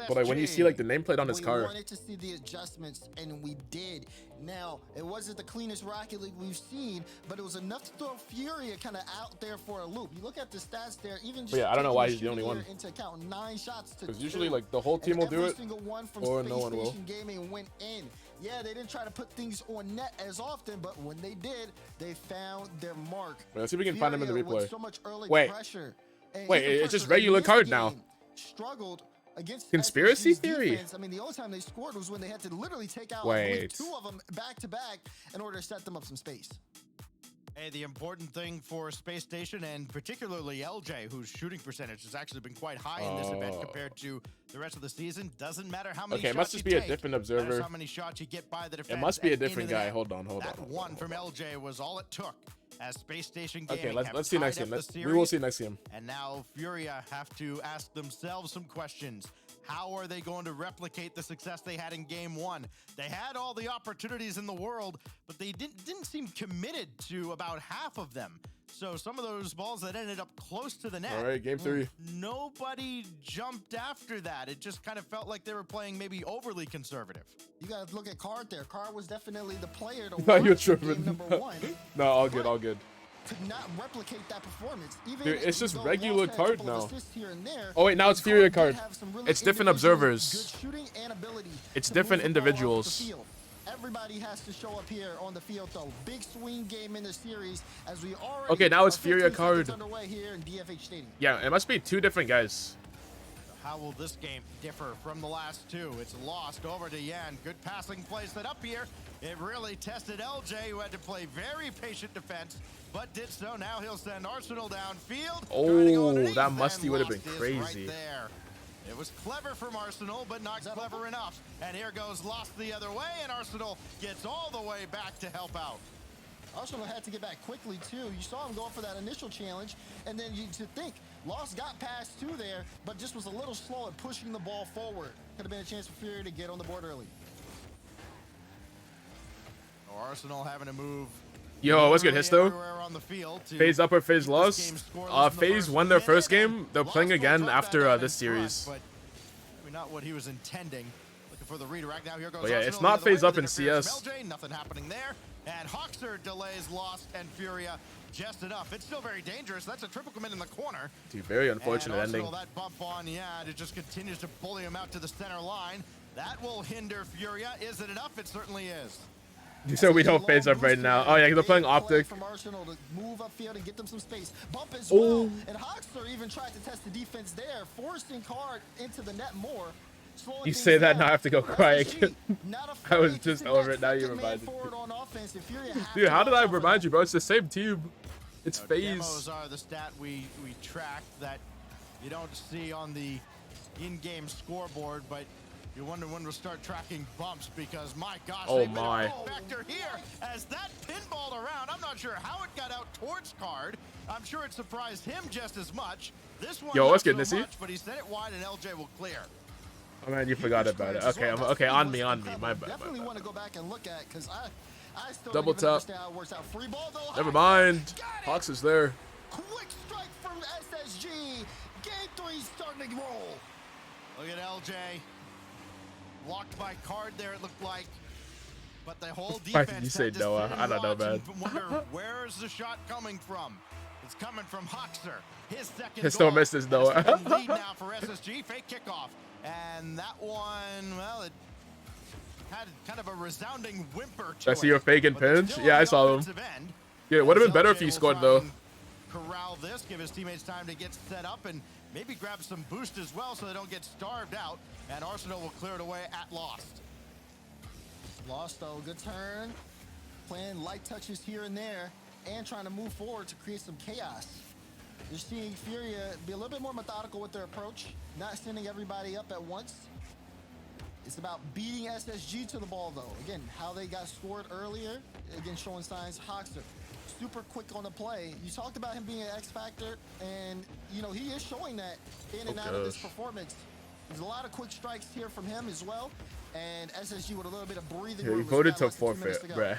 But like when you see like the nameplate on his We card. wanted to see the adjustments, and we did. Now, it wasn't the cleanest Rocket League we've seen, but it was enough to throw Furia kind of out there for a loop. You look at the stats there, even just Yeah, I don't know why he's the taking only one. into account 9 shots to Because usually 2. like the whole team will do Every it, single one from or Space no one will. Station Gaming went in. Yeah, they didn't try to put things on net as often, but when they did, they found their mark. Wait, let's see if we can find him in the Furia with replay. so much early Wait, pressure, and wait, even it's just pressure in regular this Card now. game, struggled against Conspiracy SSG's theory. defense. I mean, the only time they scored was when they had to literally take out I believe, Wait. 2 of them back to back in order to set them up some space. Hey, the important thing for Space Station, and particularly LJ, whose shooting percentage has actually been quite high in this event Oh. compared to the rest of the season, doesn't matter how many Okay, it shots must just you be a take, different matters observer. how many shots you get by the defense. It must be a and into different the guy. net. Hold on. That one from LJ was all it took as Space Station Gaming Okay, let's have see tied next up game. the We will series. see next game. And now Furia have to ask themselves some questions. How are they going to replicate the success they had in game 1? They had all the opportunities in the world, but they didn't seem committed to about half of them. So some of those balls that ended up close to the net. All right, game 3. Nobody jumped after that. It just kind of felt like they were playing maybe overly conservative. You got to look at Card there. Card was definitely the player to No, you're watch in game tripping. number 1. No, all good, all good. Could not replicate that performance. Even Dude, it's just though regular Lost had a Card couple of now. assists here and there, Oh wait, now it's Furia Card. have some really It's different individually observers. good shooting and ability It's to different move the ball off the individuals. field. Everybody has to show up here on the field, though. Big swing game in the series as we already. Okay, now it's are Furia 15 seconds Card. underway here in DFH Stadium. Yeah, it must be 2 different guys. How will this game differ from the last 2? It's lost over to Yan. Good passing play set up here. It really tested LJ, who had to play very patient defense, but did so. Now he'll send Arsenal downfield. Oh, that musty would have been crazy. Right there. It was clever from Arsenal, but not clever enough. And here goes Lost the other way, and Arsenal gets all the way back to help out. Arsenal had to get back quickly, too. You saw him going for that initial challenge, and then you to think Lost got past 2 there, but just was a little slow at pushing the ball forward. Could have been a chance for Fury to get on the board early. Arsenal having to move. Yo, what's good, Histo? Everywhere on the field to FaZe up or FaZe lost? this game scoreless in the FaZe first won their minute, first and game. They're playing Lost will again drop that after down this in front, series. but maybe not what he was intending. Looking for the redirect. Now here goes But yeah, Arsenal it's not the other way FaZe up with in interference CS. from LJ, nothing happening there. And Hoxer delays Lost and Furia just enough. It's still very dangerous. That's a triple commit in the corner. Dude, very unfortunate and ending. Arsenal, that bump on Yad, it just continues to bully him out to the center line. That will hinder Furia. Is it enough? It certainly is. So we don't FaZe up right now. Oh yeah, they're playing Optic. From Arsenal to move upfield and get them some space. Bump as Oh. well. And Hoxer even tried to test the defense there, forcing Card into the net more. slowing You things say that down. now I have to go cry again. I was just sit over back it. Now you second man reminded me. forward on offense, and Fury have Dude, to how did I watch out for remind you, bro? It's the same team. It's Demos FaZe. are the stat we track that you don't see on the in-game scoreboard, but you wonder when we'll start tracking bumps because, my gosh, Oh they've been my. a big factor here as that pinballed around. I'm not sure how it got out towards Card. I'm sure it surprised him just as much. This one Yo, not what's good, so Nissy? much, but he sent it wide and LJ will clear. Oh man, you forgot about it. Okay, okay, on me. My bad. Definitely want to go back and look at because I still Double don't even tap. understand how it works out. Free ball though. Never mind. Hawks is there. Quick strike from SSG. Game 3 starting to roll. Look at LJ. Blocked by Card there, it looked like. But the whole Why defense did you say had to Noah? sit I and don't know, watch man. and wonder where's the shot coming from. It's coming from Hoxer. His second Just don't goal. miss this, Noah. And it's lead now for SSG. Fake kickoff. And that one, well, it had kind of a resounding whimper to I see your fake and But they're pinch. still Yeah, on I the saw them. offensive end. Yeah, it would have been better LJ if he will scored, try though. and corral this, give his teammates time to get set up, and maybe grab some boost as well so they don't get starved out. And Arsenal will clear it away at Lost. Lost though, good turn. Playing light touches here and there and trying to move forward to create some chaos. You're seeing Furia be a little bit more methodical with their approach, not sending everybody up at once. It's about beating SSG to the ball though. Again, how they got scored earlier, again showing signs. Hoxer, super quick on the play. You talked about him being an X factor, and you know he is showing that in and out of this performance. There's a lot of quick strikes here from him as well, and SSG with a little bit of breathing room. He voted to forfeit, bruh.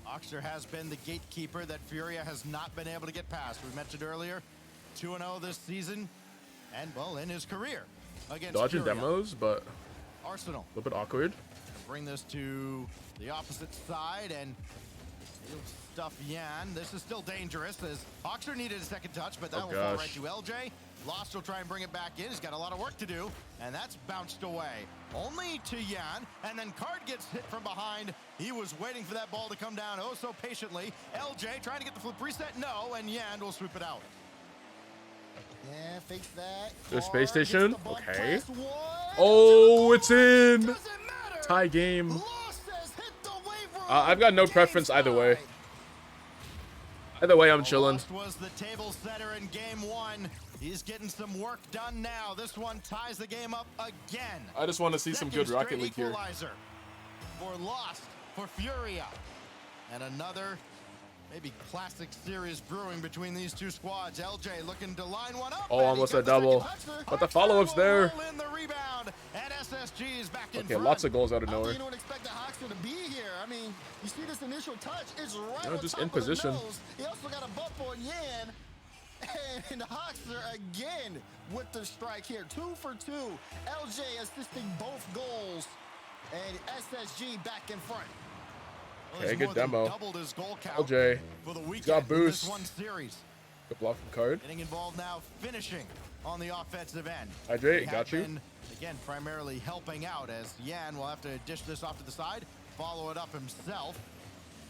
Hoxer has been the gatekeeper that Furia has not been able to get past. We mentioned earlier, 2-0 this season, and well, in his career against Dodging Furia. demos, but Arsenal. a little bit awkward. Bring this to the opposite side and he'll stuff Yan. This is still dangerous as Hoxer needed a second touch, but that will fall right to LJ. Lost will try and bring it back in. He's got a lot of work to do, and that's bounced away. Only to Yan, and then Card gets hit from behind. He was waiting for that ball to come down oh so patiently. LJ trying to get the flip reset, no, and Yan will sweep it out. Yeah, fix that. There's space station. Okay. Oh, it's in. Tie game. I've got no preference either way. Either way, I'm chilling. Lost was the table setter in game one. He's getting some work done now. This one ties the game up again. I just want to see some good Second Rocket straight League here. equalizer for Lost, for Furia. And another maybe classic series brewing between these two squads. LJ looking to line one up. Oh, almost a double. But the follow-up's there. In the rebound, and SSG is back in Okay, front. lots of goals out of nowhere. You don't expect the Hoxer to be here. I mean, you see this initial touch, it's right on Just top in of the position. nose. He also got a bump on Yan. And Hoxer again with the strike here. 2 for 2. LJ assisting both goals. And SSG back in front. Okay, good demo. Doubled his goal count LJ for the weekend got in boost. this one series. Good block from Card. Getting involved now, finishing on the offensive end. Hydrate, They got have you. been, again, primarily helping out as Yan will have to dish this off to the side, follow it up himself.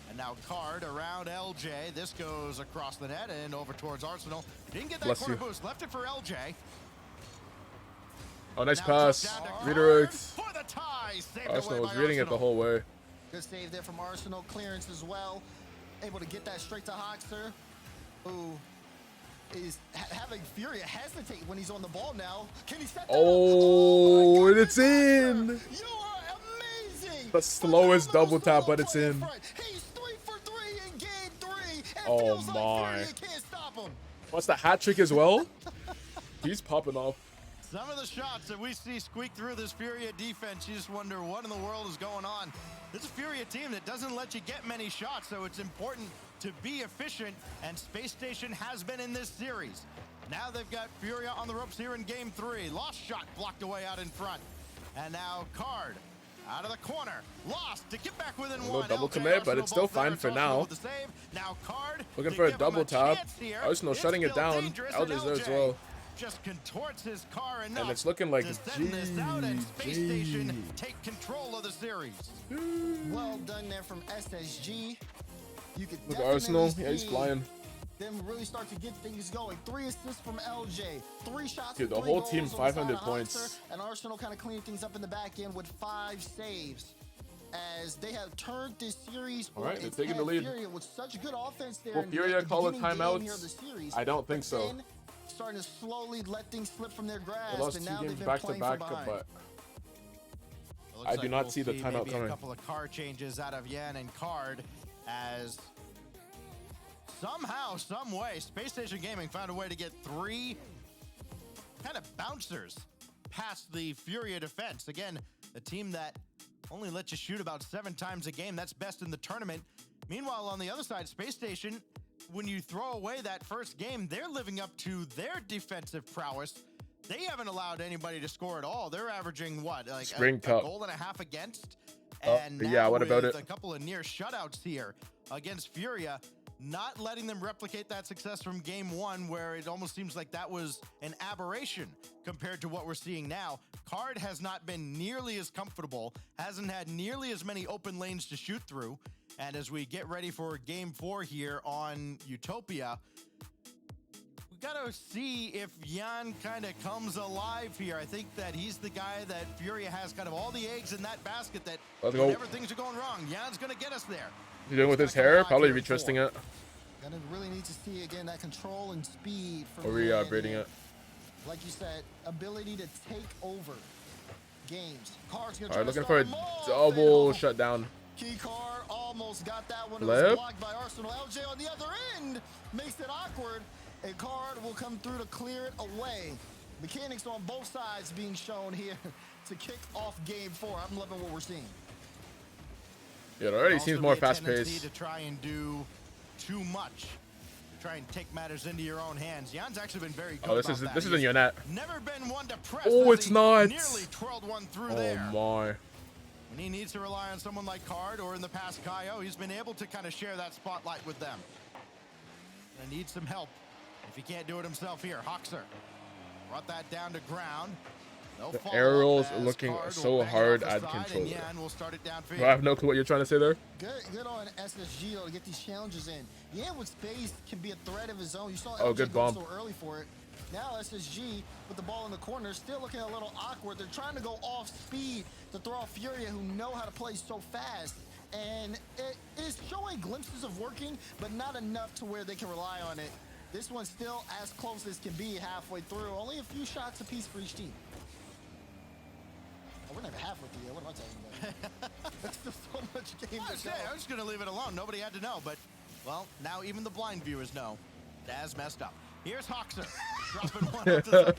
And now Card around LJ. This goes across the net and over towards Arsenal. Didn't get that Bless corner you. boost. Left it for LJ. Oh, nice Now pass. touchdown to Redirect. for the tie. Saved Arsenal away was by reading it the Arsenal. whole way. Good save there from Arsenal. Clearance as well. Able to get that straight to Hoxer, who is having Furia hesitate when he's on the ball now. Can he set that Oh, and it's in. up? You are amazing. The slowest double tap, but it's in. He's 3 for 3 in game 3. And Oh feels like my. Furia can't stop him. What's the hat trick as well? He's popping off. Some of the shots that we see squeak through this Furia defense, you just wonder what in the world is going on. This is a Furia team that doesn't let you get many shots, so it's important to be efficient, and Space Station has been in this series. Now they've got Furia on the ropes here in game 3. Lost shot blocked away out in front. And now Card out of the corner. Lost to get back within A little one. double LJ, commit, but Arsenal it's still both there. fine for Arsenal now. with the save. Now Card Looking to for a give him double tap. chance here. Arsenal It's shutting it still down. dangerous, LJ's there as LJ well. just contorts his car enough And it's looking like to send this out and Space Station take control of the series. Well done there from SSG. You could Look at Arsenal. definitely Yeah, he's see flying. them really start to get things going. 3 assists from LJ. 3 shots. Dude, for the 3 whole goals team on the side 500 of points. Hoxer, and Arsenal kind of cleaning things up in the back end with 5 saves. As they have turned this series All right, on they're its taking the head. lead. Furia with such good offense there. Will in Furia the call a beginning game here of the timeout? series, I don't think but so. then starting to slowly let things slip from their grasp, They lost and 2 now games they've been back to playing back, from behind. but It looks I do like not we'll see the timeout maybe coming. A couple of car changes out of Yan and Card as somehow, some way, Space Station Gaming found a way to get 3 kind of bouncers past the Furia defense. Again, a team that only lets you shoot about 7 times a game. That's best in the tournament. Meanwhile, on the other side, Space Station, when you throw away that first game, they're living up to their defensive prowess. They haven't allowed anybody to score at all. They're averaging what, like Spring a Cup. goal and a half against? And yeah, now what about with it? a couple of near shutouts here against Furia, not letting them replicate that success from game one, where it almost seems like that was an aberration compared to what we're seeing now. Card has not been nearly as comfortable, hasn't had nearly as many open lanes to shoot through. And as we get ready for game 4 here on Utopia, we gotta see if Jan kind of comes alive here. I think that he's the guy that Furia has kind of all the eggs in that basket that Let's go. whenever things are going wrong, Jan's gonna get us there. He's doing with his hair, probably retwisting it. Gonna really need to see again that control and speed from Or braiding it. Like you said, ability to take over games. Cards gonna Alright, try to looking for a start double shutdown. Key card almost got that one. It Flip. was blocked by Arsenal. LJ on the other end makes it awkward. A card will come through to clear it away. Mechanics on both sides being shown here to kick off game 4. I'm loving what we're seeing. Yeah, it already Also seems more be a tendency fast-paced. to try and do too much. Try and take matters into your own hands. Jan's actually been very good. Oh, this about that. isn't your net. Never been one to press. Oh, as it's he not. Nearly twirled one through Oh there. my. And he needs to rely on someone like Card, or in the past Kaio, he's been able to kind of share that spotlight with them. And needs some help if he can't do it himself here. Hoxer brought that down to ground. The aerials are looking so hard at controller. We'll start it down for Bro, I have no clue what you're trying to say there. Good on SSG though to get these challenges in. Yan with space can be a threat of his own. You saw Oh, LJ good go bomb. so early for it. Now SSG with the ball in the corner, still looking a little awkward. They're trying to go off speed to throw off Furia, who know how to play so fast. And it is showing glimpses of working, but not enough to where they can rely on it. This one's still as close as can be halfway through. Only a few shots apiece for each team. Oh, we're not halfway through yet. What am I talking about? There's still so much game to go. I'm just going to leave it alone. Nobody had to know, but, well, now even the blind viewers know. Daz messed up. Here's Hoxer, dropping one up to the...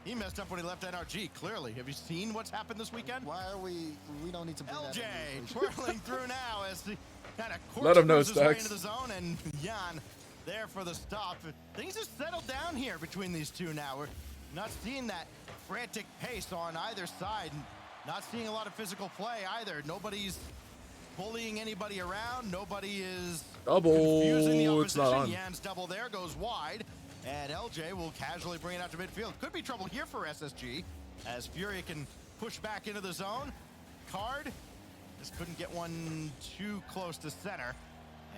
He messed up when he left NRG, clearly. Have you seen what's happened this weekend? Why are we don't need to bring LJ that twirling through now as he kind of Let him know, corkscrews his way Stacks. into the zone, and Jan there for the stop. Things have settled down here between these two now. We're not seeing that frantic pace on either side. Not seeing a lot of physical play either. Nobody's bullying anybody around. Nobody is confusing the Double. It's not opposition. on. Jan's double there, goes wide. And LJ will casually bring it out to midfield. Could be trouble here for SSG as Furia can push back into the zone. Card just couldn't get one too close to center.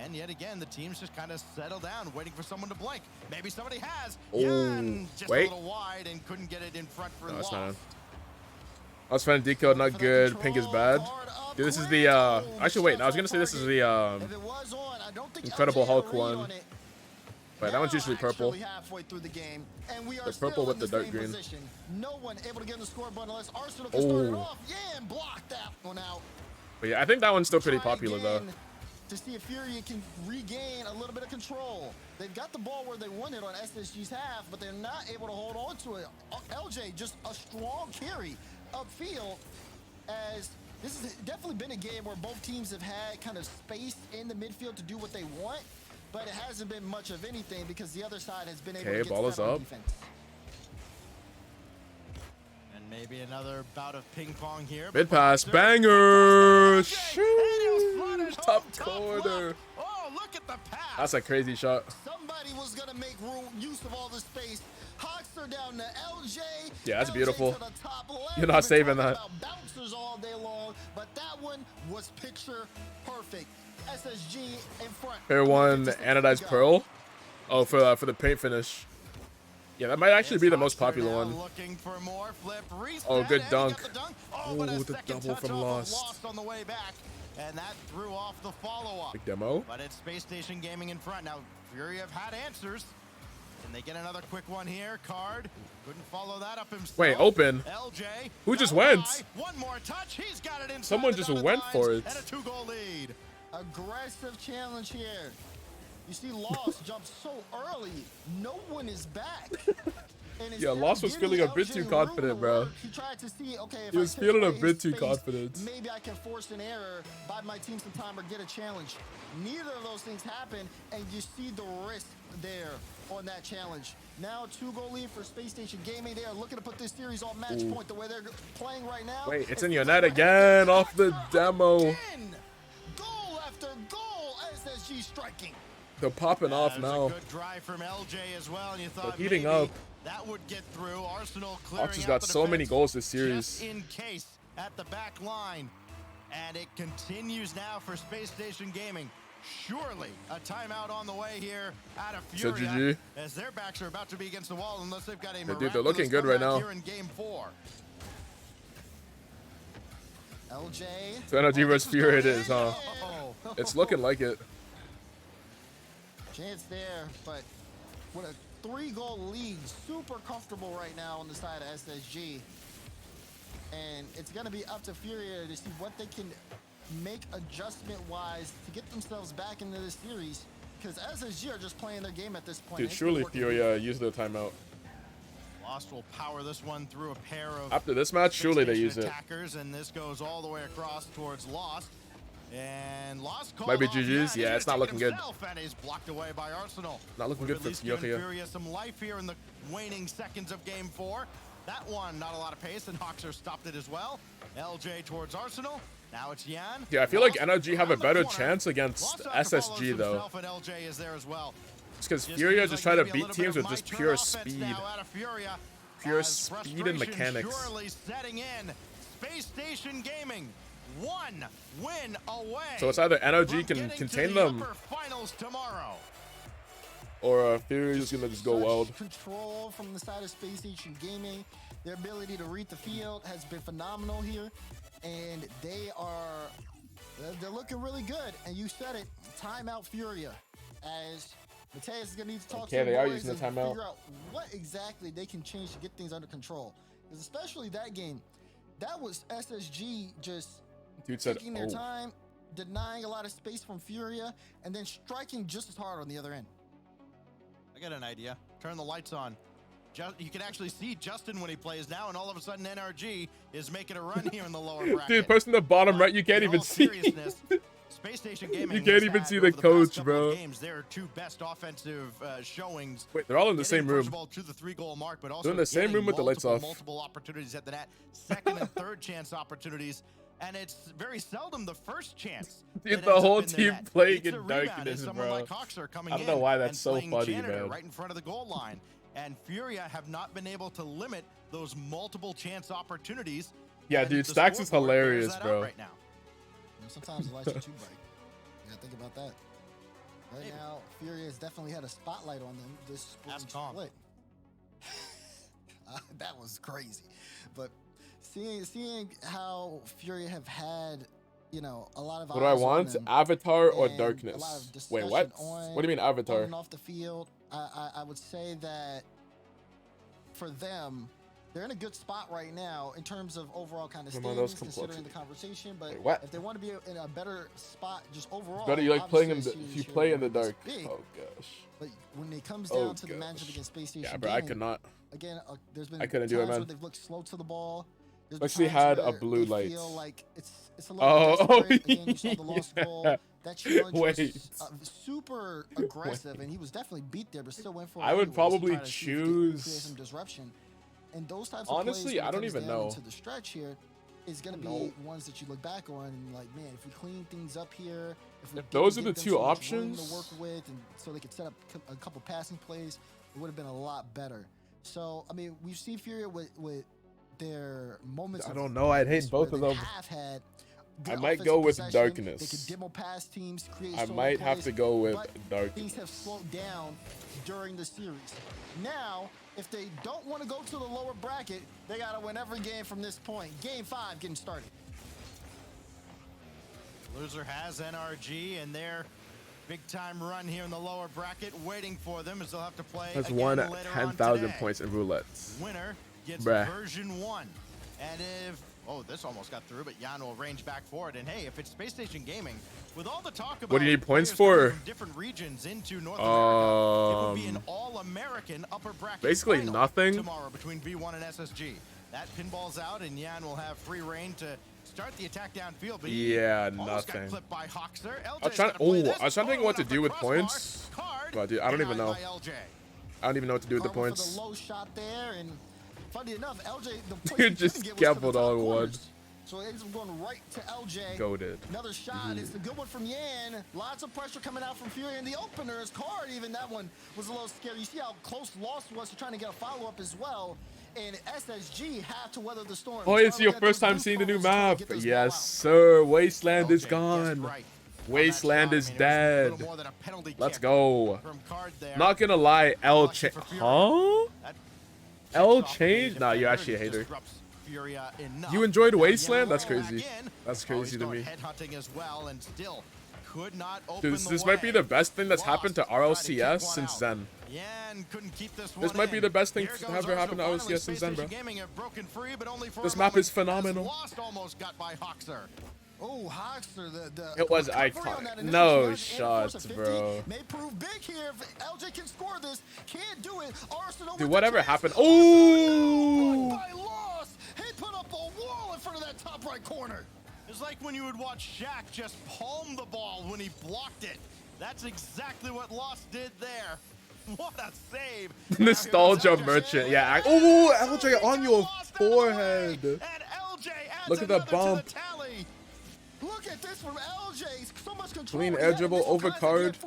And yet again, the teams just kind of settle down, waiting for someone to blink. Maybe somebody has. Jan just wait. a little wide and couldn't get it in front for No, it's not on. lost. I was trying to decode, not good. Pink is bad. Dude, this is the, actually, wait, no, I was gonna say this is the, Incredible Hulk one. Wait, that one's usually purple. Halfway through the game, and we are The purple still with in the dark same green. position. No one able to get in the scoreboard unless Arsenal can start it Oh. off. Yeah, and block that one out. But yeah, I think that one's still pretty popular, though. To see if Furia can regain a little bit of control. They've got the ball where they want it on SSG's half, but they're not able to hold on to it. LJ, just a strong carry upfield, as this has definitely been a game where both teams have had kind of space in the midfield to do what they want, but it hasn't been much of anything because the other side has been able to get ball is set on up. defense. And maybe another bout of ping pong here. Mid pass, banger! Shoot! Top corner. Oh, look at the pass. That's a crazy shot. Somebody was going to make use of all the space. Hoxer down to LJ. Yeah, that's LJ beautiful. to the top left. You're not We've been saving talking that. about bouncers all day long, but that one was picture perfect. SSG in front. Pair one, anodized pearl. Oh, for the paint finish. Yeah, that might actually be the most popular one. Looking for more flip Oh, good reset, and he dunk. got the dunk. Oh, but a the second double touch from off of Lost. on the way back, and that threw off the follow-up. Big demo. But it's Space Station Gaming in front. Now, Fury have had answers. Can they get another quick one here? Card couldn't follow that up himself. Wait, open? LJ. Who just got went? by. One more touch. He's got it inside. Someone the just dotted went lines, for it. And a 2-goal lead. Aggressive challenge here. You see Lost jump so early. No one is back. And Yeah, instead Lost of was giving feeling a bit LJ too room confident, to bro. work, he tried to see, okay, if He I was take feeling a away bit his too space, confident. maybe I can force an error, buy my team some time, or get a challenge. Neither of those things happen, and you see the risk there on that challenge. Now 2-goal lead for Space Station Gaming. They are looking to put this series on match point the way they're playing right now. Wait, it's in your net again off the demo. Goal after goal. SSG striking. They're popping off now. A good drive from LJ as well, and you thought They're heating maybe up. that would get through. Arsenal clearing Fox has out got the so many defense goals this series. just in case at the back line. And it continues now for Space Station Gaming. Surely a timeout on the way here out of So Furia GG. as their backs are about to be against the wall unless they've got a Dude, they're looking good right now. here in game 4. LJ. So NRG versus Fury it is, huh? It's looking like it. Chance there, but with a 3-goal lead, super comfortable right now on the side of SSG. And it's going to be up to Furia to see what they can make adjustment-wise to get themselves back into this series. Because SSG are just playing their game at this point. Dude, surely Fury used their timeout. Lost will power this one through a pair of After this match, surely they use it. attackers, and this goes all the way across towards Lost. And Lost Might be GG's. Yeah, it's not looking good. And is blocked away by Arsenal. Not looking good for Furia. Furia some life here in the waning seconds of game 4. That one, not a lot of pace, and Hawkser stopped it as well. LJ towards Arsenal. Now it's Yan. Yeah, I feel like NRG have a better chance against SSG though. And LJ is there as well. It's because Furia just try to beat teams with just pure speed. Pure speed and mechanics. Surely setting in. Space Station Gaming, 1 win away. So it's either NRG can contain them, finals tomorrow, or Fury is gonna just go wild. Control from the side of Space Station Gaming. Their ability to read the field has been phenomenal here, and they're looking really good. And you said it, timeout Furia, as Mateus is gonna need to talk to they are boys using the and timeout. figure out what exactly they can change to get things under control. Because especially that game, that was SSG just Dude said, taking their time, denying a lot of space from Furia, and then striking just as hard on the other end. I got an idea. Turn the lights on. You can actually see Justin when he plays now, and all of a sudden NRG is making a run here in the lower bracket. Dude, person in the bottom right, you can't even see. Space Station Gaming. You can't even see the coach, bro. Games, their 2 best offensive showings. Wait, they're all in the same room. First of all, to the 3-goal mark, but also they're in the same room with the lights off. Multiple opportunities at the net, second and third chance opportunities, and it's very seldom the first chance. Dude, the whole team playing in darkness, bro. Like Hawkser coming I don't know why that's so funny, janitor man. Right in front of the goal line, and Furia have not been able to limit those multiple chance opportunities. Yeah, dude, Stacks is hilarious, bro. Right now. Sometimes the lights are too bright. You gotta think about that. Right now, Furia has definitely had a spotlight on them this split. That was crazy. But seeing how Furia have had, you know, a lot of What do I want? Avatar or darkness? Wait, what? What do you mean Avatar? On and off the field, I would say that for them, they're in a good spot right now in terms of overall kind of standings, considering the conversation. But if they want to be in a better spot, just overall, better you like playing in the if you play in the dark. Oh gosh. But when it comes down to the matchup against Space Station, yeah, bro, I could not. Again, there's been I couldn't times do it, man. where they've looked slow to the ball. Actually had a blue light. Feel like it's a little again, you saw the lost goal. That challenge was super aggressive, and he was definitely beat there, but still went for it. I would probably create choose some disruption. And those types honestly, of plays, I don't even know. To the stretch here is going to be ones that you look back on and like, man, if we clean things up here, if those are the 2 options to work with, and so they could set up a couple passing plays, it would have been a lot better. So I mean, we've seen Furia with their moments. I don't know. I'd hate both of them. I might go with darkness. They could demo pass teams, create I might have to go with darkness. Things have slowed down during the series. Now, if they don't want to go to the lower bracket, they got to win every game from this point. Game 5 getting started. Loser has NRG, and their big-time run here in the lower bracket waiting for them as they'll have to play has again won later 10,000 points in roulette. Winner gets Bruh. version 1. And if this almost got through, but Jan will range back for it. And hey, if it's Space Station Gaming, with all the talk about what do you need points for? From different regions into North America, it will be an all-American upper bracket. Basically nothing. Tomorrow between V1 and SSG. That pinball's out, and Jan will have free reign to start the attack downfield. But yeah, nothing. Got clipped by Hawkser. I was trying to think what to do with points. But dude, I don't even know. I don't even know what to do with the Carbon points. For the low shot there, and funny enough, LJ, the place Dude he just couldn't get was to the gambled top all in one. corners. So it ends up going right to LJ. Goated. Another shot. It's a good one from Yan. Lots of pressure coming out from Fury. And the openers card, even that one was a little scary. You see how close Lost was to trying to get a follow-up as well. And SSG had to weather the storm. Oh, it's your first time seeing the new map. Yes, sir. Wasteland is gone. Wasteland is dead. Let's go. Not gonna lie, L change. Huh? L change? Nah, you're actually a hater. You enjoyed Wasteland? That's crazy. That's crazy to me. Dude, this might be the best thing that's happened to RLCS since Zen. This might be the best thing to ever happen to RLCS since Zen, bro. This map is phenomenal. Oh, Hoxer, It was iconic. No shots, bro. May prove big here if LJ can score this. Can't do it. Arsenal. Dude, whatever happened. Oh! He put up a wall in front of that top right corner. It's like when you would watch Shaq just palm the ball when he blocked it. That's exactly what Lost did there. What a save. Nostalgia merchant. Yeah. Oh, LJ on your forehead. Look at the bump. Look at this from LJ. So much control. Clean air dribble over card.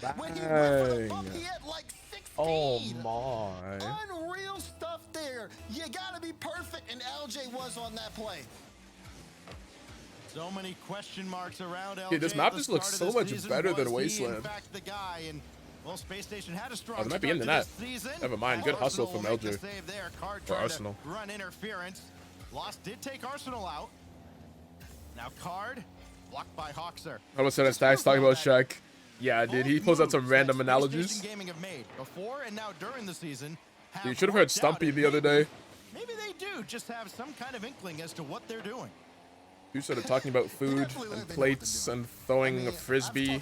Bang. Oh my. Unreal stuff there. You gotta be perfect, and LJ was on that play. So many question marks around LJ. Dude, this map just looks so much better than Wasteland. Well, Space Station had a strong Oh, there might be in the net. Never mind. Good hustle from LJ. For Arsenal. Run interference. Lost did take Arsenal out. Now Card blocked by Hoxer. All of a sudden, Stacks talking about Shaq. Yeah, dude, he pulls out some random analogies. Gaming have made before and now during the season. Dude, you should have heard Stumpy the other day. Maybe they do just have some kind of inkling as to what they're doing. You started talking about food and plates and throwing a frisbee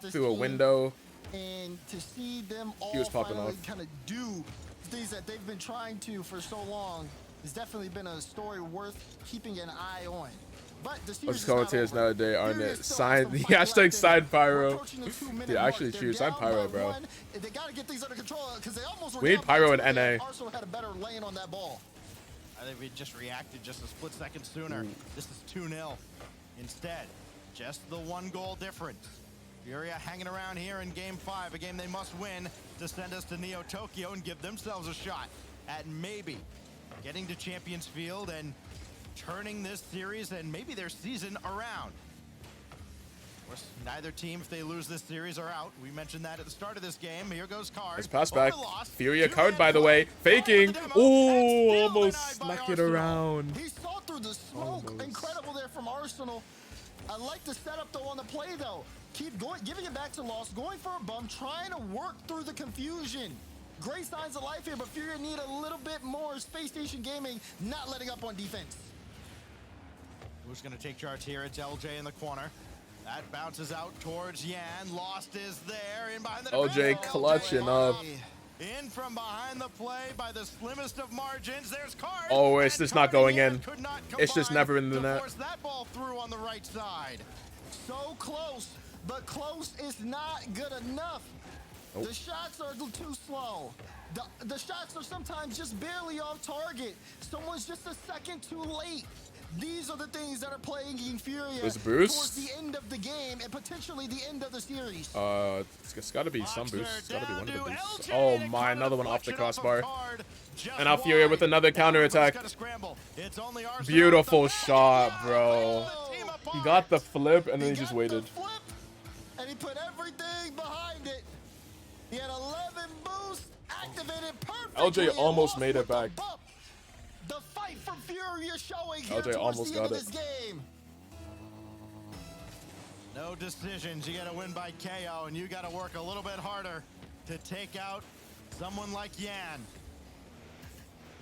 through a window. And to see them all He was popping finally off. kind of do things that they've been trying to for so long has definitely been a story worth keeping an eye on. But the series Most commentators nowadays aren't it? Sign the hashtag sign pyro. Yeah, actually true. Sign pyro, bro. They gotta get things under control because they almost We need pyro in NA. Arsenal had a better lane on that ball. I think we just reacted just a split second sooner. This is 2-0. Instead, just the 1 goal difference. Furia hanging around here in Game 5, a game they must win to send us to Neo Tokyo and give themselves a shot at maybe getting to Champions Field and turning this series and maybe their season around. Of course, neither team, if they lose this series, are out. We mentioned that at the start of this game. Here goes Card. Nice pass back. Furia Card, by the way. Faking. Oh, almost snuck it around. He saw through the smoke. Almost. Incredible there from Arsenal. I like the setup, though, on the play, though. Keep going, giving it back to Lost, going for a bump, trying to work through the confusion. Great signs of life here, but Furia need a little bit more. Space Station Gaming not letting up on defense. Who's going to take charge here? It's LJ in the corner. That bounces out towards Yan. Lost is there. In behind the LJ clutching up. In from behind the play by the slimmest of margins. There's Card. Oh, it's just not going in. It's just never in the net. Force that ball through on the right side. So close, but close is not good enough. Nope. The shots are too slow. The shots are sometimes just barely off target. Someone's just a second too late. These are the things that are plaguing Furia There's a boost. towards the end of the game and potentially the end of the series. It's got to be some boost. It's got to be one of the boosts. Oh my, another one off the crossbar. And now Furia with another counter attack. Beautiful shot, bro. He got the flip and then he just waited. And he put everything behind it. He had 11 boosts activated perfectly. LJ almost made it back. The fight for Furia showing LJ here almost the end got of this game. No decisions. You got to win by KO, and you got to work a little bit harder to take out someone like Yan.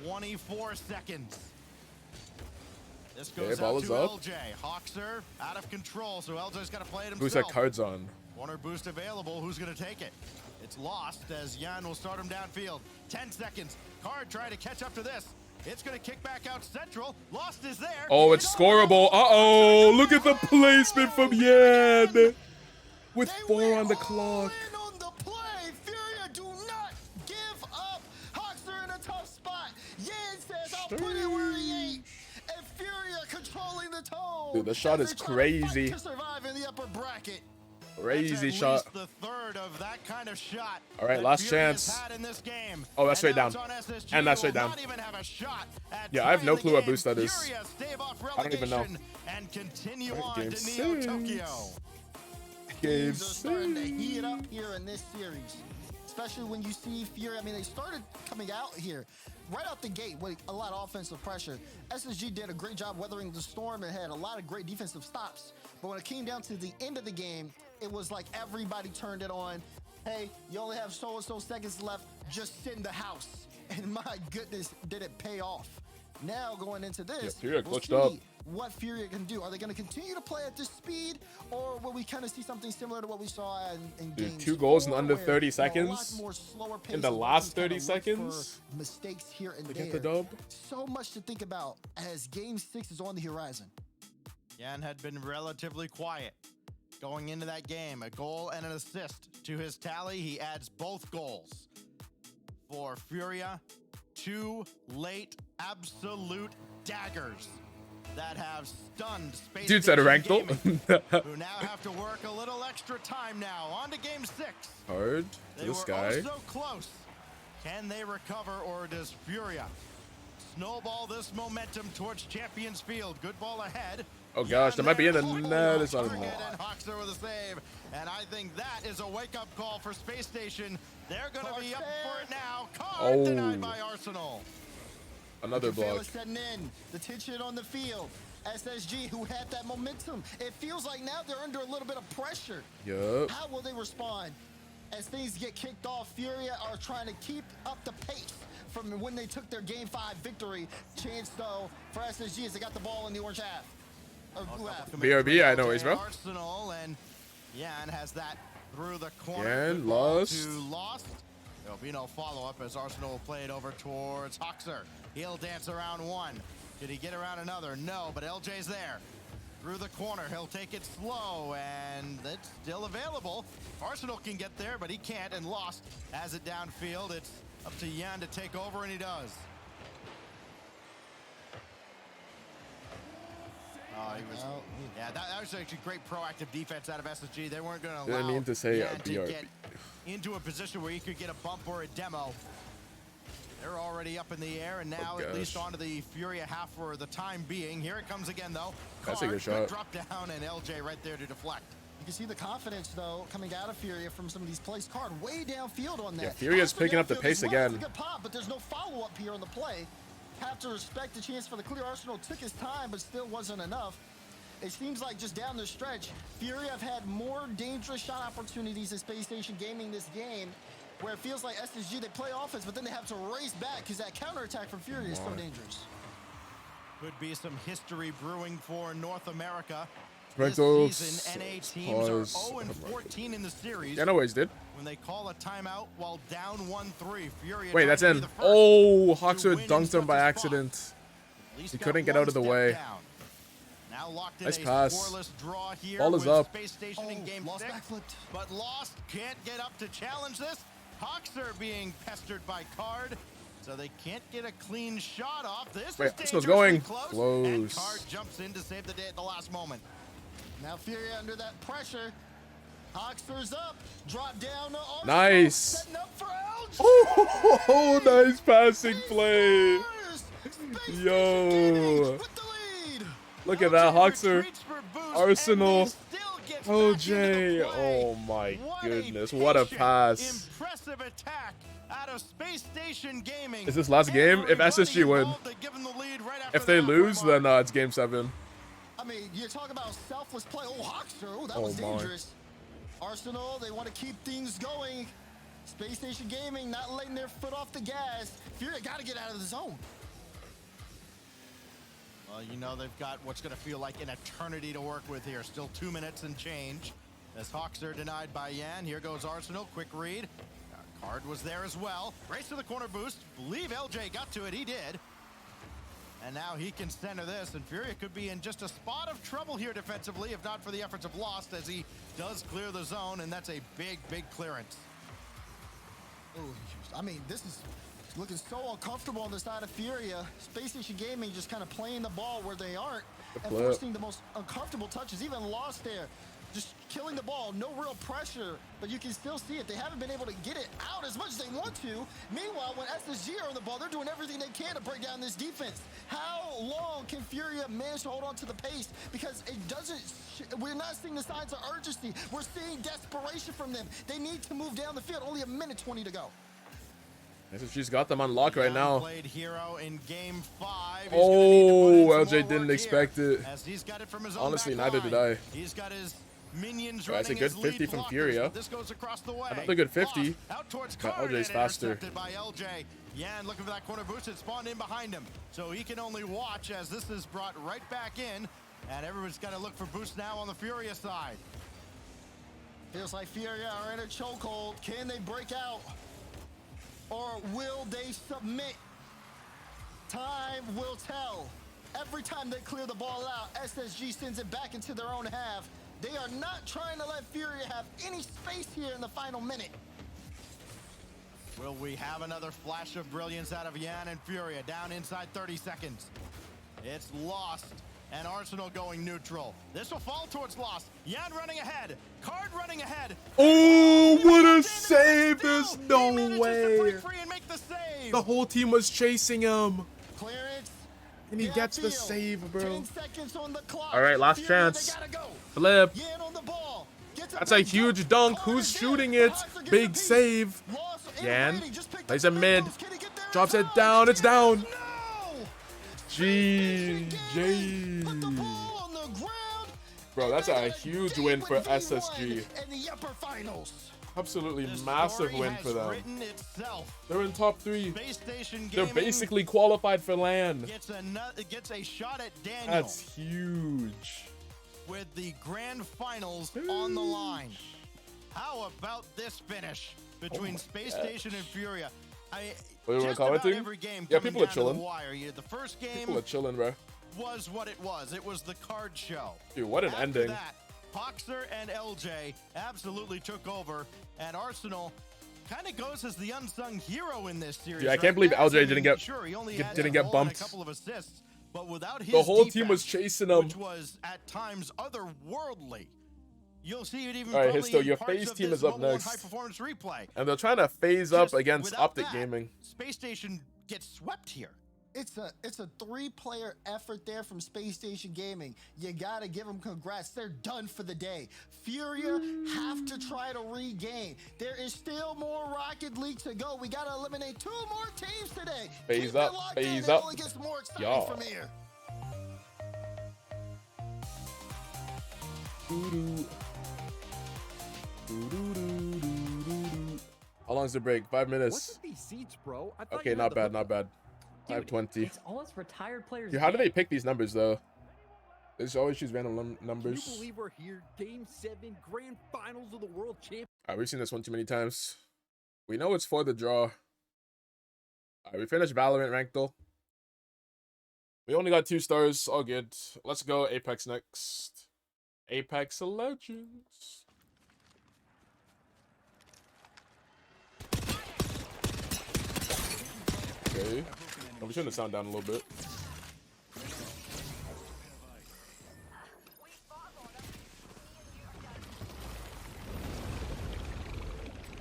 24 seconds. This goes out to LJ. Hoxer out of control, so LJ's got to play it himself. Who's that Card's on? Corner boost available. Who's going to take it? It's Lost as Yan will start him downfield. 10 seconds. Card trying to catch up to this. It's going to kick back out central. Lost is there. Oh, it's scoreable. Uh-oh. Look at the placement from Yan. With 4 on the clock. On the play. Furia do not put it where he ain't. And Furia controlling the tone. Dude, the shot is crazy. To survive in the upper bracket. Crazy shot. The third of that kind of shot. All right, last chance. Oh, that's straight down. And that's straight down. Yeah, I have no clue what boost that is. I don't even know. And continue Right, on game to Neo Tokyo. Game Teams are starting to heat up here in this series. Especially when you see Fury. I mean, they started coming out here right out the gate with a lot of offensive pressure. SSG did a great job weathering the storm and had a lot of great defensive stops. But when it came down to the end of the game, it was like everybody turned it on. Hey, you only have so-and-so seconds left. Just sit in the house. And my goodness, did it pay off. Now going into this, Furia we'll glitched see up. what Furia can do. Are they going to continue to play at this speed, or will we kind of see something similar to what we saw in Dude, games 2 goals in 4, under where, 30 you know, a seconds. lot more slower pace In the and last kinda 30 look for seconds. mistakes here and To there. get the dub. So much to think about as Game 6 is on the horizon. Yan had been relatively quiet going into that game. A goal and an assist to his tally. He adds both goals for Furia. 2 late absolute daggers that have stunned Space Dude said Station ranked though. Gaming, who now have to work a little extra time now. On to game 6. Hard. They This were guy. oh so close. Can they recover, or does Furia snowball this momentum towards Champions Field? Good ball ahead. Oh gosh, that might be in the net. It's not in the Target net. and Hoxer with a save. And I think that is a wake-up call for Space Station. They're going to be up for it now. Card denied by Arsenal. Another block. Is setting in. The tension on the field. SSG, who had that momentum. It feels like now they're under a little bit of pressure. Yup. How will they respond? As things get kicked off, Furia are trying to keep up the pace from when they took their Game 5 victory. Chance, though, for SSG as they got the ball in the orange half. Or blue half. BRB, I know he's bro. Arsenal, and Yan has that through the corner. Yan Good ball lost. to lost. There'll be no follow-up as Arsenal will play it over towards Hoxer. He'll dance around one. Did he get around another? No, but LJ's there. Through the corner, he'll take it slow, and it's still available. Arsenal can get there, but he can't, and lost has it downfield. It's up to Yan to take over, and he does. Oh, he was, yeah, that was actually great proactive defense out of SSG. They weren't going to allow Didn't mean to say Yan to BRB. get into a position where he could get a bump or a demo. They're already up in the air, and now at least onto the Furia half for the time being. Here it comes again, though. That's a good Card, shot. drop down, and LJ right there to deflect. You can see the confidence, though, coming out of Furia from some of these plays. Card way downfield on that. Yeah, Furia's picking up the pace again. It's a good pop, but there's no follow-up here on the play. Have to respect the chance for the clear. Arsenal took his time, but still wasn't enough. It seems like just down the stretch, Fury have had more dangerous shot opportunities in Space Station Gaming this game, where it feels like SSG, they play offense, but then they have to race back because that counterattack from Fury is so dangerous. Could be some history brewing for North America. Rectos. This season, NA teams are 0-14 in the series. Yeah, no worries, dude. When they call a timeout while down 1-3, Fury. Wait, that's in. Oh, Hoxer dunked him by accident. He couldn't get out of the way. Now locked in Nice a pass. scoreless draw here Ball is with up. Space Station in game 6, but Lost can't get up to challenge this. Hoxer being pestered by Card, so they can't get a clean shot off. This Wait, is this was dangerously going and close. Card jumps in to save the day at the last moment. Now Fury under that pressure. Hoxer's up. Drop down to Arsenal. Nice. Setting up for LJ. Oh, nice passing play. Yo. Look at that, Hoxer. Arsenal. OJ. Oh my goodness. What a pass. Impressive attack out of Space Station Gaming. Is this last game? If SSG win. If they lose, then it's game 7. I mean, you're talking about selfless play. Oh, Hoxer. Oh, that was dangerous. Arsenal, they want to keep things going. Space Station Gaming not letting their foot off the gas. Fury got to get out of the zone. Well, you know they've got what's going to feel like an eternity to work with here. Still 2 minutes and change. As Hoxer denied by Yan. Here goes Arsenal. Quick read. Card was there as well. Race to the corner boost. Believe LJ got to it. He did. And now he can center this. And Furia could be in just a spot of trouble here defensively, if not for the efforts of Lost, as he does clear the zone. And that's a big, big clearance. Oh, I mean, this is Looking so uncomfortable on the side of Furia. Space Station Gaming just kind of playing the ball where they aren't and forcing the most uncomfortable touches. Even Lost there, just killing the ball. No real pressure, but you can still see it. They haven't been able to get it out as much as they want to. Meanwhile, when SSG are on the ball, they're doing everything they can to break down this defense. How long can Furia manage to hold on to the pace? Because it doesn't, we're not seeing the signs of urgency. We're seeing desperation from them. They need to move down the field. Only 1:20 to go. SSG's got them on lock right now. Played hero in game 5. Oh, LJ didn't expect it. As he's got it from his own Honestly, back neither line. did I. He's got his minions That's a running good his 50 lead from blockers, Furia. but this goes across the way. Another good 50. Out towards But Card LJ's and faster. intercepted by LJ. Yan looking for that corner boost. It spawned in behind him. So he can only watch as this is brought right back in. And everyone's got to look for boost now on the Furia side. Feels like Furia are in a chokehold. Can they break out? Or will they submit? Time will tell. Every time they clear the ball out, SSG sends it back into their own half. They are not trying to let Furia have any space here in the final minute. Will we have another flash of brilliance out of Yan and Furia down inside 30 seconds? It's Lost and Arsenal going neutral. This will fall towards Lost. Yan running ahead. Card running ahead. Oh, what a save! There's no way. Free and make the save. The whole team was chasing him. Clearance. And he gets the save, bro. 10 seconds on the clock. All right, last Furia, chance. they gotta go. Flip. Yan on the ball. That's a huge dunk. Who's shooting it? Big save. Yan plays a mid. Drops it down. It's down. GG. Bro, that's a huge win for SSG. Absolutely massive win for them. They're in top 3. They're basically qualified for LAN. Gets a shot at Daniel. That's huge. With the grand finals on the line. How about this finish between Space Station and Furia? Just about every game Yeah, coming people are down to the chilling. wire. The first game People are chilling, bro. was what it was. It was the card show. Dude, what an After ending. That, Poxer and LJ absolutely took over, and Arsenal kind of goes as the unsung hero in this series. Dude, I can't believe Right? LJ didn't get Sure, he only didn't had a get goal and bumped. a couple of assists, but without his The whole defense, team was chasing him. which was at times otherworldly. You'll see it even All right, probably Histo, in your parts FaZe of team this is up Mobile One next. high-performance replay. And they're trying to phase up Just against without Optic that, Gaming. Space Station gets swept here. It's a 3-player effort there from Space Station Gaming. You gotta give them congrats. They're done for the day. Furia have to try to regain. There is still more Rocket League to go. We gotta eliminate 2 more teams today. Phase Keep up, it locked phase in. It up. only gets more exciting Y'all. from here. How long's the break? 5 minutes. What's with these seats, bro? I thought Okay, you had not the bad, hook not bad. Dude, 520. It's all us retired players. Dude, how do get. they pick these numbers though? They just always choose random Can you numbers. believe we're here? Game 7, grand finals of the world champion. Alright, we've seen this one too many times. We know it's for the draw. Alright, we finished Valorant ranked though. We only got 2 stars. All good. Let's go Apex next. Apex Legends. Okay. I'm turning the sound down a little bit.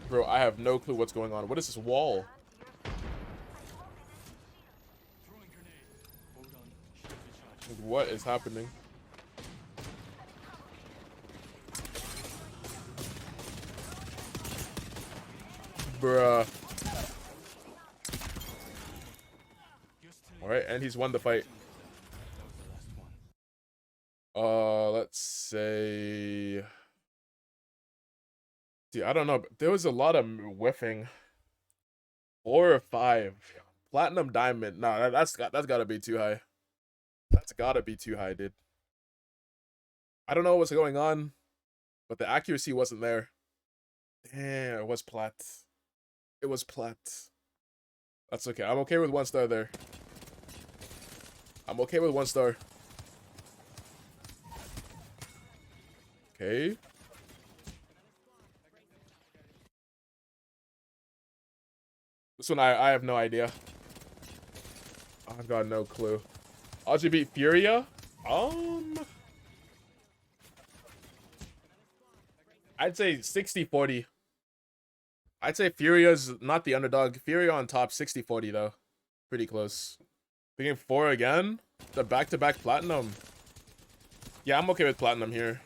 Bro, I have no clue what's going on. What is this wall? What is happening? Bruh. Alright, and he's won the fight. Let's say... Dude, I don't know. There was a lot of whiffing. 4 or 5. Platinum Diamond. Nah, that's gotta be too high. That's gotta be too high, dude. I don't know what's going on, but the accuracy wasn't there. Damn, it was plat. It was plat. That's okay. I'm okay with 1 star there. I'm okay with 1 star. Okay. This one I have no idea. I've got no clue. RG beat Furia? I'd say 60-40. I'd say Furia's not the underdog. Furia on top, 60-40 though. Pretty close. Thinking 4 again? The back-to-back platinum. Yeah, I'm okay with platinum here.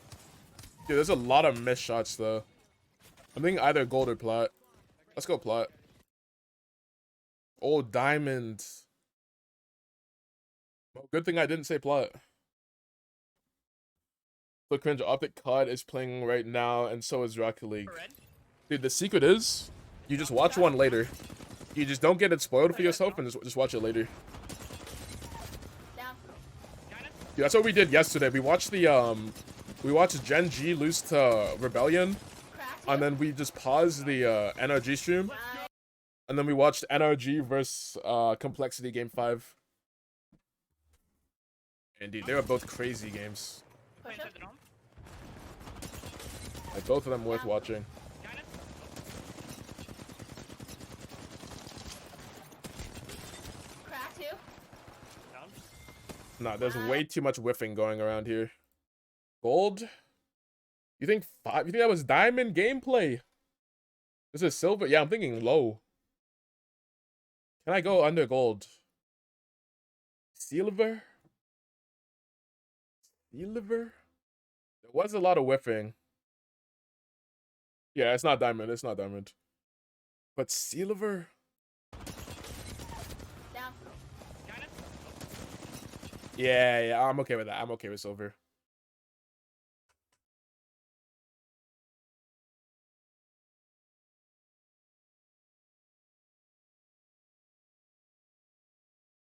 Dude, there's a lot of missed shots though. I'm thinking either gold or plat. Let's go plat. Oh, diamond. Well, good thing I didn't say plat. So cringe, Optic COD is playing right now, and so is Rocket League. Dude, the secret is, you just watch one later. You just don't get it spoiled for yourself, and just watch it later. Dude, that's what we did yesterday. We watched we watched Gen G lose to Rebellion, and then we just paused the NRG stream, and then we watched NRG versus Complexity Game 5. And dude, they were both crazy games. Like, both of them worth watching. Nah, there's way too much whiffing going around here. Gold? You think 5? You think that was diamond gameplay? This is silver? Yeah, I'm thinking low. Can I go under gold? Silver? Silver? There was a lot of whiffing. Yeah, it's not diamond. It's not diamond. But silver? Yeah, I'm okay with that. I'm okay with silver.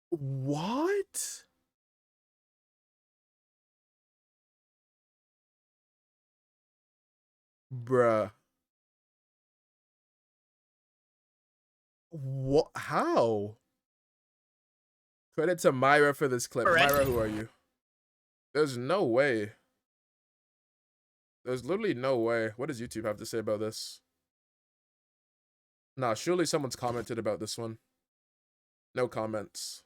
What? Bruh. What? How? Credit to Myra for this clip. Myra, who are you? There's no way. There's literally no way. What does YouTube have to say about this? Nah, surely someone's commented about this one. No comments.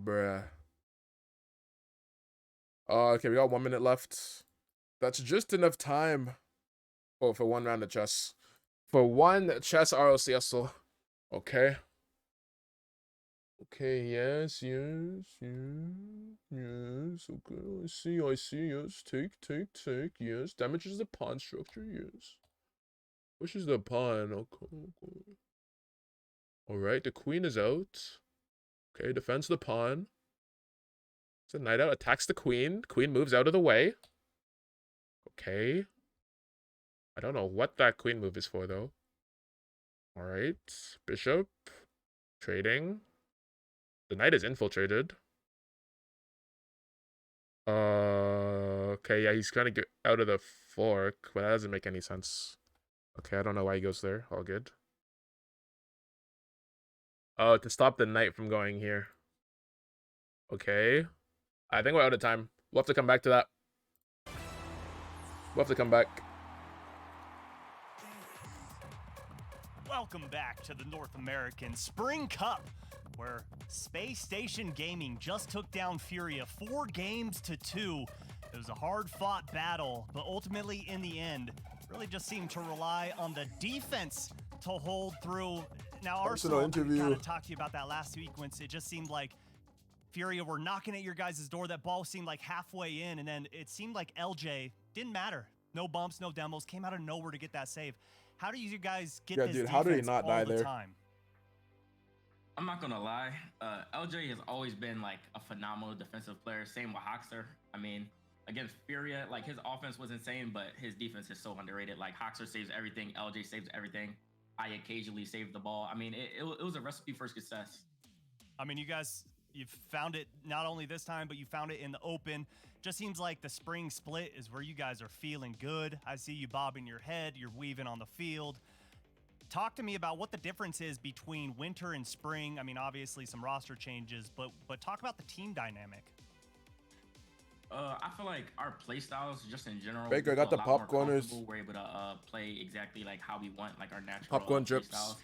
Bruh. Okay, we got 1 minute left. That's just enough time. Oh, for one round of chess. For one chess RLCS. Okay. Okay, yes. Okay, I see, yes. Take, yes. Damages the pawn structure, yes. Pushes the pawn, okay. Alright, the queen is out. Okay, defends the pawn. It's a knight out, attacks the queen. Queen moves out of the way. Okay. I don't know what that queen move is for, though. Alright, bishop. Trading. The knight is infiltrated. Okay, yeah, he's trying to get out of the fork, but that doesn't make any sense. Okay, I don't know why he goes there. All good. Oh, to stop the knight from going here. Okay. I think we're out of time. We'll have to come back to that. We'll have to come back. Welcome back to the North American Spring Cup, where Space Station Gaming just took down Furia 4 games to 2. It was a hard-fought battle, but ultimately, in the end, really just seemed to rely on the defense to hold through. Now, Arsenal, I kind of talked to you about that last week when it just seemed like Furia were knocking at your guys' door. That ball seemed like halfway in, and then it seemed like LJ didn't matter. No bumps, no demos, came out of nowhere to get that save. How do you guys get this defense how did he not all die the there? time? I'm not gonna lie, LJ has always been like a phenomenal defensive player. Same with Hoxer. I mean, against Furia, like his offense was insane, but his defense is so underrated. Like Hoxer saves everything, LJ saves everything. I occasionally save the ball. I mean, it was a recipe for success. I mean, you guys, you've found it not only this time, but you found it in the open. Just seems like the spring split is where you guys are feeling good. I see you bobbing your head, you're weaving on the field. Talk to me about what the difference is between winter and spring. I mean, obviously some roster changes, but talk about the team dynamic. I feel like our play styles, just in general, Baker got the popcorners. We're able to play exactly like how we want, like our natural Popcorn play drips. styles.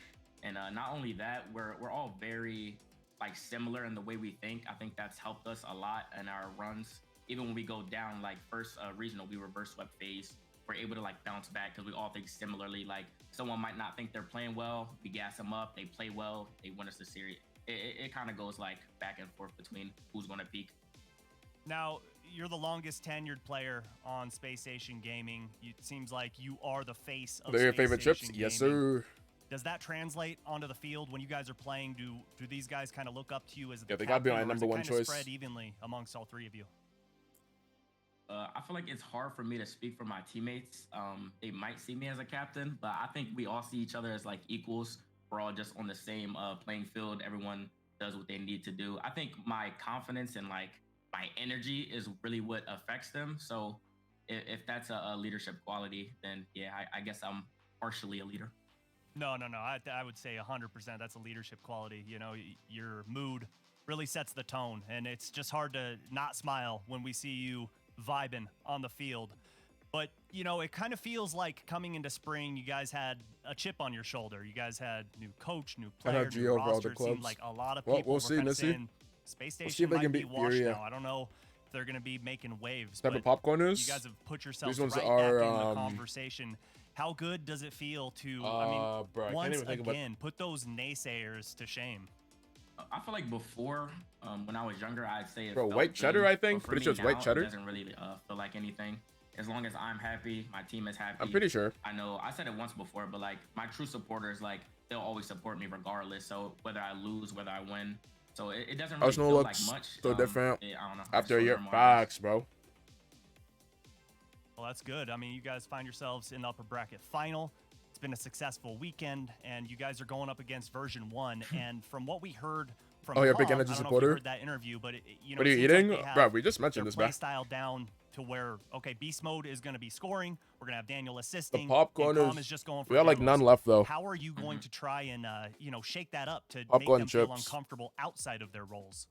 And not only that, we're all very like similar in the way we think. I think that's helped us a lot in our runs. Even when we go down, like first regional, we reverse swept FaZe. We're able to like bounce back because we all think similarly. Like someone might not think they're playing well, we gas them up, they play well, they win us the series. It kind of goes like back and forth between who's going to peak. Now, you're the longest tenured player on Space Station Gaming. It seems like you are the face of They're your Space favorite Station trips? Yes, Gaming. sir. Does that translate onto the field when you guys are playing? Do these guys kind of look up to you as the Yeah, they gotta be captain, my or is number it one kinda choice. spread evenly amongst all three of you? I feel like it's hard for me to speak for my teammates. They might see me as a captain, but I think we all see each other as like equals. We're all just on the same playing field. Everyone does what they need to do. I think my confidence and like my energy is really what affects them. So if that's a leadership quality, then yeah, I guess I'm partially a leader. No. I would say 100% that's a leadership quality. You know, your mood really sets the tone, and it's just hard to not smile when we see you vibing on the field. But, you know, it kind of feels like coming into spring, you guys had a chip on your shoulder. You guys had new coach, new player, Energy new over all roster. the It seemed clubs. like a lot of Well, people we'll were see, kind of Missy. saying Space We'll see Station if they might can be beat washed Furia. now. I don't know if they're going to be making waves. Type but of popcorners. you guys have put yourselves These ones right are, back in the conversation. How good does it feel to, bro, I can't once even think about- again, put those naysayers to shame? I feel like before, when I was younger, I'd say it Bro, felt white cheddar, good, I think. but for Pretty me sure it's white now, cheddar. It doesn't really feel like anything. As long as I'm happy, my team is happy. I'm pretty sure. I know I said it once before, but like my true supporters, like they'll always support me regardless. So whether I lose, whether I win, so it doesn't really Arsenal feel like looks much. so different I don't know. I after a just year. feel normal, I guess. Facts, bro. Well, that's good. I mean, you guys find yourselves in the upper bracket final. It's been a successful weekend, and you guys are going up against version 1. And from what we heard from Oh, you're a Tom, big energy I don't know if supporter? you heard that interview, but you know, What are it you seems like eating? they have Bro, we just mentioned their this, play man. style down to where, okay, beast mode is going to be scoring. We're going to have Daniel assisting. popcorn and Tom is- is just going for we got, like, demos. none left, though. How are you going to try and you know, shake that up to Popcorn make them feel chips. uncomfortable outside of their roles?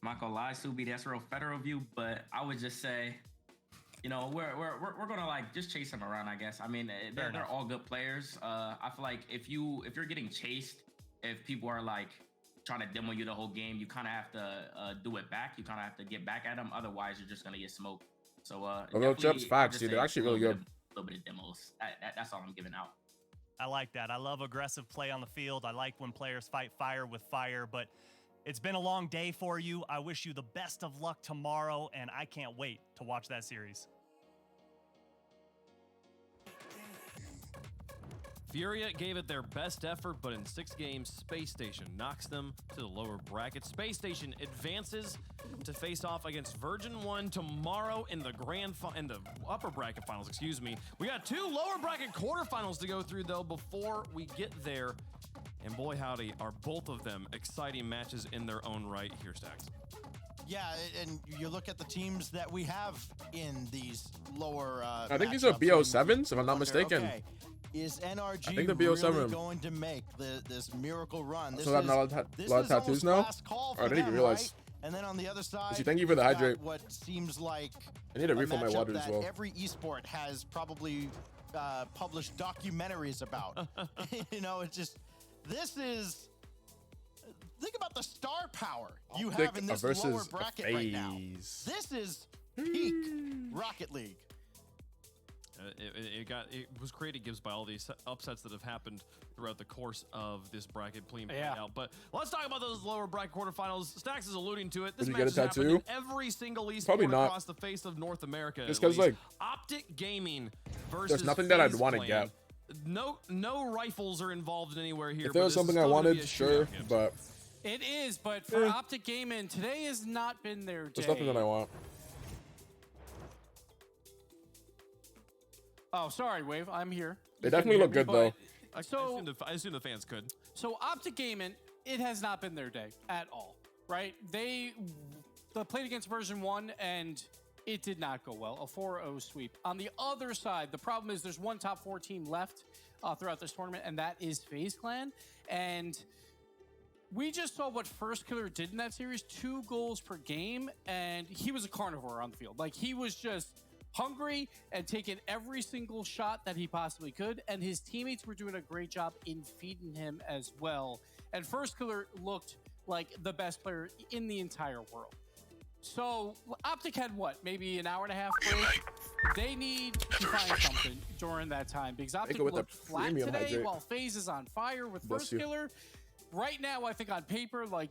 I'm not gonna lie, Subi, that's real federal view, but I would just say, you know, we're gonna like just chase them around, I guess. I mean, they're all good players. I feel like if you're getting chased, if people are like trying to demo you the whole game, you kind of have to do it back. You kind of have to get back at them. Otherwise, you're just gonna get smoked. So Little definitely, chips, I'd facts, just dude. say They're actually a really little good. bit of- little bit of demos. That's all I'm giving out. I like that. I love aggressive play on the field. I like when players fight fire with fire, but it's been a long day for you. I wish you the best of luck tomorrow, and I can't wait to watch that series. Furia gave it their best effort, but in 6 games, Space Station knocks them to the lower bracket. Space Station advances to face off against Virgin 1 tomorrow in the in the upper bracket finals, excuse me. We got 2 lower bracket quarterfinals to go through, though, before we get there. And boy, howdy, are both of them exciting matches in their own right. Here, Stacks. Yeah, and you look at the teams that we have in these lower. I think these are BO7s, if I'm not mistaken. Okay, is NRG I think the BO7 really going to make this miracle run? This So that is, not a lot of this tattoos is almost now? last call Oh, I for didn't even them, realize. right? And then on the other side, Missy, thank you for the you've got hydrate. What seems like I need to a refill my matchup water as that well. every esport has probably published documentaries about. You know, it's just this is. Think about the star power you have in this versus lower a bracket right now. FaZe. This is peak Rocket League. It was created gives by all these upsets that have happened throughout the course of this bracket playing out. But let's talk about those lower bracket quarterfinals. Stacks is alluding to it. This Did you match get a has happened in tattoo? every single esport Probably not. across the face of North America. Just at 'cause, least. like, Optic Gaming versus there's nothing that I'd FaZe wanna Clan. get. No rifles are involved anywhere here. If there but was this is something I still gonna be wanted, a sure, shootout game. but It is, but for Optic Gaming, today has not been their day. there's nothing that I want. Oh, sorry, Wave. I'm here. They You definitely couldn't look hear me, good, but- though. I assume the fans could. So Optic Gaming, it has not been their day at all, right? They played against version 1 and it did not go well. A 4-0 sweep. On the other side, the problem is there's one top 4 team left throughout this tournament, and that is FaZe Clan. And we just saw what First Killer did in that series, 2 goals per game, and he was a carnivore on the field. Like, he was just hungry and taking every single shot that he possibly could, and his teammates were doing a great job in feeding him as well. And First Killer looked like the best player in the entire world. So Optic had what, maybe an hour and a half break? They need to find something during that time because Optic looked flat today while FaZe is on fire with First Killer. Right now, I think on paper, like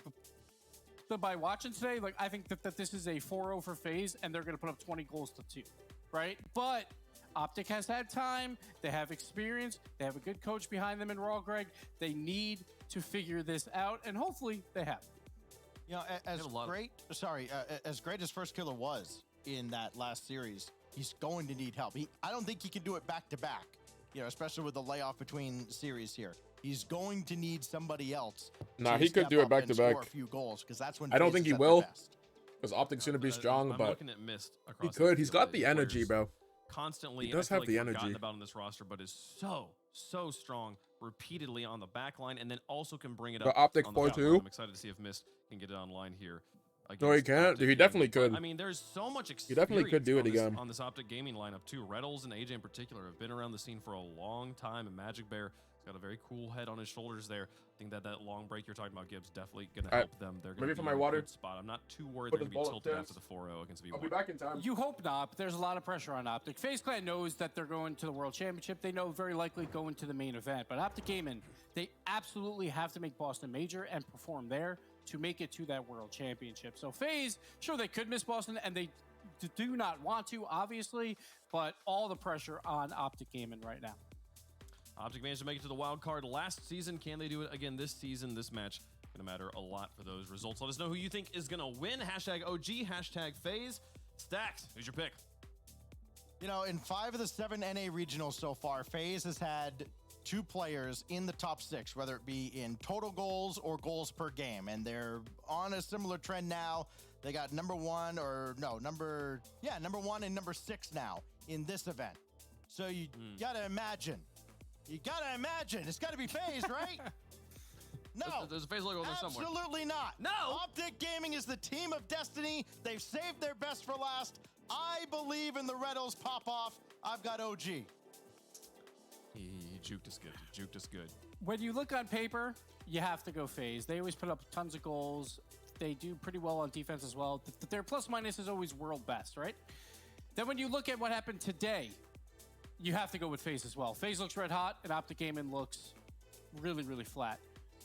by watching today, like I think that this is a 4-0 for FaZe and they're going to put up 20 goals to 2, right? But Optic has had time. They have experience. They have a good coach behind them in Raw Greg. They need to figure this out, and hopefully they have. You know, as great as First Killer was in that last series, he's going to need help. I don't think he can do it back to back, you know, especially with the layoff between series here. He's going to need somebody else. Nah, he could do it back to back. Score a few goals, because that's when I don't think he will, because Optic's going to be strong, but he could. He's got the energy, bro. Constantly, he does have the energy about in this roster, but is so strong repeatedly on the back line, and then also can bring it up. The Optic on 4-2. I'm excited to see if Mist can get it online here. No, he can't. He definitely could. I mean, there's so much experience. He definitely could do it again on this Optic gaming lineup too. Reddles and AJ in particular have been around the scene for a long time, and Magic Bear has got a very cool head on his shoulders there. I think that long break you're talking about, Gibbs, definitely going to help them. They're going to be my in water a good spot. I'm not too worried they're going to be tilted after the 4-0 against V1. I'll be back in time. You hope not, but there's a lot of pressure on Optic. FaZe Clan knows that they're going to the World Championship. They know very likely going to the main event. But Optic Gaming, they absolutely have to make Boston major and perform there to make it to that World Championship. So FaZe, sure, they could miss Boston, and they do not want to, obviously, but all the pressure on Optic Gaming right now. Optic managed to make it to the wild card last season. Can they do it again this season? This match going to matter a lot for those results. Let us know who you think is going to win. Hashtag OG, hashtag FaZe. Stacks, who's your pick? You know, in 5 of the 7 NA regionals so far, FaZe has had 2 players in the top 6, whether it be in total goals or goals per game. And they're on a similar trend now. They got number 1 and number 6 now in this event. So you gotta imagine. It's gotta be FaZe, right? No. There's a FaZe logo there somewhere. Absolutely not. No. Optic Gaming is the team of destiny. They've saved their best for last. I believe in the Reddles pop-off. I've got OG. He juked us good. Juked us good. When you look on paper, you have to go FaZe. They always put up tons of goals. They do pretty well on defense as well. Their plus-minus is always world best, right? Then when you look at what happened today, you have to go with FaZe as well. FaZe looks red hot, and Optic Gaming looks really, really flat.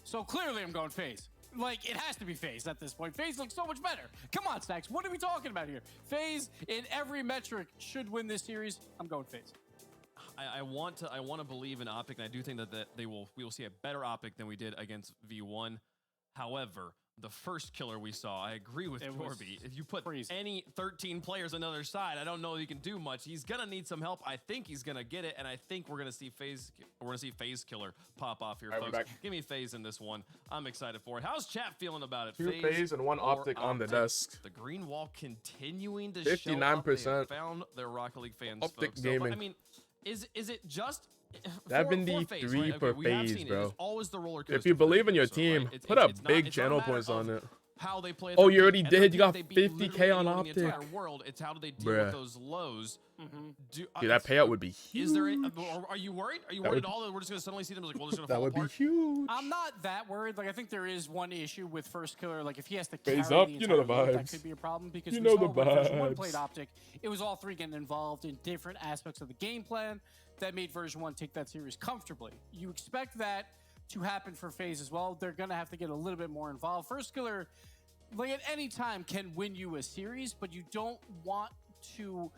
So clearly I'm going FaZe. Like, it has to be FaZe at this point. FaZe looks so much better. Come on, Stacks. What are we talking about here? FaZe, in every metric, should win this series. I'm going FaZe. I want to believe in Optic, and I do think that we will see a better Optic than we did against V1. However, the first killer we saw, I agree with Corby. If you put any 13 players on the other side, I don't know if he can do much. He's gonna need some help. I think he's gonna get it, and I think we're gonna see FaZe Killer pop off here, folks. Give me FaZe in this one. I'm excited for it. How's chat feeling about it? 2 FaZe and 1 Optic on the desk. The green wall continuing to 59%. show up. They found their Rocket League fans. Optic folks. Gaming. So, I mean, is it just 73 for FaZe, bro? Always the roller coaster. If you believe in your team, put up big channel points on it. How they play. Oh, you already did. You got 50K on Optic. The entire world. It's how do they deal with those lows? Dude, that payout would be huge. Is there? Are you worried? Are you worried at all that we're just going to suddenly see them like, well, they're going to fall apart? That would be huge. I'm not that worried. Like, I think there is one issue with First Killer. Like, if he has to FaZe carry up, the you know the entire load, vibes. that could be a problem because You we know saw the when version 1 vibes. played Optic, it was all 3 getting involved in different aspects of the game plan that made version 1 take that series comfortably. You expect that to happen for FaZe as well. They're going to have to get a little bit more involved. First Killer, like, at any time can win you a series, but you don't want to.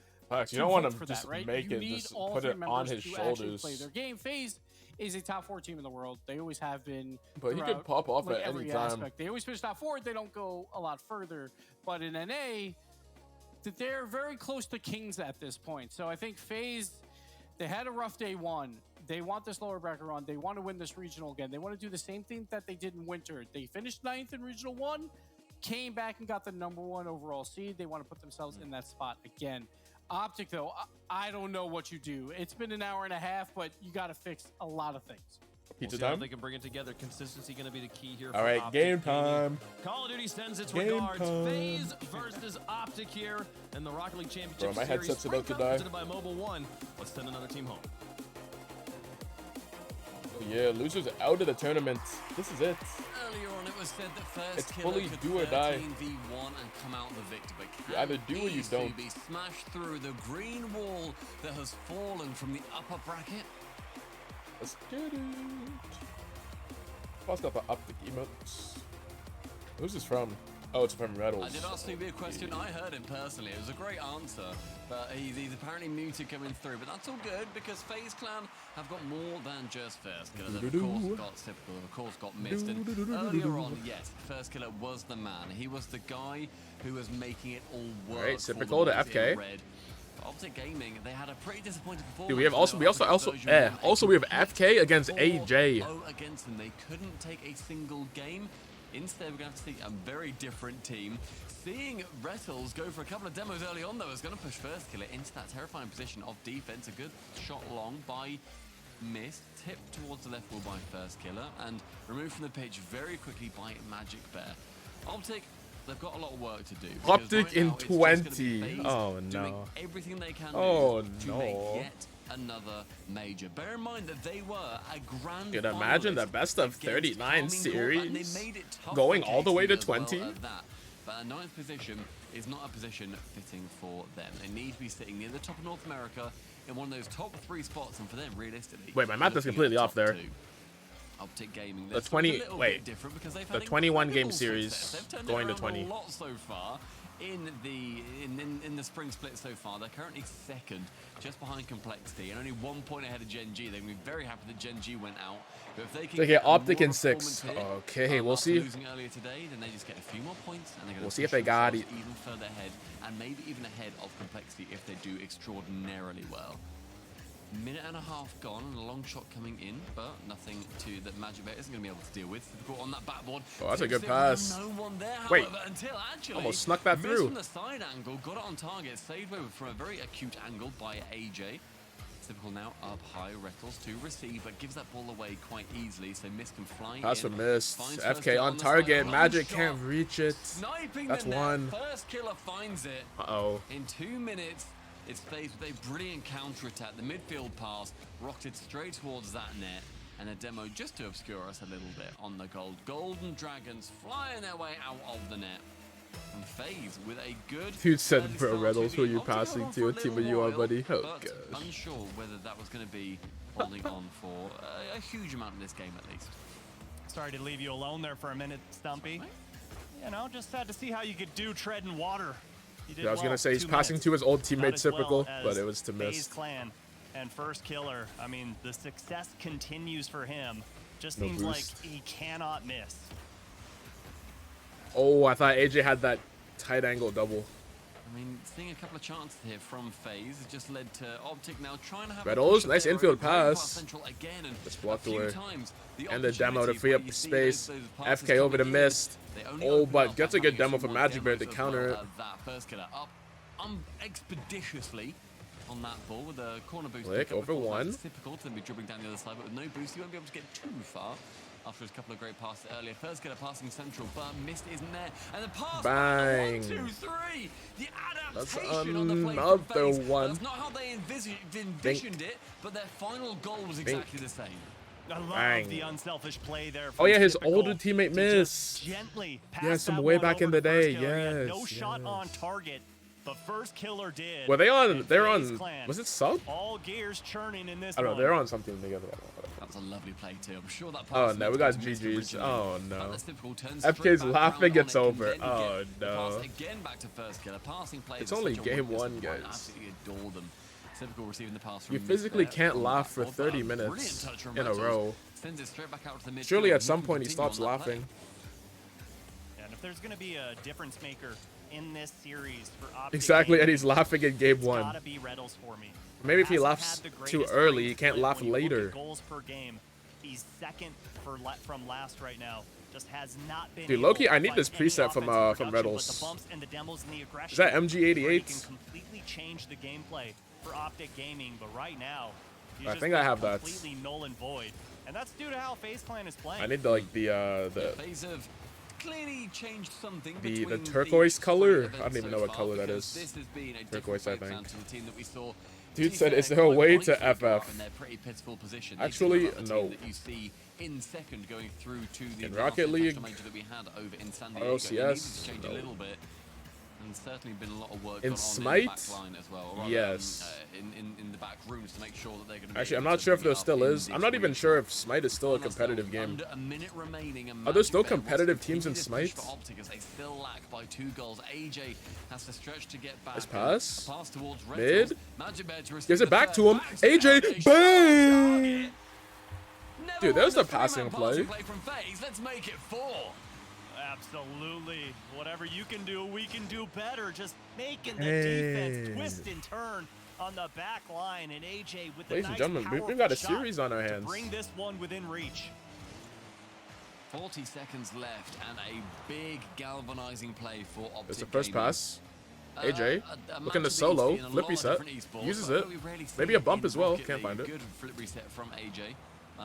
You don't want to for just that, right? make you it, need just all put 3 it on members his to actually shoulders. play their game. FaZe is a top 4 team in the world. They always have been. But he could throughout, pop off like, at every any time. aspect. They always finish top 4. They don't go a lot further. But in NA, they're very close to kings at this point. So I think FaZe, they had a rough day 1. They want this lower bracket run. They want to win this regional again. They want to do the same thing that they did in winter. They finished 9th in regional 1, came back and got the #1 overall seed. They want to put themselves in that spot again. Optic, though, I don't know what you do. It's been an hour and a half, but you got to fix a lot of things. Pizza see how time? they can bring it together. Consistency going to be the key here. All for right, Optic game Gaming. time. Call of Duty sends its Game regards. time. FaZe versus Optic here in the Rocket League Championship Bro, my Series. headset's about to Spring die. Cup presented by Mobile One. Let's send another team home. Yeah, losers out of the tournament. This is it. Earlier on, it was said that first It's killer fully could do or die. 13v1 and come out the victor, but You can either do or you don't. be smashed through the green wall that has fallen from the upper bracket? Let's get it. Tossed up an Optic emotes. Who's this from? Oh, it's from Reddles. I did ask Nubi a question. I heard him personally. It was a great answer, but he's apparently muted coming through. But that's all good because FaZe Clan have got more than just first killer. They've of course got typical. Of course got missed. And earlier on, yes, first killer was the man. He was the guy who was making it all work. Alright, typical to FK. Optic Gaming, they had a pretty disappointing performance. Dude, we have also we have FK against AJ. Oh, against them, they couldn't take a single game. Instead, we're going to have to see a very different team. Seeing Rettles go for a couple of demos early on, though, is going to push first killer into that terrifying position of defense. A good shot long by Mist, tipped towards the left wall by first killer, and removed from the pitch very quickly by Magic Bear. Optic, they've got a lot of work to do. Optic right in now, it's just gonna be 20. FaZe Oh doing no. everything they can Oh to no. make yet another major. Bear in mind that they were a grand Dude, imagine the finalist best of against 39 Army North, and series they made it tough going for all the way to JC as well 20. at that. But a 9th position is not a position fitting for them. They need to be sitting near the top of North America in one of those top 3 spots, and for them, realistically, Wait, my math is completely off there. Optic Gaming, The 20 wait, different because they've the had 21 game incredible series success. They've turned it going to around 20. a lot so far in the spring split so far. They're currently second, just behind Complexity, and only 1 point ahead of Gen G. They're going to be very happy that Gen G went out. But if they can They get Optic more in 6. performance here, Okay, we'll after see. losing earlier today, then they just get a few more points, and they're going We'll to see if they got it. even further ahead, and maybe even ahead of Complexity if they do extraordinarily well. Minute and a half gone, and a long shot coming in, but nothing that Magic Bear isn't going to be able to deal with. Typical on that backboard. Oh, that's a good There was pass. No one there, Wait, however, until actually almost snuck that missed through. from the side angle, got it on target, saved away from a very acute angle by AJ. Typical now up high, Rettles to receive, but gives that ball away quite easily, so Mist can fly Pass in. for Mist. Finds FK first on the target. side, Magic shot, can't reach it. sniping That's the net. one. First killer finds it. Uh-oh. In 2 minutes, it's FaZe with a brilliant counter-attack. The midfield pass rocketed straight towards that net, and a demo just to obscure us a little bit on the gold. Golden Dragons flying their way out of the net. And FaZe with a good... Dude said, early bro, start Reddles, to who are the you Optic passing on to? for a What team are little you on, while, buddy? Oh, but gosh. unsure whether that was going to be holding on for a huge amount in this game at least. Sorry to leave you alone there for a minute, Stumpy. You know, just had to see how you could do treading water. You did Yeah, I was well, gonna say he's 2 passing minutes. to his old Not teammate as typical, well but as it was to FaZe miss. Clan and first killer. I mean, the success continues for him. Just No seems boost. like he cannot miss. Oh, I thought AJ had that tight angle double. I mean, seeing a couple of chances here from FaZe just led to Optic now trying to have Reddles, a nice infield pass. Central again, and Just blocked a few away. times, And the demo to opportunities free where up you see space. those passes FK over the coming in, Mist. they only Oh, open but up gets by a good having demo from 2-1 Magic Bear to demos as well counter it. as that first killer up expeditiously on that ball with a corner boost. Click pick up over before one. that's typical to be dribbling down the other side, but with no boost, you won't be able to get too far. After his couple of great passes earlier, first killer passing central, but Mist isn't there, and the pass. Bang. 1, 2, 3. The That's adaptation on the play from another FaZe. one. That's not how they envisioned it, but their final goal was Bink. exactly the same. I love Bang. the unselfish play there. Oh yeah, from his Typical older teammate to just Miss. Gently Yeah, pass some that way one back in over the to first day. killer. He had Yes. no shot yes. on target, but first killer did. Were they on? And They're FaZe on. Clan, Was it sub? all gears churning in this I don't know. one. They're on something together. That was a lovely play too. I'm sure that Oh pass no, we was got missed GG's. originally. Oh But no. that's typical, turns FK's straight back laughing, around on it's it, can over. then get Oh the pass no. again back to first killer. Passing plays It's are only such a game weakness one, of mine. I guys. absolutely adore them. Typical receiving the pass from You Mist physically there can't from laugh for backboard, but 30 a brilliant minutes touch from in a Rettles. row. Sends it straight back out to the midfield. Surely at He some can point he continue stops on that play. laughing. And if there's going to be a difference maker in this series for Optic Exactly, Gaming, and he's laughing in game it's one. gotta be Rettles for me. Maybe if he Hasn't laughs had the too greatest early, spring he can't split. laugh When you look at later. goals per game, he's second from last right now. Just has not been. Dude, able Loki, to I need find this any preset from offensive production, but Reddles. the bumps and the demos and the aggression Is that where he MG88? can completely change the gameplay for Optic Gaming, but right now, he's I just think I been have that. completely null and void. And that's due to how FaZe Clan is playing. I need the like the FaZe have clearly changed something the between turquoise color. events I don't even so know what far, color that because is. This has been a Turquoise, I different think. to the team that we saw. Dude be said, fair, is there a quite way to rightfully FF? in their pretty pitiful position. Actually, They've been the no. team that you see in second going through to the In Rocket League, major that we had over in San Diego. RLCS, It needed to change no. a little bit. And certainly been a lot of work In gone on Smite, in the back line as well. Or rather, yes. In the back rooms to make sure that they're going to be Actually, I'm able not to sure if bring there it up still in is. this I'm not even week. sure if Smite is still a competitive game. Under a minute remaining, and Are there Magic still Bear wants competitive to teams in continue this Smite? push for Optic as they still lack by 2 goals. AJ has to stretch to get back. Nice pass. A pass towards Mid. Retals. Magic Bear to receive Gives it the back third. to him. AJ, bang! Dude, there's the passing play. From FaZe. Let's make it 4. Absolutely. Whatever you can do, we can do better. Just making the defense twist and turn on the back line, and AJ with the Ladies and nice, gentlemen, we've got a series on our hands. to bring this one within reach. 40 seconds left, and a big galvanizing play for Optic. There's the first Gaming. pass. AJ, a looking to match solo, beat in a flip lot of reset, different esports, uses but it. we rarely see Maybe a it bump in as well, Rocket can't find League. it. Good flip reset from AJ.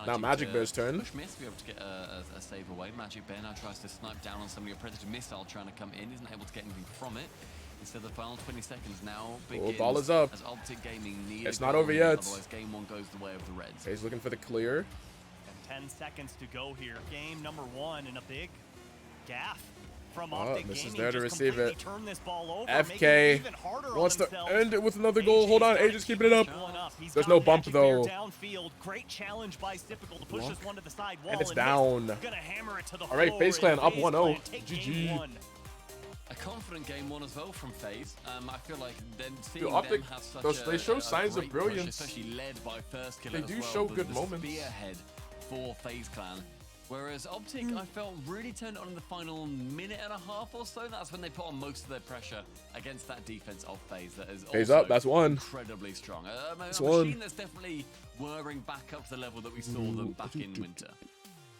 Now Magic Bear's turn. Push miss, be able to get a save away. Magic Bear now tries to snipe down on somebody. A Predator missile trying to come in, isn't able to get anything from it. Instead, the final 20 seconds now begins. Ball is up. As Optic Gaming need It's a not goal, over yet. Otherwise, game 1 goes the way of the Reds. He's looking for the clear. And 10 seconds to go here. Game number 1, and a big gaff from Oh, Optic this is Gaming. there to Just receive it. completely turn this ball over, making it FK even harder on wants to themselves. end it with another goal. Hold on, AJ's keeping it up. He's There's got no bump Magic Bear though. Downfield. Great challenge by Typical to push Block. this one to the side wall. And it's missed. down. Gonna hammer it to the All right, floor, FaZe Clan and up FaZe 1-0. Clan take GG. game 1. A confident game 1 as well from FaZe. I feel like then seeing Dude, Optic, them have such they show a signs of great push, brilliance. especially led by First Killer They as do well, show the- good the moments. spearhead for FaZe Clan. Whereas Optic, I felt really turned on in the final minute and a half or so. That's when they put on most of their pressure against that defense of FaZe that is FaZe also up, that's one. incredibly strong. A That's machine one. that's definitely whirring back up to the level that we saw them back in winter.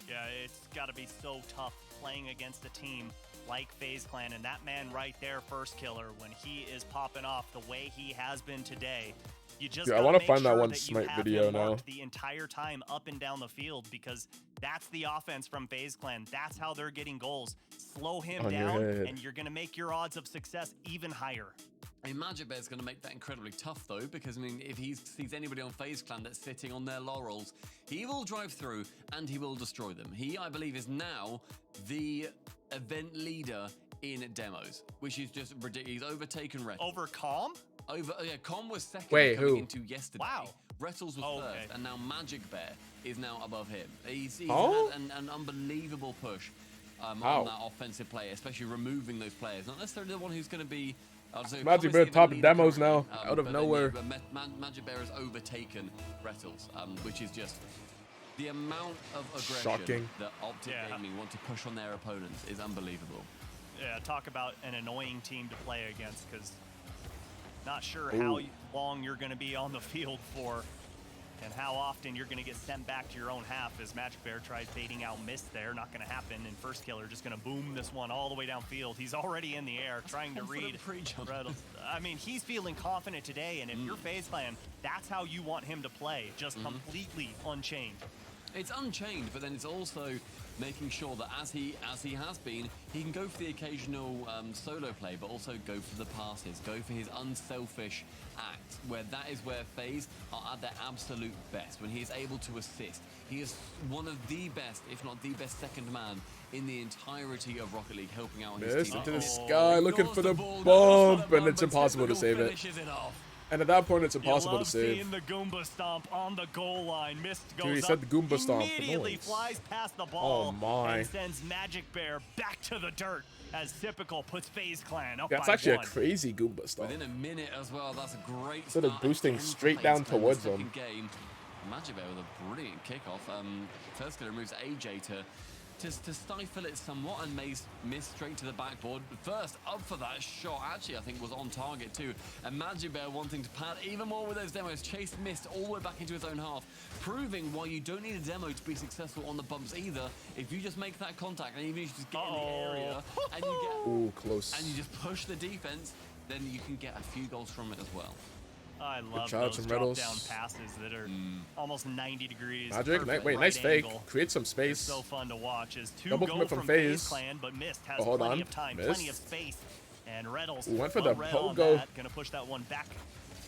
Yeah, it's got to be so tough playing against a team like FaZe Clan, and that man right there, First Killer, when he is popping off the way he has been today. You just Dude, I gotta wanna make find that sure one you Smite have video him marked now. the entire time up and down the field, because that's the offense from FaZe Clan. That's how they're getting goals. Slow him On your down, head. and you're gonna make your odds of success even higher. I mean, Magic Bear's going to make that incredibly tough, though, because, I mean, if he sees anybody on FaZe Clan that's sitting on their laurels, he will drive through and he will destroy them. He, I believe, is now the event leader in demos, which is just ridiculous. He's overtaken Retals. Over Calm? Yeah, Calm was second Wait, coming who? into yesterday. Wow. Retals was first, and now Magic Bear is now above him. He's Oh? had an unbelievable push on How? that offensive play, especially removing those players. Not necessarily the one who's going to be Magic Bear top demos now, out of nowhere. Magic Bear has overtaken Retals, which is just the amount of aggression Shocking. that Optic Gaming want to push on their opponents is unbelievable. Yeah, talk about an annoying team to play against, because not sure Ooh. how long you're going to be on the field for and how often you're going to get sent back to your own half as Magic Bear tries baiting out miss there. Not going to happen, and First Killer just going to boom this one all the way downfield. He's already in the air trying to read Retals. I mean, he's feeling confident today, and if you're FaZe Clan, that's how you want him to play, just completely unchained. It's unchained, but then it's also making sure that as he has been, he can go for the occasional solo play, but also go for the passes, go for his unselfish act, where that is where FaZe are at their absolute best, when he is able to assist. He is one of the best, if not the best second man in the entirety of Rocket League, helping out his Missed team. into the sky, looking for the bump, and it's impossible to save it. And at that point, it's impossible to save. Seeing the Goomba Stomp on the goal line. Mist goes Dude, he up, said the Goomba Stomp. immediately Nice. flies past the ball Oh my. and sends Magic Bear back to the dirt as Typical puts FaZe Clan up That's by actually 1. a crazy Goomba style. Within a minute as well, that's a great Instead of start. boosting Again, straight FaZe down Clan, towards the them. second game. Magic Bear with a brilliant kickoff. First Killer moves AJ to stifle it somewhat and miss straight to the backboard. First up for that shot, actually, I think was on target too. And Magic Bear wanting to pad even more with those demos. Chase missed all the way back into his own half, proving why you don't need a demo to be successful on the bumps either. If you just make that contact and even if you just get in the area and you get Ooh, close. and you just push the defense, then you can get a few goals from it as well. I love shout out those to drop Riddles. down passes that are almost 90 degrees. Magic, perfect wait, right nice fake. angle. Create some It's space. so fun to watch as two Double go commit from from FaZe. Clan, but Mist has Oh, hold plenty on. of time, Missed. plenty of space. And Reddles Ooh, went for the read on pogo. that, gonna push that one back.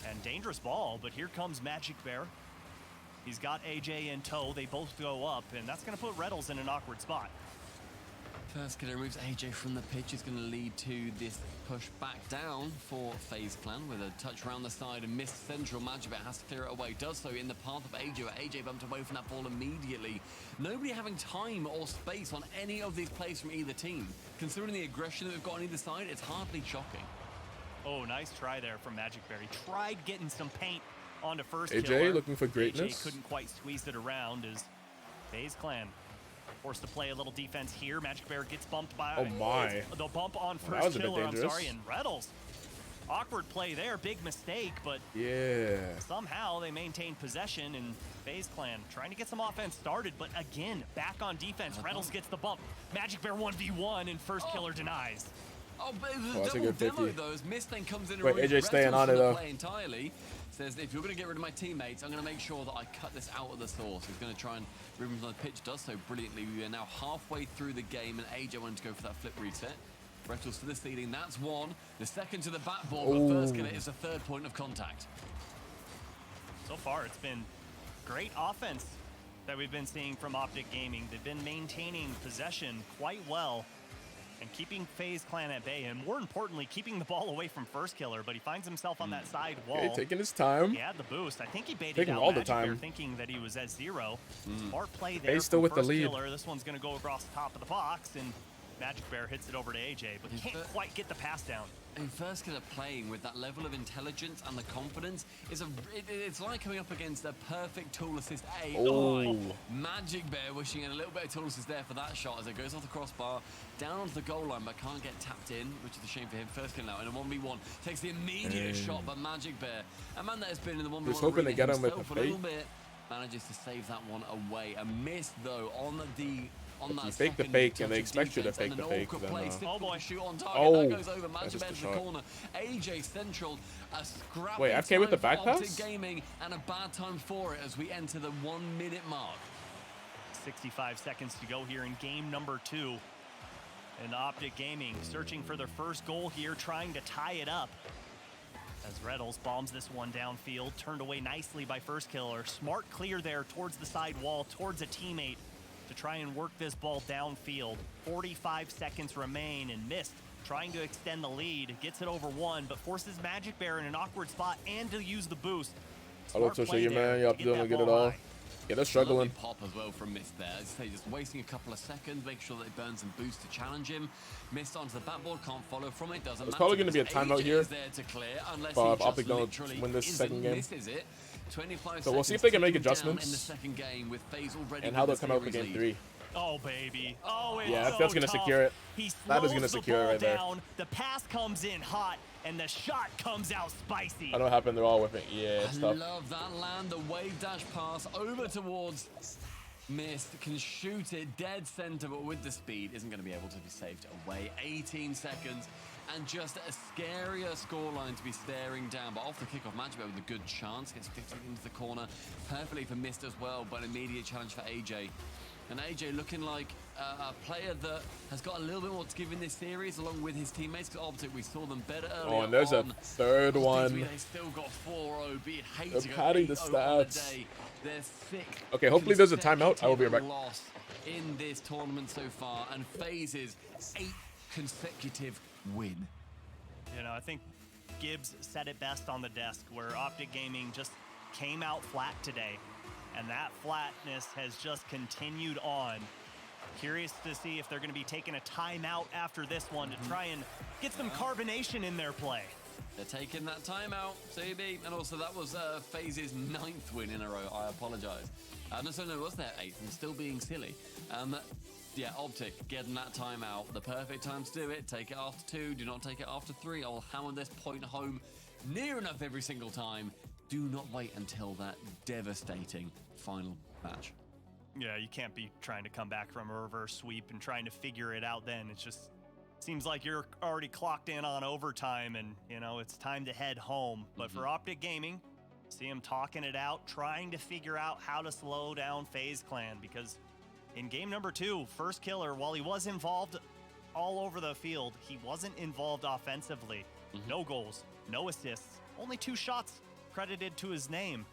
And dangerous ball, but here comes Magic Bear. He's got AJ in tow. They both go up, and that's gonna put Reddles in an awkward spot. First killer removes AJ from the pitch is going to lead to this push back down for FaZe Clan with a touch around the side and missed central. Magic Bear has to clear it away. Does so in the path of AJ, where AJ bumped away from that ball immediately. Nobody having time or space on any of these plays from either team. Considering the aggression that we've got on either side, it's hardly shocking. Oh, nice try there from Magic Bear. He tried getting some paint onto first AJ killer. looking for greatness. AJ couldn't quite squeeze it around as FaZe Clan forced to play a little defense here. Magic Bear gets bumped by Oh my. the bump on Well, that first was a bit killer. I'm dangerous. sorry, and Reddles. Awkward play there, big mistake, but Yeah. somehow they maintain possession, and FaZe Clan trying to get some offense started, but again, back on defense. Reddles gets the bump. Magic Bear 1v1, and first killer denies. Oh, but Oh, the that's a double good demo 50. though, as Mist then comes in and Wait, removes AJ staying Reddles on from it, the though. play entirely. Says, if you're going to get rid of my teammates, I'm going to make sure that I cut this out of the source. He's going to try and remove him from the pitch. Does so brilliantly. We are now halfway through the game, and AJ wanted to go for that flip reset. Rettles to the ceiling. That's one. The second to the backboard, but first killer is the third point of contact. So far, it's been great offense that we've been seeing from Optic Gaming. They've been maintaining possession quite well and keeping FaZe Clan at bay, and more importantly, keeping the ball away from first killer, but he finds himself on that side wall. Okay, taking his time. He had the boost. I think he baited Taking out all the Magic Bear, time. thinking that he was at zero. Smart play there. FaZe still from with the first lead. Killer. This one's going to go across the top of the box, and Magic Bear hits it over to AJ, but can't quite get the pass down. And first killer playing with that level of intelligence and the confidence is it's like coming up against a perfect tool assist. Oh. Magic Bear wishing a little bit of tool assist there for that shot as it goes off the crossbar down onto the goal line, but can't get tapped in, which is a shame for him. First kill now in a 1v1 takes the immediate shot, but Magic Bear, a man that has been in the 1v1 Just hoping to arena get him with himself the a little fake. bit, manages to save that one away. A miss though on If that you fake the second fake touch and they of expect you to defense, fake and the an fake, awkward then play, oh boy, shoot on target. Oh, That goes over. that's Magic just a Bear's in the shot. corner. AJ Central, a scrappy Wait, FK with the time back for Optic pass? Gaming, and a bad time for it as we enter the 1 minute mark. 65 seconds to go here in game number 2. And Optic Gaming searching for their first goal here, trying to tie it up. As Reddles bombs this one downfield, turned away nicely by first killer. Smart clear there towards the side wall, towards a teammate to try and work this ball downfield. 45 seconds remain, and Mist trying to extend the lead. Gets it over one, but forces Magic Bear in an awkward spot and to use the boost. Hello, Smart play Tusha, there man. You to have to do that and get it ball all. high. Yeah, they're struggling. Lovely pop as well from Mist there. As I say, just wasting a couple of seconds, make sure that they burn some boost to challenge him. Mist onto the backboard, can't follow from it, doesn't There's matter. probably going to be a because timeout AJ here. is there to clear, unless But he just Optic don't literally win this second game. misses it. 25 So we'll see if seconds they can make ticking down adjustments in the second game with FaZe already and how they'll with the come out for series game lead. 3. Oh, baby. Oh, it's Yeah, so that's gonna tough. secure it. He That is slows gonna the secure it ball right there. down. The pass comes in hot, and the shot comes out spicy. I don't know what happened. They're all whipping. Yeah, I it's tough. love that land, the wave dash pass over towards Mist, can shoot it dead center, but with the speed isn't going to be able to be saved away. 18 seconds and just a scarier scoreline to be staring down, but off the kickoff, Magic Bear with a good chance, gets 15 into the corner perfectly for Mist as well, but an immediate challenge for AJ. And AJ looking like a player that has got a little bit more to give in this series, along with his teammates. Because Optic, we saw them better earlier. Oh, and there's a on. third one. They still got 4-0. But you'd hate They're to go padding the 8-0 on the stats. day. They're sick. Okay, hopefully there's a timeout. I will be right back. Loss in this tournament so far, and FaZe's 8th consecutive win. You know, I think Gibbs said it best on the desk, where Optic Gaming just came out flat today, and that flatness has just continued on. Curious to see if they're going to be taking a timeout after this one to try and get some carbonation in their play. They're taking that timeout, CB, and also that was FaZe's 9th win in a row. I apologize. No, it was their 8th. I'm still being silly. Yeah, Optic getting that timeout. The perfect time to do it. Take it after 2. Do not take it after 3. I'll hammer this point home near enough every single time. Do not wait until that devastating final match. Yeah, you can't be trying to come back from a reverse sweep and trying to figure it out then. It's just seems like you're already clocked in on overtime and, you know, it's time to head home. But for Optic Gaming, see him talking it out, trying to figure out how to slow down FaZe Clan, because in game number 2, First Killer, while he was involved all over the field, he wasn't involved offensively. No goals, no assists, only 2 shots credited to his name.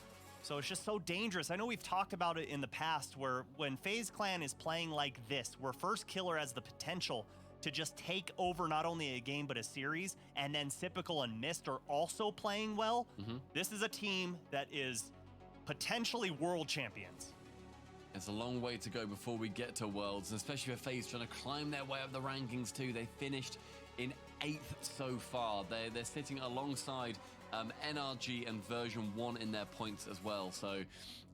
So it's just so dangerous. I know we've talked about it in the past where when FaZe Clan is playing like this, where First Killer has the potential to just take over not only a game but a series, and then Sypical and Mist are also playing well, this is a team that is potentially world champions. It's a long way to go before we get to Worlds, especially for FaZe trying to climb their way up the rankings too. They finished in 8th so far. They're sitting alongside NRG and version 1 in their points as well. So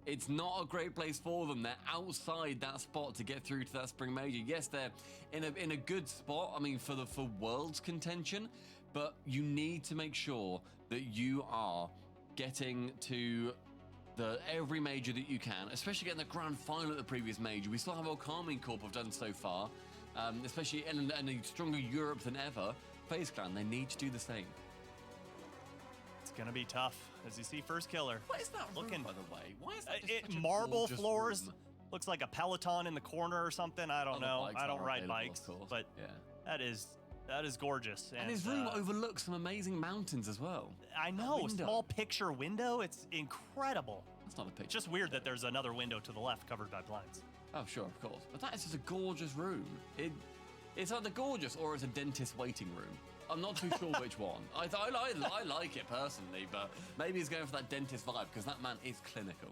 it's not a great place for them. They're outside that spot to get through to that spring major. Yes, they're in a good spot, I mean, for Worlds contention, but you need to make sure that you are getting to every major that you can, especially getting the grand final at the previous major. We saw how well Carmine Corp have done so far, especially in a stronger Europe than ever. FaZe Clan, they need to do the same. It's gonna be tough, as you see First Killer. What is that room, by the way? Why is that just such a marble gorgeous floors? room? Looks like a Peloton in the corner or something. I don't know. I don't ride bikes, but that is gorgeous. And his room overlooks some amazing mountains as well. I know, small picture window. It's incredible. It's not a picture. It's just weird that there's another window to the left covered by blinds. Oh, sure, of course. But that is just a gorgeous room. It's either gorgeous or it's a dentist waiting room. I'm not too sure which one. I like it personally, but maybe he's going for that dentist vibe because that man is clinical.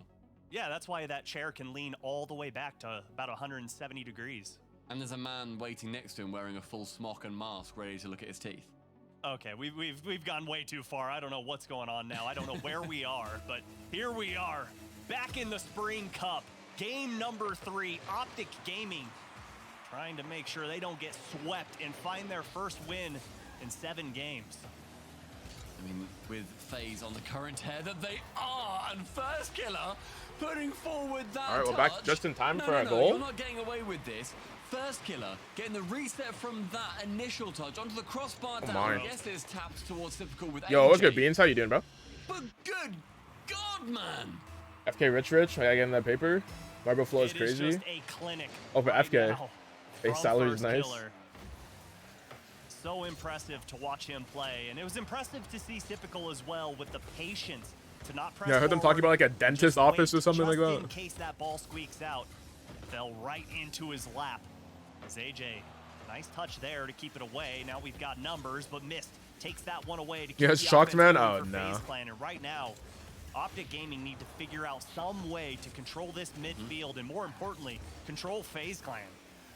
Yeah, that's why that chair can lean all the way back to about 170 degrees. And there's a man waiting next to him wearing a full smock and mask, ready to look at his teeth. Okay, we've gone way too far. I don't know what's going on now. I don't know where we are, but here we are, back in the Spring Cup. Game number 3, Optic Gaming, trying to make sure they don't get swept and find their first win in 7 games. I mean, with FaZe on the current tear that they are, and First Killer putting forward that All right, we're back just in time for a no, goal. You're not getting away with this. First Killer getting the reset from that initial touch onto the crossbar down. Yes, there's taps towards Typical with Yo, what's AJ. good, Beans? How you doing, bro? But good God, man. FK Rich, I gotta get in that paper. Marble flow is crazy. Just a clinic Oh, for right FK. now Base from salary is First nice. Killer. So impressive to watch him play, and it was impressive to see Typical as well with the patience to not press Yeah, I heard them talking about like a dentist office or something like just in that. case that ball squeaks out. Fell right into his lap. As AJ, nice touch there to keep it away. Now we've got numbers, but Mist takes that one away to keep You guys the shocked, offense man? going Oh, for no. FaZe Clan. And right now, Optic Gaming need to figure out some way to control this midfield and, more importantly, control FaZe Clan.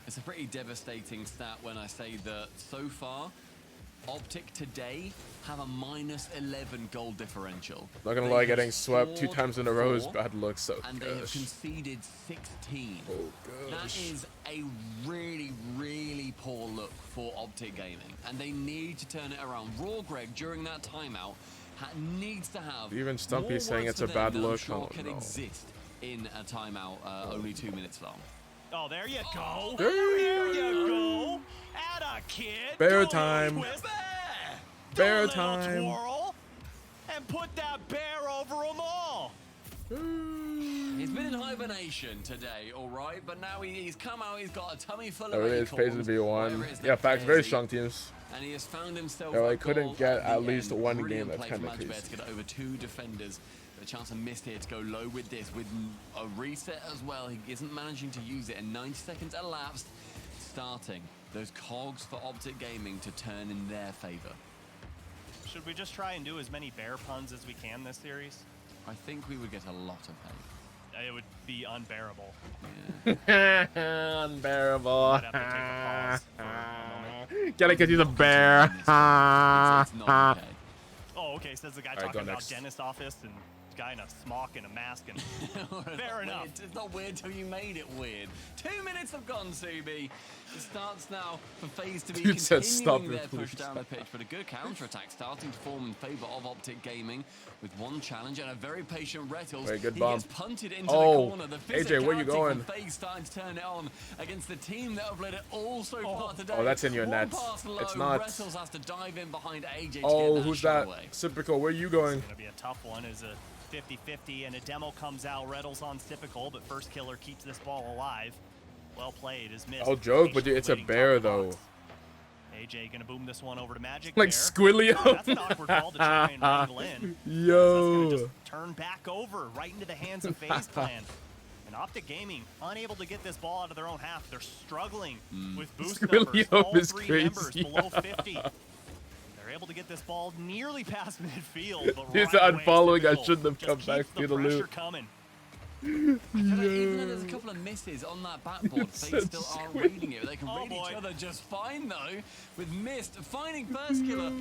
It's a pretty devastating stat when I say that so far, Optic today have a -11 goal differential. Not gonna They lie, have getting swept 2 scored times in a row is 4, bad luck, so and they have gosh. conceded 16. Oh, That gosh. is a really, really poor look for Optic Gaming, and they need to turn it around. Raw Greg, during that timeout, needs to have Even Stumpy more saying words it's a for them bad than I'm look. sure Oh, can no. exist in a timeout only 2 minutes long. Oh, there you go. There There you go. Atta kid. Bear Do a little time. twist. Bear Do a little time. twirl, and put that bear over them all. He's been in hibernation today, all right, but now he's come out. He's got a tummy full Oh, of it is acorns, FaZe V1. whatever it is Yeah, that facts. Very FaZe strong eat. teams. And he has found himself. Yeah, a I couldn't goal get the at least end. one Brilliant game. That's play from kind of Matchbet crazy. to get over 2 defenders. A chance to miss here to go low with this, with a reset as well. He isn't managing to use it, and 90 seconds elapsed. Starting those cogs for Optic Gaming to turn in their favor. Should we just try and do as many bear puns as we can this series? I think we would get a lot of hate. It would be unbearable. Unbearable. Might have to take a pause for a moment. Get it because he's a bear. Oh, okay, says the guy All right, talking go about next. dentist office and guy in a smock and a mask, and fair enough. It's not weird till you made it weird. 2 minutes have gone, Subi. It starts now for FaZe to be Dude said stop continuing it, their push please. down the pitch, but a good counter-attack starting to form in favor of Optic Gaming with one challenge and a very patient Rettles. Very good He bump. gets punted into the Oh, corner. The AJ, where you physicality going? from FaZe starting to turn it on against the team that have led it all so far today. Oh, that's in your One nets. pass low, It's not. Rettles has to dive in behind AJ to Oh, get who's shot that? away. Cyprical, where you going? It's going to be a tough one as a 50-50 and a demo comes out. Rettles on Typical, but First Killer keeps this ball alive. Well played is missed. I'll joke, but dude, it's a bear though. AJ gonna boom this one over to Magic Like Bear. Squillio. That's an awkward ball to try and wrangle in. Yo. That's gonna just turn back over right into the hands of FaZe Clan. And Optic Gaming unable to get this ball out of their own half. They're struggling with boost numbers. Squillio All is three crazy. members below 50. They're able to get this ball nearly past midfield. But He's right away, unfollowing. I Typical shouldn't have just come back keeps to the pressure loop. coming. I feel like even though there's a couple of misses on that backboard, they still aren't reading it. They can read each other just fine though, with Mist finding First Killer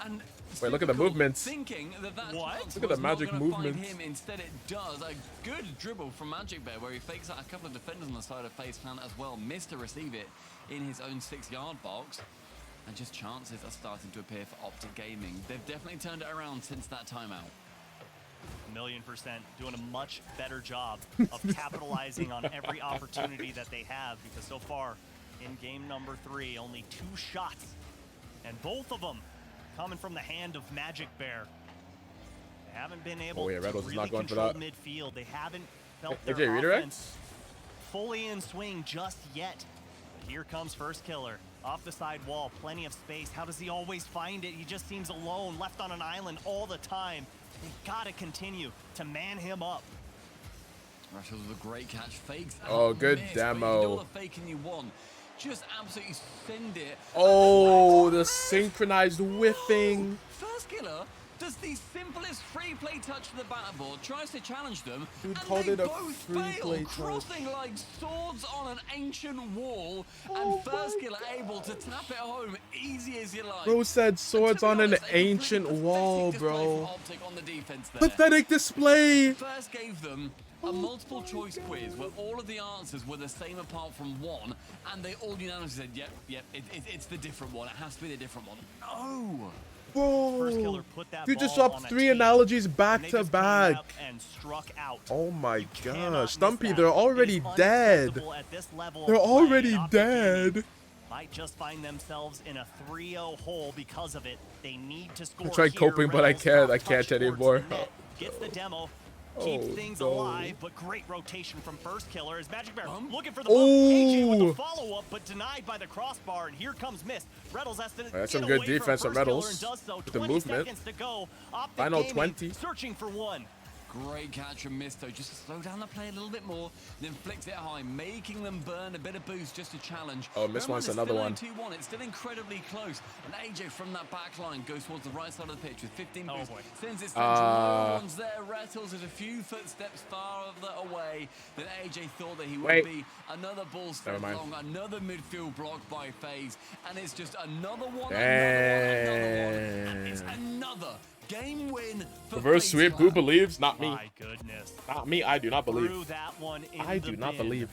and Wait, look at the movements. thinking that chance Look at the was not magic gonna movements. Find him. Instead, it does. A good dribble from Magic Bear where he fakes out a couple of defenders on the side of FaZe Clan as well. Missed to receive it in his own 6-yard box. And just chances are starting to appear for Optic Gaming. They've definitely turned it around since that timeout. 1,000,000% doing a much better job of capitalizing on every opportunity that they have, because so far in game number 3 only 2 shots and both of them coming from the hand of Magic Bear. They haven't been able to Rettles is really not going for control that. midfield. They haven't felt AJ their redirect? offense fully in swing just yet. But here comes First Killer off the side wall, plenty of space. How does he always find it? He just seems alone, left on an island all the time. They gotta continue to man him up. Russell with a great catch, fakes. Oh, good missed, demo. But you do all the faking you want. Just absolutely send it. Oh, the synchronized whiffing. First Killer does the simplest free play touch to the battleboard, tries to challenge them, Dude and called they it a both free fail, play touch. crossing like swords on an ancient wall, and First Killer able to tap it home easy as you like. Bro said swords on an ancient wall, bro. Optic on the defense there. Pathetic display. First gave them a multiple choice quiz where all of the answers were the same apart from one, and they all unanimously said, yep, it's the different one. It has to be the different one. No! First Killer Bro, put that you just ball dropped on a 3 tee, analogies back and they to just came back. up and struck out. Oh my cannot gosh, miss Stumpy, that. they're It already is dead. unacceptable at this level of They're play, already and Optic Gaming dead. might just find themselves in a 3-0 hole because of it. They need to score. I tried here. coping, but I Reynolds can't. top I can't touch towards anymore. the net, gets the demo. Keeps Oh, things no. alive, but great rotation from First Killer as Magic Bear looking for the Oh. bump. AJ with the follow-up, but denied by the crossbar, and here comes Mist. Rettles has to That's get some good away from defense from First Killer Rettles and does so. with the 20 movement. seconds to go. Optic Final Gaming 20. searching for one. Great catch from Misto, just to slow down the play a little bit more, then flicks it high, making them burn a bit of boost just to challenge. Oh, Miss wants another one. 2-1. It's still incredibly close, and AJ from that back line goes towards the right side of the pitch with 15 boost. Sends it central, no one's there. Rattles is a few footsteps farther away than AJ thought that he would be. Another ball straight long, another midfield block by FaZe, and it's just another one, another one. It's another game win for Reverse FaZe sweep. Clan. Who believes? Not me. My goodness. Not me. I do not Threw believe. that one in I the do not bin. believe.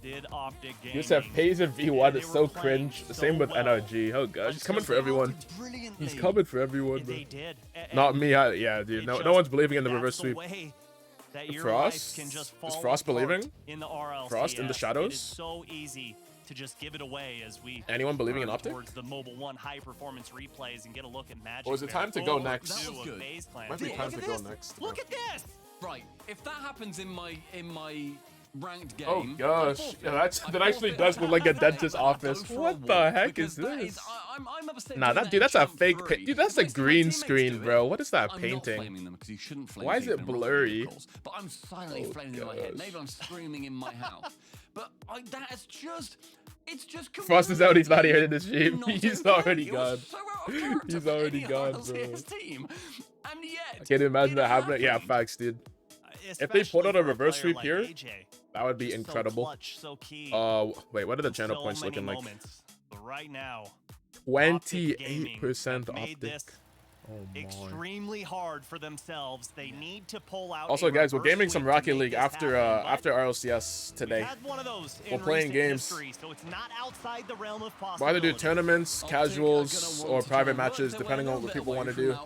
Did Optic Gaming. You said FaZe and V1 is so cringe. so Same with well. NRG. Oh gosh, he's coming for everyone. He's coming for everyone, bro. They did. Not me. Yeah, dude. No one's believing in the reverse sweep. That your Frost? life can just Is fall Frost apart believing? in the RLCS. Frost in the It is shadows? so easy to just give it away as we Anyone believing in turn Optic? towards the Mobile One high performance replays and get a look at Magic. Or is it Bear. time to go Oh, next? that was good. FaZe Clan. Might be Look time at to go this. next. Look at this. Right, if that happens in my ranked game. Oh gosh, yeah, that actually does look like a dentist's office. What the heck is this? I'm upset Nah, doing dude, that's a jump fake. three. Dude, that's a green screen, bro. What is that I'm not painting? flaming them because you shouldn't flame Why is it people in blurry? vehicles, but I'm silently flaming in my head. Maybe I'm screaming in my house. But that is just. It's just Frost is out. He's not here in this stream. not He's okay. already It was gone. so out of character He's for already any gone, RLCS bro. team. And yet, I can't imagine that happening. Yeah, facts, dude. If they pulled out a reverse sweep here, that would be incredible. Clutch, so key. Wait, what are the channel So points many looking like? moments. But right now, 28% made Optic. this extremely hard for themselves. They need to pull out. Also, guys, we're gaming some Rocket League after RLCS today. We're playing games. History, so it's not outside the realm of We'll either do tournaments, casuals, or private matches, depending on what people want to do.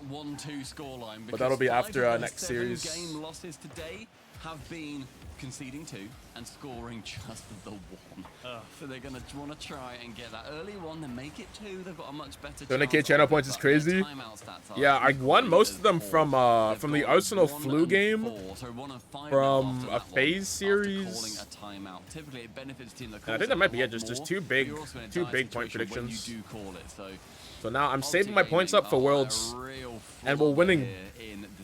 But that'll be after next series. Game losses today have been conceding 2 and scoring just the 1. So they're going to want to try and get that early one and make it 2. They've got a much better 20k channel points is crazy. Yeah, I won most of them from the Arsenal flu game, from a FaZe series. And I think that might be it. Just two big point predictions. So now I'm saving my points up for Worlds, and we're winning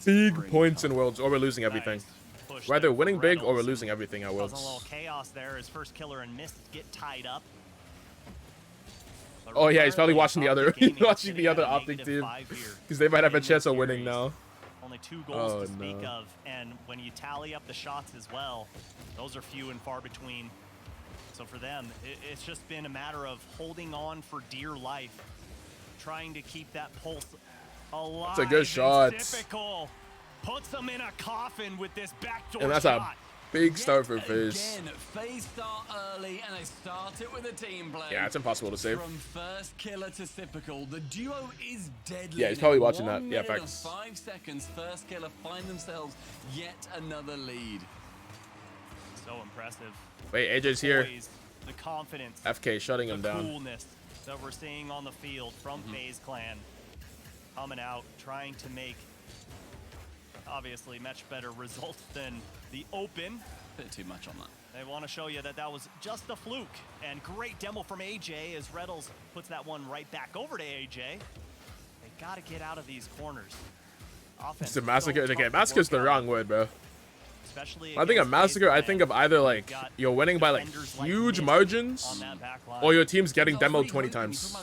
big points in Worlds, or we're losing everything. We're either winning big or we're losing everything at Worlds. A little chaos there as first killer and Mist get tied up. Oh yeah, he's probably watching the other Optic team because they might have a chance of winning now. Only 2 goals to speak of, and when you tally up the shots as well, those are few and far between. So for them, it's just been a matter of holding on for dear life, trying to keep that pulse alive. That's a good shot. Typical. Puts them in a coffin with this backdoor and that's shot. A big start for FaZe. Again, FaZe start early and they start it with a team play. Yeah, it's impossible to save. From first killer to typical, the duo is deadly. Yeah, he's probably watching that. 1 Yeah, minute facts. and 5 seconds, first killer find themselves yet another lead. So impressive. Wait, AJ's here. The confidence. FK shutting him down. Coolness that we're seeing on the field from FaZe Clan. Coming out, trying to make obviously much better results than the open. Bit too much on that. They want to show you that that was just a fluke. And great demo from AJ as Reddles puts that one right back over to AJ. They got to get out of these corners. It's a massacre. Okay, massacre's the wrong word, bro. I think a massacre, I think of either like you're winning by like huge margins, or your team's getting demoed 20 times.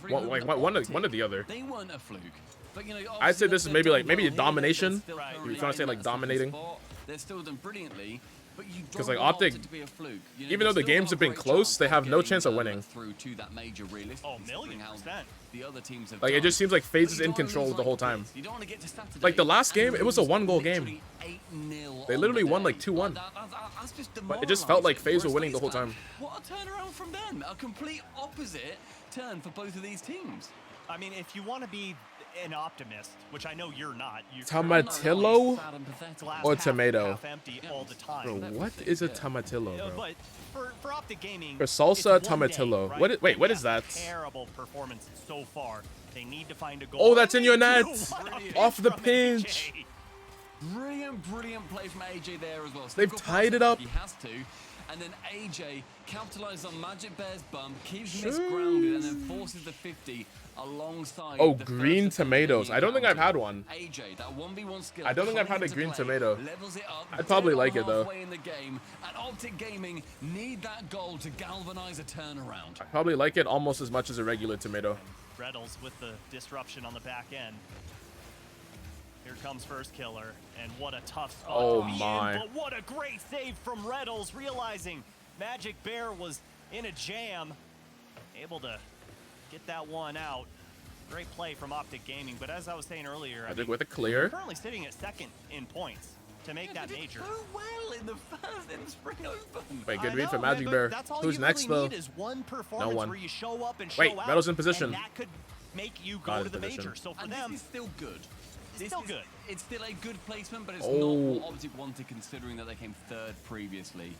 One or the other. They weren't a fluke. But, you know, I'd say this is maybe a domination. If you want to say like dominating. They're still done brilliantly, but you because like Optic, even though the games have been close, they have no chance of winning. Through to that major the other teams have like it just seems like FaZe is in control the whole time. Like the last game, it was a 1-goal game. They literally won like 2-1. But it just felt like FaZe were winning the whole time. What a turnaround from them! A complete opposite turn for both of these teams. I mean, if you want to be an optimist, which I know you're not. Tomatillo or tomato? All the time. Bro, what is a tomatillo, bro? But for Optic Gaming, for salsa tomatillo. Right? What is that? Terrible performance so far. They need to find a goal. Oh, that's in your net. Off the pinch. Brilliant play from AJ there as well. They've tied it up. He has to. And then AJ capitalizes on Magic Bear's bump, keeps Mist grounded, and then forces the 50 alongside. Oh, green tomatoes. I don't think I've had one. AJ, that 1v1 skill. I don't think I've had a green tomato. Levels it up. I'd probably like it though. In the game, and Optic Gaming need that goal to galvanize a turnaround. I probably like it almost as much as a regular tomato. Reddles with the disruption on the back end. Here comes first killer, and what a tough spot oh to be my. in, but what a great save from Reddles, realizing Magic Bear was in a jam, able to get that one out. Great play from Optic Gaming, but as I was saying earlier, I think with a clear. Currently sitting at second in points to make that major. So well in the spring open. Wait, good read for Magic Bear. Who's next though? Is one performance no one. Where you show up and show Wait, Metal's in position. And that could make you go to the major. So for them, this is still good. Good. It's still a good placement, but it's not what Optic wanted, considering that they came third previously.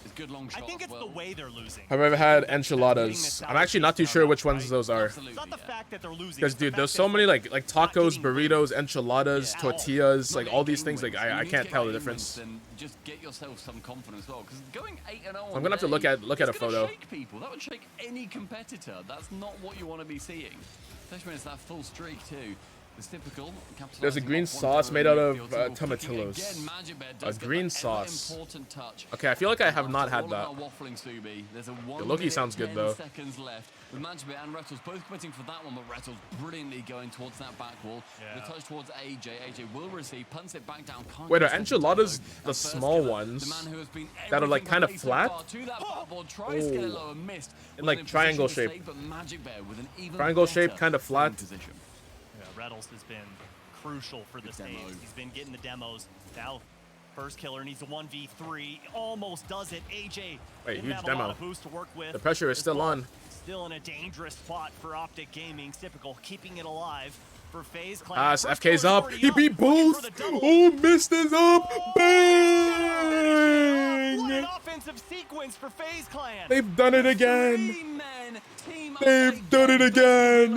It's good long shot. I think it's the way they're losing. Have I ever had enchiladas? I'm actually not too sure which ones those are. It's not the fact that they're losing. Because dude, there's so many like tacos, burritos, enchiladas, tortillas, like all these things. Like I can't tell the difference. Then just get yourself some confidence, well, because going 8-0. I'm gonna have to look at a photo. Shake people. That would shake any competitor. That's not what you want to be seeing, especially when it's that full streak too. It's typical. There's a green sauce made out of tomatillos. A green sauce. Okay, I feel like I have not had that. The Loki sounds good though. Seconds left with Magic and Rettles both committing for that one, but Rettles brilliantly going towards that back wall. The touch towards AJ. AJ will receive, punts it back down. Wait, are enchiladas the small ones that are like kind of flat? In like triangle shape. Triangle shape, kind of flat. Reddles has been crucial for the saves. He's been getting the demos. Now, first killer needs a 1v3. Almost does it. AJ Wait, didn't huge have a demo. lot of boost to work with. The pressure is still on. Still in a dangerous spot for Optic Gaming. Typical, keeping it alive for FaZe Clan. FK's up. He beat Boost. Oh, Mist is up. Bang! What an offensive sequence for FaZe Clan. They've done it again. They've done it again.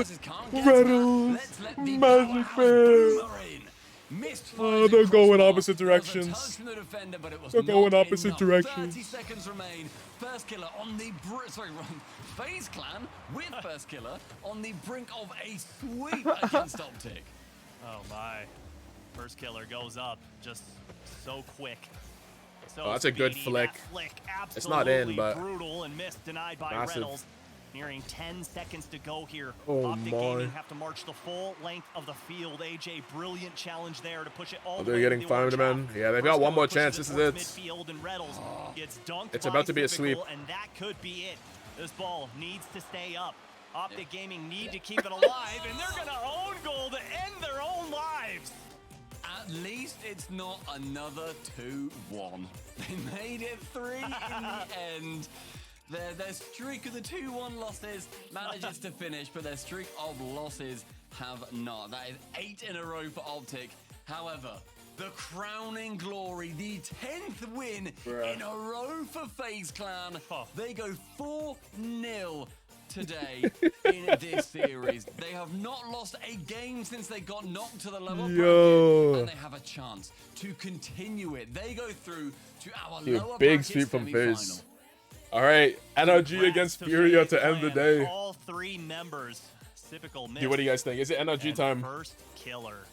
Reddles. Magic Man. Oh, they're going opposite directions. They're going opposite directions. 30 seconds remain. First killer on the FaZe Clan with first killer on the brink of a sweep against Optic. Oh my. First killer goes up just so quick. So Oh, that's a good speedy. flick. That flick It's not in, absolutely but brutal and missed, denied by massive. Reynolds. Nearing 10 seconds to go here. Oh Optic my. Gaming have to march the full length of the field. AJ, brilliant challenge there to push it all Oh, the they're way getting to the orange farmed, man. half. Yeah, they've got First one killer more pushes chance. This is towards it. Midfield, and Reynolds gets dunked It's by about to be a Typical, sweep. and that could be it. This ball needs to stay up. Optic Gaming need to keep it alive, and they're going to own goal to end their own lives. At least it's not another 2-1. They made it 3 in the end. Their streak of the 2-1 losses manages to finish, but their streak of losses have not. That is 8 in a row for Optic. However, the crowning glory, the 10th win in a row for FaZe Clan. They go 4-0 today in this series. They have not lost a game since they got knocked to the lower bracket, and they have a chance to continue it. They go through to our Dude, lower big bracket sweep from semi-final. FaZe. All right, NRG against Furia to end the day. All three members. Typical miss. Dude, what do you guys think? Is it NRG time? First killer.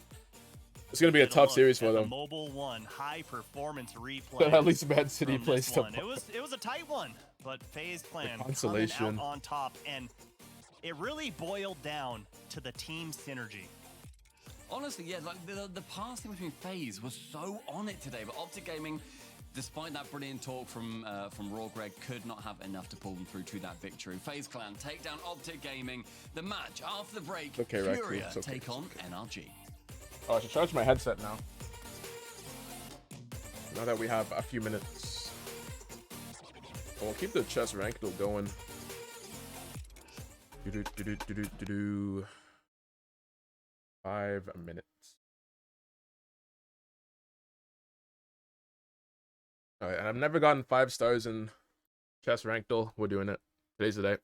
It's gonna be a tough series for them. Mobile One high performance replay. But at least Mad City from plays this one. tomorrow. It was a tight one, but FaZe Clan coming consolation. out on top, and it really boiled down to the team synergy. Honestly, yeah, like the passing between FaZe was so on it today, but Optic Gaming, despite that brilliant talk from Raw Greg, could not have enough to pull them through to that victory. FaZe Clan take down Optic Gaming. The match after the break, Okay, right, cool. Furia It's okay, take on NRG. Oh, I should charge my headset now. Now that we have a few minutes. Well, we'll keep the chess rank though going. 5 minutes. Alright, and I've never gotten 5 stars in chess rank though. We're doing it. Today's the day.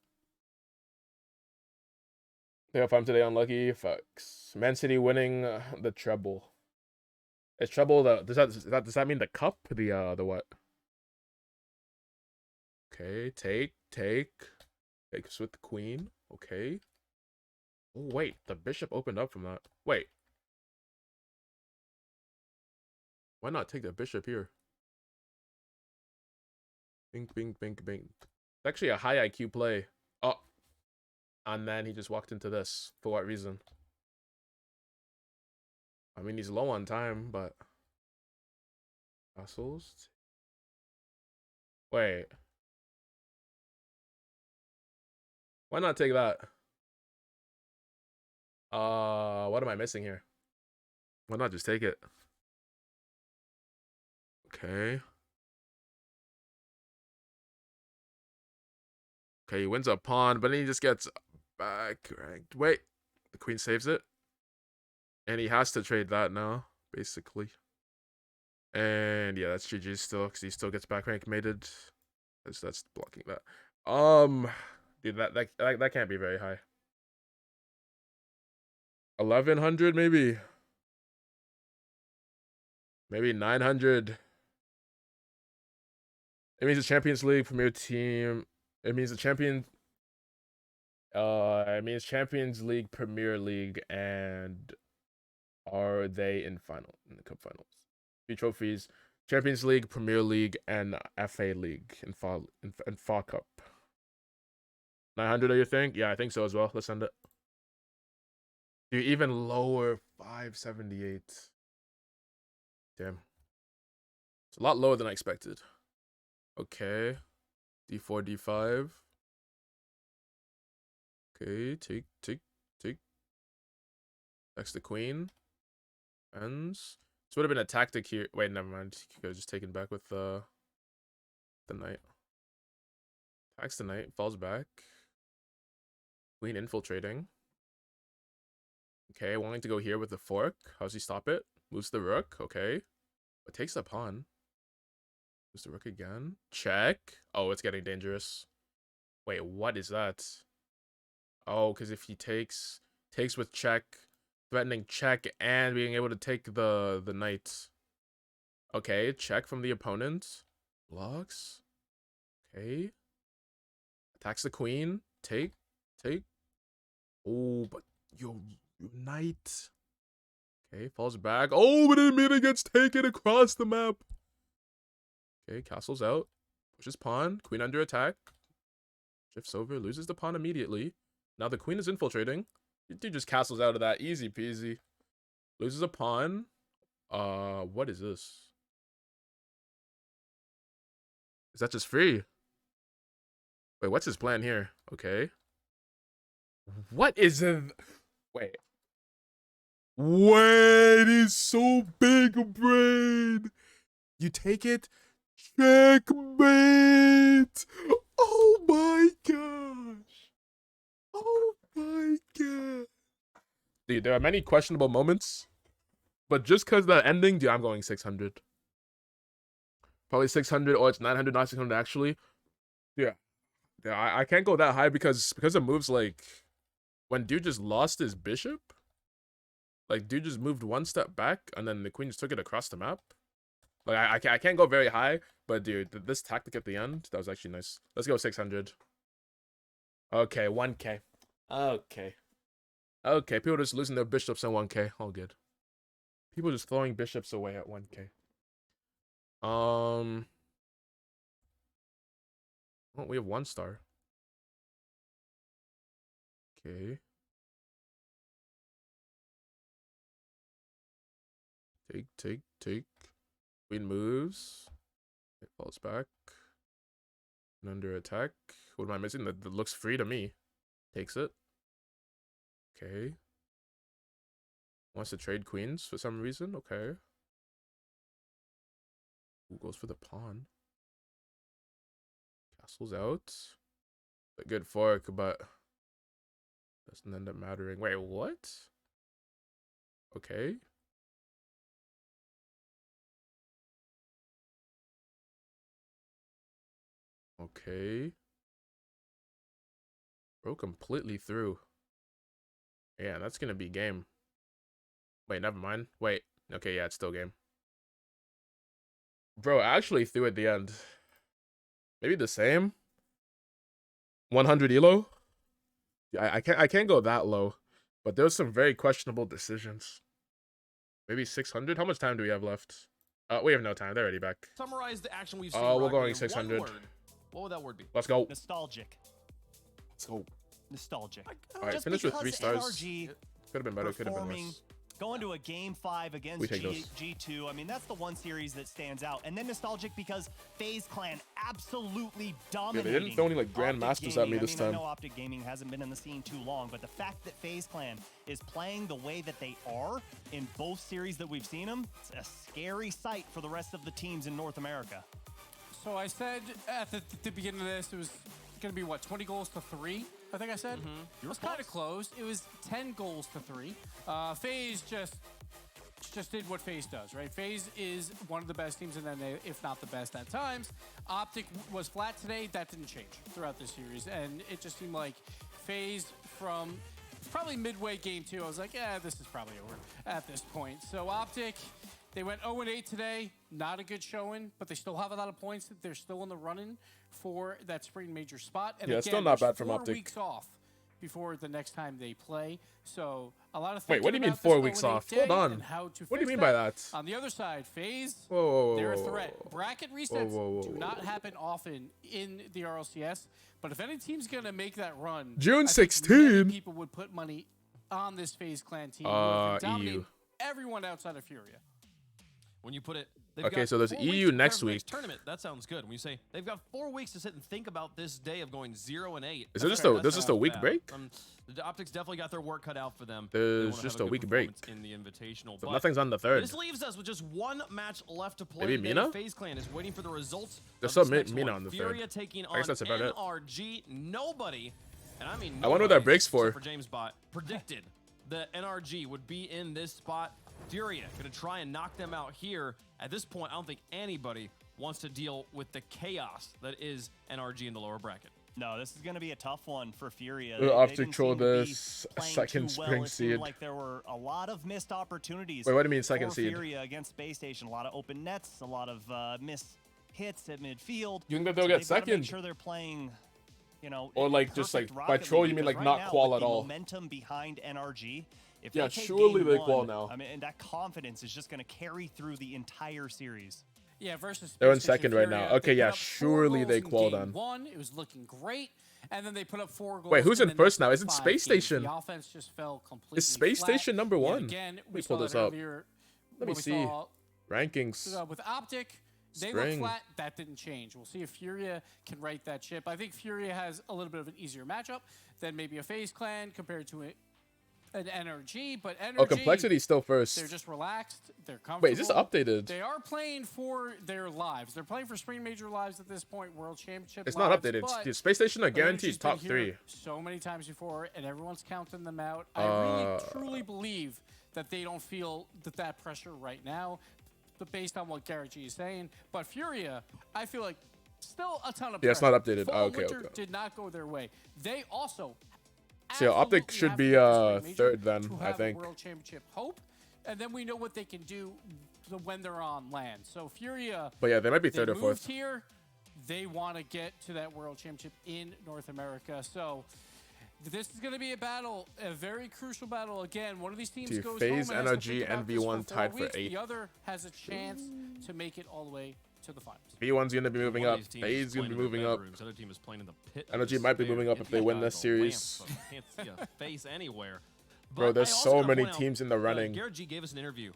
Yeah, if I'm today unlucky, fucks. Man City winning the treble. Is treble the does that mean the cup? The what? Okay, take us with the queen. Okay. Oh wait, the bishop opened up from that. Wait. Why not take the bishop here? Bink, bink, bink, bink. It's actually a high IQ play. Oh. And then he just walked into this. For what reason? I mean, he's low on time, but... Castles? Wait. Why not take that? What am I missing here? Why not just take it? Okay. Okay, he wins a pawn, but then he just gets back ranked. Wait, the queen saves it. And he has to trade that now, basically. And yeah, that's GG still, because he still gets back rank mated. That's blocking that. Dude, that can't be very high. 1100 maybe. Maybe 900. It means the Champions League Premier Team. It means the it means Champions League, Premier League, and are they in the cup finals? 3 trophies: Champions League, Premier League, and FA League in FA Cup. 900, do you think? Yeah, I think so as well. Let's send it. Dude, even lower, 578. Damn, it's a lot lower than I expected. Okay. D4, D5. Okay, take. Next the queen. Ends. This would have been a tactic here. Wait, never mind. You guys just taken back with the knight. Attacks the knight. Falls back. Queen infiltrating. Okay, wanting to go here with the fork. How's he stop it? Moves the rook. Okay. But takes the pawn. Moves the rook again. Check. Oh, it's getting dangerous. Wait, what is that? Oh, because if he takes with check, threatening check, and being able to take the knight. Okay, check from the opponent. Blocks. Okay. Attacks the queen. Take. Oh, but your knight. Okay, falls back. Oh, but it gets taken across the map. Okay, castles out. Pushes pawn. Queen under attack. Shifts over. Loses the pawn immediately. Now the queen is infiltrating. Dude just castles out of that. Easy peasy. Loses a pawn. What is this? Is that just free? Wait, what's his plan here? Okay. What is it? Wait. Wait, it's so big brain. You take it. Checkmate. Oh my gosh. Oh my god. Dude, there are many questionable moments. But just because the ending, dude, I'm going 600. Probably 600 or it's 900, not 600 actually. Yeah. Yeah, I can't go that high because of moves like when dude just lost his bishop. Like dude just moved one step back and then the queen just took it across the map. Like I can't go very high, but dude, this tactic at the end, that was actually nice. Let's go 600. Okay, 1k. Okay. Okay, people just losing their bishops at 1k. All good. People just throwing bishops away at 1k. Oh, we have 1 star. Okay. Take. Queen moves. It falls back. And under attack. What am I missing? That looks free to me. Takes it. Okay. Wants to trade queens for some reason. Okay. Who goes for the pawn? Castle's out. A good fork, but doesn't end up mattering. Wait, what? Okay. Okay. Bro completely through. Yeah, that's gonna be game. Wait, never mind. Wait. Okay, yeah, it's still game. Bro, actually threw at the end. Maybe the same. 100 elo. Yeah, I can't go that low. But there was some very questionable decisions. Maybe 600. How much time do we have left? We have no time. They're already back. Summarize the action we've seen. Oh, we're Rocket, going in 600. one word. What would that word be? Let's go. Nostalgic. Let's go. Nostalgic. All right, Just finish with because 3 stars. NRG Could have been better. Could have been performing, less. going to a game 5 against We take those. G2. I mean, that's the one series that stands out. And then nostalgic because FaZe Clan absolutely Yeah, dominating. they didn't throw any like Optic grandmasters at me Gaming. this time. I know Optic Gaming hasn't been in the scene too long, but the fact that FaZe Clan is playing the way that they are in both series that we've seen them, it's a scary sight for the rest of the teams in North America. So I said at the beginning of this, it was going to be, what, 20 goals to 3? I think I said. It was kind of close. It was 10 goals to 3. FaZe just did what FaZe does, right? FaZe is one of the best teams, and then if not the best at times. Optic was flat today. That didn't change throughout the series, and it just seemed like FaZe from probably midway game 2, I was like, yeah, this is probably over at this point. So Optic, they went 0-8 today. Not a good showing, but they still have a lot of points. They're still in the running for that spring major spot. And Yeah, again, it's still not there's bad from 4 Optic. weeks off before the next time they play. So a lot of Wait, what do you mean 4 weeks off? Hold on. What do you mean by that? On the other side, FaZe, Whoa, they're a whoa, threat. whoa. Bracket resets Whoa, do not happen often in the RLCS, but if any team's going to make that run, June I think 16. many people would put money on this FaZe Clan team. Who have been dominating EU. everyone outside of Furia. When you put it Okay, got so there's 4 weeks EU to prepare next for the week. Tournament. That sounds good. When you say they've got 4 weeks to sit and think about this day of going 0-8. Is it just a week break? The Optics definitely got their work cut out for them. There's just a week break. In the Invitational. So nothing's on the 3rd. This leaves us with just 1 match left to play. Maybe Mina? FaZe Clan is waiting for the results. There's of still this next Mina one. on the 3rd. Furia taking I guess on that's about it. NRG. Nobody, and I mean I wonder what that nobody, break's for. except for James Bot, predicted that NRG would be in this spot. Furia gonna try and knock them out here. At this point, I don't think anybody wants to deal with the chaos that is NRG in the lower bracket. No, this is going to be a tough one for Furia. We'll They have to didn't control seem to be this playing second too well. spring It seemed seed. like there were a lot of missed opportunities. Wait, what do you mean second for seed? Furia against Space Station. A lot of open nets, a lot of missed hits at midfield. You think that they'll So get they've gotta second? Make sure they're playing, you know, Or like just like perfect by Rocket troll League, you mean because like right not now, qual with at the all? Momentum behind NRG. If Yeah, they take surely game they qual one, now. I mean, and that confidence is just going to carry through the entire series. Yeah, versus They're in Space second Station right now. Furia, Okay, they yeah, put up 4 surely goals they in qual game then. 1. It was looking great, and then they put up 4 goals. Wait, who's in the first next now? Is it 5 Space games. Station? The offense just fell completely Is Space flat. Station number Yet 1? again, Let we me saw pull that this up. earlier Let me when we see. saw, Rankings. with Optic, they Spring. look flat. That didn't change. We'll see if Furia can right that ship. I think Furia has a little bit of an easier matchup than maybe a FaZe Clan compared to an NRG, but NRG, Oh, Complexity's still first. they're just relaxed. They're comfortable. Wait, is this updated? They are playing for their lives. They're playing for Spring Major lives at this point, World Championship It's lives, not updated. but Dude, Space Station are NRG's guaranteed been top here 3. so many times before, and everyone's counting them out. I really, truly believe that they don't feel that pressure right now, but based on what Garrett G is saying. But Furia, I feel like still a ton of Yeah, it's pressure. not updated. Fall Oh, and okay, Winter okay. did not go their way. They also So Optic absolutely should have be to get the Spring Major 3rd then, to I have a think. World Championship hope, and then we know what they can do when they're on land. So Furia, But yeah, they might be they 3rd or moved 4th. here. They want to get to that World Championship in North America. So this is going to be a battle, a very crucial battle. Again, one of these teams Dude, goes FaZe, home and has to NRG, think and about this V1 for 4 tied for weeks. 8th. The other has a chance to make it all the way to the finals. V1's going to be moving One of up. these teams FaZe is going to be playing in moving their up. bedrooms. The other team is playing in the pit of NRG despair. might be moving up if they win this series. So can't see a face anywhere. Bro, But there's I also so gotta many point out, teams in the running. Garrett G gave us an interview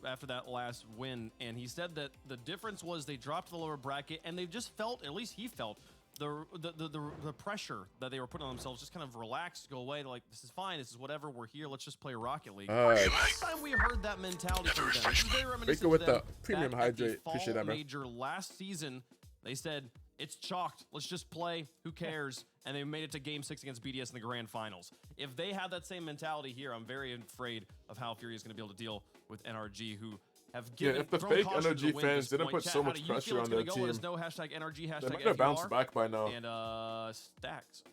after that last win, and he said that the difference was they dropped the lower bracket, and they just felt, at least he felt, the pressure that they were putting on themselves just kind of relaxed, go away. They're like, this is fine, this is whatever, we're here, let's just play Rocket League. Last time we heard that mentality from them, this is very reminiscent Baker with to the them premium back at the hydrate. Appreciate fall that, bro. major last season. They said, it's chalked. Let's just play. Who cares? And they made it to Game 6 against BDS in the grand finals. If they have that same mentality here, I'm very afraid of how Furia is going to be able to deal with NRG, who have given. Yeah, if the thrown fake caution to the NRG wind at fans this didn't point. put Chat, so how much do you pressure feel it's on their gonna go? Let us team, know. Hashtag NRG, hashtag they might have bounced FUR. back by now. And Stacks,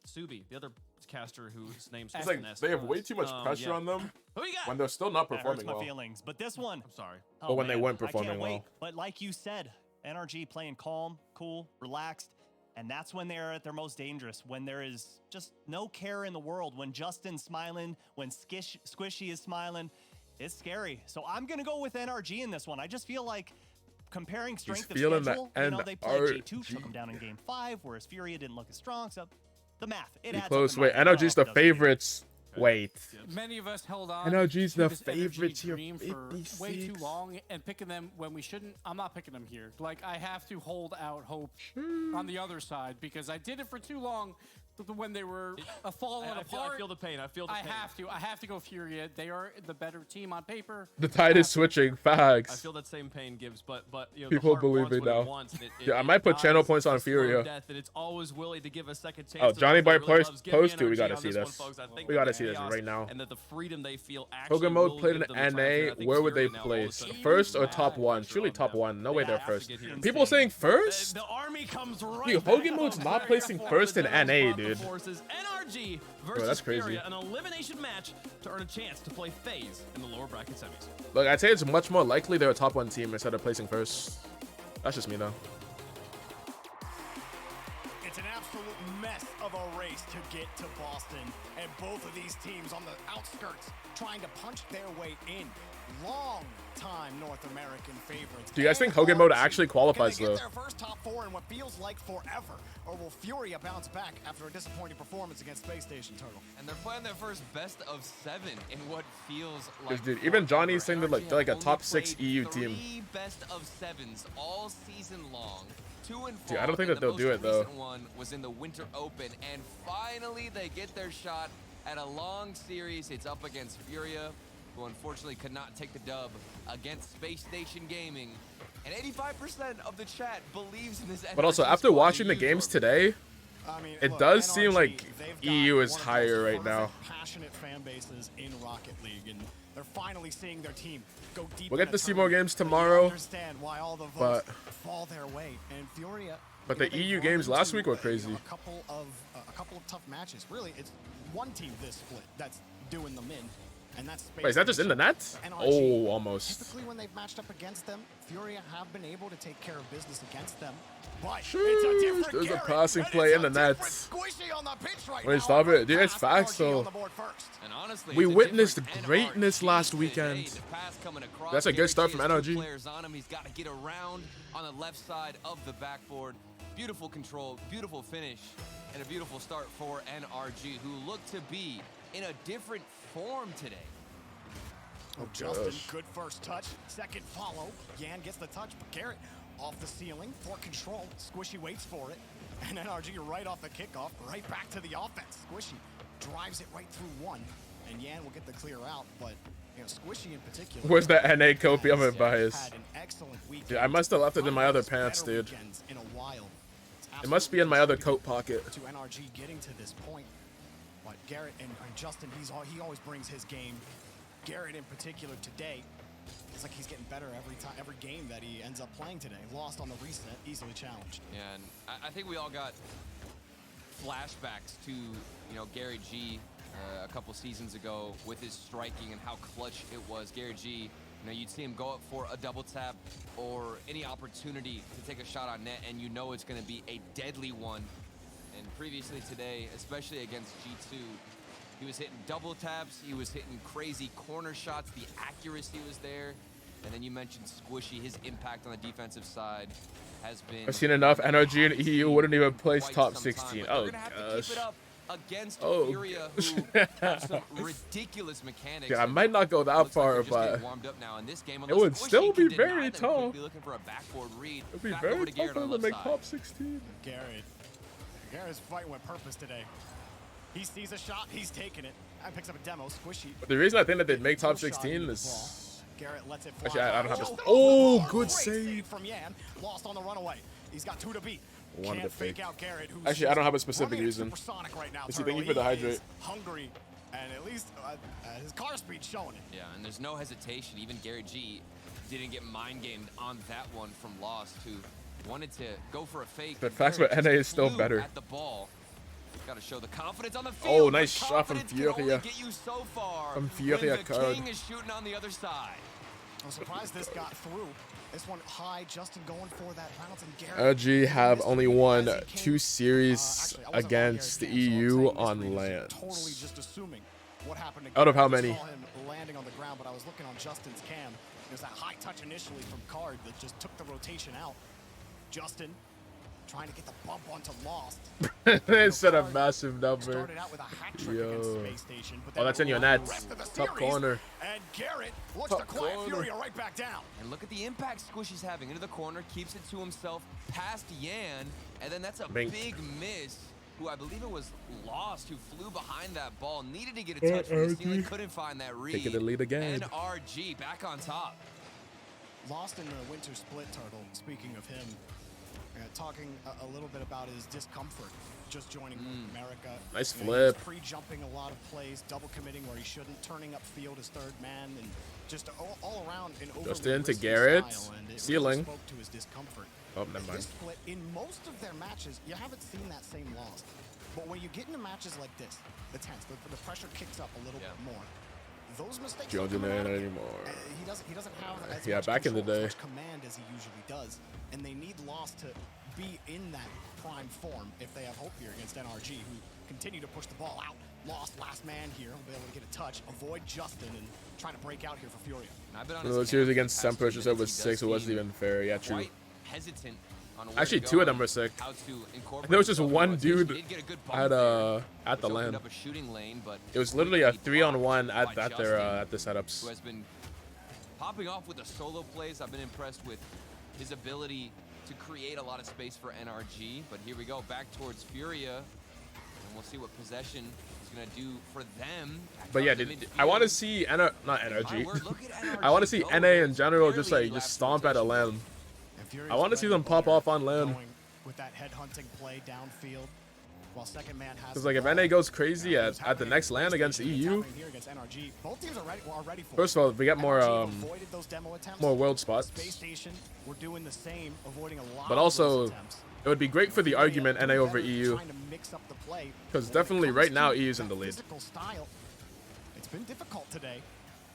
Subi, the other caster whose name's It's like they have way too much pressure on them Who you got? when they're still not That hurts performing my well. feelings. But this one, I'm sorry. But when they weren't I can't performing wait. well. But like you said, NRG playing calm, cool, relaxed, and that's when they're at their most dangerous, when there is just no care in the world, when Justin's smiling, when Squishy is smiling. It's scary. So I'm going to go with NRG in this one. I just feel like comparing strength of feeling the schedule, you know, they played NRG. G2, took them down in game 5, whereas Furia didn't look as strong. So the math, it Be adds close. up in Wait, my head. NRG's the Doesn't it? favorites. Wait. Many of us held on NRG's to the this NRG favorites here, dream for way too long and picking them when we shouldn't. I'm not picking them here. Like, I have to hold out hope on the other side because I did it for too long when they were falling apart. I feel the pain. I feel the pain. I have to go Furia. They are the better team on paper. The tide is switching. Facts. I feel that same pain, Gibbs, but you know, People the heart believe wants me what it now. wants, and Yeah, I might put channel dies points on a slow Furia. death, and it's always willing to give a second chance Oh, to Johnny those that Boy really post loves. Give me to. We energy gotta on see this one, this. folks. I think We gotta the see this chaos right now. And that the freedom they feel actually Hogan mode will played give in them the time to- I NA. think Where would they Furia now all of a place? sudden First or mad top one? pressure Surely on top them. one. No way They they're have to first. get here. People saying first? The army comes right Dude, back Hogan up. mode's not Very placing full. first in The Devils NA, brought the dude. forces. NRG Bro, versus that's crazy. Furia, an elimination match to earn a chance to play FaZe in the lower bracket semis. Look, I'd say it's much more likely they're a top one team instead of placing first. That's just me, though. It's an absolute mess of a race to get to Boston, and both of these teams on the outskirts trying to punch their way in. long-time North American favorites. Do you guys think Hogan mode actually qualifies Can they though? get their first top 4 in what feels like forever, or will Furia bounce back after a disappointing performance against Space Station Turtle? And they're playing their first best of 7 in what feels like. Dude, even Johnny's saying that like they're like a top 6 EU team. 3 best of 7s all season long. 2 and 4. Dude, I don't think that they'll do it though. One was in the Winter Open, and finally they get their shot at a long series. It's up against Furia, who unfortunately could not take the dub against Space Station Gaming. And 85% of the chat believes in this. But also, after watching the games today, it does seem like EU is higher right now. Passionate fan bases in Rocket League, and they're finally seeing their team go deep. We'll get to see more games tomorrow, Understand why all the but votes fall their way, and Furia. but the EU games last week were crazy. A couple of tough matches. Really, it's one team this split that's doing them in. And that's Wait, is that just in the net? Oh, almost. Typically, when they've matched up against them, Furia have been able to take care of business against them. But it's a different There's a Garrett, passing and play it's in the a net. different Squishy on the pitch right Wait, now. stop it. Dude, it's Pass facts RG though. on the board first. And honestly, We it's a witnessed different greatness NRG last today. weekend. The pass coming across. That's a good start from Garrett G has 2 NRG. players on him. He's got to get around on the left side of the backboard. Beautiful control, beautiful finish, and a beautiful start for NRG, who look to be in a different form today. Oh, Justin, good first touch. Second follow. Yan gets the touch, but Garrett off the ceiling for control. Squishy waits for it. And NRG right off the kickoff, right back to the offense. Squishy drives it right through one. And Yan will get the clear out, but you know, Squishy in particular. Where's that NA copy of it bias? Had an excellent weekend. Dude, I must have left it in my other pants, dude. In a while. It must be in my other coat pocket. To NRG getting to this point. But Garrett and Justin, he always brings his game. Garrett in particular today, it's like he's getting better every game that he ends up playing today. Lost on the reset, easily challenged. Yeah, and I think we all got flashbacks to, you know, Gary G a couple seasons ago with his striking and how clutch it was. Gary G, you know, you'd see him go up for a double tap or any opportunity to take a shot on net, and you know it's going to be a deadly one. And previously today, especially against G2, he was hitting double taps, he was hitting crazy corner shots, the accuracy was there. And then you mentioned Squishy, his impact on the defensive side has been... I've seen enough. NRG and EU wouldn't even place top 16. Oh, gosh. Against Oh, Furia, who have some ridiculous mechanics. Yeah, I might not go that far, but it would still be very tough. Looking for a backboard read. It'd be very tough for them to make top 16. Garrett's fighting with purpose today. He sees a shot, he's taking it, and picks up a demo. Squishy. But the reason I think that they'd make top 16 is... Garrett lets it fly. Actually, I don't have this. Oh, good save from Yan. Lost on the runaway. He's got 2 to beat. One Can't to fake out Garrett, who's Actually, I don't have a specific running reason. supersonic right now, Let's see, thank you for the hydrate. Hungry, and at least his car speed's showing it. Yeah, and there's no hesitation. Even Gary G didn't get mind gamed on that one from Lost, who wanted to go for a fake. But facts about NA is still better. At the ball. Got to show the confidence on the field. Oh, nice shot from Furia. From Furia card. King is shooting on the other side. I'm surprised this got through. This one high, Justin going for that bounce, and Garrett. LG have only won 2 series against the EU on land. Totally just assuming what happened to Out of how Garrett. many? I saw him landing on the ground, but I was looking on Justin's cam. There's that high touch initially from Card that just took the rotation out. Justin trying to get the bump onto Lost. They said a massive number. Started out with a hat trick against Space Station, but Oh, that's in your net. Top series, corner. And Garrett looks to quiet Furia right back down. And look at the impact Squishy's having into the corner, keeps it to himself, past Yan, and then that's a Bink. big miss. Who I believe it was Lost, who flew behind that ball, needed to get a touch from the ceiling, couldn't find that read. Taking the lead again. NRG back on top. Lost in the winter split, Turtle. Speaking of him, talking a little bit about his discomfort just joining North America. Nice You know, he was flip. pre-jumping a lot of plays, double committing where he shouldn't, turning up field as third man, and just all around an overly Just into risky Garrett. style, and it Ceiling. Really spoke to his discomfort. Oh, never mind. This split, in most of their matches, you haven't seen that same loss. But when you get into matches like this, the tense, the pressure kicks up a little bit more. Those mistakes Jones don't in come there out of it. anymore. He doesn't have as Yeah, much back in the control, day. as much command as he usually does, and they need Lost to be in that prime form if they have hope here against NRG, who continue to push the ball out. Lost last man here. He'll be able to get a touch, avoid Justin, and trying to break out here for Furia. The series against Semper just said was 6. It wasn't even fair. Yeah, true. Hesitant on Actually, 2 of them were sick. There was just one dude at the LAN. It was literally a 3-on-1 at the setups. Who has been popping off with the solo plays. I've been impressed with his ability to create a lot of space for NRG. But here we go, back towards Furia, and we'll see what possession is gonna do for them. But yeah, I want to see not NRG. I want to see NA in general just stomp at a LAN. I want to see them pop off on LAN. With that head hunting play downfield, while second man has. Because like if NA goes crazy at the next LAN against EU, first of all, we get more world spots. But also, it would be great for the argument NA over EU. Because definitely right now EU's in the lead. It's been difficult today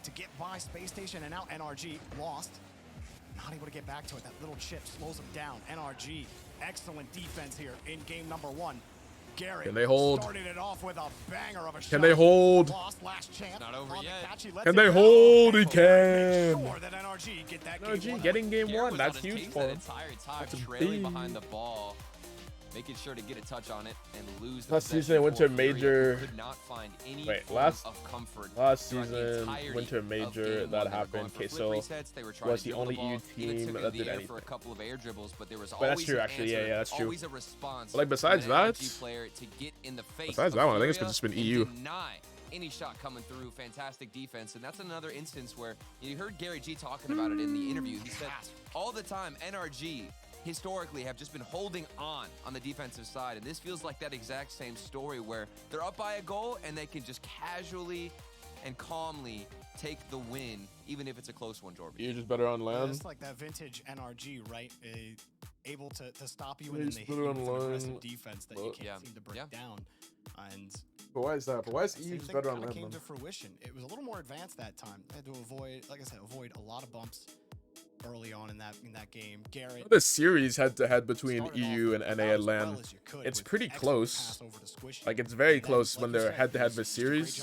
to get by Space Station, and now NRG lost. Not able to get back to it. That little chip slows them down. NRG, excellent defense here in game number 1. Garrett can they hold? Started it off with a banger of a shot. Can they hold? Lost last chance. Not over yet. Can they hold? He can. Sure that NRG get that NRG getting game 1. That's huge for him. That's trailing behind the ball, making sure to get a touch on it and lose the last season winter major. Could not find any last season winter major that happened. Okay, so was the only EU team that did anything. For a couple of air dribbles, but there was but that's true, actually. Yeah, that's true. Always a response. But like besides that, to get in the face besides that one, I think it's just been EU. Deny any shot coming through. Fantastic defense, and that's another instance where you heard Gary G talking about it in the interview. He said all the time NRG historically have just been holding on the defensive side, and this feels like that exact same story where they're up by a goal and they can just casually and calmly take the win, even if it's a close one, Jorby. You're just better on land. It's like that vintage NRG, right? Able to stop you, and then they hit you with an aggressive defense that you can't seem to break down. And but why is that? But why is EU just better on land? Came to fruition. It was a little more advanced that time. They had to avoid, like I said, a lot of bumps early on in that game. Garrett, the series head-to-head between EU and NA and LAN, it's pretty close. Like it's very close when they're head-to-head with series.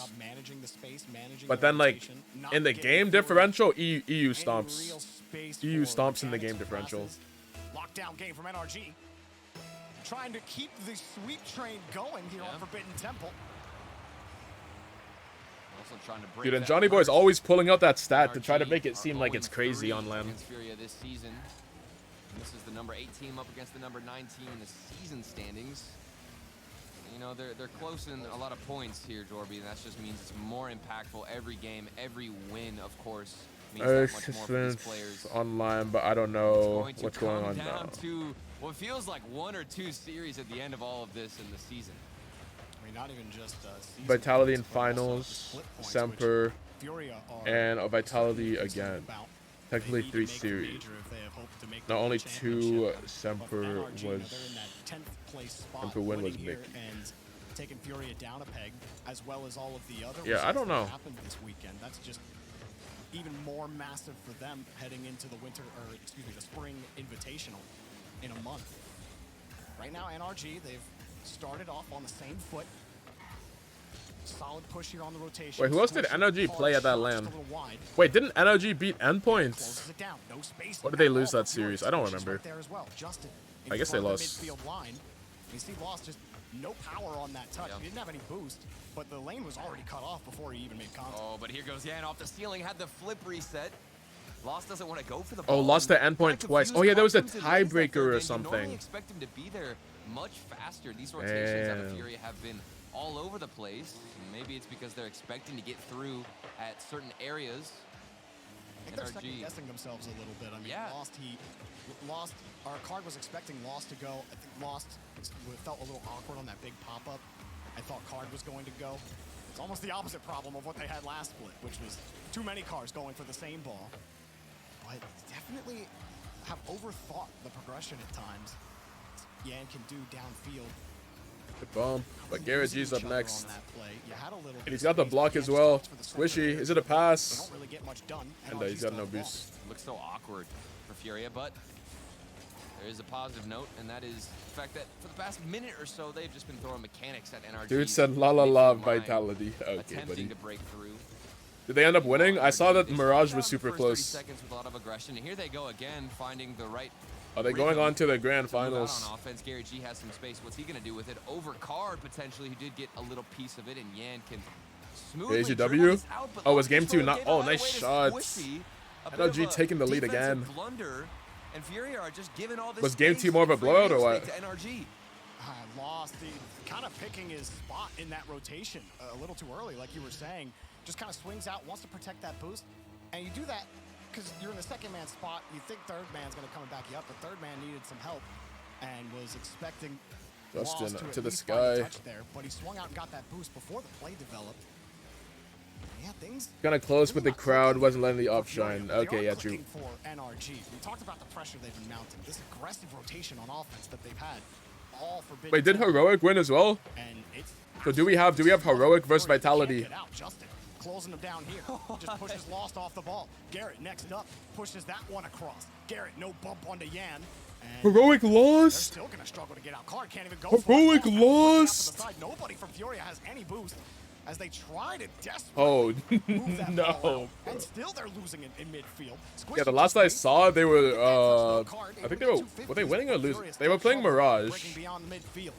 But then like in the game differential, EU stomps. EU stomps in the game differential. Lockdown game from NRG. Trying to keep the sweep train going here on Forbidden Temple. Dude, and Johnny Boy's always pulling out that stat to try to make it seem like it's crazy on LAN. Furia this season. And this is the number 8 team up against the number 9 team in the season standings. You know, they're close in a lot of points here, Jorby, and that just means it's more impactful every game, every win, of course. Means that much more for these players. Online, but I don't know what's going on now. To what feels like 1 or 2 series at the end of all of this in the season. Not even just Vitality in finals, Semper, and a Vitality again. Technically 3 series. Not only 2 Semper was. Semper win was big. Taking Furia down a peg, as well as all of the other. Yeah, I don't know. Happened this weekend. That's just even more massive for them heading into the winter, or excuse me, the spring invitational in a month. Right now, NRG, they've started off on the same foot. Solid push here on the rotation. Wait, who else did NRG play at that LAN? Wait, didn't NRG beat Endpoints? Or did they lose that series? I don't remember. I guess they lost. You see, lost just no power on that touch. He didn't have any boost, but the lane was already cut off before he even made contact. Oh, but here goes Yan off the ceiling, had the flip reset. Lost doesn't want to go for the ball. Oh, lost the endpoint twice. Oh yeah, there was a tiebreaker or something. You normally expect him to be there much faster. These rotations out of Furia have been all over the place. Maybe it's because they're expecting to get through at certain areas. I think they're second guessing themselves a little bit. I mean, Lost, our card was expecting Lost to go. I think Lost felt a little awkward on that big pop-up. I thought Card was going to go. It's almost the opposite problem of what they had last split, which was too many cars going for the same ball. But definitely have overthought the progression at times. Yan can do downfield. Good bump, but Garrett G's up next. And he's got the block as well. Squishy, is it a pass? And he's got no boost. Looks so awkward for Furia, but There is a positive note, and that is the fact that for the past minute or so, they've just been throwing mechanics at NRG. Dude said la la la vitality. Okay, buddy. To break through. Did they end up winning? I saw that Mirage was super First 30 close. seconds with a lot of aggression, and here they go again, finding the right. Are they going on to the grand to move out finals? on offense. Gary G has some space. What's he going to do with it? Over Card potentially, who did get a little piece of it, and Yan can smoothly dribble AGW? this out, but Oh, was Lost game 2 Control not? gave Oh, it nice away to shots. Squishy. A bit NRG of a taking the lead again. defensive blunder, and Fury are just giving all this Was game space 2 more of a and free blowout or real what? estate to NRG. Lost the kind of picking his spot in that rotation a little too early, like you were saying. Just kind of swings out, wants to protect that boost, and you do that because you're in the second man spot. You think third man's going to come and back you up, but third man needed some help and was expecting Justin Lost to the at least find a sky. touch there, but he swung out and got that boost before the play developed. Yeah, things Kind of close, but the crowd wasn't letting the up shine. Okay, yeah, true. for NRG. We talked about the pressure they've been mounting, this aggressive rotation on offense that they've had. All forbidden. Wait, did Heroic win as well? And it's So do we have Heroic versus Vitality? Get out, Justin. Closing them down here. Just pushes Lost off the ball. Garrett next up pushes that one across. Garrett no bump onto Yan. And Heroic they're lost. still gonna struggle to get out. Card can't even go Heroic for it. Lost. lost. Nobody from Furia has any boost as they try to desperately Oh move that ball out. no. And still they're losing it in midfield. Yeah, the last I saw, they were. I think they were they winning or losing? They were playing Mirage. Breaking beyond the midfield.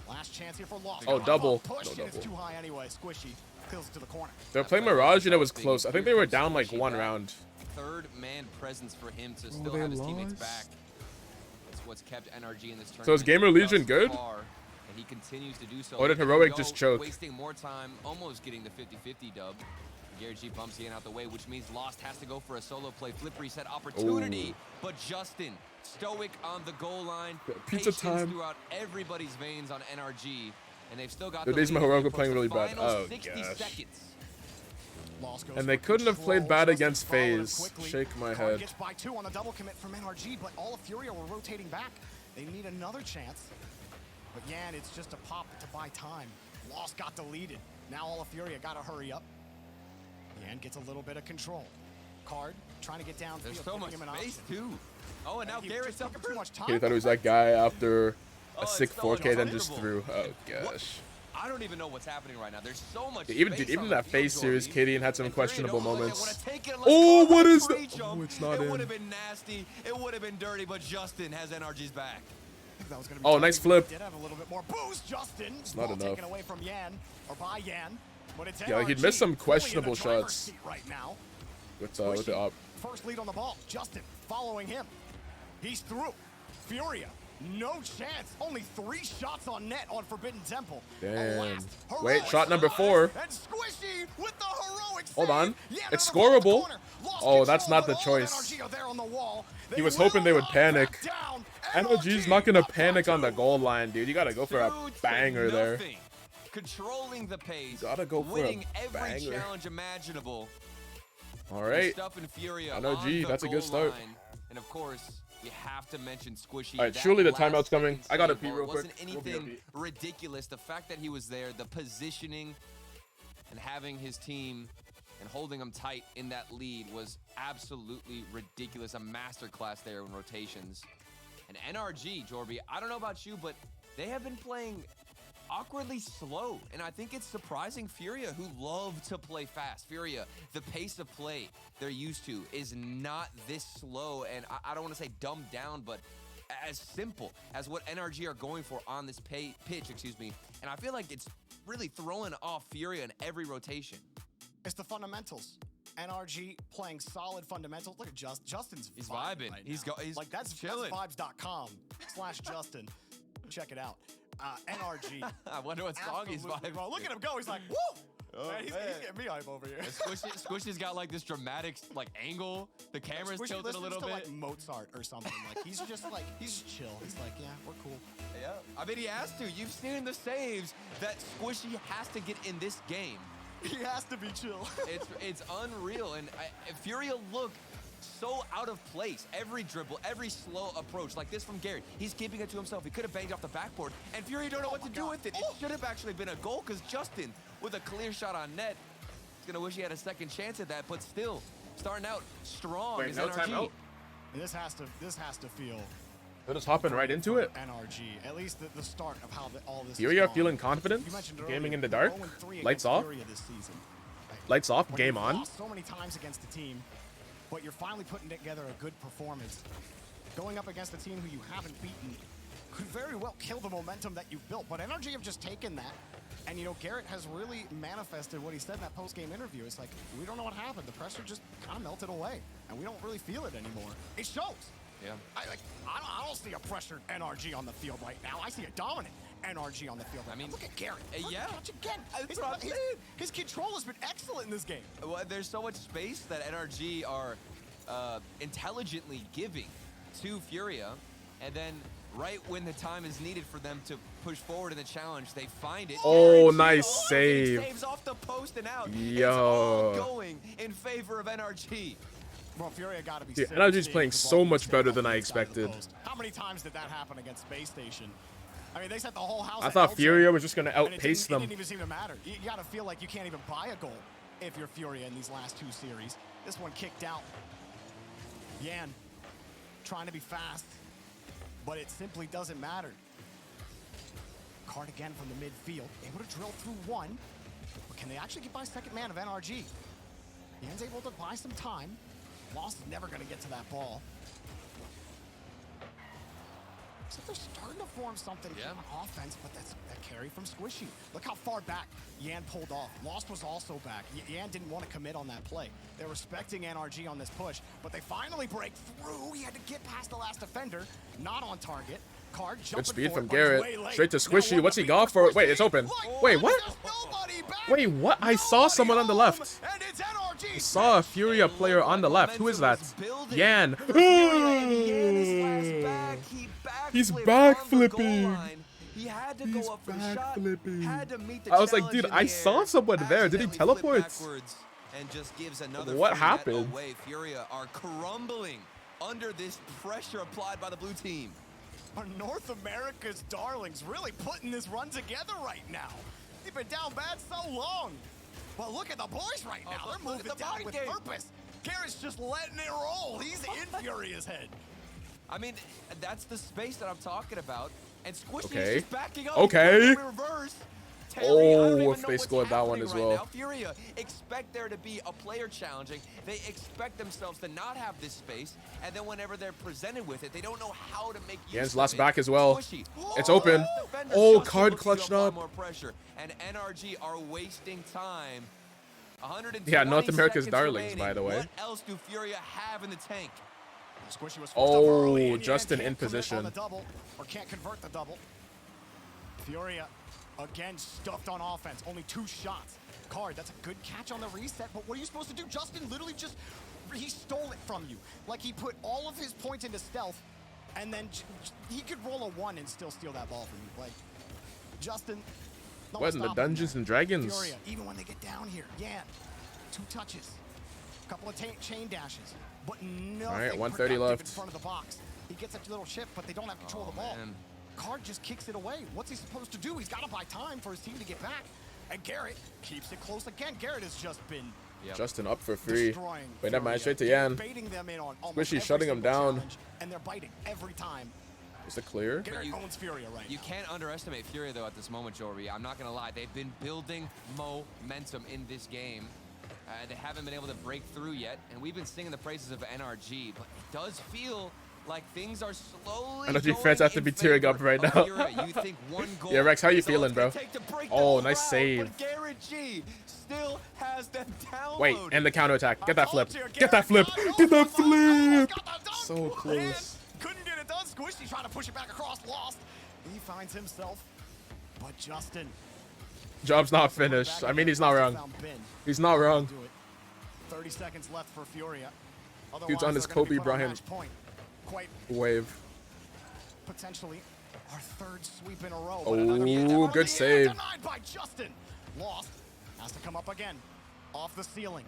Last chance here for Lost. Oh, double. Push, No, and it's double. too high anyway. Squishy kills it to the corner. They were playing Mirage and it was close. I think they were down like 1 round. Third man presence for him to Oh, still they have his teammates lost? back. That's what's kept NRG in this tournament. So is Gamer Legion good? Far, and he continues to do so. Or did Here we Heroic go, just choke? Wasting more time, almost getting the 50-50 dub. Gary G bumps Ian out the way, which means Lost has to go for a solo play. Flip reset opportunity, but Justin, stoic on the goal line. Pizza Patience time. throughout everybody's veins on NRG. And they've still got Dude, the these lead as Heroic we were playing approach really the bad. final Oh 60 gosh. seconds. Lost goes And they for couldn't have played control. bad Justin against following FaZe. quickly. Shake my Card head. gets by 2 on the double commit from NRG, but all of Furia were rotating back. They need another chance. But Yan, it's just a pop to buy time. Lost got deleted. Now all of Furia got to hurry up. Yan gets a little bit of control. Card trying to get downfield. There's so much giving him an space option. too. Oh, and now he Garrett's just up took for too much time. He thought it was that guy after Oh, a it's sick so 4K, then just uncomfortable. threw. Oh gosh. I don't even know what's happening right now. There's so much Even space even on that the FaZe field, series, Jordy. Katie had some And Furia questionable don't look like they moments. wanna take it. Let's Oh, call what it a is free that? jump. Oh, it's not It in. would have been nasty. It would have been dirty, but Justin has NRG's back. I think that was gonna be Oh, dirty, nice but flip. he Did have a little bit more boost. Justin. It's not Ball enough. Taken away from Yan or by Yan, but it's Yeah, he'd NRG missed some fully in the questionable driver's shots. seat right now. With the op. First lead on the ball. Justin following him. He's through. Furia, no chance. Only 3 shots on net on Forbidden Temple. Damn. Heroic Wait, shot number 4. And Squishy with the heroic Hold save. on. Yeah, It's to the far scoreable. corner. Lost Oh, that's control, not the but all of choice. NRG are there on the wall. He They was hoping they will would not panic. back down. NRG's not gonna panic on the goal line, dude. You gotta go for a Through to banger there. nothing. Controlling the pace. Gotta go for a winning every banger. challenge imaginable. All right. Stuff in Furia NRG, on the that's a good goal start. line. And of course, you have to mention Squishy. All right, That surely the last timeout's coming. second I gotta save, pee while real it quick. wasn't We'll be anything right ridiculous. The fact that he was there, the positioning, and having his team and holding them tight in that lead was absolutely ridiculous. A masterclass there in rotations. And NRG, Jorby, I don't know about you, but they have been playing awkwardly slow. And I think it's surprising Furia, who love to play fast. Furia, the pace of play they're used to is not this slow. And I don't want to say dumbed down, but as simple as what NRG are going for on this pitch, excuse me. And I feel like it's really throwing off Furia in every rotation. It's the fundamentals. NRG playing solid fundamentals. Look at Justin's He's vibing. vibing. Right He's now. go. He's like that's chilling. vibes.com/Justin. Check it out. NRG. I wonder what song he's Absolutely, vibing. bro. Look at him go. He's like, woo! Oh, man, he's getting me hype over here. Squishy's got like this dramatic like angle. The camera's Squishy tilted a listens little to bit. like Mozart or something. Like he's just chill. He's like, yeah, we're cool. Yeah. I mean, he has to. You've seen the saves that Squishy has to get in this game. He has to be chill. It's unreal. And Furia look so out of place. Every dribble, every slow approach, like this from Garrett. He's keeping it to himself. He could have banged off the backboard, and Furia don't know what to do with it. It should have actually been a goal because Justin, with a clear shot on net, is going to wish he had a second chance at that, but still, starting out strong. Wait, is no NRG. timeout? This has to feel They're just hopping right into it. NRG, at least the start of how all this. Furia feeling confident. Gaming in the dark. Lights off. Lights off. Game on. Lost so many times against the team, but you're finally putting together a good performance. Going up against a team who you haven't beaten could very well kill the momentum that you've built. But NRG have just taken that. And, you know, Garrett has really manifested what he said in that post-game interview. It's like, we don't know what happened. The pressure just kind of melted away, and we don't really feel it anymore. It shows. Yeah. I don't see a pressured NRG on the field right now. I see a dominant NRG on the field right now. Look at Garrett. Yeah. Watch again. His control has been excellent in this game. Well, there's so much space that NRG are intelligently giving to Furia, and then right when the time is needed for them to push forward in the challenge, they find it. Oh, nice save. Saves off the post and out. Yo. It's all going in favor of NRG. Well, Furia got to be. Dude, NRG's playing so much better than I expected. How many times did that happen against Space Station? I mean, they set the whole house. I thought Furia was just gonna outpace them. It didn't even seem to matter. You gotta feel like you can't even buy a goal if you're Furia in these last 2 series. This one kicked out. Yan trying to be fast, but it simply doesn't matter. Card again from the midfield, able to drill through one, but can they actually get by second man of NRG? Yan's able to buy some time. Lost is never going to get to that ball. So they're starting to form something on offense, but that's that carry from Squishy. Look how far back Yan pulled off. Lost was also back. Yan didn't want to commit on that play. They're respecting NRG on this push, but they finally break through. He had to get past the last defender, not on target. Card good speed from Garrett. Straight to Squishy. What's he got for? Wait, it's open. Wait, what? Wait, what? I saw someone on the left. I saw a Furia player on the left. Who is that? Yan. He's backflipping. He had to go up for the shot. Had to meet the I was like, dude, I saw someone there. Did he teleport? And just gives another what happened? Away. Furia are crumbling under this pressure applied by the blue team. Are North America's darlings really putting this run together right now? They've been down bad so long. Well, look at the boys right now. They're moving down with purpose. Garrett's just letting it roll. He's in Furia's head. I mean, that's the space that I'm talking about. And Squishy is just backing up. Okay. Reverse. Oh, if they scored that one as well. Now, Furia expect there to be a player challenging. They expect themselves to not have this space, and then whenever they're presented with it, they don't know how to make use Yan's of last it. back as well. Squishy. It's open. Oh, card clutched up. More pressure, and NRG are wasting time. Yeah, North America's darlings, remaining. by the way. What else do Furia have in the tank? Squishy was oh, Justin in position. Double, or can't convert the double. Furia again stuffed on offense. Only 2 shots. Card, that's a good catch on the reset, but what are you supposed to do? Justin literally just, he stole it from you. Like he put all of his points into stealth, and then he could roll a 1 and still steal that ball from you. Like, Justin, what in the Dungeons and Dragons? Furia, even when they get down here, Yan, 2 touches, a couple of chain dashes, but nothing. All right, 130 left. In front of the box. He gets a little chip, but they don't have control of the ball. Man. Card just kicks it away. What's he supposed to do? He's got to buy time for his team to get back. And Garrett keeps it close again. Garrett has just been Justin up for free. Wait, never mind. Straight to Yan. Them in on Squishy shutting him down. And they're biting every time. Is it clear? Garrett owns Furia right You now. can't underestimate Furia, though, at this moment, Jory. I'm not going to lie. They've been building momentum in this game. They haven't been able to break through yet. And we've been singing the praises of NRG, but it does feel like things are slowly NRG fans have to be tearing up right now. You think 1 goal yeah, Rex, how you feeling, bro? Oh, nice save. But Garrett G still has them downloaded. Wait, and the counterattack. Get that flip. Get that flip. Get that flip. So close. Couldn't get it done. Squishy trying to push it back across. Lost. He finds himself. But Justin. Job's not finished. I mean, he's not wrong. He's not wrong. 30 seconds left for Furia. Dude's on his Kobe Bryant wave. Potentially our 3rd sweep in a row. Oh, good save. Denied by Justin. Lost. Has to come up again. Off the ceiling.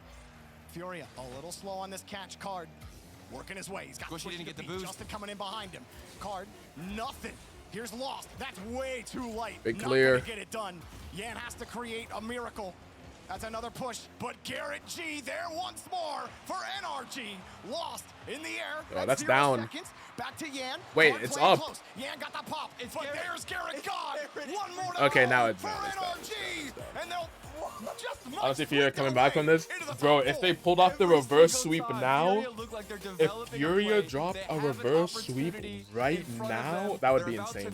Furia a little slow on this catch. Card working his way. He's got Squishy didn't get the boost. Justin coming in behind him. Card, nothing. Here's Lost. That's way too light. Big Not clear. gonna get it done. Yan has to create a miracle. That's another push, but Garrett G there once more for NRG. Lost in the air. Oh, that's 0 down. seconds. Back to Yan. Wait, Hard it's playing up. close. Yan got the pop, but there's Garrett gone. One more to Okay, go now it's for down. NRG. And they'll just Honestly, Furia coming back from this, bro. If they pulled off the reverse sweep now, if Furia dropped a reverse sweep right now, that would be insane.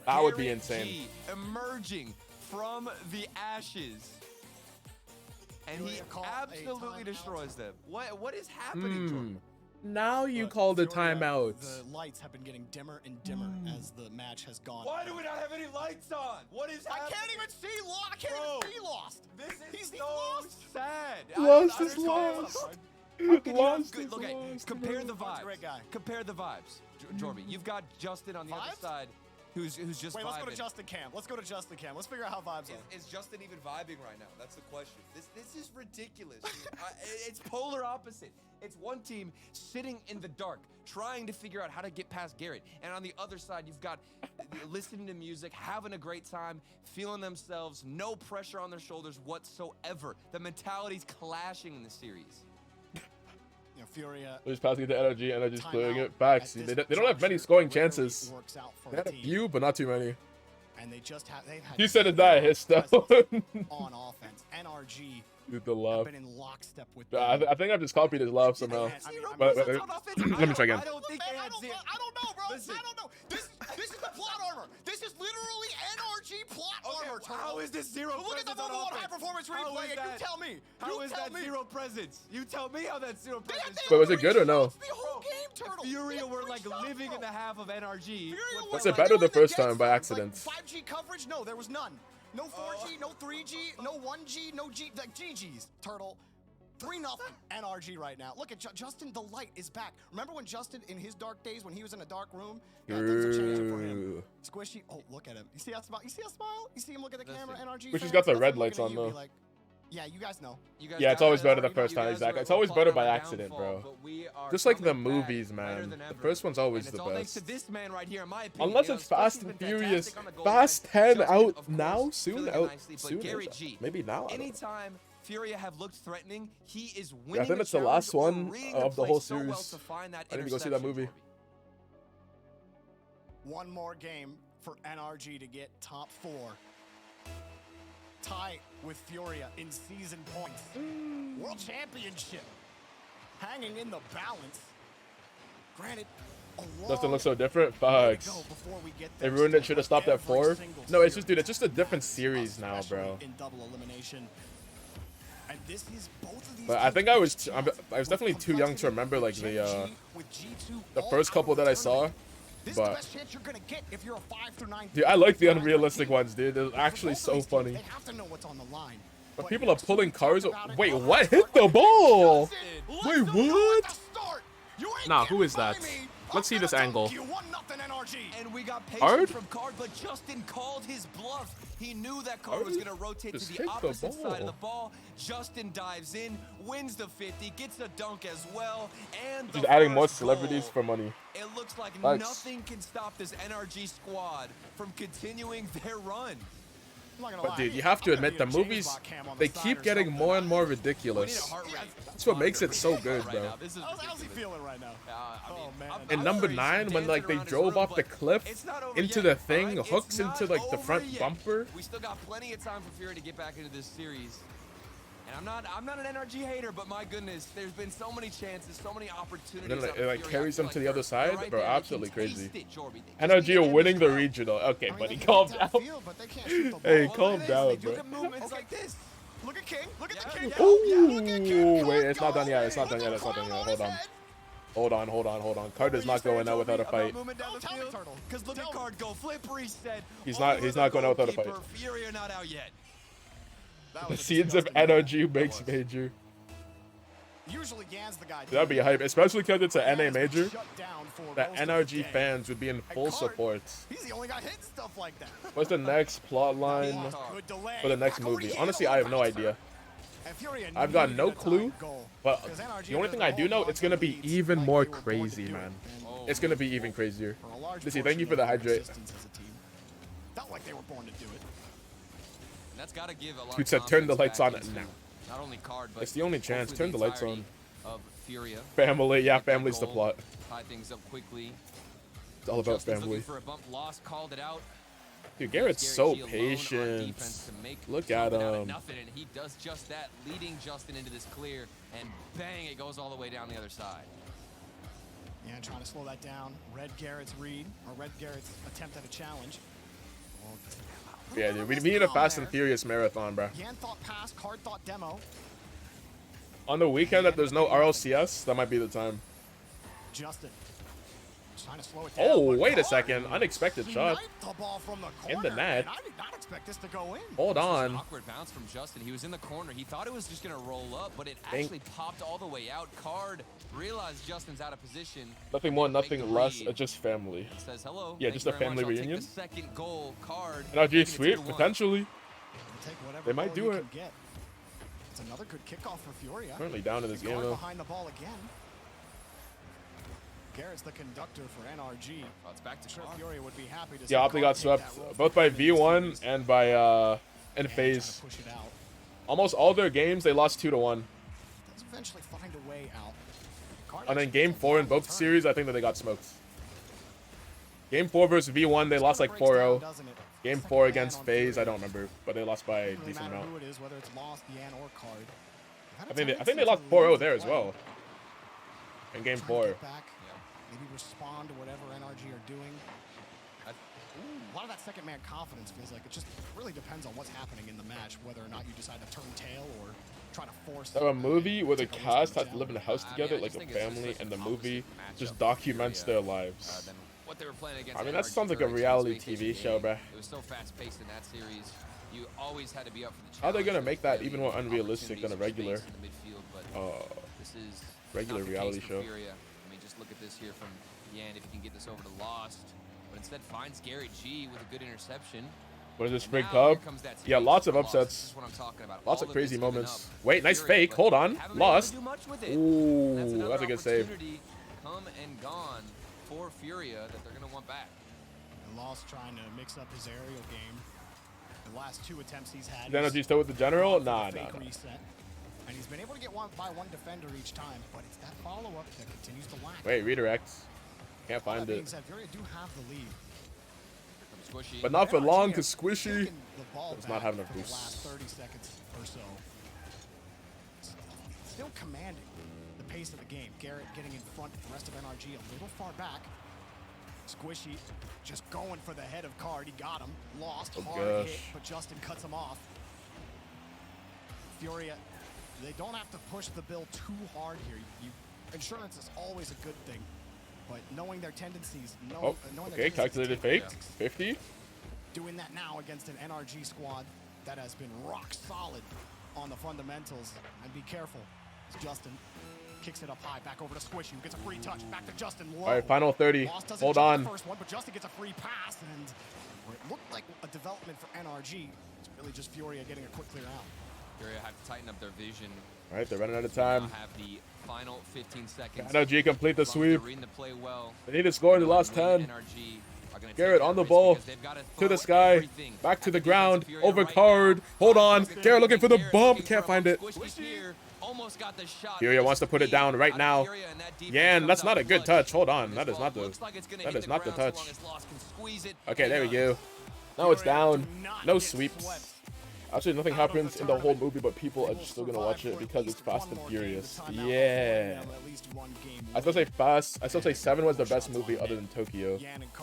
That would be insane. Emerging from the ashes, and he absolutely destroys them. What is happening to him? Now you call the timeout. The lights have been getting dimmer and dimmer as the match has gone. Why do we not have any lights on? What is happening? I can't even see Lost. I can't even see Lost. This is so sad. Lost is lost. Lost is Okay, lost. compare the vibes. Great guy. Compare the vibes, Jorby. You've got Justin on the other side, who's just Wait, vibing. let's go to Justin Cam. Let's go to Justin Cam. Let's figure out how vibes are. Is Justin even vibing right now? That's the question. This is ridiculous. It's polar opposite. It's one team sitting in the dark, trying to figure out how to get past Garrett. And on the other side, you've got listening to music, having a great time, feeling themselves, no pressure on their shoulders whatsoever. The mentality's clashing in the series. You know, Furia. They're just passing it to energy, and they're just clearing it back. See, they don't have many scoring chances. They had a few, but not too many. And they just have. They've had You said it's not a hit stone. on offense. NRG. Dude, the laugh. Been in lockstep with I think I've just copied his laugh somehow. But, let me try again. I don't know, bro. I don't know. This is the plot armor. This is literally NRG plot armor. How is this zero Look at the presence on number one offense? high performance How replay, is and that? you tell me. How is that zero presence? You tell me how that's zero presence. Wait, was it good or no? The whole game, Turtle. Furia were like living in the half of NRG. Was it better the first time by accident? 5G coverage? No, there was none. No 4G, no 3G, no 1G, no G, like GG's, Turtle. 3-0 NRG right now. Look at Justin, the light is back. Remember when Justin, in his dark days, when he was in a dark room? Yeah, things are changing for him. Squishy, oh, look at him. You see that smile? You see that smile? You see him look at the camera, NRG? Squishy's got the red lights on, though. Like, yeah, you guys know. Yeah, it's always better the first time, exactly. It's always better by accident, bro. Just like the movies, man. The first one's always the best. Unless it's Fast and Furious. Fast 10 out now? Soon? Out soon? Maybe now? Anytime Furia have looked threatening, he is winning. I think it's the last one of the whole series. I need to go see that movie. One more game for NRG to get top 4. Tie with Furia in season points. World Championship hanging in the balance. Granted, Doesn't look so different. Facts. They ruined it. Should have stopped at 4. No, it's just, dude, it's just a different series now, bro. In double elimination. And this is both of these. But I think I was definitely too young to remember like the first couple that I saw. This is the best chance you're gonna get if you're a 5 through 9. Dude, I like the unrealistic ones, dude. They're actually so funny. They have to know what's on the line. But people are pulling cars. Wait, what? Hit the ball? Wait, what? Nah, who is that? Let's see this angle. And we got Hard? patience from Card, but Justin called his bluff. He knew that Card was going to rotate to the opposite side of the ball. Justin dives in, wins the 50, gets a dunk as well, and Just adding more celebrities for money. It looks like Thanks. nothing can stop this NRG squad from continuing their run. But dude, you have to admit the movies, they keep getting more and more ridiculous. That's what makes it so good, bro. How's he feeling right now? Oh man. In number 9, when like they drove off the cliff into the thing, hooks into like the front bumper. We still got plenty of time for Fury to get back into this series. And I'm not an NRG hater, but my goodness, there's been so many chances, so many opportunities. And then it like carries them to the other side, bro. Absolutely crazy. NRG are winning the regional. Okay, buddy, calm down. Hey, calm down, bro. Look at movements like this. Look at King. Look at the King. Ooh, wait, it's not done yet. It's not done yet. It's not done yet. Hold on. Card is not going out without a fight. Because look at Card go flip reset. He's not going out without a fight. Fury are not out yet. The scenes of NRG makes major. Usually Gan's the guy. That'd be hype, especially because it's an NA major. The NRG fans would be in full support. He's the only guy hitting stuff like that. What's the next plot line for the next movie? Honestly, I have no idea. I've got no clue, but the only thing I do know, it's gonna be even more crazy, man. It's gonna be even crazier. Lizzie, thank you for the hydrate. Felt like they were born to do it. And that's got to give a lot Dude of said turn the lights confidence on back into now. Not only Card, but It's the only chance. hopefully Turn the lights entirety on. Of Furia. Family, yeah, Get that family's the goal, plot. Tie things up quickly. It's all about Justin's family. looking for a bump, lost, called it out. Dude, Garrett's so G alone on patient. defense to make Look at something out of him. nothing, and he does just that, leading Justin into this clear, and bang, it goes all the way down the other side. Yeah, trying to slow that down. Red Garrett's read, or Red Garrett's attempt at a challenge. Yeah, dude, we need a Fast and Furious marathon, bro. Yan thought pass, Card thought demo. On the weekend that there's no RLCS, that might be the time. Justin trying to slow it down. Oh, wait a second. Unexpected shot. The ball from the In the net. I did not expect this to go in. Hold on. An awkward bounce from Justin. He was in the corner. He thought it was just going to roll up, but it Think- actually popped all the way out. Card realized Justin's out of position. Nothing more, Make the nothing less. read. Just family. Says hello. Yeah, Thank just you a very much. family I'll take reunion. the second goal. Card. And RG making it sweep, 2-1. potentially. Take whatever They might goal do you it. can get. It's another good kickoff for Furia. Currently down in this game, Card though. behind the ball again. Garrett's the conductor for NRG. Oh, it's back to sure Furia would be happy to see Yeah, Opti Card got take swept that role both for by them in the V1 series. and by and FaZe. Push it out. Almost all their games they lost 2-1. Let's eventually find a way out. Card And then actually game took a 4 in long both turn. series, I think that they got smoked. Game 4 versus V1, they lost like 4-0. Game 4 against FaZe, I don't remember, but they lost by a Doesn't really decent matter amount. who it is, whether it's Lost, Yan, or Card. I think they lost 4-0 there as well. In game 4. Back, maybe respond to whatever NRG are doing. A lot of that second man confidence feels like it just really depends on what's happening in the match, whether or not you decide to turn tail or try to force. So a movie where the cast has to live in a house together like a family, and the movie just documents their lives. What they were playing against. I mean, that NRG sounds like a Turks, reality vacation TV show, game. bruh. It was so fast paced in that series. You always had to be up for the challenge. How are they gonna make that Really even more unrealistic than a regular, opportunities in the midfield, but this is regular not the reality case for show? Furia. I mean, just look at this here from Yan. If he can get this over to Lost, but instead finds Garrett G with a good interception. What is this, And Spring now Pub? here comes that Yeah, space lots of for Lost. This upsets. is what I'm talking about. Lots All of of crazy this given moments. up. Wait, nice Furia, fake. but Hold on. haven't been able to Lost. do much with it. Ooh, That's another that's a good save. opportunity come and gone for Furia that they're going to want back. And Lost trying to mix up his aerial game. The last 2 attempts he's had. Then he's he's still with the general? gone for Nah, the nah, fake nah. reset. And he's been able to get one defender each time, but it's that follow-up that continues to lack. Wait, redirects. Can't All find that being it. said, Furia do have the lead. Squishy. But not for NRG long, are because Squishy taking the ball does not back have enough for the last boosts. 30 seconds or so. Still commanding the pace of the game. Garrett getting in front, the rest of NRG a little far back. Squishy just going for the head of Card. He got him. Lost. Oh, Hard hit, gosh. but Justin cuts him off. Furia, they don't have to push the bill too hard here. Insurance is always a good thing, but knowing their tendencies, Oh, knowing their okay, tendencies to calculated take fake. risks, 50. doing that now against an NRG squad that has been rock solid on the fundamentals. And be careful. As Justin kicks it up high, back over to Squishy, who gets a free touch. Back to Justin low. All right, final 30. Lost doesn't Hold jump on. the first one, but Justin gets a free pass, and where it looked like a development for NRG, it's really just Furia getting a quick clear out. Furia have to tighten up their vision. All right, they're running out of time. Now have the final 15 seconds. NRG complete the As long as they're sweep. reading the play well, They need to score in the last 10. NRG are gonna take Garrett that on the risk ball. because they've gotta To throw the sky. everything Back to at the defense ground. of Furia Over right Card. Hold on. Garrett looking for the bump. Can't find it. Squishy here almost got the shot. Furia wants to put it down right now. Yan, that's not a good touch. Hold on. That is not the. That is not the touch. Okay, there we go. Now it's down. No sweeps. Actually, nothing happens in the whole movie, but people are still gonna watch it because it's Fast and Furious. Yeah. I still say Fast. I still say 7 was the best movie other than Tokyo.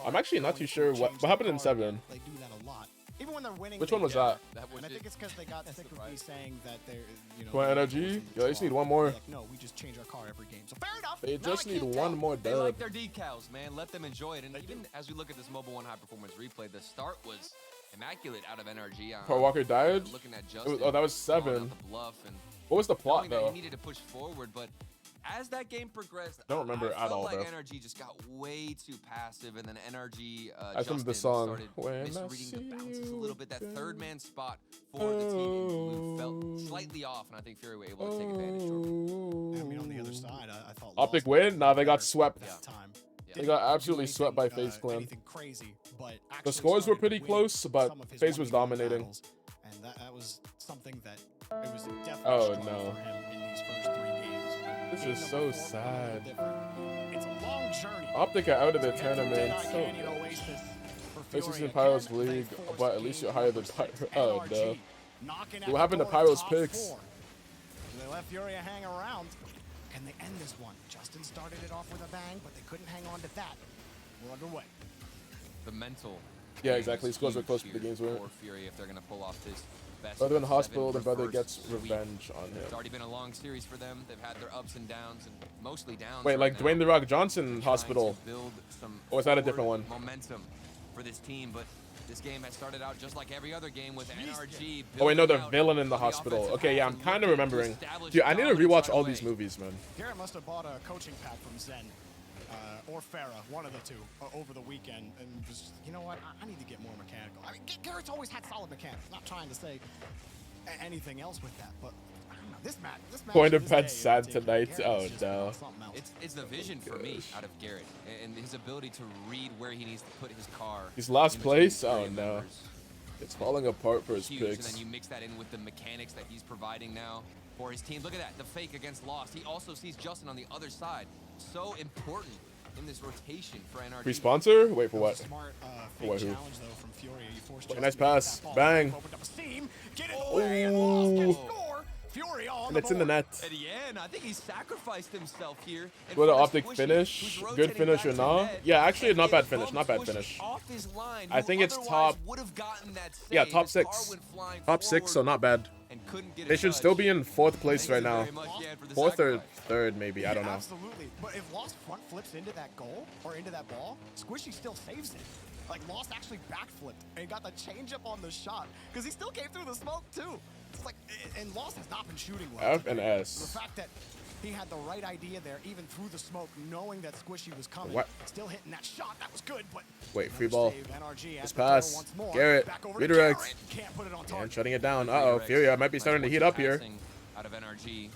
I'm actually not too sure what happened in 7. They do that a lot. Even when they're winning. Which they one was do. that? And I think it's because they got sick of me saying that they're, you know. Come on, NRG. Yo, they just need one more. Like, no, we just change our car every game. So fair enough. They Now just I need can't one tell. more They dub. like their decals, man. Let them enjoy it. And even as we look at this Mobile 1 High Performance replay, the start was immaculate out of NRG. Paul Walker died? Looking at It Justin, was- oh, that was calling 7. out the bluff and What was the plot, knowing that though? he needed to push forward, but as that game progressed, Don't remember I at felt all, like bro. NRG just got way too passive, and then NRG I Justin remember the song, started "When I misreading the bounces a little bit. That see third man spot for the team in blue felt slightly off, and I think Fury were able to take advantage of it. I mean, on the other side, I thought. Optic win? Nah, they got swept. That time. They got absolutely swept by FaZe Clan. Anything crazy, but The actually scores were started pretty winning close, but some of his FaZe was 1v1 dominating. battles. And that was something that it was definitely Oh strong no. for him in these first 3 games. But This game is number so 4 was a sad. little different. It's a long journey. Optic are out of the to get from tournament. Deadeye So Canyon good. Oasis for This is Fury in Pyro's again. They league, forced but at least game you're higher than number Pyro. 6. Oh NRG no. knocking at What the happened to door of Pyro's top picks? 4. They let Fury hang around. Can they end this one? Justin started it off with a bang, but they couldn't hang on to that. We're underway. The mental. Yeah, exactly. Scores were close, but the games weren't. For Fury, if they're gonna pull off this best Brother in the of 7 hospital, then brother first gets week. revenge on It's him. already been a long series for them. They've had their ups and downs, and mostly downs. Wait, right like now. Dwayne The Rock Johnson Trying hospital. to build some Or was that a different one? momentum for this team, but this game has started out just like every other game with NRG. Oh wait, no, the building out villain in the on hospital. offensive Okay, yeah, I'm half and kind of looking to remembering. establish Dude, I need to dominance rewatch right all away. these movies, man. Garrett must have bought a coaching pack from Zen or Farah, one of the two, over the weekend, and just, you know what, I need to get more mechanical. I mean, Garrett's always had solid mechanics. Not trying to say anything else with that, but I don't know, this match. Point to of this pet day, sad Garrett tonight. has Oh just been no. on something else. It's the vision for me out of Garrett and his ability to read where he needs to put his car. He's last in between place. three Oh no. members. It's falling apart for his Huge, and picks. then you mix that in with the mechanics that he's providing now for his team. Look at that, the fake against Lost. He also sees Justin on the other side. So important in this rotation for NRG. Free sponsor? Wait for what? Smart For what? Who? challenge though from Fury. You forced Wait, Justin nice to get pass. that ball. Bang. Opened up a seam. Get it away and Lost can score. Fury on And the it's in the board. net. And yeah, I think he sacrificed himself here. And What an for optic Squishy, finish. who's Good rotating finish back or to not? net, Yeah, actually, not bad it finish. Not bad bumped Squishy finish. off his line, I who think it's otherwise top. would have gotten that save. Yeah, top His car 6. went flying Top 6, so forward not bad. and couldn't get a They should touch. still be in 4th place Thank right you now. very much, Dan, for the 4th or sacrifice. 3rd, maybe. I don't know. Absolutely. But if Lost front flips into that goal or into that ball, Squishy still saves it. Like Lost actually backflipped and got the changeup on the shot because he still came through the smoke too. It's like, and Lost has not been shooting well. F and S. The fact that he had the right idea there, even through the smoke, knowing that Squishy was coming, What? still hitting that shot, that was good. But Wait, free another ball. save, NRG This has the throw pass. once more. Garrett. Back over to Redirect. Garrett. Can't put it on And target. shutting it down. Uh-oh. Furia might be starting to heat up here. Out of NRG.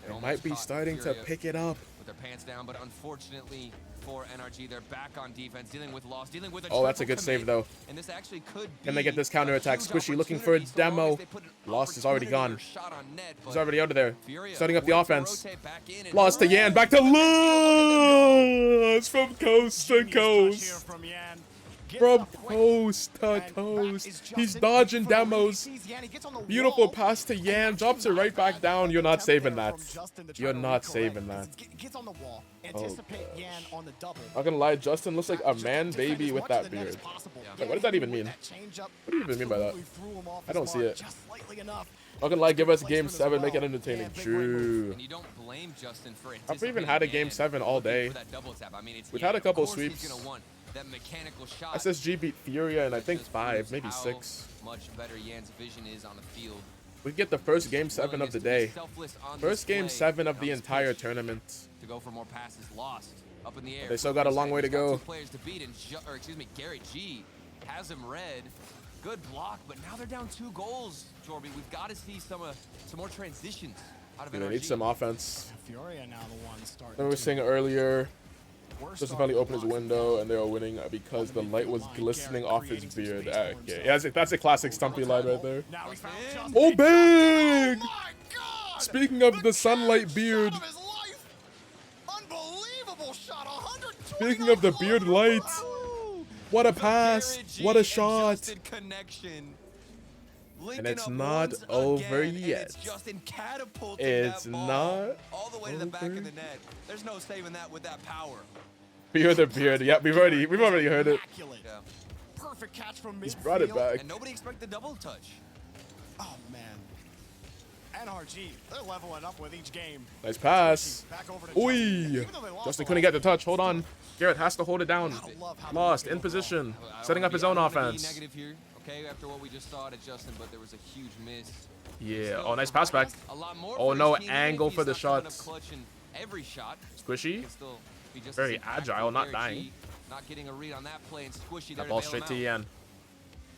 They might be starting to pick it up. With their pants down, but unfortunately for NRG, they're back on defense, dealing with Lost, dealing with a Oh, that's a triple good save, commit. though. And this actually could Can they be get this counterattack? huge Squishy looking for a opportunity so long demo. as they put an Lost is already gone. opportunity or shot on net, He's but already out of there. Furia Starting up the waits to offense. rotate back in and- Lost to Yan. Back to Lost. From coast to coast. From coast to coast. He's dodging demos. Beautiful pass to Yan. Drops it right back down. You're not saving that. You're not saving that. Gets on the wall. Oh, Anticipate Yan on the double. Not gonna lie, Justin looks like a man baby with that beard. Like, what does that even mean? What do you even mean by that? I don't see it. Not gonna lie, give us game 7, make it entertaining. True. And you don't blame Justin for I've even had a game 7 all day. for that double tap. I mean, it's We've Yan. had a couple Of course he's sweeps. gonna want that mechanical shot. SSG beat Furia and I think Just 5, proves maybe how 6. much better Yan's vision is on the field. We get the first game 7 of the day. Selfless on First game display 7 of on the this entire pitch. tournament. To go for more passes, Lost up in the air. They still got a long way to He's got go. 2 players to beat, and Garrett G has him read. Good block, but now they're down 2 goals. Jorby, we've got to see some more transitions out of They need NRG. some offense. Furia now the one starting. Remember saying earlier, Justin finally opened his window and they were winning because the light was glistening off his beard. Okay, yeah, that's a classic Stumpy line right there. Oh, bang! Speaking of the sunlight beard. Speaking of the beard light. What a pass. What a shot. And it's not over yet. It's not all the way to the back of the net. There's no saving that with that power. Beard the beard. Yep, we've already heard it. Yeah. Perfect catch from midfield. He's brought it back. And nobody expected double touch. Oh man. NRG, they're leveling up with each game. Nice pass. Back over to Oi! Justin couldn't get the touch. Hold on. Garrett has to hold it down. Lost in position, setting up his own offense. Negative here, okay, after what we just saw to Justin, but there was a huge miss. Yeah. Oh, nice pass back. A lot more Oh for no, his team, angle even for if the he's not coming shots. up clutch in every shot. Squishy. He can still be just Very as impactful. agile, not Garrett dying. G not getting a read on that play, and Squishy there That to ball bail straight him to out. Yan.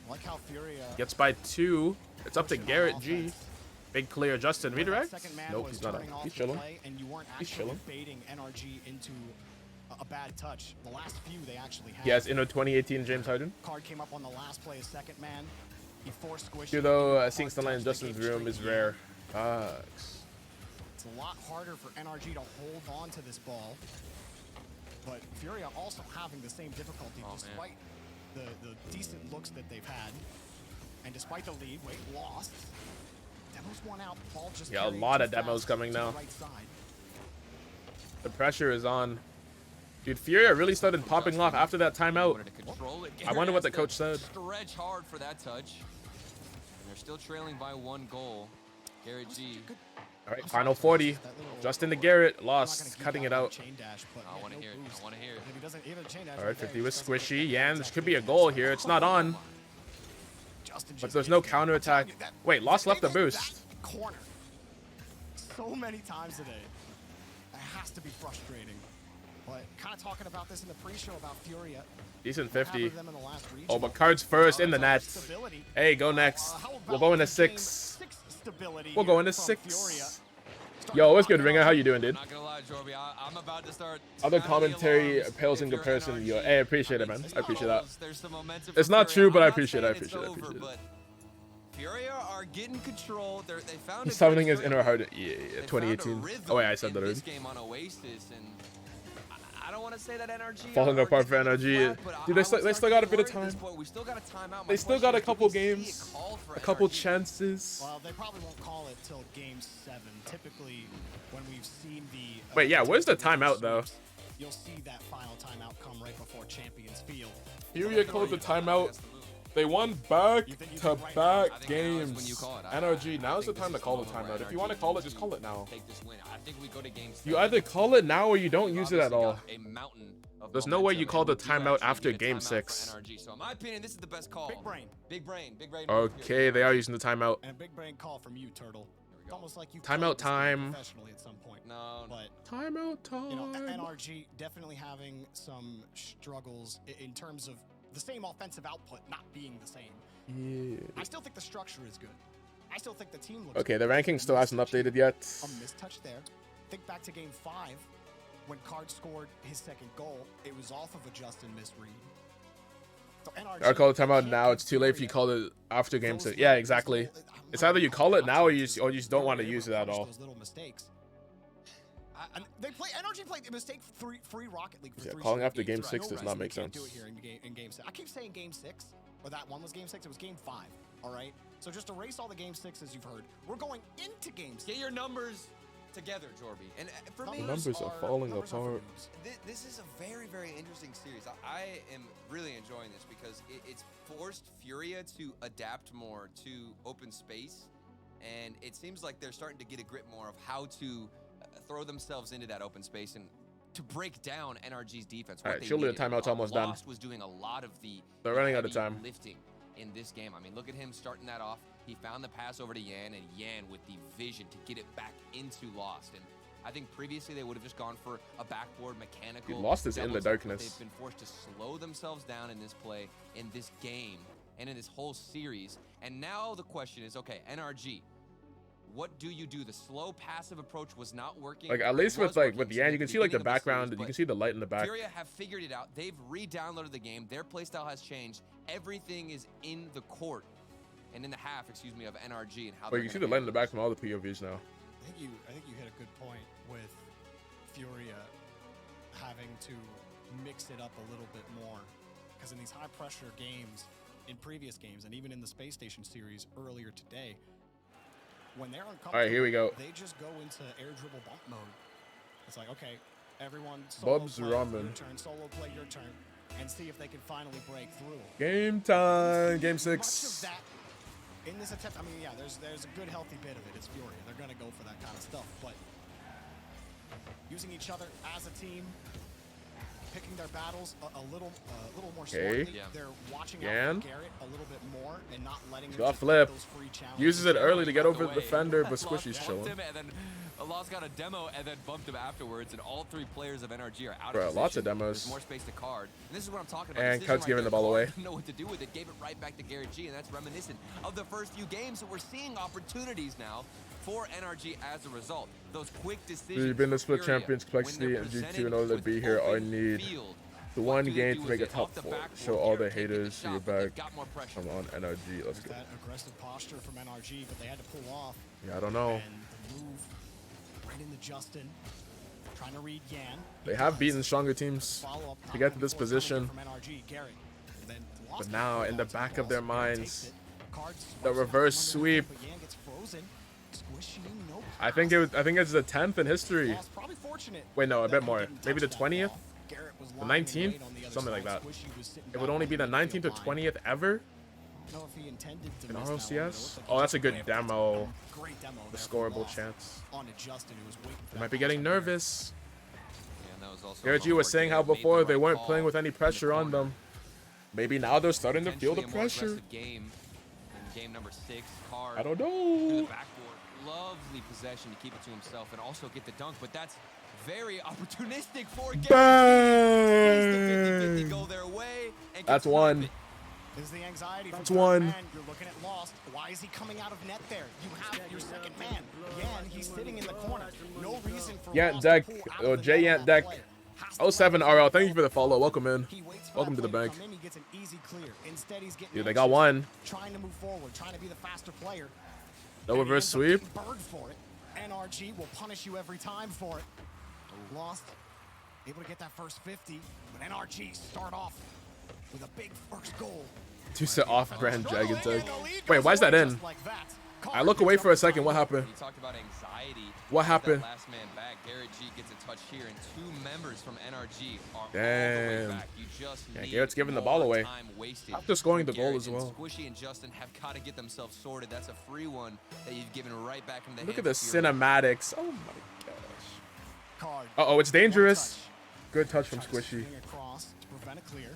Like how Furia Gets by 2. It's up to Garrett G. Big clear. Justin redirect. Nope, he's not. He's chilling. And you weren't He's actually chilling. baiting NRG into a bad touch. The last few they actually had. He has inner 2018 James Harden. Card came up on the last play as second man. He forced Squishy. Dude, though, seeing Sunlight in Justin's room is rare. It's a lot harder for NRG to hold on to this ball. But Furia also having the same difficulty despite the decent looks that they've had. And despite the lead, lost. Demos one out, ball just a lot of demos coming now. Right side. The pressure is on. Dude, Furia really started popping off after that timeout. I wonder what the coach said. Stretch hard for that touch. And they're still trailing by 1 goal. Garrett G. All right, final 40. Justin to Garrett, lost, cutting it out. I want to hear it. I want to hear it. All right, 50 with Squishy. Yan, this could be a goal here. It's not on. But there's no counterattack. Wait, Lost left the boost. Corner. So many times today. It has to be frustrating. But kind of talking about this in the pre-show about Furia. Decent 50. Oh, but cards first in the net. Hey, go next. We'll go into 6. We'll go into 6. Yo, what's good, Ringer? How you doing, dude? Not gonna lie, Jorby, I'm about to start. Other commentary pales in comparison. Yo, hey, I appreciate it, man. I appreciate that. It's not true, but I appreciate it. I appreciate it. I appreciate it. Furia are getting control. They found He's summoning his inner heart. Yeah, 2018. Oh wait, I said that already. This game on Oasis, and I don't want to say that NRG falling apart for NRG. Dude, they still got a bit of time. They still got a couple games, a couple chances. Well, they probably won't call it till game 7. Typically, when we've seen the wait, yeah, where's the timeout though? You'll see that final timeout come right before Champions Field. Furia called the timeout. They won back-to-back games. NRG, now's the time to call the timeout. If you want to call it, just call it now. You either call it now or you don't use it at all. There's no way you call the timeout after game 6. So in my opinion, this is the best call. Big brain. Okay, they are using the timeout. And a big brain call from you, Turtle. It's almost like you timeout time. Professionally at some point. No. But timeout time. You know, NRG definitely having some struggles in terms of the same offensive output not being the same. Yeah. I still think the structure is good. I still think the team looks okay, good. the ranking still hasn't updated yet. A mistouch there. Think back to game 5 when Card scored his 2nd goal. It was off of a Justin misread. So I call the timeout now. It's too late if you call it after game 6. Yeah, exactly. It's either you call it now or you just don't want to use it at all. Those little mistakes. NRG played a mistake free Rocket League for 3 calling after games. game 6 does not make sense. Do it here in game 6. I keep saying game 6, or that one was game 6. It was game 5. All right. So just erase all the game 6s you've heard. We're going into game 6. Get your numbers together, Jorby. And for me, the numbers are falling apart. This is a very, very interesting series. I am really enjoying this because it's forced Furia to adapt more to open space, and it seems like they're starting to get a grip more of how to throw themselves into that open space and to break down NRG's defense. All right, surely the timeout's almost done. Lost was doing a lot of they're running out of time. Lifting in this game. I mean, look at him starting that off. He found the pass over to Yan, and Yan with the vision to get it back into Lost. And I think previously they would have just gone for a backboard mechanical. Dude, Lost is in the darkness. They've been forced to slow themselves down in this play, in this game, and in this whole series. And now the question is, okay, NRG, what do you do? The slow passive approach was not working. Like at least with Yan, you can see like the background, you can see the light in the back. Furia have figured it out. They've re-downloaded the game. Their playstyle has changed. Everything is in the court and in the half, excuse me, of NRG and how. But you can see the light in the back from all the POVs now. I think you hit a good point with Furia having to mix it up a little bit more, because in these high pressure games, in previous games, and even in the Space Station series earlier today, when they're uncomfortable, all right, here we go. They just go into air dribble bump mode. It's like, okay, everyone, Bubs Ramen. your turn, solo play your turn, and see if they can finally break through. Game time, game 6. Much of that in this attempt, I mean, yeah, there's a good healthy bit of it. It's Furia. They're gonna go for that kind of stuff, but using each other as a team, picking their battles a little more smartly. Yeah. They're watching Yan. out for Garrett a little bit more and not letting him Got just flip. get those free challenges. Uses it early to get over the defender, but Squishy's chilling. And then Lost got a demo and then bumped him afterwards, and all 3 players of NRG are out Bro, of position. lots of demos. There's more space to card. And this is what I'm talking about. And Decision Cut's right giving there. the ball away. Didn't know what to do with it. Gave it right back to Garrett G, and that's reminiscent of the first few games. So we're seeing opportunities now for NRG as a result. Those quick decisions. We've been to split champions complexity and G2 in order to be here. I need. The one game to make a top 4. Show all the haters you're back. Come on, NRG. Let's go. That aggressive posture from NRG, but they had to pull off. Yeah, I don't know. And the move right into Justin. Trying to read Yan. They have beaten stronger teams to get to this position. But now, in the back of their minds, the reverse sweep. I think it's the 10th in history. Wait, no, a bit more. Maybe the 20th, the 19th, something like that. It would only be the 19th or 20th ever in RLCS. Oh, that's a good demo. The scoreable chance. They might be getting nervous. Garrett was saying how before they weren't playing with any pressure on them. Maybe now they're starting to feel the pressure. Game number 6, Card I don't know. through the backboard. Lovely possession to keep it to himself and also get the dunk, but that's very opportunistic for Garrett. Bang! Go their way and That's one. This is the anxiety. That's one. You're looking at Lost. Why is he coming out of net there? You have your second man. Yan, he's sitting in the corner. No reason for Yant Deck, or J Yant Deck. 07 RL, thank you for the follow. Welcome in. Welcome to the bank. Dude, they got one. Trying to move forward, trying to be the faster player. No reverse sweep. Bird for it. NRG will punish you every time for it. Lost. Able to get that first 50, but NRG start off with a big first goal. Two set off brand Dragon Tag. Wait, why is that in? I look away for a second. What happened? You talked about anxiety. What happened? Last man back. Garrett G gets a touch here, and 2 members from NRG are all the Damn. way back. You just need Garrett's giving the ball away. time wasted. After scoring the Garrett goal as well. And Squishy and Justin have got to get themselves sorted. That's a free one that you've given right back in the Look at hands the of Fury. cinematics. Oh my gosh. Uh-oh, it's dangerous. Good touch from Squishy. Across to prevent a clear.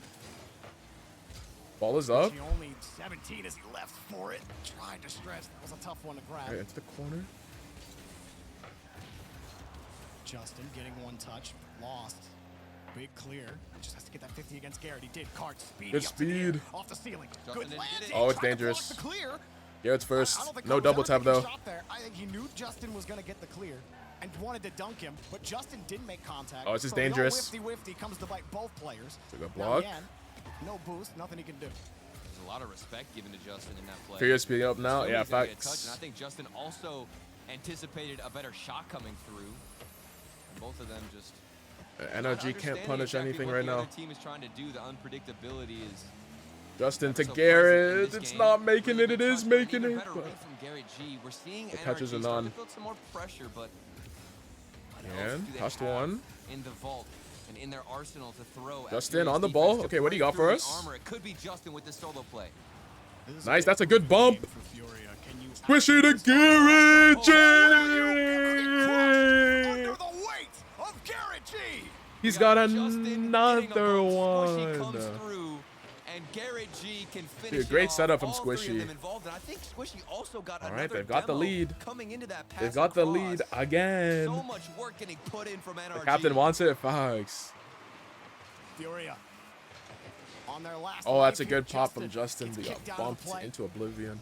Ball is up. Only 17 as he left for it. Tried to stretch. That was a tough one to grab. Right into the corner. Justin getting one touch. Lost. Big clear. Just has to get that 50 against Garrett. He did. Card speed. Good speed. Off the ceiling. Justin Good landing. Oh, it's Tried to dangerous. block the clear. Garrett's first. I don't think No Card double was ever tap though. taking a shot there. I think he knew Justin was going to get the clear and wanted to dunk him, but Justin didn't make contact. Oh, this is So dangerous. No whifty comes to bite both players. Took a Now block. Yan, no boost. Nothing he can do. There's a lot of respect given to Justin in that play. Furious speeding up now. Philly's Yeah, gonna get a facts. touch, and I think Justin also anticipated a better shot coming through. And both of them just NRG can't punish exactly anything what right the now. other team is trying to do. The unpredictability is Justin to so Garrett. present in It's this not game. making it. It is making Even it. better But win from Garrett G. We're seeing The NRG catches are start none. to feel some more pressure, but what And else do they touched have one. in the vault and in their arsenal to throw at Justin Furious on the defense ball. to Okay, what do you break got for through the us? armor? It could be Justin with this solo play. Nice. That's a good bump. Squishy to Garrett G. He's got another one. And Garrett G can finish Dude, great it off. setup from All 3 of Squishy. them involved, and I think Squishy also got All right, another they've got the demo lead. coming into that pass They've got the across. lead again. So much work getting put in from NRG. The captain wants it. Facts. Furia. On their last Oh, that's a life good here, pop from Justin. gets They kicked got out of bumped play. into oblivion.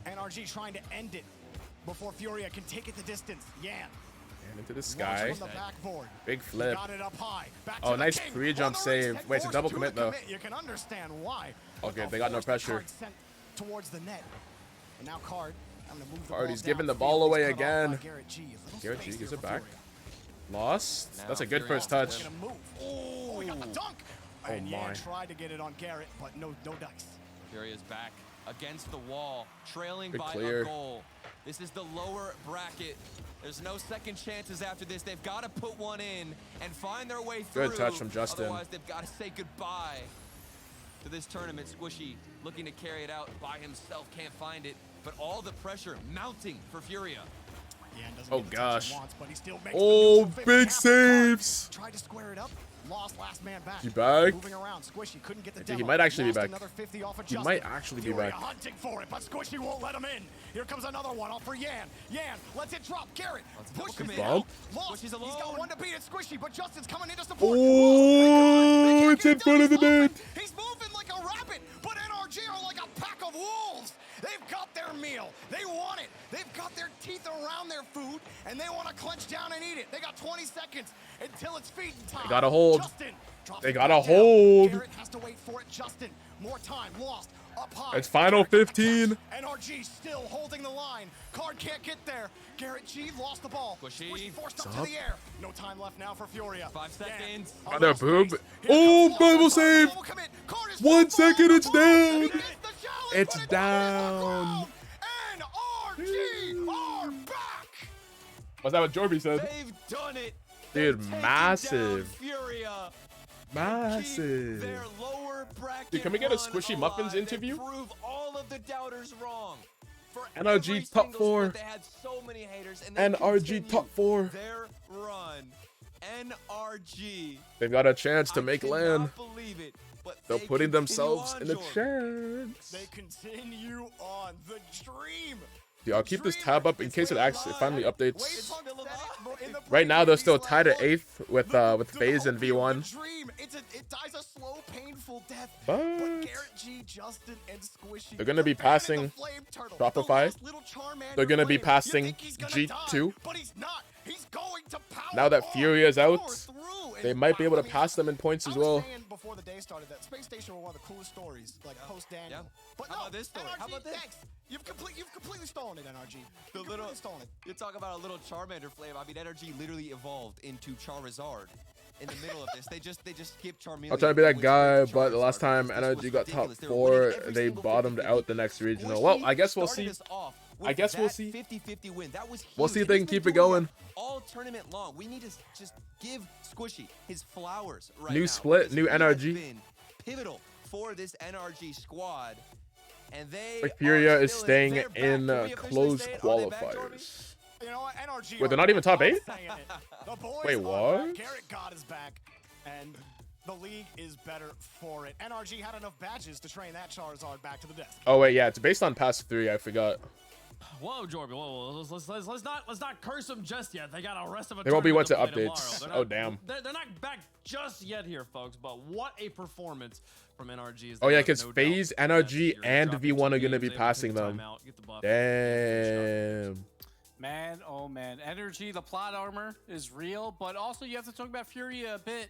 NRG trying to end it before Furia can take it the distance. Yan. And into the sky. Launch from the backboard. Big flip. Got it up high. Back Oh, to the nice king. pre-jump On the race, save. head Wait, it's a forced double to commit the though. You can understand why. Okay, they got no Forced pressure. Card sent towards the net. And now Card having to move the Cardi's ball giving the downfield. ball away It's cut off by again. Garrett G. A little Garrett space G gets here it for back. Furia. Lost. Now That's a good Furia first touch. Gonna move. Oh, he got the dunk. Oh And Yan my. tried to get it on Garrett, but no dice. Furia's back against the wall, trailing Good by clear. a goal. This is the lower bracket. There's no second chances after this. They've got to put one in and find their way through. Good touch from Justin. Otherwise, they've got to say goodbye to this tournament. Squishy looking to carry it out by himself, can't find it. But all the pressure mounting for Furia. Yan doesn't Oh get the touch gosh. he wants, but he still makes Oh, the neutral 50. big Half the card. saves. Tried to square it up. Lost last man back. He back? Moving around. Squishy couldn't get the I think he demo. might actually be Lost back. another 50 off of He Justin. might actually be Furia back. hunting for it, but Squishy won't let him in. Here comes another one off for Yan. Yan lets it drop. Garrett pushes commit. it out. Bump. Lost. Squishy's He's got alone. one to beat it. Squishy, but Justin's coming in to support. Oh, it's in front of the net. He's moving like a rabbit, but NRG are like a pack of wolves. They've got their meal. They want it. They've got their teeth around their food, and they want to clench down and eat it. They got 20 seconds until it's feeding time. They got a hold. Justin drops They it got back a down. hold. Garrett has to wait for it. Justin, more time lost. Up high. It's final 15. NRG still holding the line. Card can't get there. Garrett G lost the ball. Squishy forced up to the air. No time left now for Furia. 5 seconds. Got that boob. Oh, Bible save. 1 second, it's down. It's down. NRG are back. What's that what Jorby said? They've done it. Dude, massive. Furia. Massive. Their lower bracket Dude, can we get a run Squishy alive Muffins and interview? prove all of the doubters wrong. For NRG every top single 4. split, they had so many haters, and they NRG top 4. Their run. NRG. They've got a chance to make land. Believe it, but They're putting themselves in a Jordan. chance. They continue on the dream. Dude, I'll keep this tab up in case it finally updates. Right now, they're still tied at 8th with FaZe and V1. It dies a slow, painful death. But Garrett G, Justin, and Squishy. they're gonna be passing Shopify. They're gonna be passing G2. But he's not. He's going to power Now that Furia is out, through. they might be able to pass them in points as well. Before the day started that Space Station were one of the coolest stories, like post Daniel. Yeah. But How about this story? NRG, How about this? Thanks. You've completely stolen it, NRG. You've completely stolen it. You talk about a little Charmander flame. I mean, NRG literally evolved into Charizard in the middle of this. They just skipped Charmeleon. I'll try to be that guy, but the last time NRG got top 4, they bottomed out the next regional. Well, I guess we'll see. I guess we'll see. 50-50 win. That was huge. We'll see if they can keep it going. All tournament long. We need to just give Squishy his flowers right New now, split, because new he has NRG. been pivotal for this NRG squad. And they Furia is still staying they're back. in Can we officially close say it? Are they back, Jordan? qualifiers. You know what? NRG. Wait, they're not even top 8? The boys Wait, are what? back. Garrett God is back, and the league is better for it. NRG had enough badges to train that Charizard back to the desk. Oh wait, yeah, it's based on past 3. I forgot. Whoa, Jorby, whoa. Let's not curse them just yet. They got a rest of a There won't be tournament what's to play updates. tomorrow. Oh damn. They're not back just yet here, folks. But what a performance from NRG. Oh yeah, because FaZe, NRG, and V1 are gonna be passing them. Damn. Man, oh man. Energy, the plot armor is real, but also you have to talk about Furia a bit.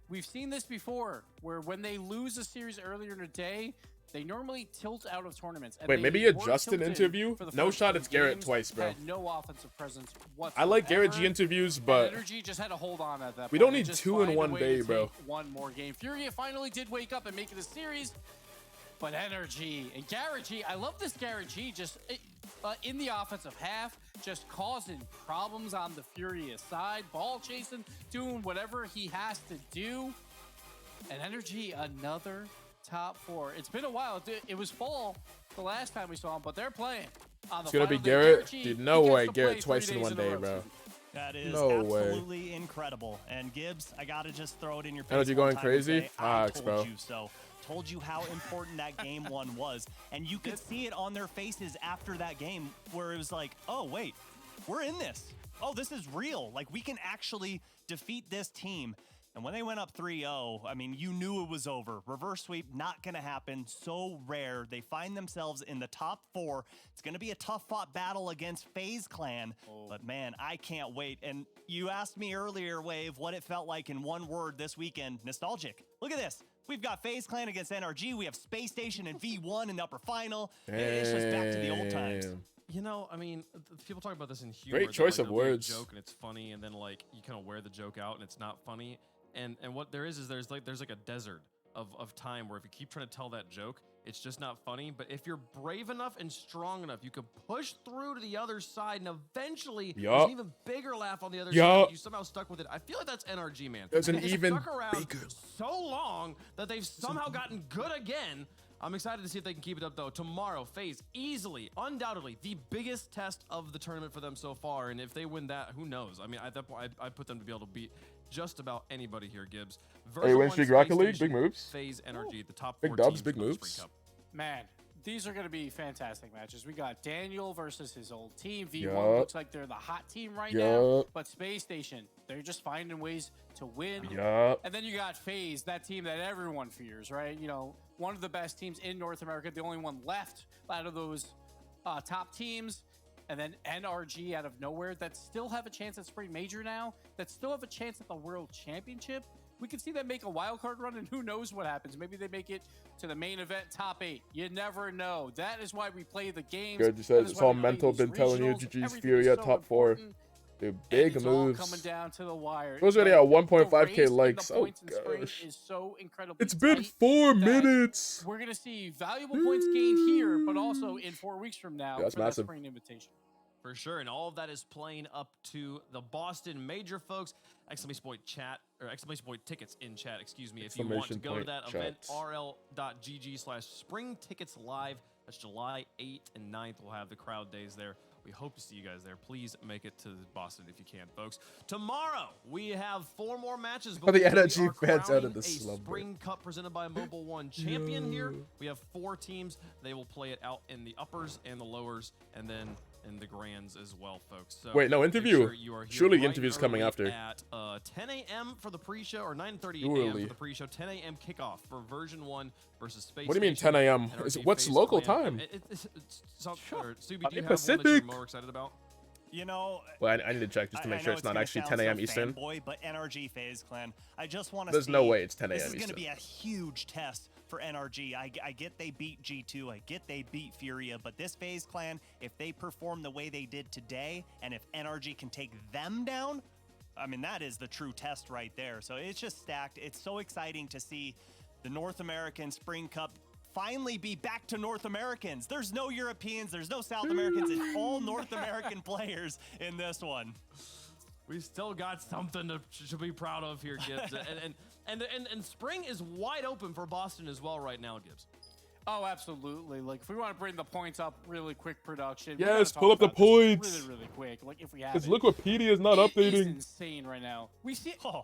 We've seen this before, where when they lose a series earlier in the day, they normally tilt out of tournaments. And Wait, they maybe a were Justin tilted interview? for the No first shot, few it's Garrett games, twice, bro. had no offensive presence whatsoever. I like Garrett G interviews, but Energy just had to hold on at that we point don't and need just 2 in find a one way day, to bro. take one more game. Furia finally did wake up and make it a series, but Energy and Garrett G, I love this Garrett G just in the offensive half, just causing problems on the Furia side, ball chasing, doing whatever he has to do. And Energy, another top 4. It's been a while. It was fall the last time we saw him, but they're playing. On the It's gonna be final day. Garrett. G, Dude, no he gets way to Garrett play twice 3 in days one a day, row. bro. That is No way. absolutely incredible. And Gibbs, I gotta just throw it in your face. Energy one going time and crazy? say, I Facts, told bro. you so. Told you how important that game 1 was. And you could see it on their faces after that game where it was like, oh, wait, we're in this. Oh, this is real. Like, we can actually defeat this team. And when they went up 3-0, I mean, you knew it was over. Reverse sweep, not going to happen. So rare. They find themselves in the top 4. It's going to be a tough-fought battle against FaZe Clan. But, man, I can't wait. And you asked me earlier, Wave, what it felt like in one word this weekend. Nostalgic. Look at this. We've got FaZe Clan against NRG. We have Space Station and V1 in the upper final. It's just back to the old times. You know, I mean, people talk about this in humor. Great choice like, of there'll be a words. joke and it's funny, and then like you kind of wear the joke out and it's not funny. And what there is there's like a desert of time where if you keep trying to tell that joke, it's just not funny. But if you're brave enough and strong enough, you can push through to the other side, and eventually there's an even bigger laugh on the other side. You somehow stuck with it. I feel like that's NRG, man. There's an They've even stuck around bigger. so long that they've somehow gotten good again. I'm excited to see if they can keep it up, though. Tomorrow, FaZe, easily, undoubtedly, the biggest test of the tournament for them so far. And if they win that, who knows? I mean, at that point, I put them to be able to beat just about anybody here, Gibbs. Hey, win streak Rocket League, big moves. FaZe, NRG, the top Big 4 dubs, teams big for the moves. Spring Cup. Man, these are going to be fantastic matches. We got Daniel versus his old team. V1 Yup. looks like they're the hot team right now. Yup. But Space Station, they're just finding ways to win. Yup. And then you got FaZe, that team that everyone fears, right? You know, one of the best teams in North America, the only one left out of those top teams. And then NRG out of nowhere that still have a chance at Spring Major now, that still have a chance at the World Championship. We could see them make a wild card run, and who knows what happens. Maybe they make it to the main event top 8. You never know. That is why we play the games. Good, you said it's all mental. Been telling you, GG's Fury at top 4. Dude, big moves. Coming down to the wire. It was already at 1.5k likes. Oh gosh. Is so incredibly it's been 4 minutes. We're gonna see valuable points gained here, but also in 4 weeks from now that's for massive. the Spring Invitation. For sure, and all of that is playing up to the Boston Major, folks. Exclamation point chat, or exclamation point tickets in chat, excuse me. If you want to go to that event, rl.gg/spring tickets live. That's July 8th and 9th. We'll have the crowd days there. We hope to see you guys there. Please make it to Boston if you can, folks. Tomorrow, we have 4 more matches. Oh, the energy fans out of the slumber. Spring Cup presented by Mobile One champion here. We have 4 teams. They will play it out in the uppers and the lowers, and then in the grands as well, folks. So wait, no interview. Sure Surely right interview's coming after. At 10 a.m. for the pre-show, or 9:30 a.m. for the pre-show. 10 a.m. kickoff for version 1 versus Space. What do you mean 10 a.m.? What's local time? Subi, I'm do you in have Pacific. one that you're more excited about? You know, well, I need to check just to make sure it's not actually 10 a.m. Eastern. But NRG FaZe Clan, I just want to. There's no way it's 10 a.m. This is Eastern. going to be a huge test for NRG. I get they beat G2, I get they beat Furia, but this FaZe Clan, if they perform the way they did today, and if NRG can take them down, I mean, that is the true test right there. So it's just stacked. It's so exciting to see the North American Spring Cup finally be back to North Americans. There's no Europeans, there's no South Americans, it's all North American players in this one. We still got something to be proud of here, Gibbs. and spring is wide open for Boston as well right now, Gibbs. Oh, absolutely. Like, if we want to bring the points up really quick production. Yes, pull up the points. Really, really quick. Like, if we have Because it. Wikipedia is not updating. It's insane right now. We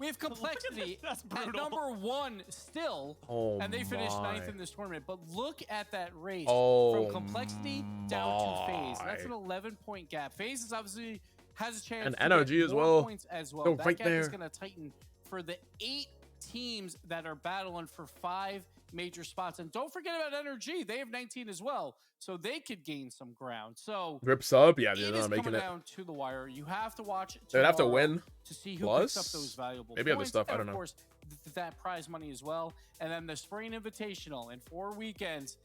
have complexity at number 1 still, and they finished 9th in this tournament. But look at that race from complexity down to FaZe. That's an 11-point gap. FaZe is obviously has a chance and to NRG get as more well. points as well. Go That right gap there. is going to tighten for the 8 teams that are battling for 5 major spots. And don't forget about NRG. They have 19 as well, so they could gain some ground. So Rips up, yeah, it they're is not making coming it. down to the wire. You have to watch. They'd have to tomorrow win to see who plus picks up those valuable maybe other points. stuff. I And don't know. Of course, that prize money as well. And then the Spring Invitational in 4 weekends.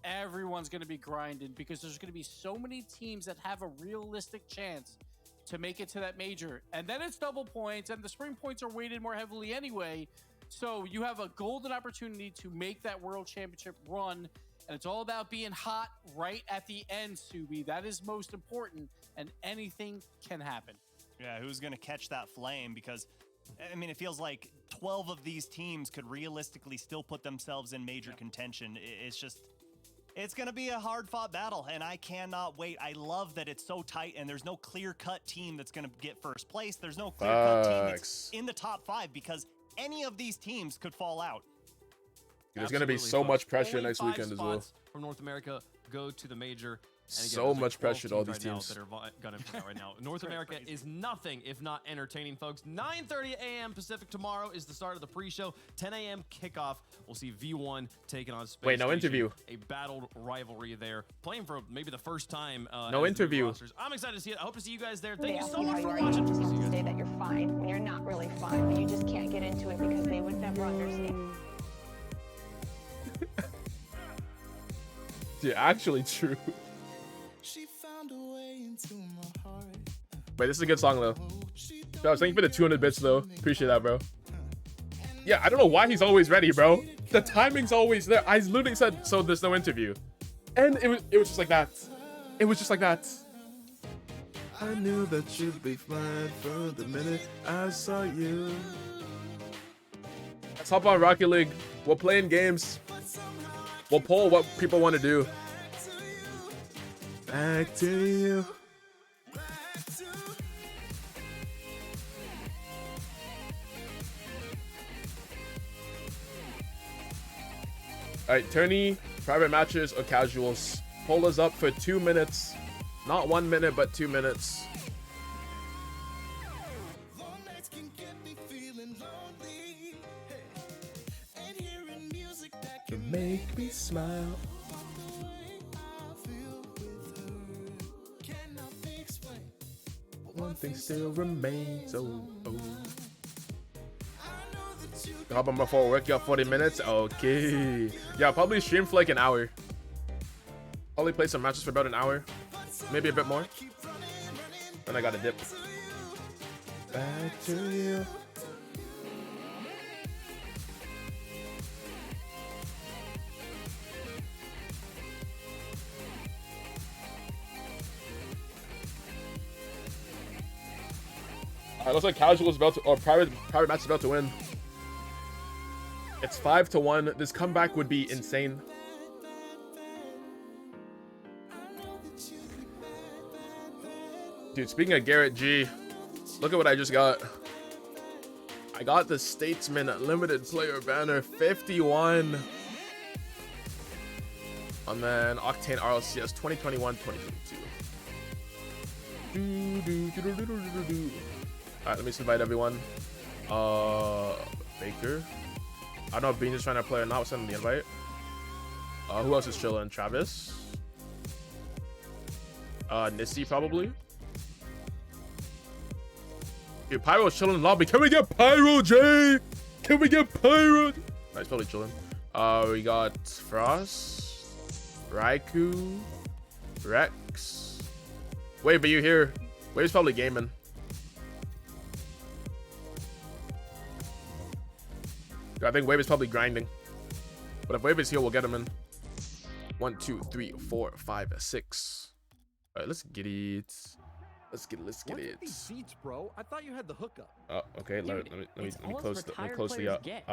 Everyone's going to be grinding because there's going to be so many teams that have a realistic chance to make it to that major. And then it's double points, and the spring points are weighted more heavily anyway. So you have a golden opportunity to make that World Championship run. And it's all about being hot right at the end, Subi. That is most important, and anything can happen. Yeah, who's going to catch that flame? Because, I mean, it feels like 12 of these teams could realistically still put themselves in major contention. It's just, it's going to be a hard-fought battle, and I cannot wait. I love that it's so tight, and there's no clear-cut team that's going to get first place. There's no clear-cut team that's in the top 5, because any of these teams could fall out. There's going to be so much pressure Only next 5 weekend as well. spots from North America go to the major. And again, So those are much 12 pressure to all teams these right now teams. that are gunning for that right now. North America is nothing if not entertaining, folks. 9:30 a.m. Pacific tomorrow is the start of the pre-show. 10 a.m. kickoff. We'll see V1 taking on Space Wait, no Station, interview. A battled rivalry there, playing for maybe the first time. No as interview. rosters. I'm excited to see it. I hope to see you guys there. Thank They you ask so you much how for you are, watching. You just have to say that you're fine when you're not really fine, but you just can't get into it because they would never understand. Yeah, actually true. She found a way into my heart. Wait, this is a good song though. Josh, thank you for the 200 bits though. Appreciate that, bro. Yeah, I don't know why he's always ready, bro. The timing's always there. I literally said, so there's no interview. And it was just like that. It was just like that. I knew that you'd be fine from the minute I saw you. Let's hop on Rocket League. We're playing games. We'll poll what people want to do. Back to you. Alright, tourney, private matches, or casuals. Poll is up for 2 minutes. Not 1 minute, but 2 minutes. To make make me smile. One thing still remains. Oh. Hop on before work, you got 40 minutes? Okay. Yeah, I'll probably stream for like an hour. Probably play some matches for about an hour. Maybe a bit more. Then I got a dip. Back to you. Alright, looks like Casual is about to, or Private Match is about to win. It's 5-1. This comeback would be insane. Dude, speaking of Garrett G, look at what I just got. I got the Statesman Limited Player Banner 51. And then Octane RLCS 2021-2022. Alright, let me just invite everyone. Baker. I don't know if Bean is trying to play or not. We'll send him the invite. Who else is chilling? Travis. Nissy probably. Dude, Pyro's chilling in the lobby. Can we get Pyro, Jay? Can we get Pyro? No, he's probably chilling. We got Frost, Raikou, Rex. Wait, but you here? Wave's probably gaming. I think Wave is probably grinding. But if Wave is here, we'll get him in. 1, 2, 3, 4, 5, 6. Alright, let's get it. Let's get it. These seats, bro. I thought you had the hookup. Oh, okay. Let me close the okay.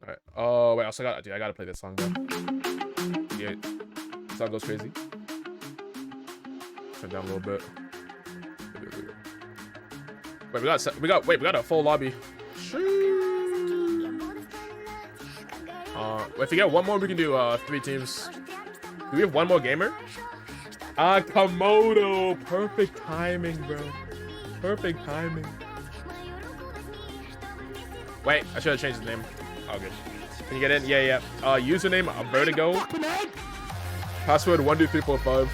Alright. Oh wait, I also got, dude, I gotta play this song, bro. Yeah. This song goes crazy. Turn down a little bit. Wait, we got a full lobby. If we get one more, we can do 3 teams. Do we have one more gamer? Komodo. Perfect timing, bro. Perfect timing. Wait, I should have changed the name. Oh, good. Can you get in? Yeah. Username Vertigo. Password 12345.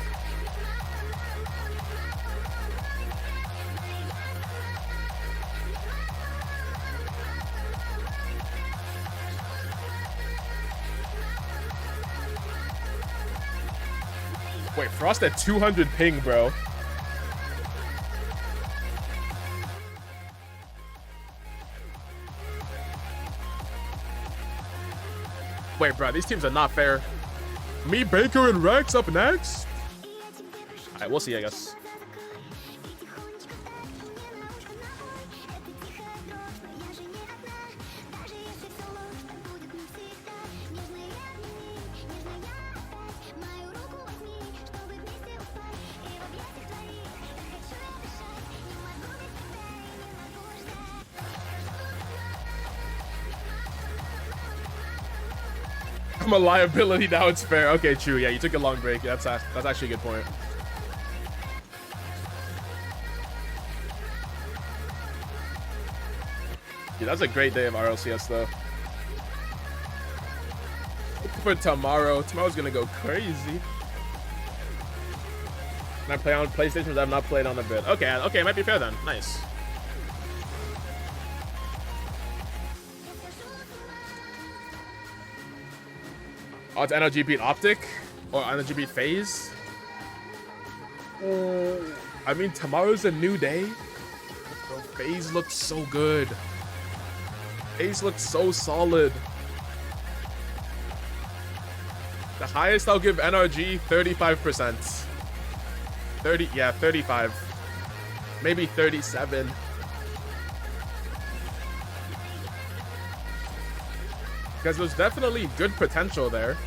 Wait, Frost at 200 ping, bro. Wait, bro, these teams are not fair. Me, Baker, and Rex up next? Alright, we'll see, I guess. I'm a liability, now it's fair. Okay, true. Yeah, you took a long break. That's actually a good point. Dude, that's a great day of RLCS though. For tomorrow. Tomorrow's gonna go crazy. Can I play on PlayStations I've not played on a bit? Okay, might be fair then. Nice. Oh, it's NRG beat Optic? Or NRG beat FaZe? I mean, tomorrow's a new day. Bro, FaZe looks so good. FaZe looks so solid. The highest I'll give NRG, 35%. 35. Maybe 37. Because there's definitely good potential there.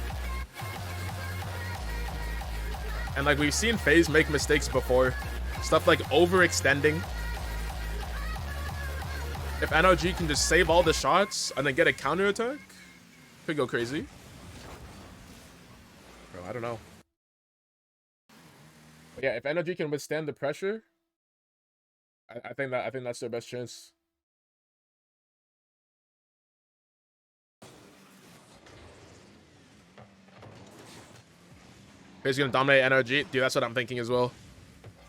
And like we've seen FaZe make mistakes before. Stuff like overextending. If NRG can just save all the shots and then get a counter attack, could go crazy. Bro, I don't know. But yeah, if NRG can withstand the pressure, I think that's their best chance. FaZe gonna dominate NRG. Dude, that's what I'm thinking as well.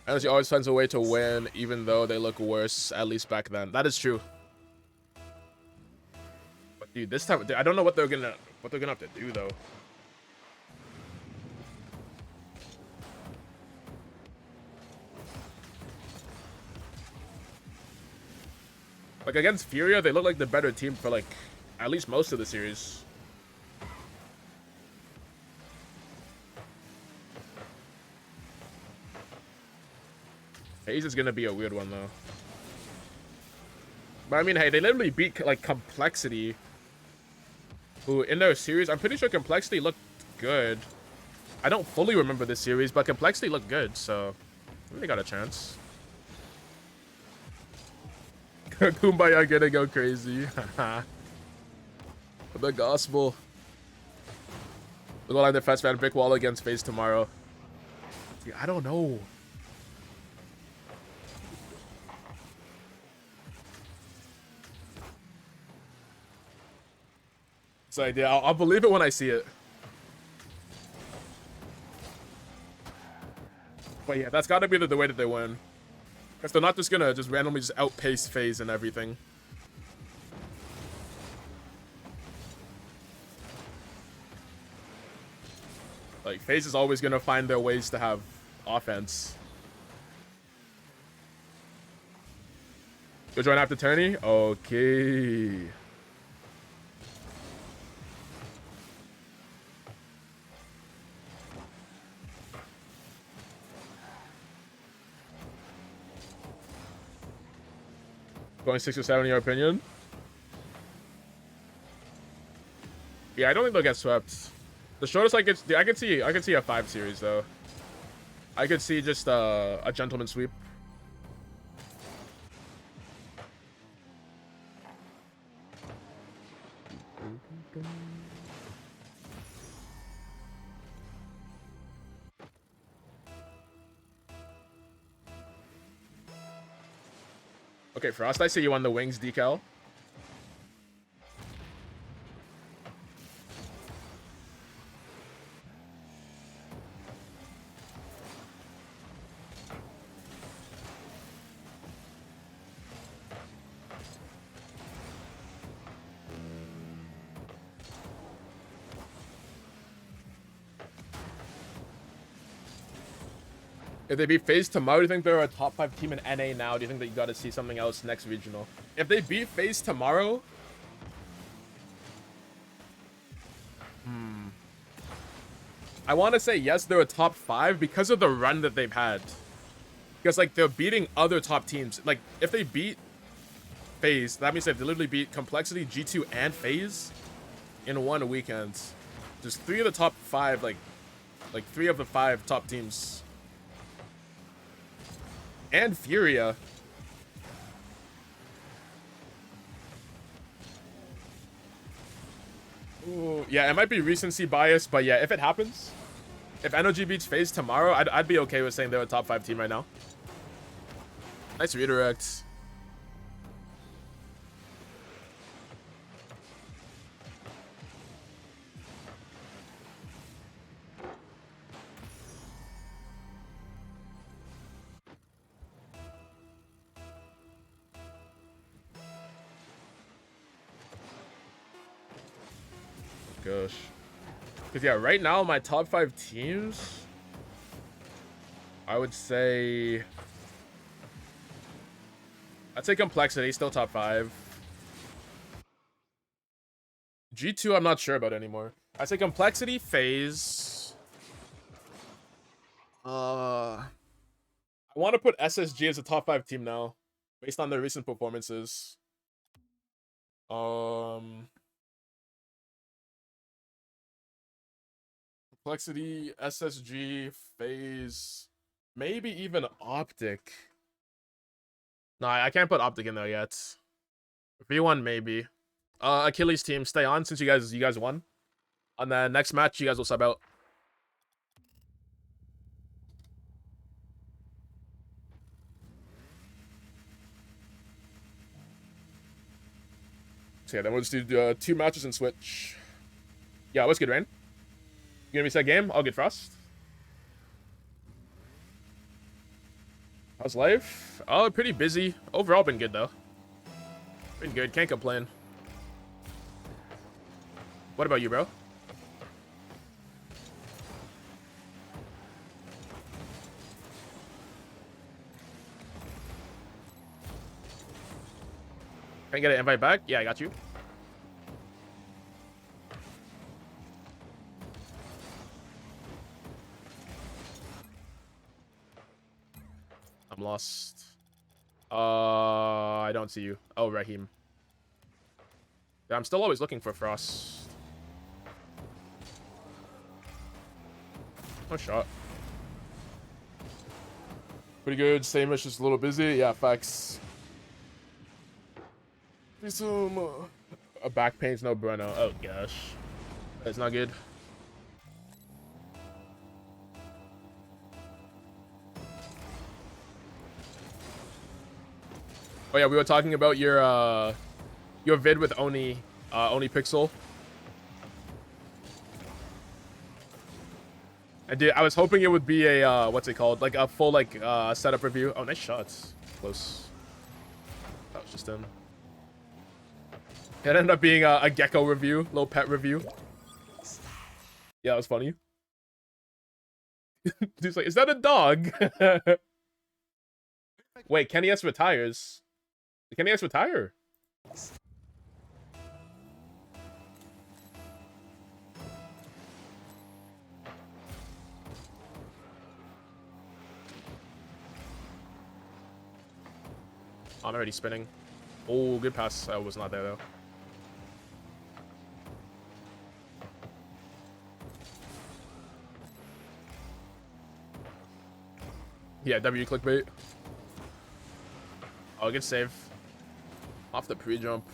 NRG always finds a way to win, even though they look worse, at least back then. That is true. But dude, this time, dude, I don't know what they're gonna have to do though. Like against Furia, they look like the better team for like at least most of the series. FaZe is gonna be a weird one though. But I mean, hey, they literally beat like Complexity, who in their series, I'm pretty sure Complexity looked good. I don't fully remember this series, but Complexity looked good, so they got a chance. Kumbaya gonna go crazy. The gospel. We'll go like the Fest Fan brick wall against FaZe tomorrow. Dude, I don't know. So yeah, I'll believe it when I see it. But yeah, that's gotta be the way that they win. Because they're not just gonna just randomly just outpace FaZe and everything. Like, FaZe is always gonna find their ways to have offense. Go join after tourney? Okay. Going 6 or 7 in your opinion? Yeah, I don't think they'll get swept. The shortest I could see a 5 series though. I could see just a gentleman sweep. Okay, Frost, I see you on the wings decal. If they beat FaZe tomorrow, do you think they're a top 5 team in NA now? Do you think that you got to see something else next regional? If they beat FaZe tomorrow... I want to say yes, they're a top 5 because of the run that they've had. Because, like, they're beating other top teams. Like, if they beat FaZe, that means they've literally beat Complexity, G2, and FaZe in one weekend. Just 3 of the top 5, like 3 of the 5 top teams. And Furia. Ooh, yeah, it might be recency bias, but yeah, if it happens, if Energy beats FaZe tomorrow, I'd be okay with saying they're a top 5 team right now. Nice redirect. Gosh. Because, yeah, right now, my top 5 teams, I would say... I'd say Complexity, still top 5. G2, I'm not sure about anymore. I'd say Complexity, FaZe. I want to put SSG as a top 5 team now, based on their recent performances. Complexity, SSG, FaZe, maybe even Optic. No, I can't put Optic in there yet. V1 maybe. Achilles team, stay on since you guys won. On the next match, you guys will sub out. So yeah, then we'll just do 2 matches and switch. Yeah, what's good, Rain? You gonna be set game? All good, Frost. How's life? Oh, pretty busy. Overall, been good though. Been good. Can't complain. What about you, bro? Can I get an invite back? Yeah, I got you. I'm lost. I don't see you. Oh, Raheem. Yeah, I'm still always looking for Frost. No shot. Pretty good. Same as just a little busy. Yeah, facts. Some a back pain's no bueno. Oh gosh, that's not good. Oh yeah, we were talking about your vid with Oni Pixel. And dude, I was hoping it would be a what's it called? Like a full like setup review. Oh, nice shots. Close. That was just in. It ended up being a gecko review, little pet review. Yeah, it was funny. Dude's like, is that a dog? Wait, Kenny S retires. Did Kenny S retire? I'm already spinning. Oh, good pass. I was not there though. Yeah, W clickbait. Oh, good save. Off the pre-jump.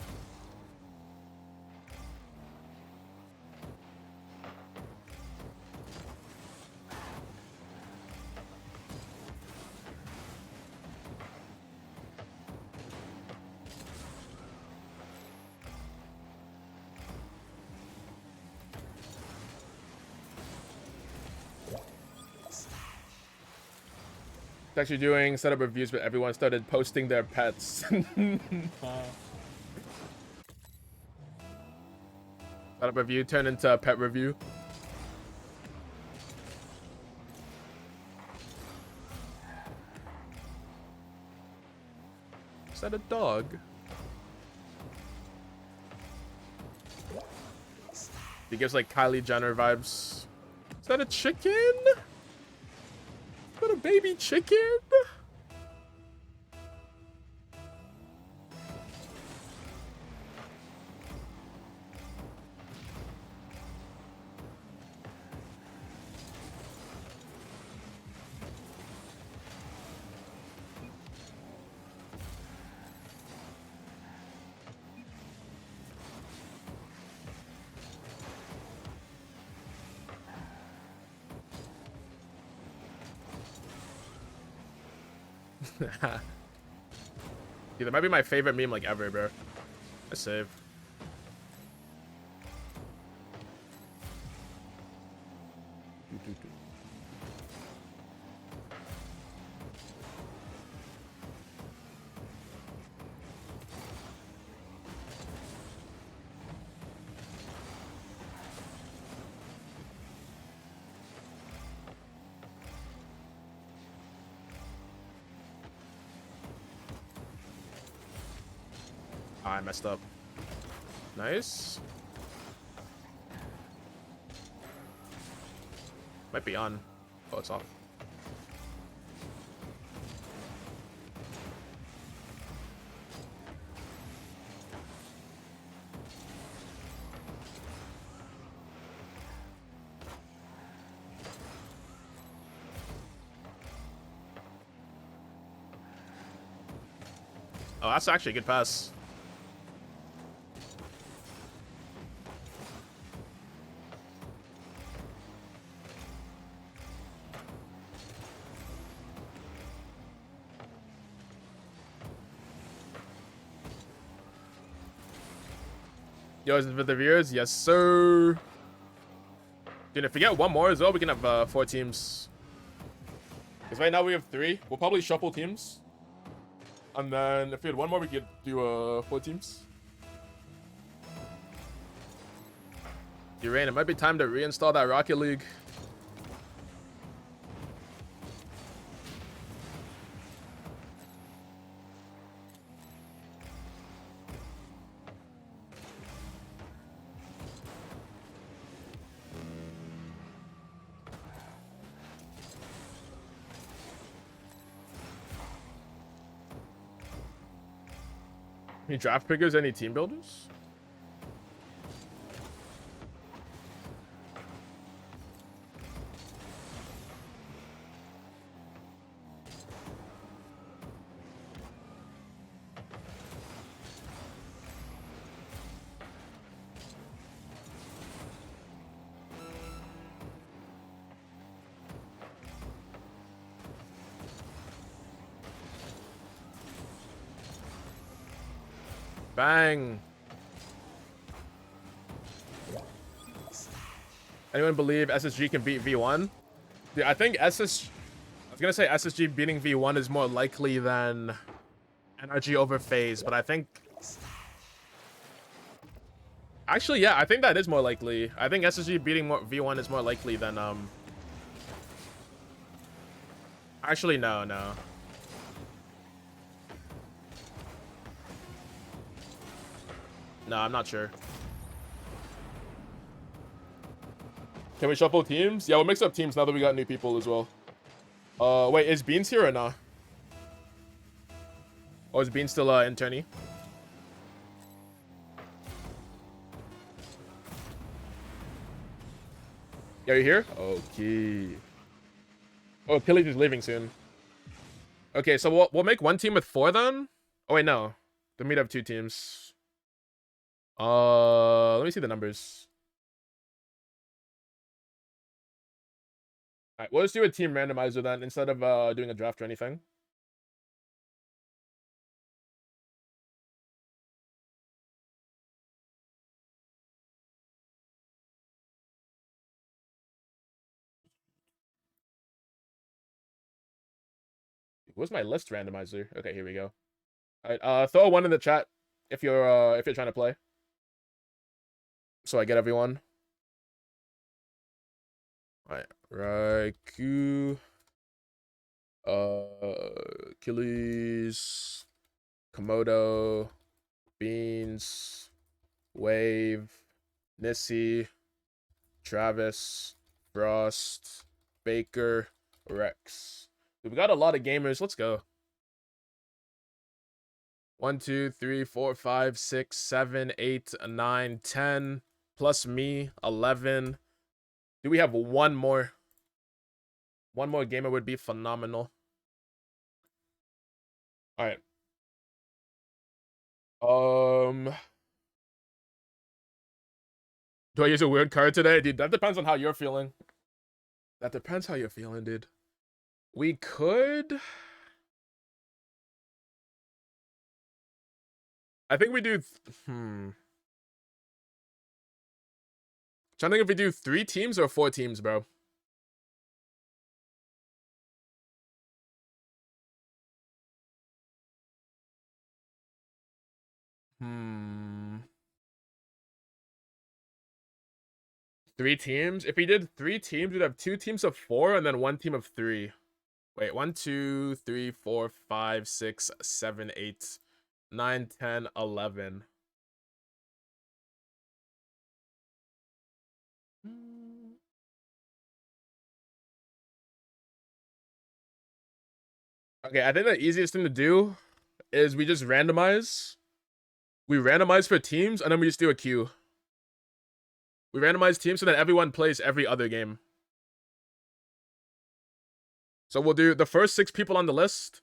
Actually doing setup reviews, but everyone started posting their pets. Setup review turned into a pet review. Is that a dog? He gives like Kylie Jenner vibes. Is that a chicken? Is that a baby chicken? Dude, that might be my favorite meme like ever, bro. I save. I messed up. Nice. Might be on. Oh, it's off. Oh, that's actually a good pass. Yo, is it for the viewers? Yes, sir. Dude, if we get one more as well, we can have 4 teams. Because right now we have 3. We'll probably shuffle teams. And then if we had one more, we could do 4 teams. Rain, it might be time to reinstall that Rocket League. Any draft pickers? Any team builders? Bang. Anyone believe SSG can beat V1? Dude, I think I was gonna say SSG beating V1 is more likely than NRG over FaZe, but I think... Actually, yeah, I think that is more likely. I think SSG beating V1 is more likely than, Actually, no. No, I'm not sure. Can we shuffle teams? Yeah, we'll mix up teams now that we got new people as well. Wait, is Beans here or not? Or is Beans still in tourney? Yeah, you here? Okay. Oh, Achilles is leaving soon. Okay, so we'll make one team with 4 then? Oh wait, no. Then we'd have 2 teams. Let me see the numbers. Alright, we'll just do a team randomizer then instead of doing a draft or anything. Where's my list randomizer? Okay, here we go. Alright, throw a 1 in the chat if you're trying to play. So I get everyone. Alright, Raikou, Achilles, Komodo, Beans, Wave, Nissy, Travis, Frost, Baker, Rex. We got a lot of gamers. Let's go. 1, 2, 3, 4, 5, 6, 7, 8, 9, 10. Plus me, 11. Do we have one more? One more gamer would be phenomenal. All right. Do I use a weird card today? Dude, that depends on how you're feeling. That depends how you're feeling, dude. We could... I think we do... Trying to think if we do 3 teams or 4 teams, bro. Three teams? If we did 3 teams, we'd have 2 teams of 4 and then 1 team of 3. Wait, 1, 2, 3, 4, 5, 6, 7, 8, 9, 10, 11. Okay, I think the easiest thing to do is we just randomize. We randomize for teams, and then we just do a queue. We randomize teams, so that everyone plays every other game. So we'll do the first 6 people on the list.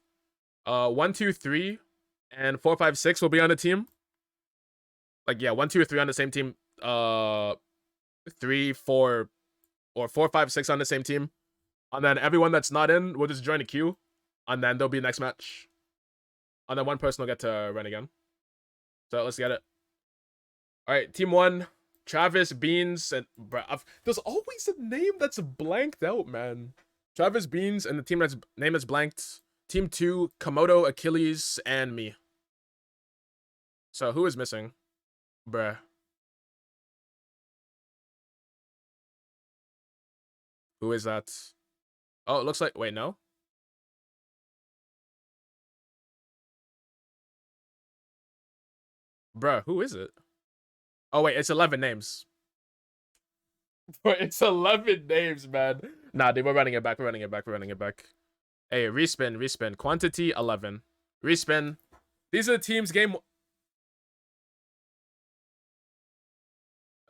1, 2, 3, and 4, 5, 6 will be on the team. Like, yeah, 1, 2, or 3 on the same team. 3, 4, or 4, 5, 6 on the same team. And then everyone that's not in will just join the queue. And then there'll be next match. And then one person will get to run again. So let's get it. All right, team 1, Travis, Beans, and there's always a name that's blanked out, man. Travis, Beans, and the team that's name is blanked. Team 2, Komodo, Achilles, and me. So who is missing? Bruh. Who is that? Oh, it looks like... Wait, no? Bruh, who is it? Oh, wait, it's 11 names. It's 11 names, man. Nah, dude, we're running it back. We're running it back. We're running it back. Hey, respin, respin. Quantity, 11. Respin. These are the teams game...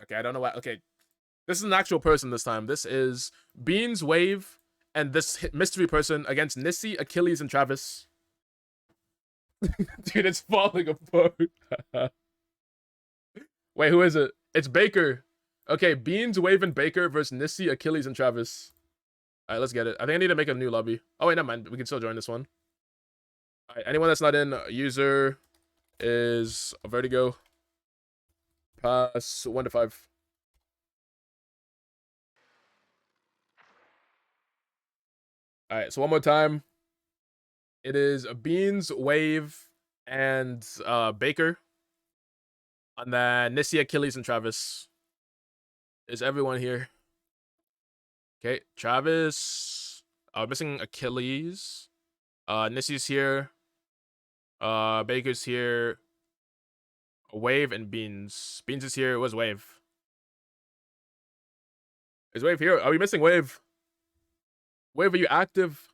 Okay, I don't know why. Okay. This is an actual person this time. This is Beans, Wave, and this mystery person against Nissy, Achilles, and Travis. Dude, it's falling apart. Wait, who is it? It's Baker. Okay, Beans, Wave, and Baker versus Nissy, Achilles, and Travis. Alright, let's get it. I think I need to make a new lobby. Oh, wait, never mind. We can still join this one. Alright, anyone that's not in, user is Vertigo. Pass 1 to 5. Alright, so one more time. It is Beans, Wave, and Baker. And then Nissy, Achilles, and Travis. Is everyone here? Okay, Travis. Missing Achilles. Nissy's here. Baker's here. Wave and Beans. Beans is here. Where's Wave? Is Wave here? Are we missing Wave? Wave, are you active?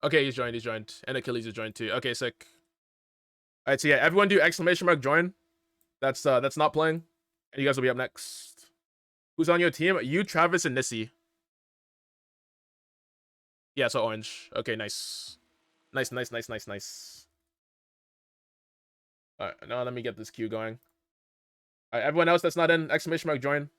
Okay, he's joined. He's joined. And Achilles is joined too. Okay, sick. Alright, so yeah, everyone do exclamation mark join. That's not playing. And you guys will be up next. Who's on your team? You, Travis, and Nissy. Yeah, so orange. Okay, nice. Nice, nice, nice, nice, nice. Alright, now let me get this queue going. Alright, everyone else that's not in, exclamation mark join.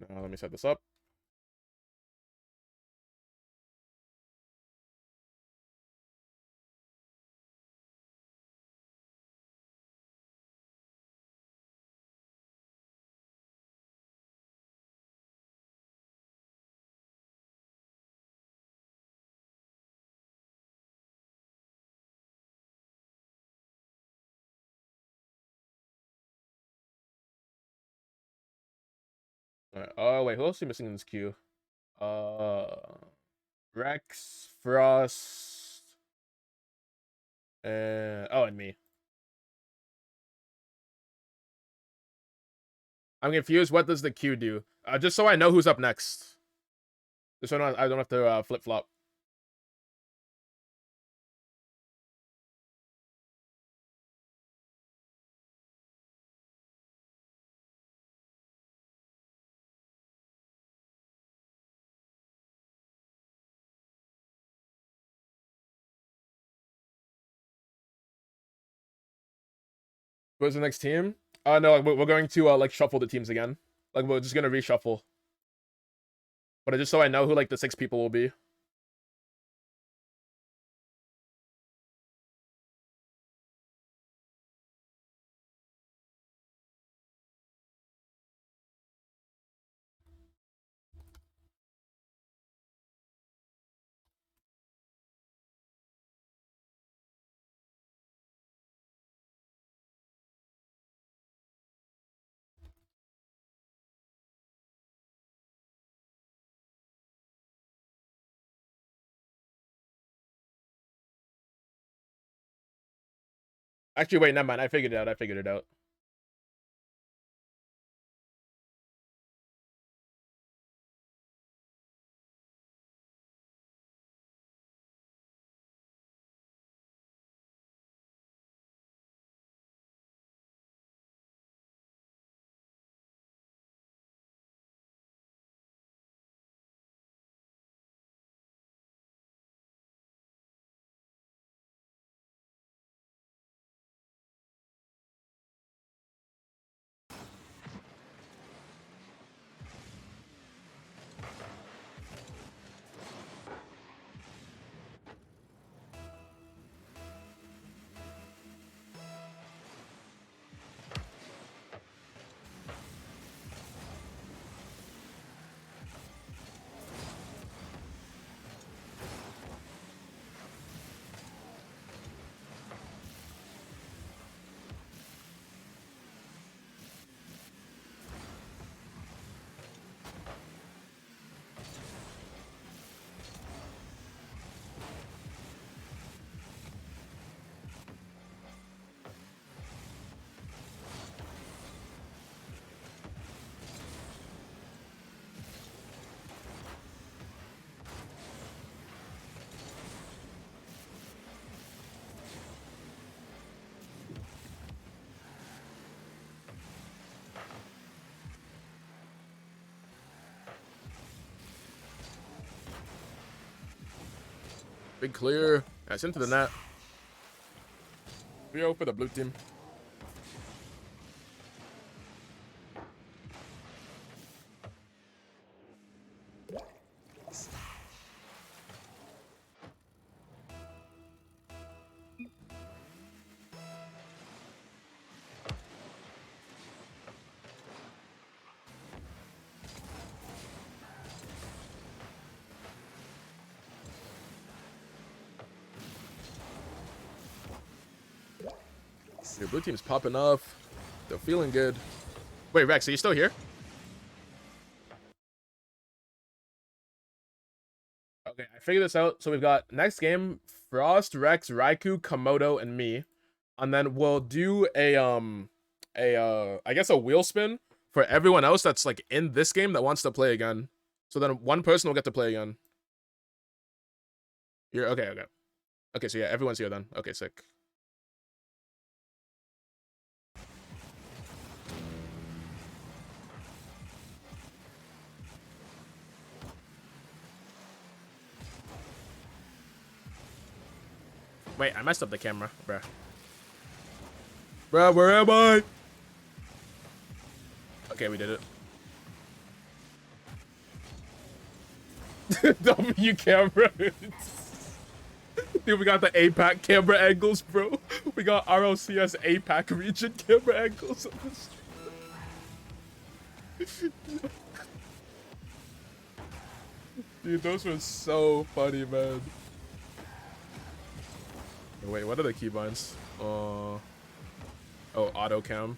Now let me set this up. Alright, oh wait, who else are you missing in this queue? Rex, Frost, and me. I'm confused. What does the queue do? Just so I know who's up next. Just so I don't have to flip flop. Who's the next team? No, like, we're going to like shuffle the teams again. Like we're just gonna reshuffle. But just so I know who like the 6 people will be. Actually, wait, never mind. I figured it out. I figured it out. Big clear. That's into the net. 3-0 for the blue team. Your blue team's popping off. They're feeling good. Wait, Rex, are you still here? Okay, I figured this out. So we've got next game, Frost, Rex, Raikou, Komodo, and me. And then we'll do I guess a wheel spin for everyone else that's like in this game that wants to play again. So then one person will get to play again. You're okay. Okay, so yeah, everyone's here then. Okay, sick. Wait, I messed up the camera, bruh. Bruh, where am I? Okay, we did it. W camera. Dude, we got the APAC camera angles, bro. We got RLCS APAC region camera angles on the stream. Dude, those were so funny, man. Wait, what are the keybinds? Oh, auto cam.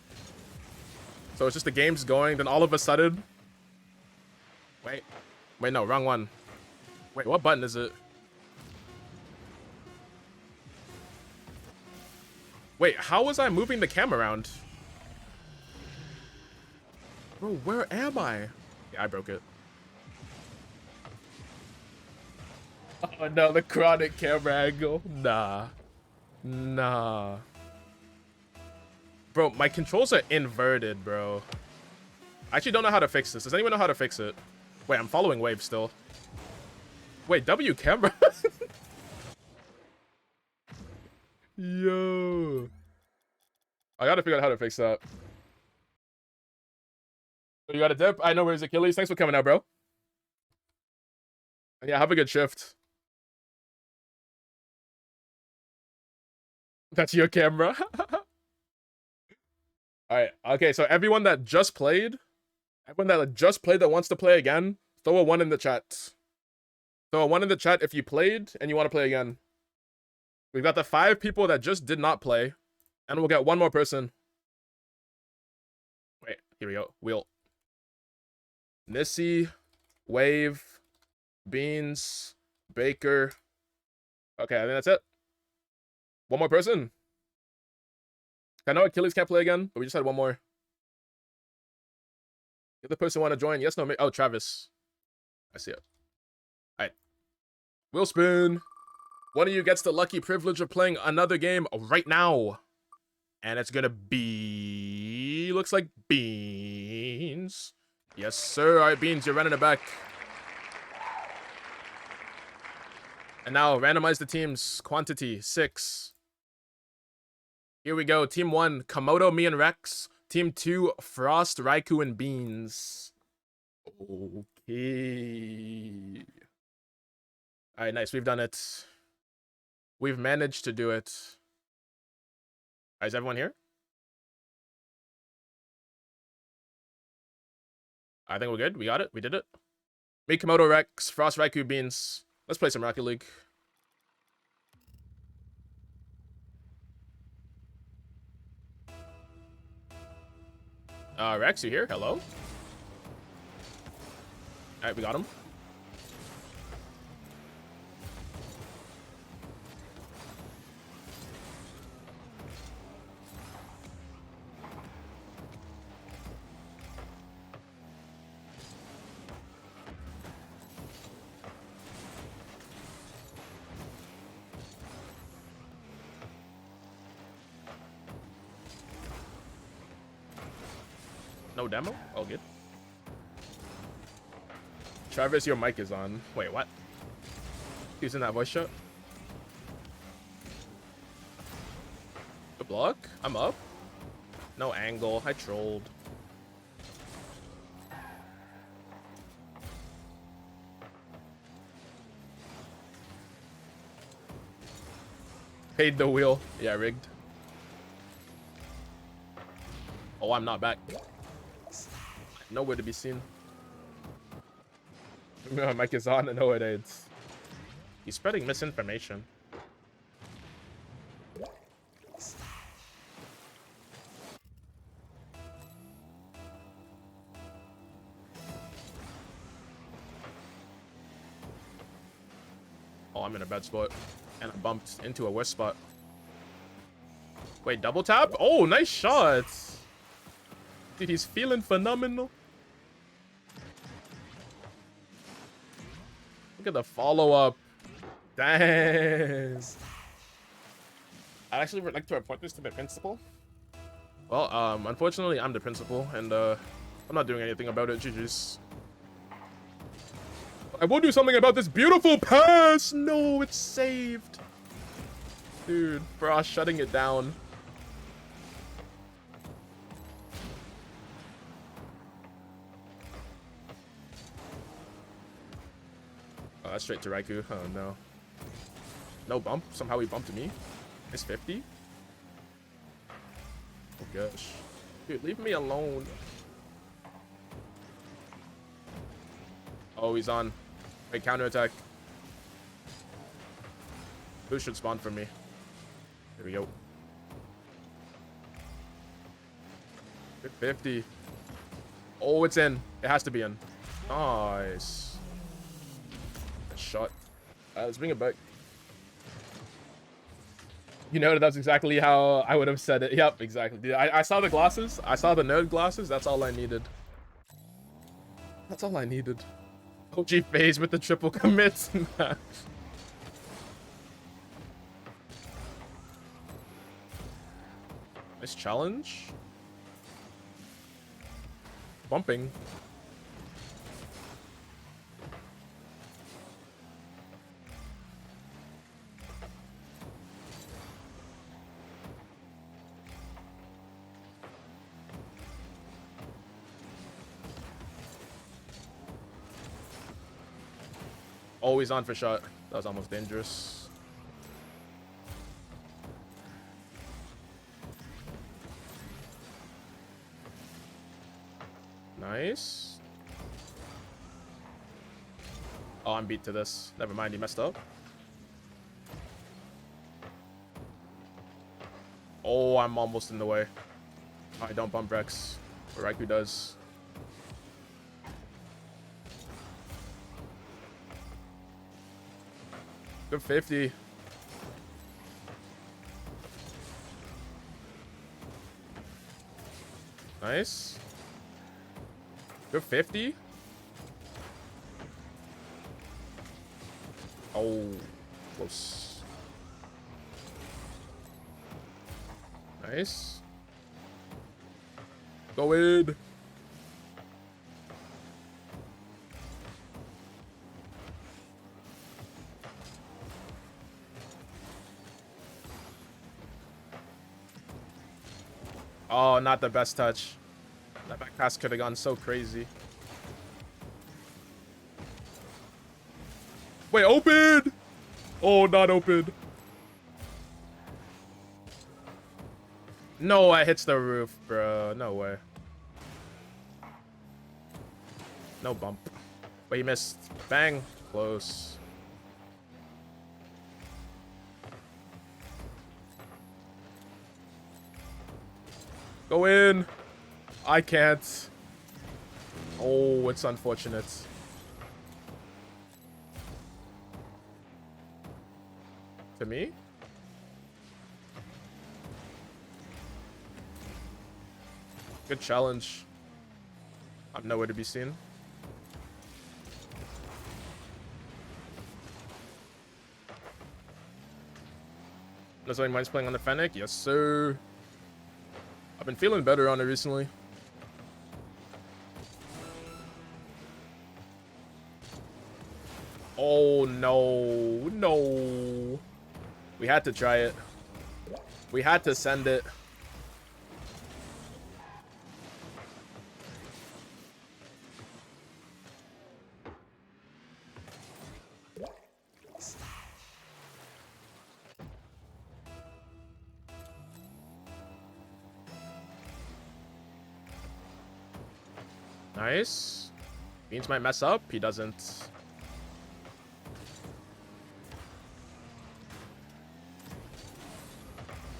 So it's just the game's going, then all of a sudden... Wait, no, wrong one. Wait, what button is it? Wait, how was I moving the cam around? Bro, where am I? Yeah, I broke it. Oh no, the chronic camera angle. Nah. Bro, my controls are inverted, bro. I actually don't know how to fix this. Does anyone know how to fix it? Wait, I'm following Wave still. Wait, W camera? Yo. I gotta figure out how to fix that. You got a dip? I know where's Achilles. Thanks for coming out, bro. And yeah, have a good shift. That's your camera. Alright, okay, so everyone that just played that wants to play again, throw a 1 in the chat. Throw a 1 in the chat if you played and you want to play again. We've got the 5 people that just did not play, and we'll get 1 more person. Wait, here we go. Wheel. Nissy, Wave, Beans, Baker. Okay, I think that's it. 1 more person. I know Achilles can't play again, but we just had 1 more. The other person want to join? Yes, no, oh, Travis. I see it. Alright. Wheel spin. One of you gets the lucky privilege of playing another game right now. And it's gonna be... Looks like Beans. Yes, sir. Alright, Beans, you're running it back. And now, randomize the teams. Quantity, 6. Here we go. Team 1, Komodo, me, and Rex. Team 2, Frost, Raikou, and Beans. Okay. Alright, nice. We've done it. We've managed to do it. Alright, is everyone here? I think we're good. We got it. We did it. Me, Komodo, Rex, Frost, Raikou, Beans. Let's play some Rocket League. Rex, you here? Hello? Alright, we got him. No demo? All good. Travis, your mic is on. Wait, what? Using that voice shot? block? I'm up. No angle. I trolled. Paid the wheel. Yeah, rigged. Oh, I'm not back. Nowhere to be seen. My mic is on and no it is. He's spreading misinformation. Oh, I'm in a bad spot. And I bumped into a west spot. Wait, double tap? Oh, nice shots. Dude, he's feeling phenomenal. Look at the follow-up. Dang. I'd actually like to report this to the principal. Well, unfortunately, I'm the principal, and I'm not doing anything about it. GG's. I will do something about this beautiful pass. No, it's saved. Dude, Frost shutting it down. Oh, that's straight to Raikou. Oh, no. No bump. Somehow he bumped me. It's 50. Oh, gosh. Dude, leave me alone. Oh, he's on. Wait, counterattack. Who should spawn for me? There we go. Good 50. Oh, it's in. It has to be in. Nice. Good shot. Let's bring it back. You know, that's exactly how I would have said it. Yep, exactly. Dude, I saw the glasses. I saw the nerd glasses. That's all I needed. That's all I needed. OG FaZe with the triple commits. Nice challenge. Bumping. Always on for shot. That was almost dangerous. Nice. Oh, I'm beat to this. Never mind, he messed up. Oh, I'm almost in the way. I don't bump Rex. But Raikou does. Good 50. Nice. Good 50. Oh, close. Nice. Go in. Oh, not the best touch. That back pass could have gone so crazy. Wait, open! Oh, not open. No, I hits the roof, bro. No way. No bump. Wait, he missed. Bang. Close. Go in. I can't. Oh, it's unfortunate. To me? Good challenge. I'm nowhere to be seen. Does anyone mind playing on the Fennec? Yes, sir. I've been feeling better on it recently. Oh, no. No. We had to try it. We had to send it. Nice. Beans might mess up. He doesn't.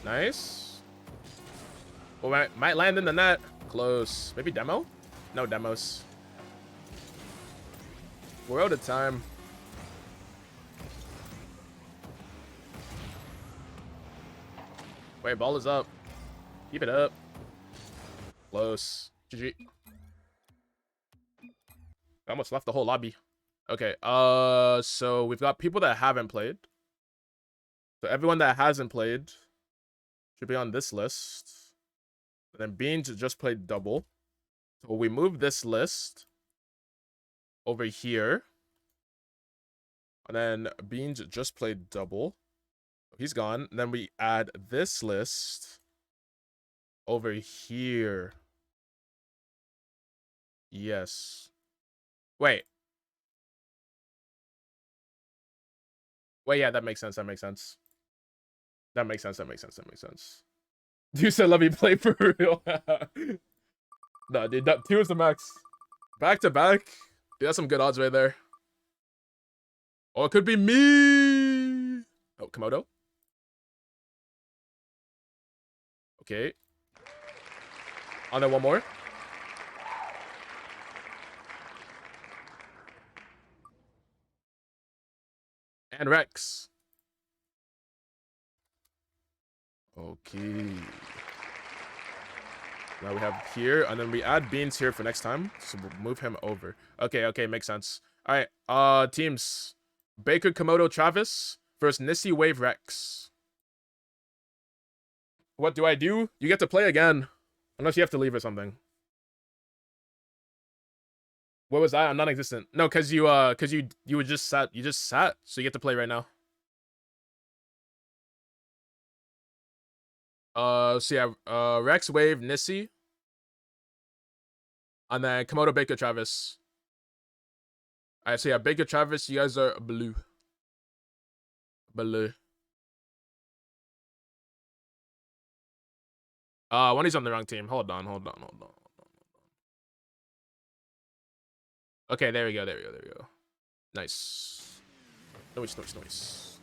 Nice. Well, might land in the net. Close. Maybe demo? No demos. We're out of time. Wait, ball is up. Keep it up. Close. GG. I almost left the whole lobby. Okay, so we've got people that haven't played. So everyone that hasn't played should be on this list. And then Beans just played double. So we move this list over here. And then Beans just played double. He's gone. And then we add this list over here. Yes. Wait. Wait, yeah, that makes sense. That makes sense. That makes sense. That makes sense. That makes sense. You said let me play for real. No, dude, that 2 is the max. Back to back. Dude, that's some good odds right there. Or it could be me. Oh, Komodo. Okay. On there, one more. And Rex. Okay. Now we have here, and then we add Beans here for next time. So we'll move him over. Okay, okay, makes sense. All right, teams. Baker, Komodo, Travis versus Nissy, Wave, Rex. What do I do? You get to play again. Unless you have to leave or something. What was that? I'm non-existent. No, cause you were just sat. You just sat, so you get to play right now. So yeah, Rex, Wave, Nissy, and then Komodo, Baker, Travis. Alright, so yeah, Baker, Travis, you guys are blue. Blue. When he's on the wrong team. Hold on. Okay, there we go. Nice. Nice.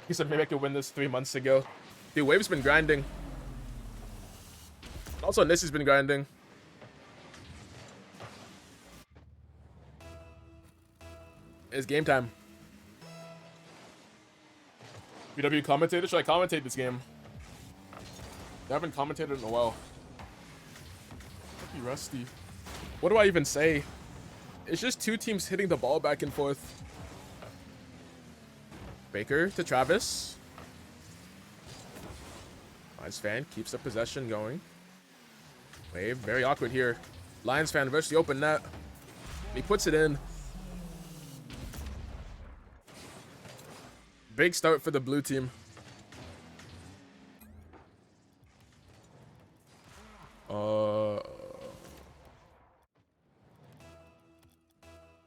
He said maybe I could win this 3 months ago. Dude, Wave's been grinding. Also, Nissy's been grinding. It's game time. BW commentator? Should I commentate this game? I haven't commentated in a while. Be rusty. What do I even say? It's just 2 teams hitting the ball back and forth. Baker to Travis. Lions fan keeps the possession going. Wave, very awkward here. Lions fan versus the open net. He puts it in. Big start for the blue team.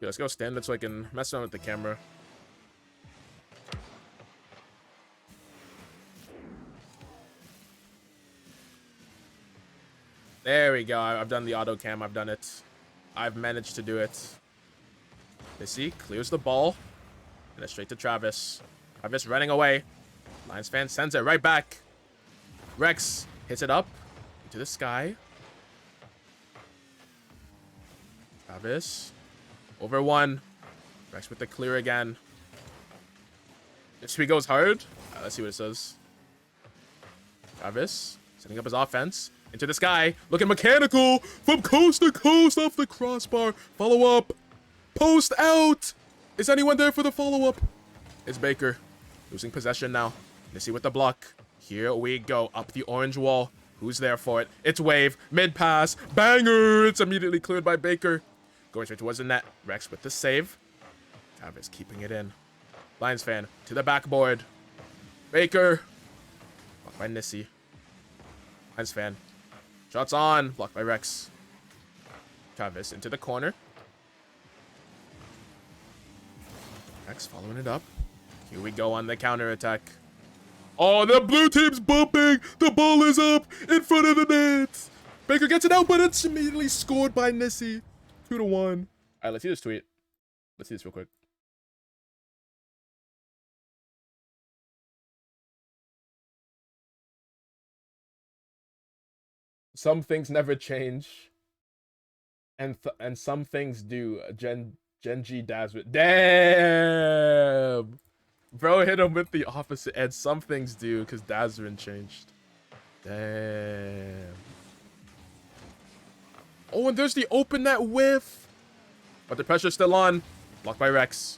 Yeah, let's go stand it so I can mess around with the camera. There we go. I've done the auto cam. I've done it. I've managed to do it. Missy clears the ball. And it's straight to Travis. Travis running away. Lions fan sends it right back. Rex hits it up into the sky. Travis over 1. Rex with the clear again. This he goes hard. Let's see what it says. Travis setting up his offense into the sky. Looking mechanical from coast to coast off the crossbar. Follow up. Post out. Is anyone there for the follow up? It's Baker. Losing possession now. Nissy with the block. Here we go. Up the orange wall. Who's there for it? It's Wave. Mid pass. Banger. It's immediately cleared by Baker. Going straight towards the net. Rex with the save. Travis keeping it in. Lions fan to the backboard. Baker. Blocked by Nissy. Nice fan. Shots on. Blocked by Rex. Travis into the corner. Rex following it up. Here we go on the counter attack. Oh, the blue team's bumping. The ball is up in front of the net. Baker gets it out, but it's immediately scored by Nissy. 2-1. All right, let's see this tweet. Let's see this real quick. Some things never change, and some things do. Genji Daz with damn, bro hit him with the opposite, and some things do because Dazrin changed. Damn. Oh, and there's the open net whiff, but the pressure's still on. Blocked by Rex.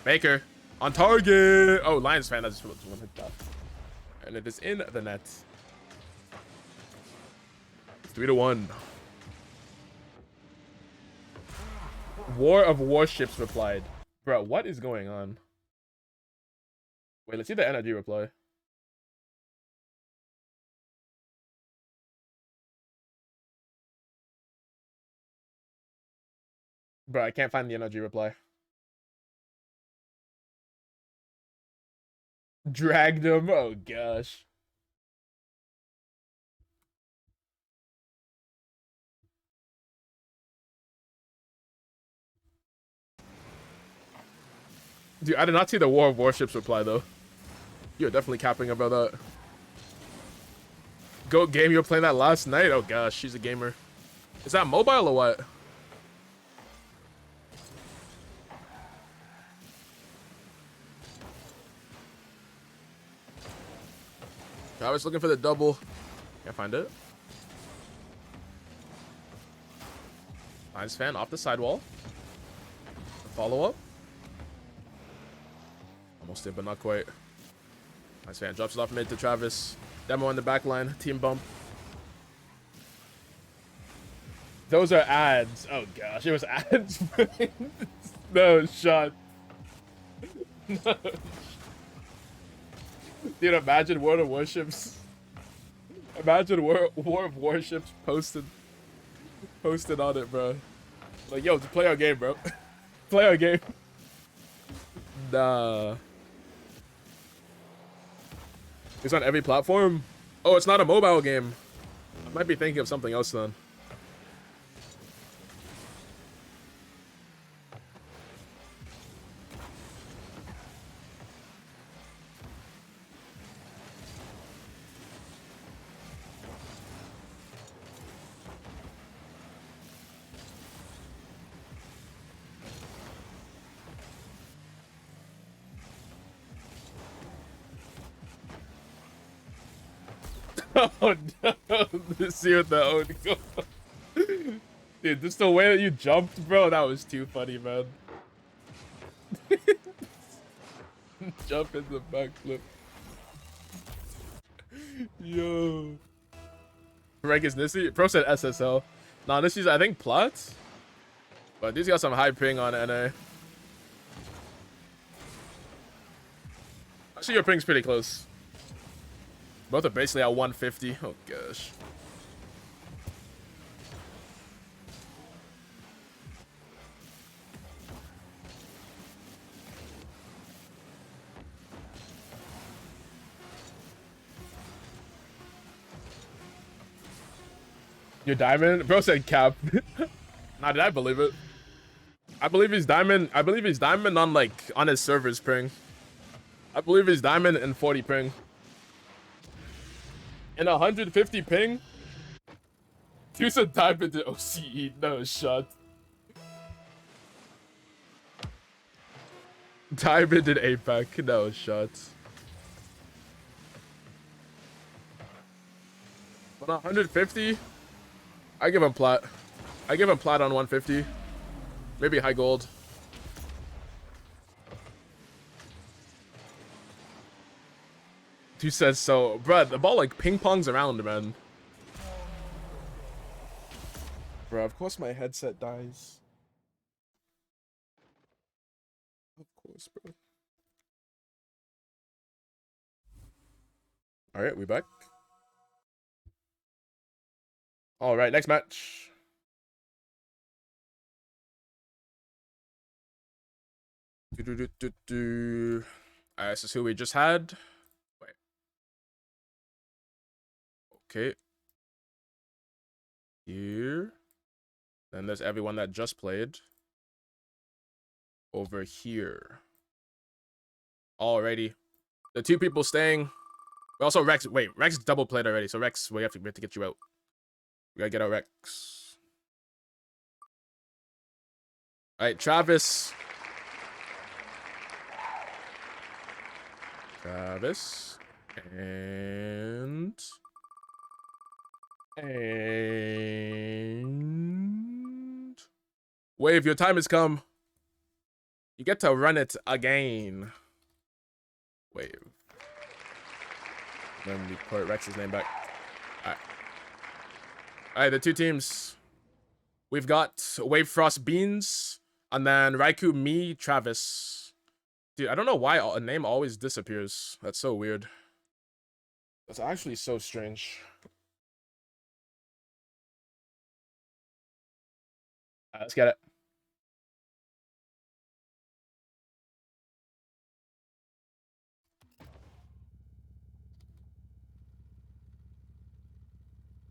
Baker. On target! Oh, Lions fan, I just one hit that. And it is in the net. 3-1. War of Warships replied. Bro, what is going on? Wait, let's see the energy reply. Bro, I can't find the energy reply. Dragged him. Oh gosh. Dude, I did not see the War of Warships reply though. You're definitely capping about that. Goat game, you were playing that last night? Oh gosh, she's a gamer. Is that mobile or what? I was looking for the double. Can't find it. Lions fan off the sidewall. Follow up. Almost in, but not quite. Lions fan drops it off mid to Travis. Demo on the back line. Team bump. Those are ads. Oh gosh, it was ads. No shot. No. Dude, imagine War of Warships. Imagine War of Warships posted on it, bro. Like, yo, just play our game, bro. Play our game. Nah. It's on every platform? Oh, it's not a mobile game. I might be thinking of something else then. Oh no, let's see what that would go. Dude, just the way that you jumped, bro, that was too funny, man. Jump in the backflip. Yo. Rank is Nissy? Pro said SSL. Nah, Nissy's, I think, plat. But these got some high ping on NA. Actually, your ping's pretty close. Both are basically at 150. Oh gosh. Your diamond? Bro said cap. Nah, did I believe it? I believe he's diamond. I believe he's diamond on like on his server's ping. I believe he's diamond and 40 ping. And 150 ping? Use a diamond to OCE. No shot. Diamond in APAC. No shot. But 150? I give him plat. I give him plat on 150. Maybe high gold. Who says so? Bruh, the ball like ping pongs around, man. Bruh, of course my headset dies. Of course, bro. All right, we back. All right, next match. This is who we just had. Wait. Okay. Here. Then there's everyone that just played. Over here. Alrighty. The two people staying. Also, Rex. Wait, Rex double played already. So, Rex, we have to get you out. We gotta get out Rex. Alright, Travis. And Wave, your time has come. You get to run it again. Wave. Then we put Rex's name back. Alright, the two teams. We've got Wave Frost Beans, and then Raikou, me, Travis. Dude, I don't know why a name always disappears. That's so weird. That's actually so strange. Let's get it.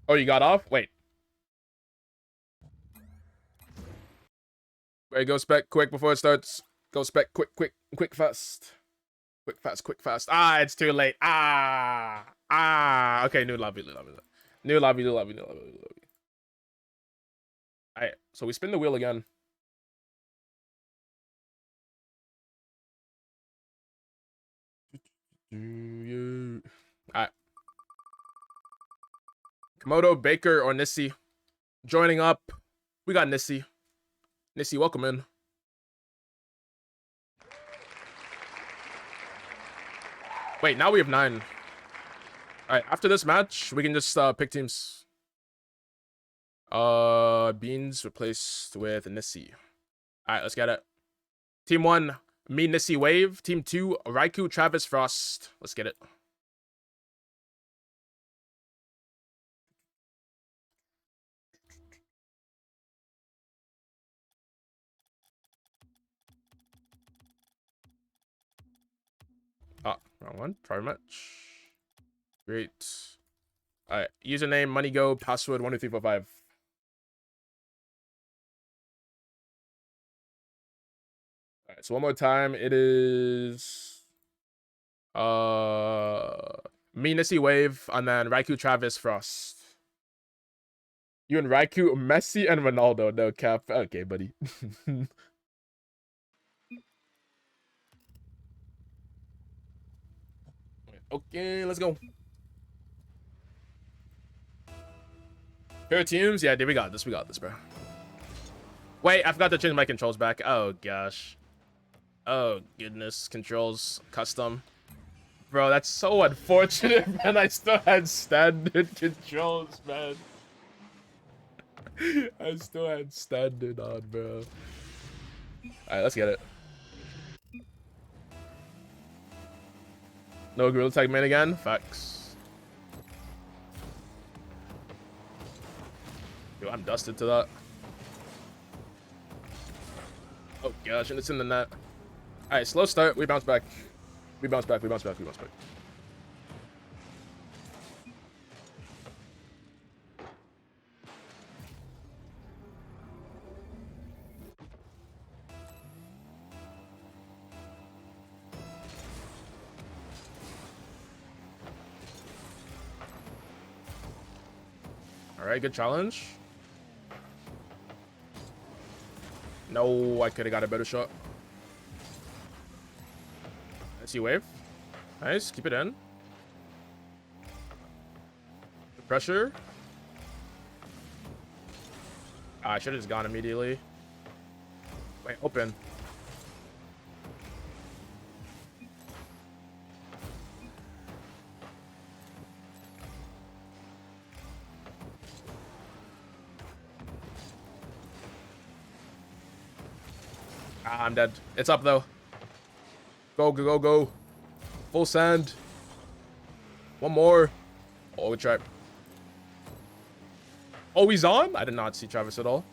Oh, you got off? Wait. Wait, go spec quick before it starts. Go spec quick, fast. Quick, fast. Ah, it's too late. Okay, new lobby. New lobby. Alright, so we spin the wheel again. Alright. Komodo, Baker, or Nissi joining up. We got Nissi. Nissi, welcome in. Wait, now we have 9. Alright, after this match, we can just pick teams. Beans replaced with Nissi. Alright, let's get it. Team 1, me, Nissi, Wave. Team 2, Raikou, Travis, Frost. Let's get it. Wrong one. Private match. Great. Alright, username, money go, password 12345. Alright, so one more time. It is me, Nissi, Wave, and then Raikou, Travis, Frost. You and Raikou, Messi, and Ronaldo. No cap. Okay, buddy. Okay, let's go. Favorite teams? Yeah, dude, we got this, bro. Wait, I forgot to change my controls back. Oh, gosh. Oh, goodness. Controls. Custom. Bro, that's so unfortunate, man. I still had standard controls, man. I still had standard on, bro. Alright, let's get it. No Gorilla Tag main again? Facts. Yo, I'm dusted to that. Oh gosh, and it's in the net. Alright, slow start. We bounce back. We bounce back. Alright, good challenge. No, I could have got a better shot. I see wave. Nice, keep it in. The pressure. I should have just gone immediately. Wait, open. I'm dead. It's up though. Go. Full sand. One more. Oh, we try. Oh, he's on? I did not see Travis at all.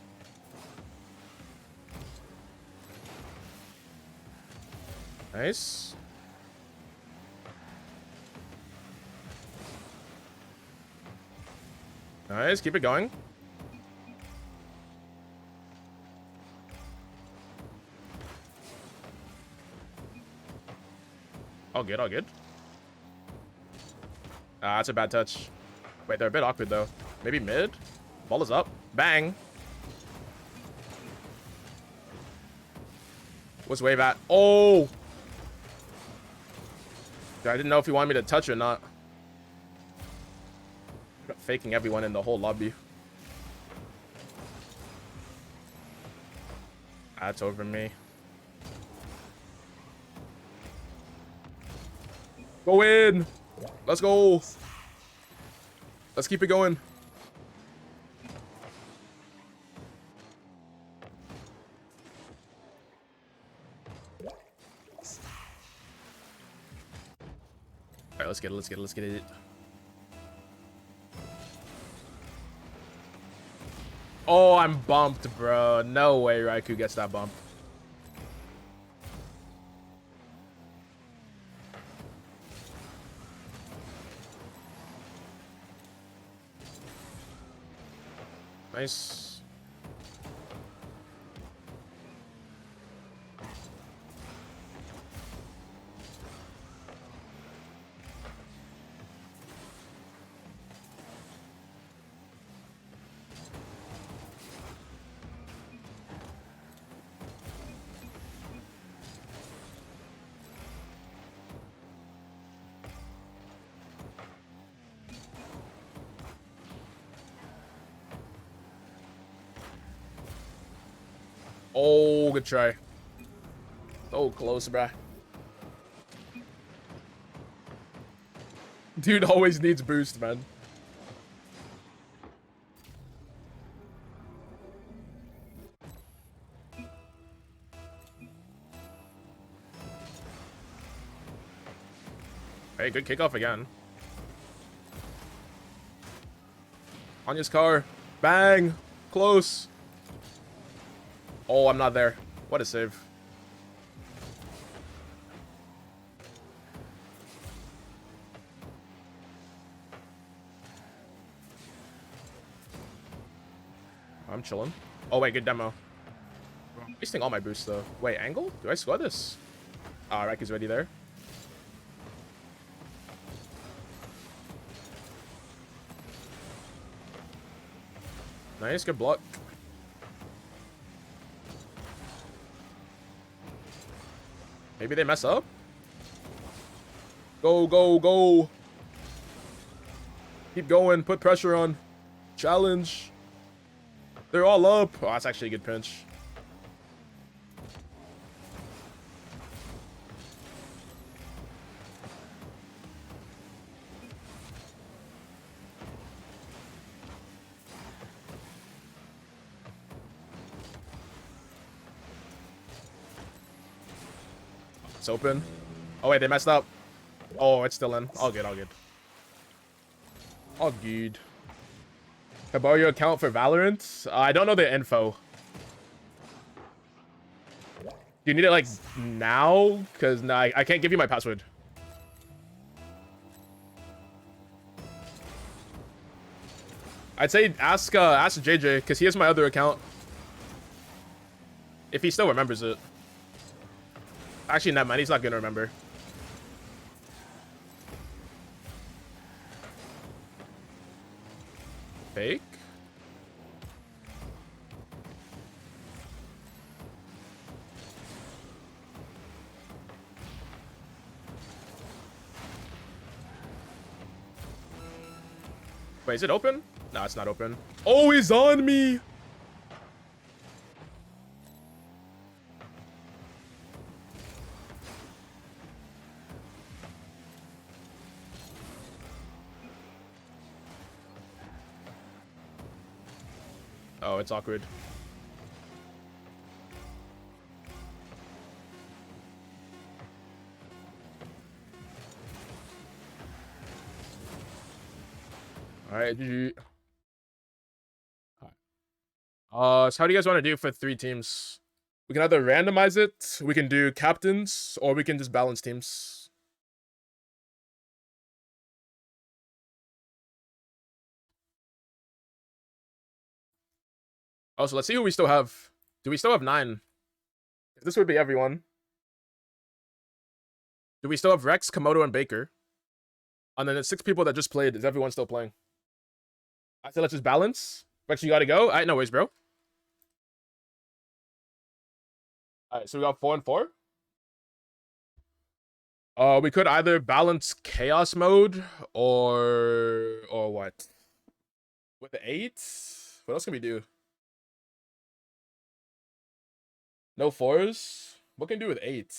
Nice. Nice, keep it going. All good, all good. Ah, that's a bad touch. Wait, they're a bit awkward though. Maybe mid? Ball is up. Bang. What's wave at? Oh! I didn't know if he wanted me to touch or not. Faking everyone in the whole lobby. That's over me. Go in! Let's go! Let's keep it going. Alright, let's get it, let's get it, let's get it. Oh, I'm bumped, bro. No way Raikou gets that bump. Nice. Oh, good try. So close, bruh. Dude always needs boost, man. Hey, good kickoff again. Anya's car. Bang. Close. Oh, I'm not there. What a save. I'm chilling. Oh, wait, good demo. Wasting all my boosts, though. Wait, angle? Do I score this? Ah, Raiku's ready there. Nice, good block. Maybe they mess up? Go, go, go. Keep going. Put pressure on. Challenge. They're all up. Oh, that's actually a good pinch. It's open. Oh, wait, they messed up. Oh, it's still in. All good, all good. All good. Can I borrow your account for Valorant? I don't know the info. Do you need it, like, now? Because, no, I can't give you my password. I'd say ask JJ, because he has my other account. If he still remembers it. Actually, never mind. He's not going to remember. Fake? Wait, is it open? No, it's not open. Oh, he's on me! Oh, it's awkward. All right, GG. So how do you guys want to do for 3 teams? We can either randomize it, we can do captains, or we can just balance teams. Oh, so let's see who we still have. Do we still have 9? This would be everyone. Do we still have Rex, Komodo, and Baker? And then the 6 people that just played, is everyone still playing? I said let's just balance. Rex, you gotta go? Alright, no worries, bro. Alright, so we got 4 and 4. We could either balance chaos mode or what? With the 8? What else can we do? No 4s? What can we do with 8?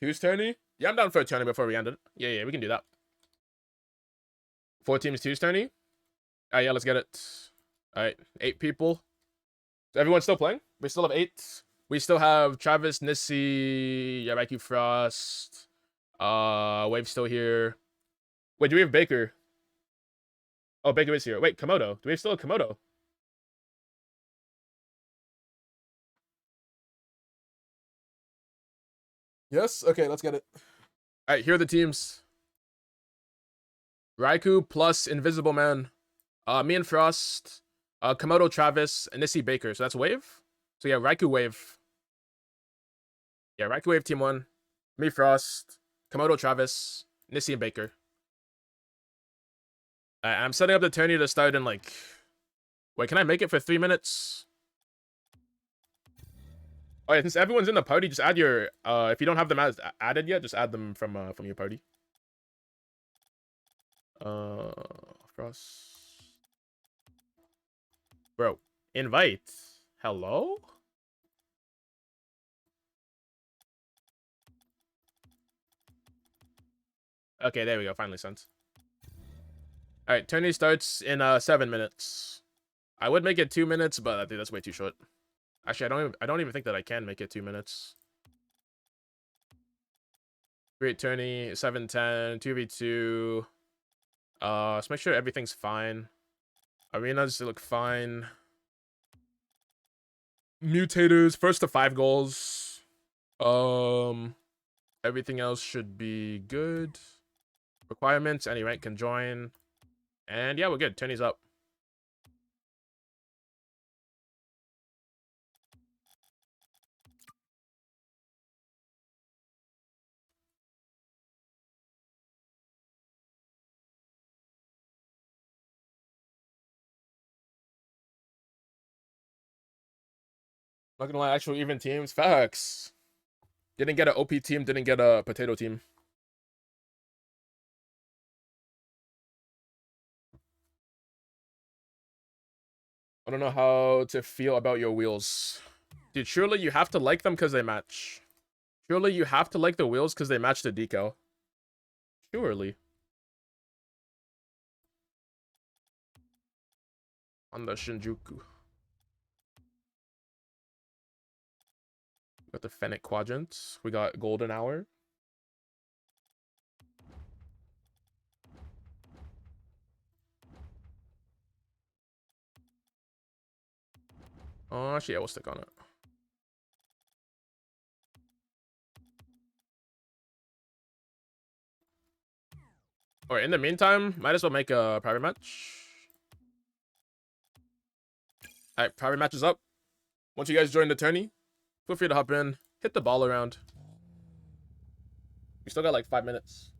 Two's tourney? Yeah, I'm down for a tourney before we end it. Yeah, we can do that. 4 teams, 2's tourney? Alright, yeah, let's get it. Alright, 8 people. So everyone's still playing? We still have 8. We still have Travis, Nissy, Yabaki Frost. Wave's still here. Wait, do we have Baker? Oh, Baker is here. Wait, Komodo. Do we still have Komodo? Yes? Okay, let's get it. Alright, here are the teams. Raikou plus Invisible Man. Me and Frost. Komodo, Travis, and Nissy, Baker. So that's Wave? So yeah, Raikou, Wave. Yeah, Raikou, Wave, team 1. Me, Frost. Komodo, Travis, Nissy, and Baker. I'm setting up the tourney to start in like... Wait, can I make it for 3 minutes? Oh yeah, since everyone's in the party, just add your... if you don't have them added yet, just add them from your party. Frost... Bro, invite. Hello? Okay, there we go. Finally sent. Alright, tourney starts in 7 minutes. I would make it 2 minutes, but I think that's way too short. Actually, I don't even think that I can make it 2 minutes. Great tourney, 7-10, 2v2. Let's make sure everything's fine. Arenas look fine. Mutators, 1st to 5 goals. Everything else should be good. Requirements, any rank can join. And yeah, we're good. Tourney's up. Not gonna lie, actual even teams. Facts. Didn't get an OP team, didn't get a potato team. I don't know how to feel about your wheels. Dude, surely you have to like them because they match. Surely you have to like the wheels because they match the decal. Surely. On the Shinjuku. Got the Fennec Quadrant. We got Golden Hour. Oh, actually, yeah, we'll stick on it. Alright, in the meantime, might as well make a private match. Alright, private match is up. Once you guys join the tourney, feel free to hop in, hit the ball around. We still got like 5 minutes.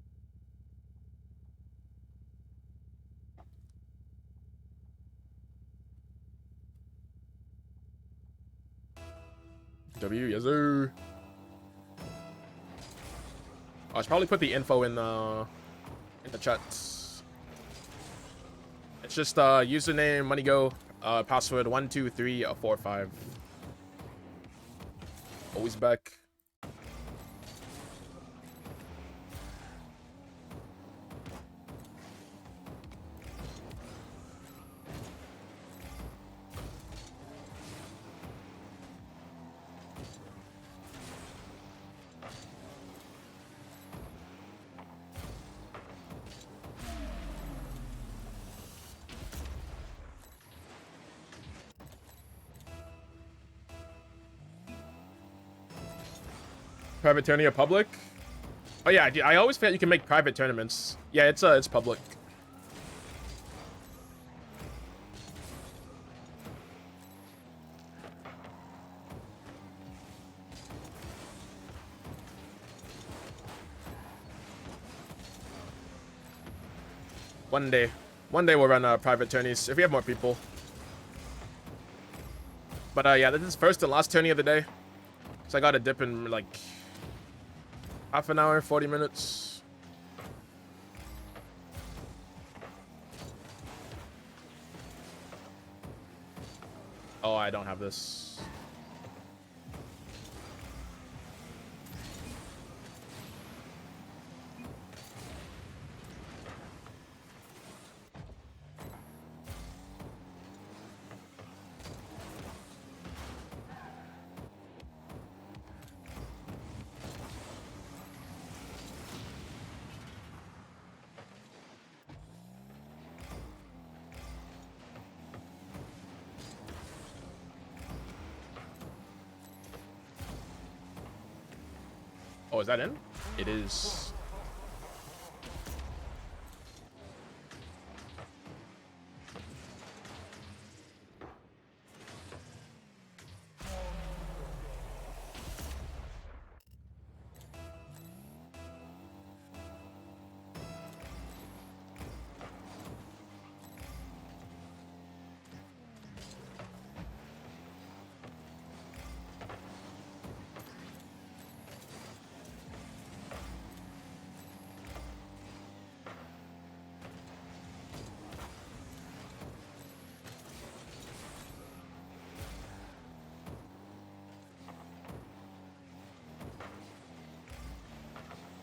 W, yes sir. I should probably put the info in the chat. It's just username, MoneyGo, password 12345. Always back. Private tourney or public? Oh yeah, I always forget you can make private tournaments. Yeah, it's public. One day we'll run private tourneys if we have more people. But yeah, this is first and last tourney of the day, so I got to dip in like half an hour, 40 minutes. Oh, I don't have this. Oh, is that in? It is.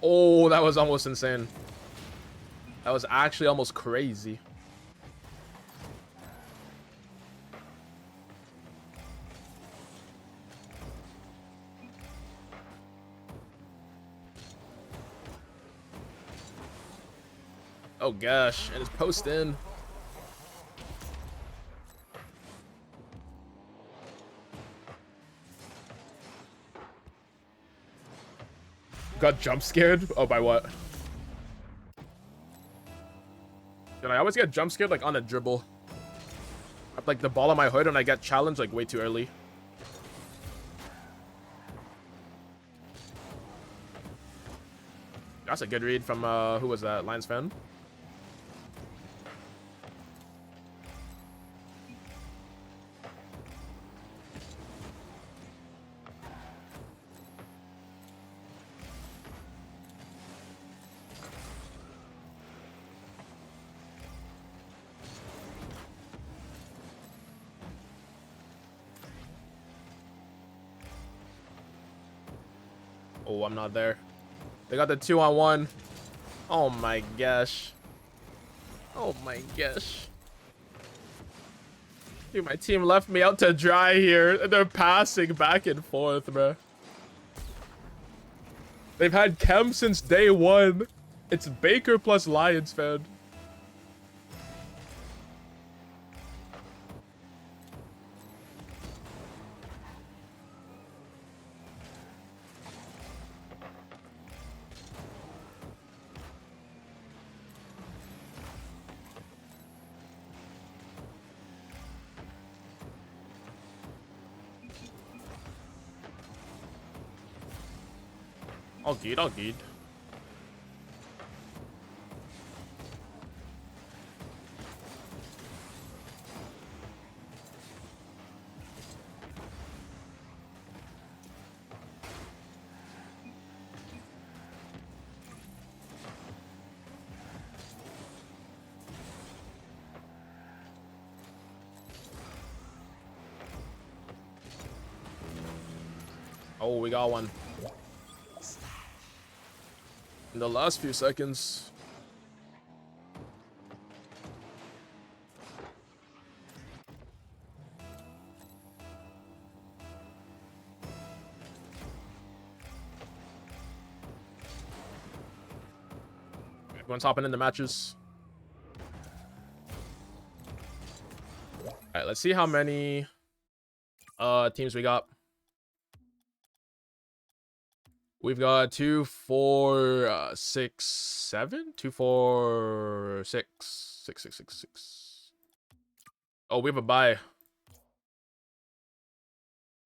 Oh, that was almost insane. That was actually almost crazy. Oh gosh, and it's post in. Got jump scared? Oh, by what? Dude, I always get jump scared like on a dribble. I have like the ball on my hood and I get challenged like way too early. That's a good read from who was that? Lions fan? Oh, I'm not there. They got the 2-on-1. Oh my gosh. Oh my gosh. Dude, my team left me out to dry here. They're passing back and forth, bro. They've had Chem since day one. It's Baker plus Lions fan. All good, all good. Oh, we got one. In the last few seconds. Everyone's hopping in the matches. All right, let's see how many teams we got. We've got 2, 4, 6, 7? 2, 4, 6. 6, 6, 6, 6. Oh, we have a bye.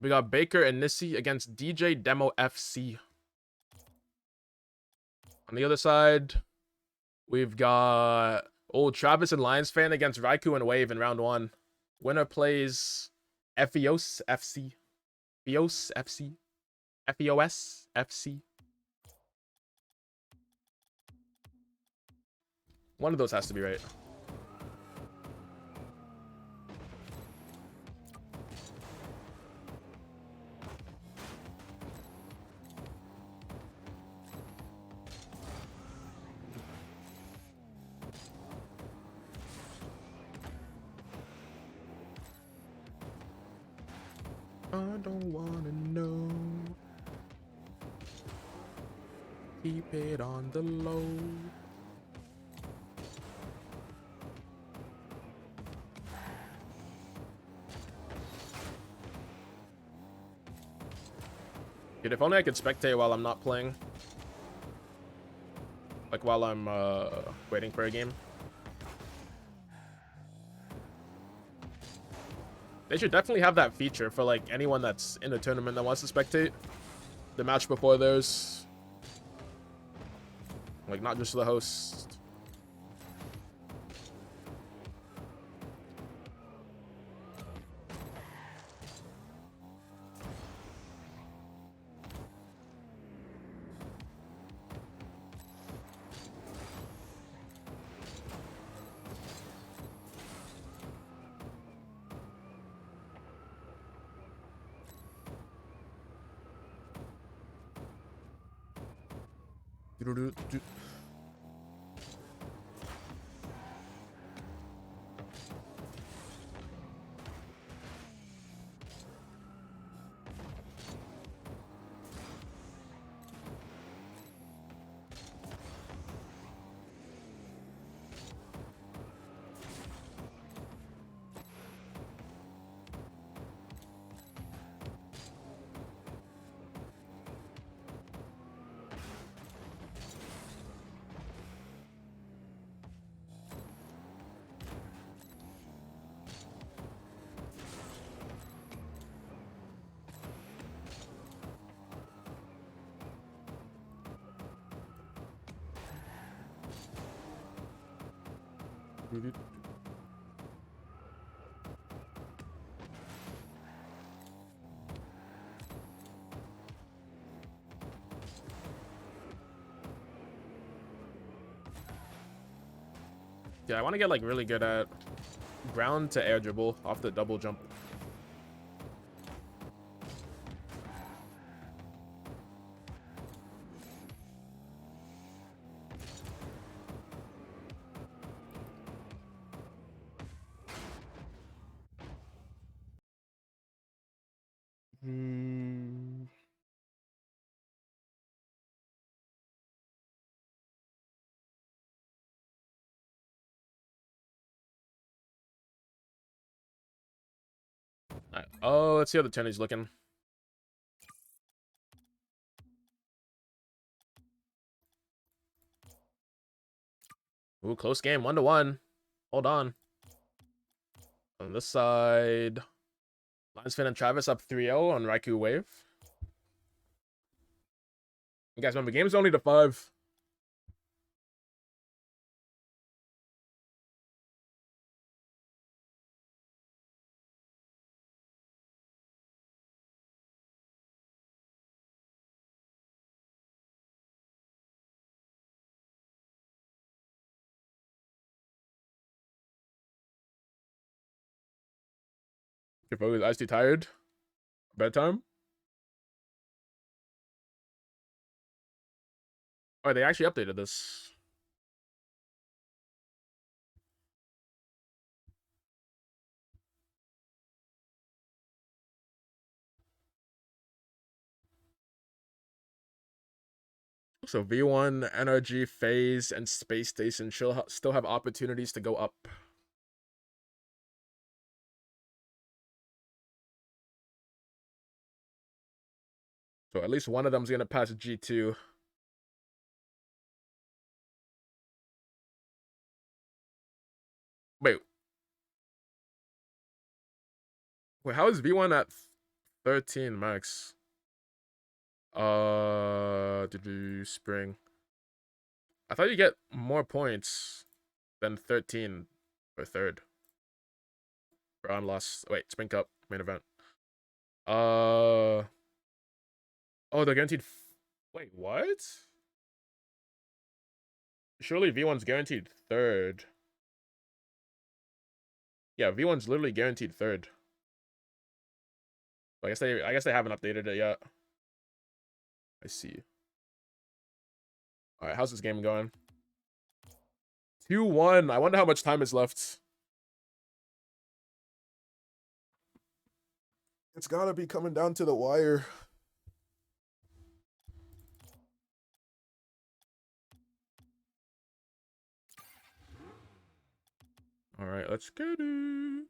We got Baker and Nissi against DJ Demo FC. On the other side, we've got Travis and Lions fan against Raikou and Wave in round 1. Winner plays FEOS FC. FEOS FC. FEOS FC. One of those has to be right. I don't wanna know. Keep it on the low. Dude, if only I could spectate while I'm not playing. Like while I'm waiting for a game. They should definitely have that feature for like anyone that's in a tournament that wants to spectate the match before theirs. Like not just the host. Yeah, I want to get like really good at ground to air dribble off the double jump. Alright. Oh, let's see how the turn is looking. Ooh, close game, 1-1. Hold on. On this side, Lions fan and Travis up 3-0 on Raikou Wave. You guys remember, game's only to 5. Your focus eyes too tired. Bedtime. Oh, they actually updated this. So V1, NRG, FaZe, and Space Station still have opportunities to go up. So at least one of them's gonna pass G2. Wait. Wait, how is V1 at 13 max? Spring. I thought you get more points than 13 for third. For unlost. Wait, Spring Cup main event. Oh, they're guaranteed. Wait, what? Surely V1's guaranteed third. Yeah, V1's literally guaranteed third. I guess they haven't updated it yet. I see. All right, how's this game going? 2-1. I wonder how much time is left. It's gotta be coming down to the wire. All right, let's get it.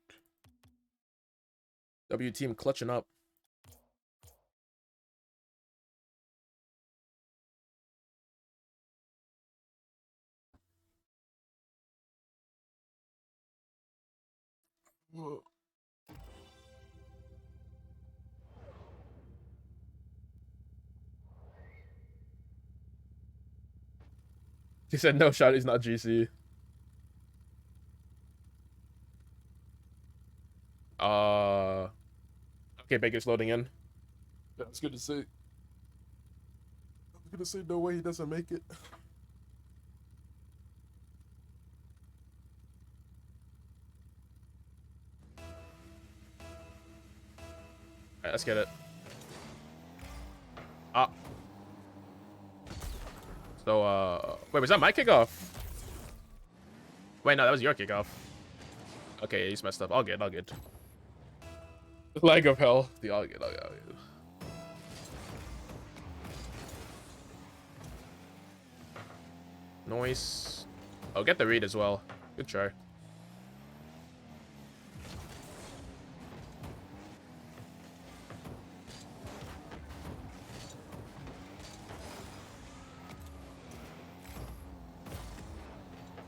W team clutching up. Whoa. He said no shot, he's not GC. Okay, Baker's loading in. That's good to see. I was gonna say no way he doesn't make it. Alright, let's get it. Ah. So, wait, was that my kickoff? Wait, no, that was your kickoff. Okay, yeah, he's messed up. All good, all good. Leg of hell. The all good, all good, all good. Noise. Oh, get the read as well. Good try.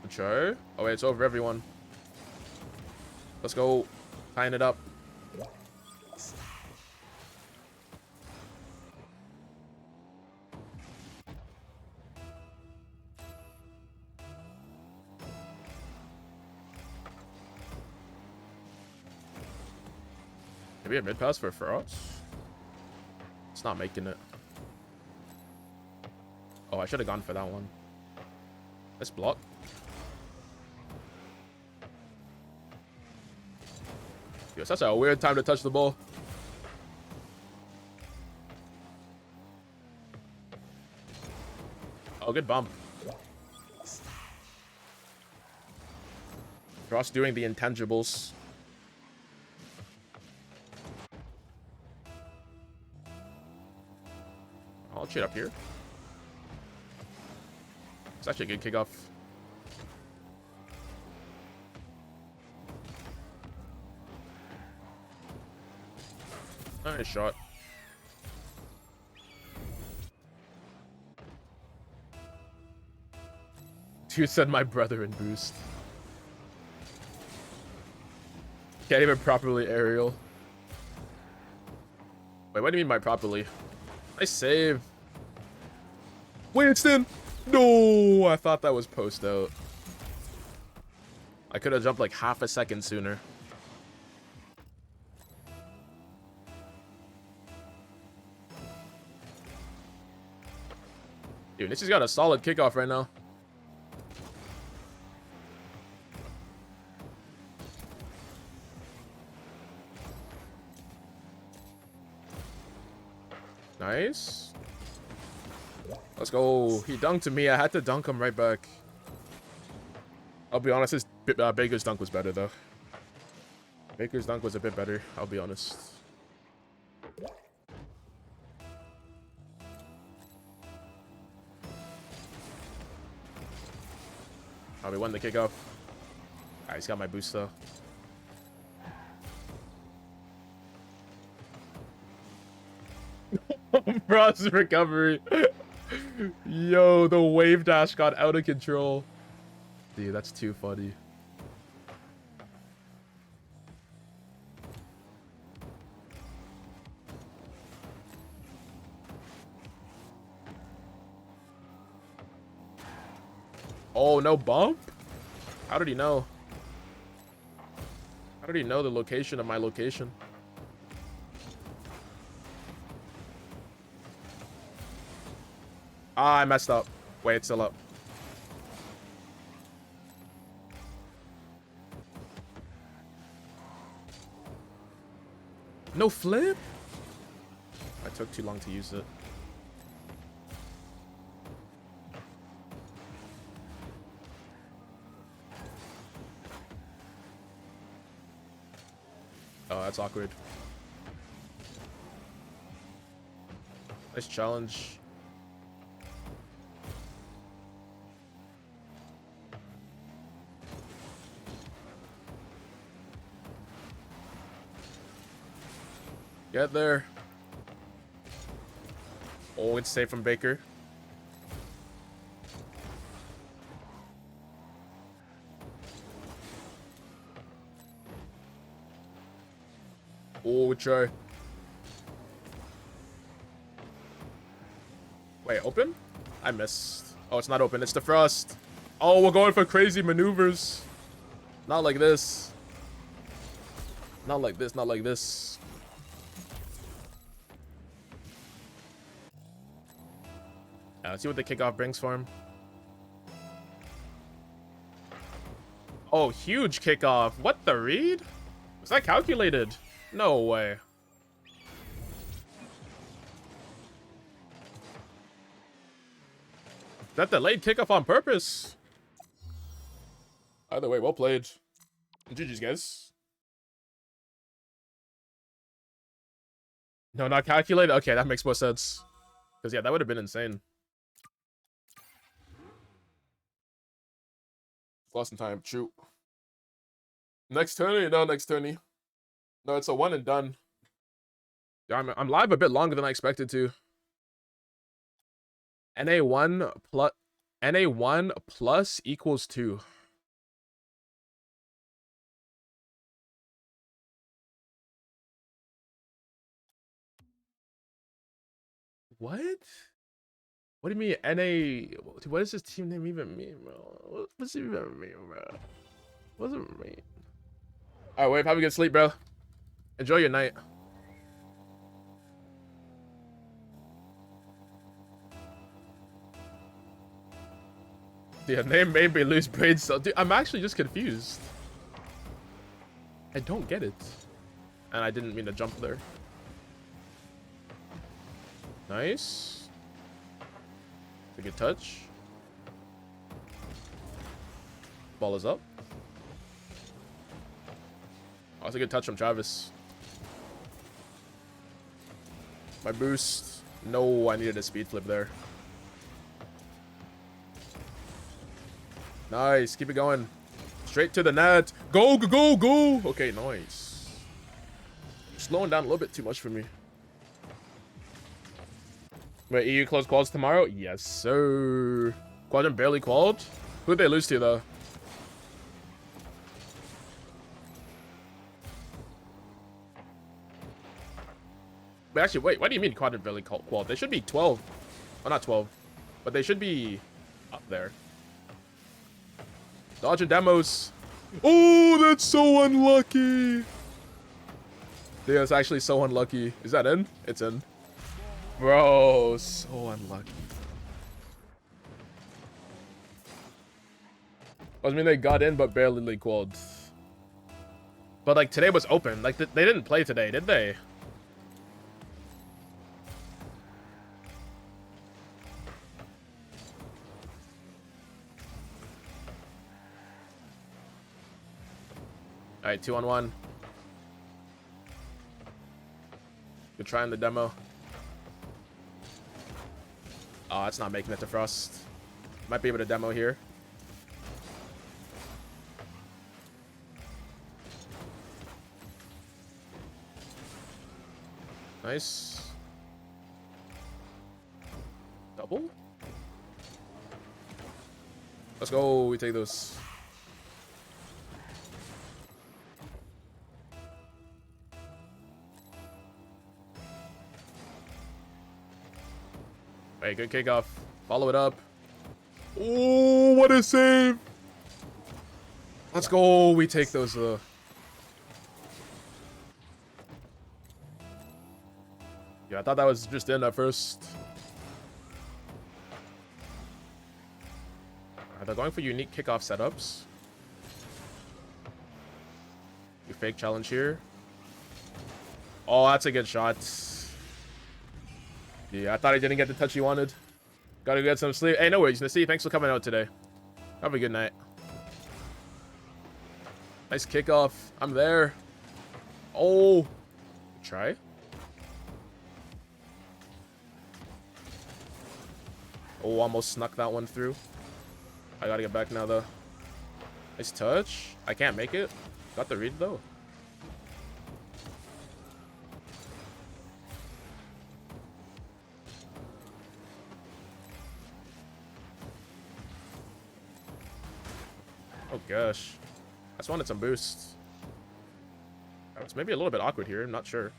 Good try. Oh wait, it's over everyone. Let's go. Tying it up. Maybe a mid pass for us. It's not making it. Oh, I should have gone for that one. Let's block. Yo, such a weird time to touch the ball. Oh, good bump. Ross doing the intangibles. I'll cheat up here. It's actually a good kickoff. Nice shot. Dude said my brother in boost. Can't even properly aerial. Wait, what do you mean by properly? Nice save. Winston! No, I thought that was post out. I could have jumped like half a second sooner. Dude, this has got a solid kickoff right now. Nice. Let's go. He dunked to me. I had to dunk him right back. I'll be honest, his Baker's dunk was better, though. Baker's dunk was a bit better, I'll be honest. Oh, we won the kickoff. Alright, he's got my boost, though. Frost recovery. Yo, the wave dash got out of control. Dude, that's too funny. Oh, no bump? How did he know? How did he know the location of my location? Ah, I messed up. Wait, it's still up. No flip? I took too long to use it. Oh, that's awkward. Nice challenge. Get there. Oh, it's safe from Baker. Oh, try. Wait, open? I missed. Oh, it's not open. It's the Frost. Oh, we're going for crazy maneuvers. Not like this. Not like this. Not like this. Let's see what the kickoff brings for him. Oh, huge kickoff. What the read? Was that calculated? No way. That delayed kickoff on purpose. Either way, well played. GG's, guys. No, not calculated? Okay, that makes more sense. Because, yeah, that would have been insane. Lost in time. True. Next tourney? No, next tourney. No, it's a one and done. Yeah, I'm live a bit longer than I expected to. NA1 plus equals 2. What? What do you mean NA? What does this team name even mean, bro? What's it even mean, bro? What does it mean? Alright, Wave, have a good sleep, bro. Enjoy your night. Dude, name made me lose brain cells. Dude, I'm actually just confused. I don't get it. And I didn't mean to jump there. Nice. A good touch. Ball is up. Oh, that's a good touch from Travis. My boost. No, I needed a speed flip there. Nice. Keep it going. Straight to the net. Go, go, go, go. Okay, nice. Slowing down a little bit too much for me. Wait, EU close quals tomorrow? Yes, sir. Quadrant barely qualled? Who'd they lose to, though? But actually, wait, what do you mean Quadrant barely qualled? They should be 12. Oh, not 12. But they should be up there. Dodge and demos. Oh, that's so unlucky. Yeah, it's actually so unlucky. Is that in? It's in. Bro, so unlucky. I mean, they got in, but barely qualled. But, like, today was open. Like, they didn't play today, did they? Alright, 2-on-1. Good try in the demo. Oh, that's not making it to Frost. Might be able to demo here. Nice. Double? Let's go. We take those. Hey, good kickoff. Follow it up. Oh, what a save. Let's go. We take those. Yeah, I thought that was just in at first. They're going for unique kickoff setups. You fake challenge here. Oh, that's a good shot. Yeah, I thought I didn't get the touch he wanted. Gotta get some sleep. Hey, no worries, Nassi. Thanks for coming out today. Have a good night. Nice kickoff. I'm there. Oh. Try. Oh, almost snuck that one through. I gotta get back now, though. Nice touch. I can't make it. Got the read, though. Oh, gosh. I just wanted some boosts. It's maybe a little bit awkward here. I'm not sure.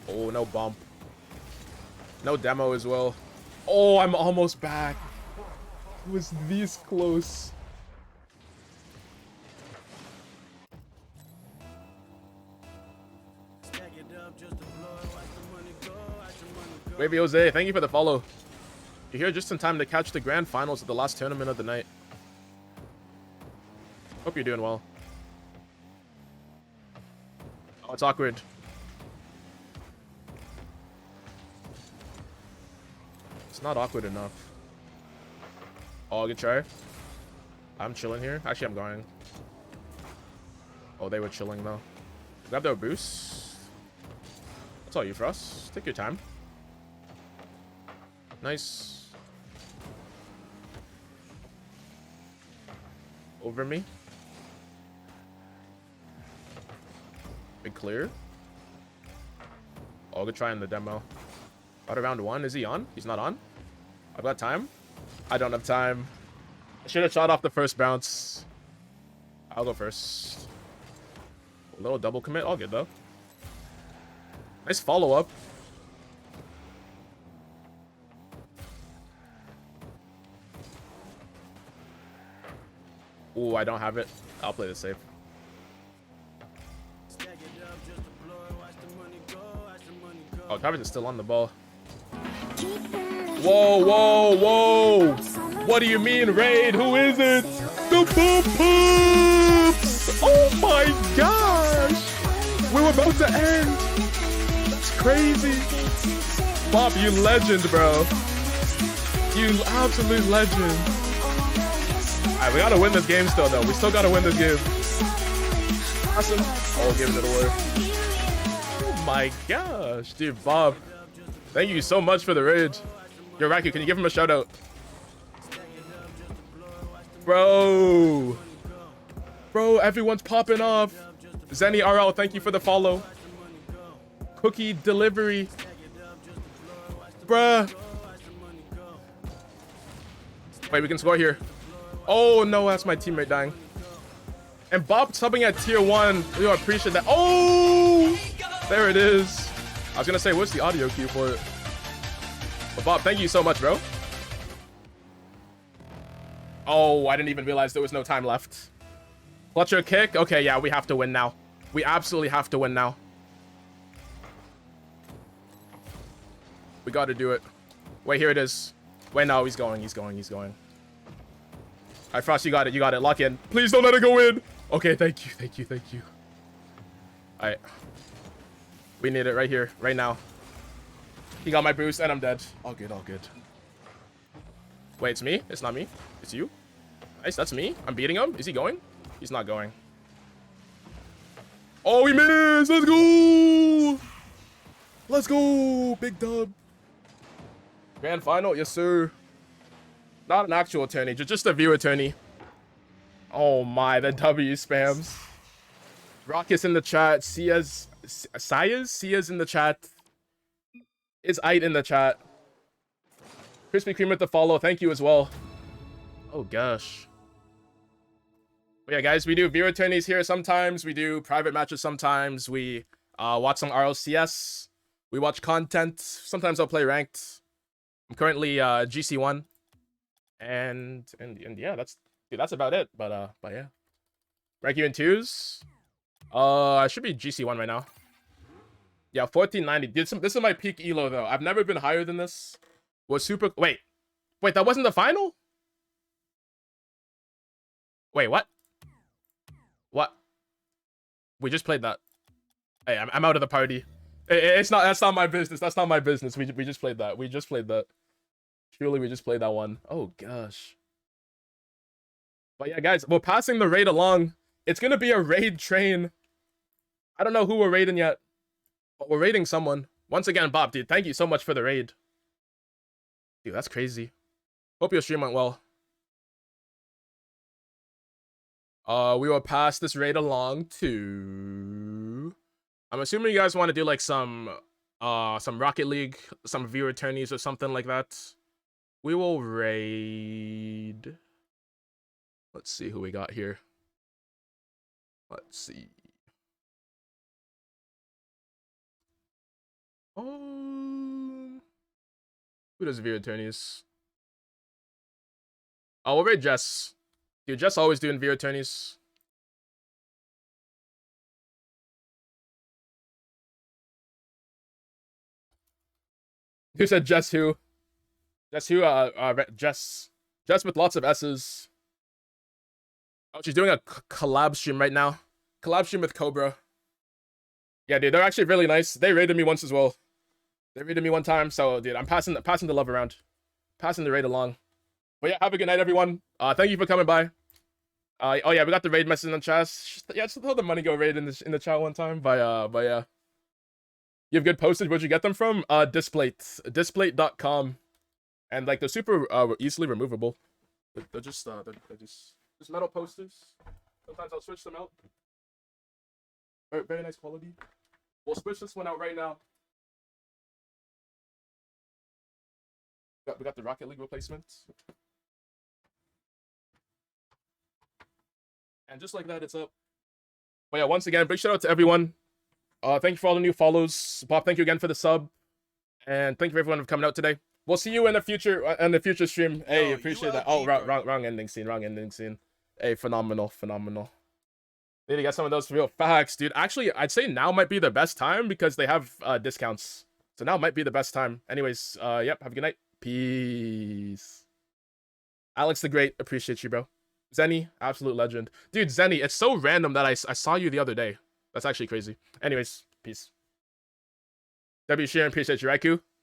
Oh, no bump. No demo as well. Oh, I'm almost back. It was this close. Wavy Jose, thank you for the follow. You're here just in time to catch the grand finals of the last tournament of the night. Hope you're doing well. Oh, it's awkward. It's not awkward enough. Oh, good try. I'm chilling here. Actually, I'm going. Oh, they were chilling though. Grab their boost. That's all you for us. Take your time. Nice. Over me. Big clear. Oh, good try in the demo. About round one. Is he on? He's not on. I've got time. I don't have time. I should have shot off the first bounce. I'll go first. A little double commit. All good though. Nice follow up. Ooh, I don't have it. I'll play this safe. Oh, Travis is still on the ball. Whoa, whoa, whoa! What do you mean, Raid? Who is it? The Boop Poops! Oh my gosh! We were about to end! That's crazy! Bob, you legend, bro. You absolute legend. Alright, we gotta win this game still, though. We still gotta win this game. Awesome. Oh, giving it away. Oh my gosh. Dude, Bob. Thank you so much for the raid. Yo, Raku, can you give him a shout out? Bro. Bro, everyone's popping off. Zenny RL, thank you for the follow. Cookie delivery. Bruh. Wait, we can score here. Oh, no, that's my teammate dying. And Bob subbing at tier 1. We appreciate that. Oh! There it is. I was going to say, what's the audio cue for it? But Bob, thank you so much, bro. Oh, I didn't even realize there was no time left. Clutcher kick. Okay, yeah, we have to win now. We absolutely have to win now. We got to do it. Wait, here it is. Wait, no, he's going. He's going. He's going. All right, Frost, you got it. You got it. Lock in. Please don't let it go in. Okay, thank you. Thank you. Thank you. All right. We need it right here, right now. He got my boost, and I'm dead. All good, all good. Wait, it's me? It's not me. It's you. Nice, that's me. I'm beating him. Is he going? He's not going. Oh, we missed. Let's go. Let's go. Big dub. Grand final. Yes, sir. Not an actual attorney, just a viewer attorney. Oh my, the W spams. Rockus in the chat. Sia's in the chat. Is Ite in the chat. Krispy Kreme with the follow. Thank you as well. Oh gosh. But yeah, guys, we do viewer attorneys here sometimes. We do private matches sometimes. We watch some RLCS. We watch content. Sometimes I'll play ranked. I'm currently GC1. And yeah, that's about it. But yeah. Rank you in 2s. I should be GC1 right now. Yeah, 1490. This is my peak elo though. I've never been higher than this. Was super wait, that wasn't the final? Wait, what? What? We just played that. Hey, I'm out of the party. That's not my business. That's not my business. We just played that. We just played that. Surely we just played that one. Oh gosh. But yeah, guys, we're passing the raid along. It's gonna be a raid train. I don't know who we're raiding yet, but we're raiding someone. Once again, Bob, dude, thank you so much for the raid. Dude, that's crazy. Hope your stream went well. We will pass this raid along to... I'm assuming you guys want to do like some Rocket League, some viewer attorneys or something like that. We will raid... Let's see who we got here. Let's see. Who does viewer attorneys? Oh, we'll raid Jess. Dude, Jess always doing viewer attorneys. Who said Jess who? Jess who? Jess with lots of S's. Oh, she's doing a collab stream right now. Collab stream with Cobra. Yeah, dude, they're actually really nice. They raided me once as well. They raided me one time, so dude, I'm passing the love around. Passing the raid along. But yeah, have a good night, everyone. Thank you for coming by. Oh yeah, we got the raid message in the chat. Yeah, just throw the money go raid in the chat one time. But yeah. You have good postage. Where'd you get them from? Displate.com. And like they're super easily removable. They're just metal posters. Sometimes I'll switch them out. Very nice quality. We'll switch this one out right now. We got the Rocket League replacement. And just like that, it's up. But yeah, once again, big shout out to everyone. Thank you for all the new follows. Bob, thank you again for the sub. And thank you for everyone for coming out today. We'll see you in the future stream. Hey, appreciate that. Oh, wrong ending scene. Hey, phenomenal. Need to get some of those for real. Facts, dude. Actually, I'd say now might be the best time because they have discounts. So now might be the best time. Anyways, yep, have a good night. Peace. Alex the Great, appreciate you, bro. Zenny, absolute legend. Dude, Zenny, it's so random that I saw you the other day. That's actually crazy. Anyways, peace. W. Sheeran, appreciate you, Raikou.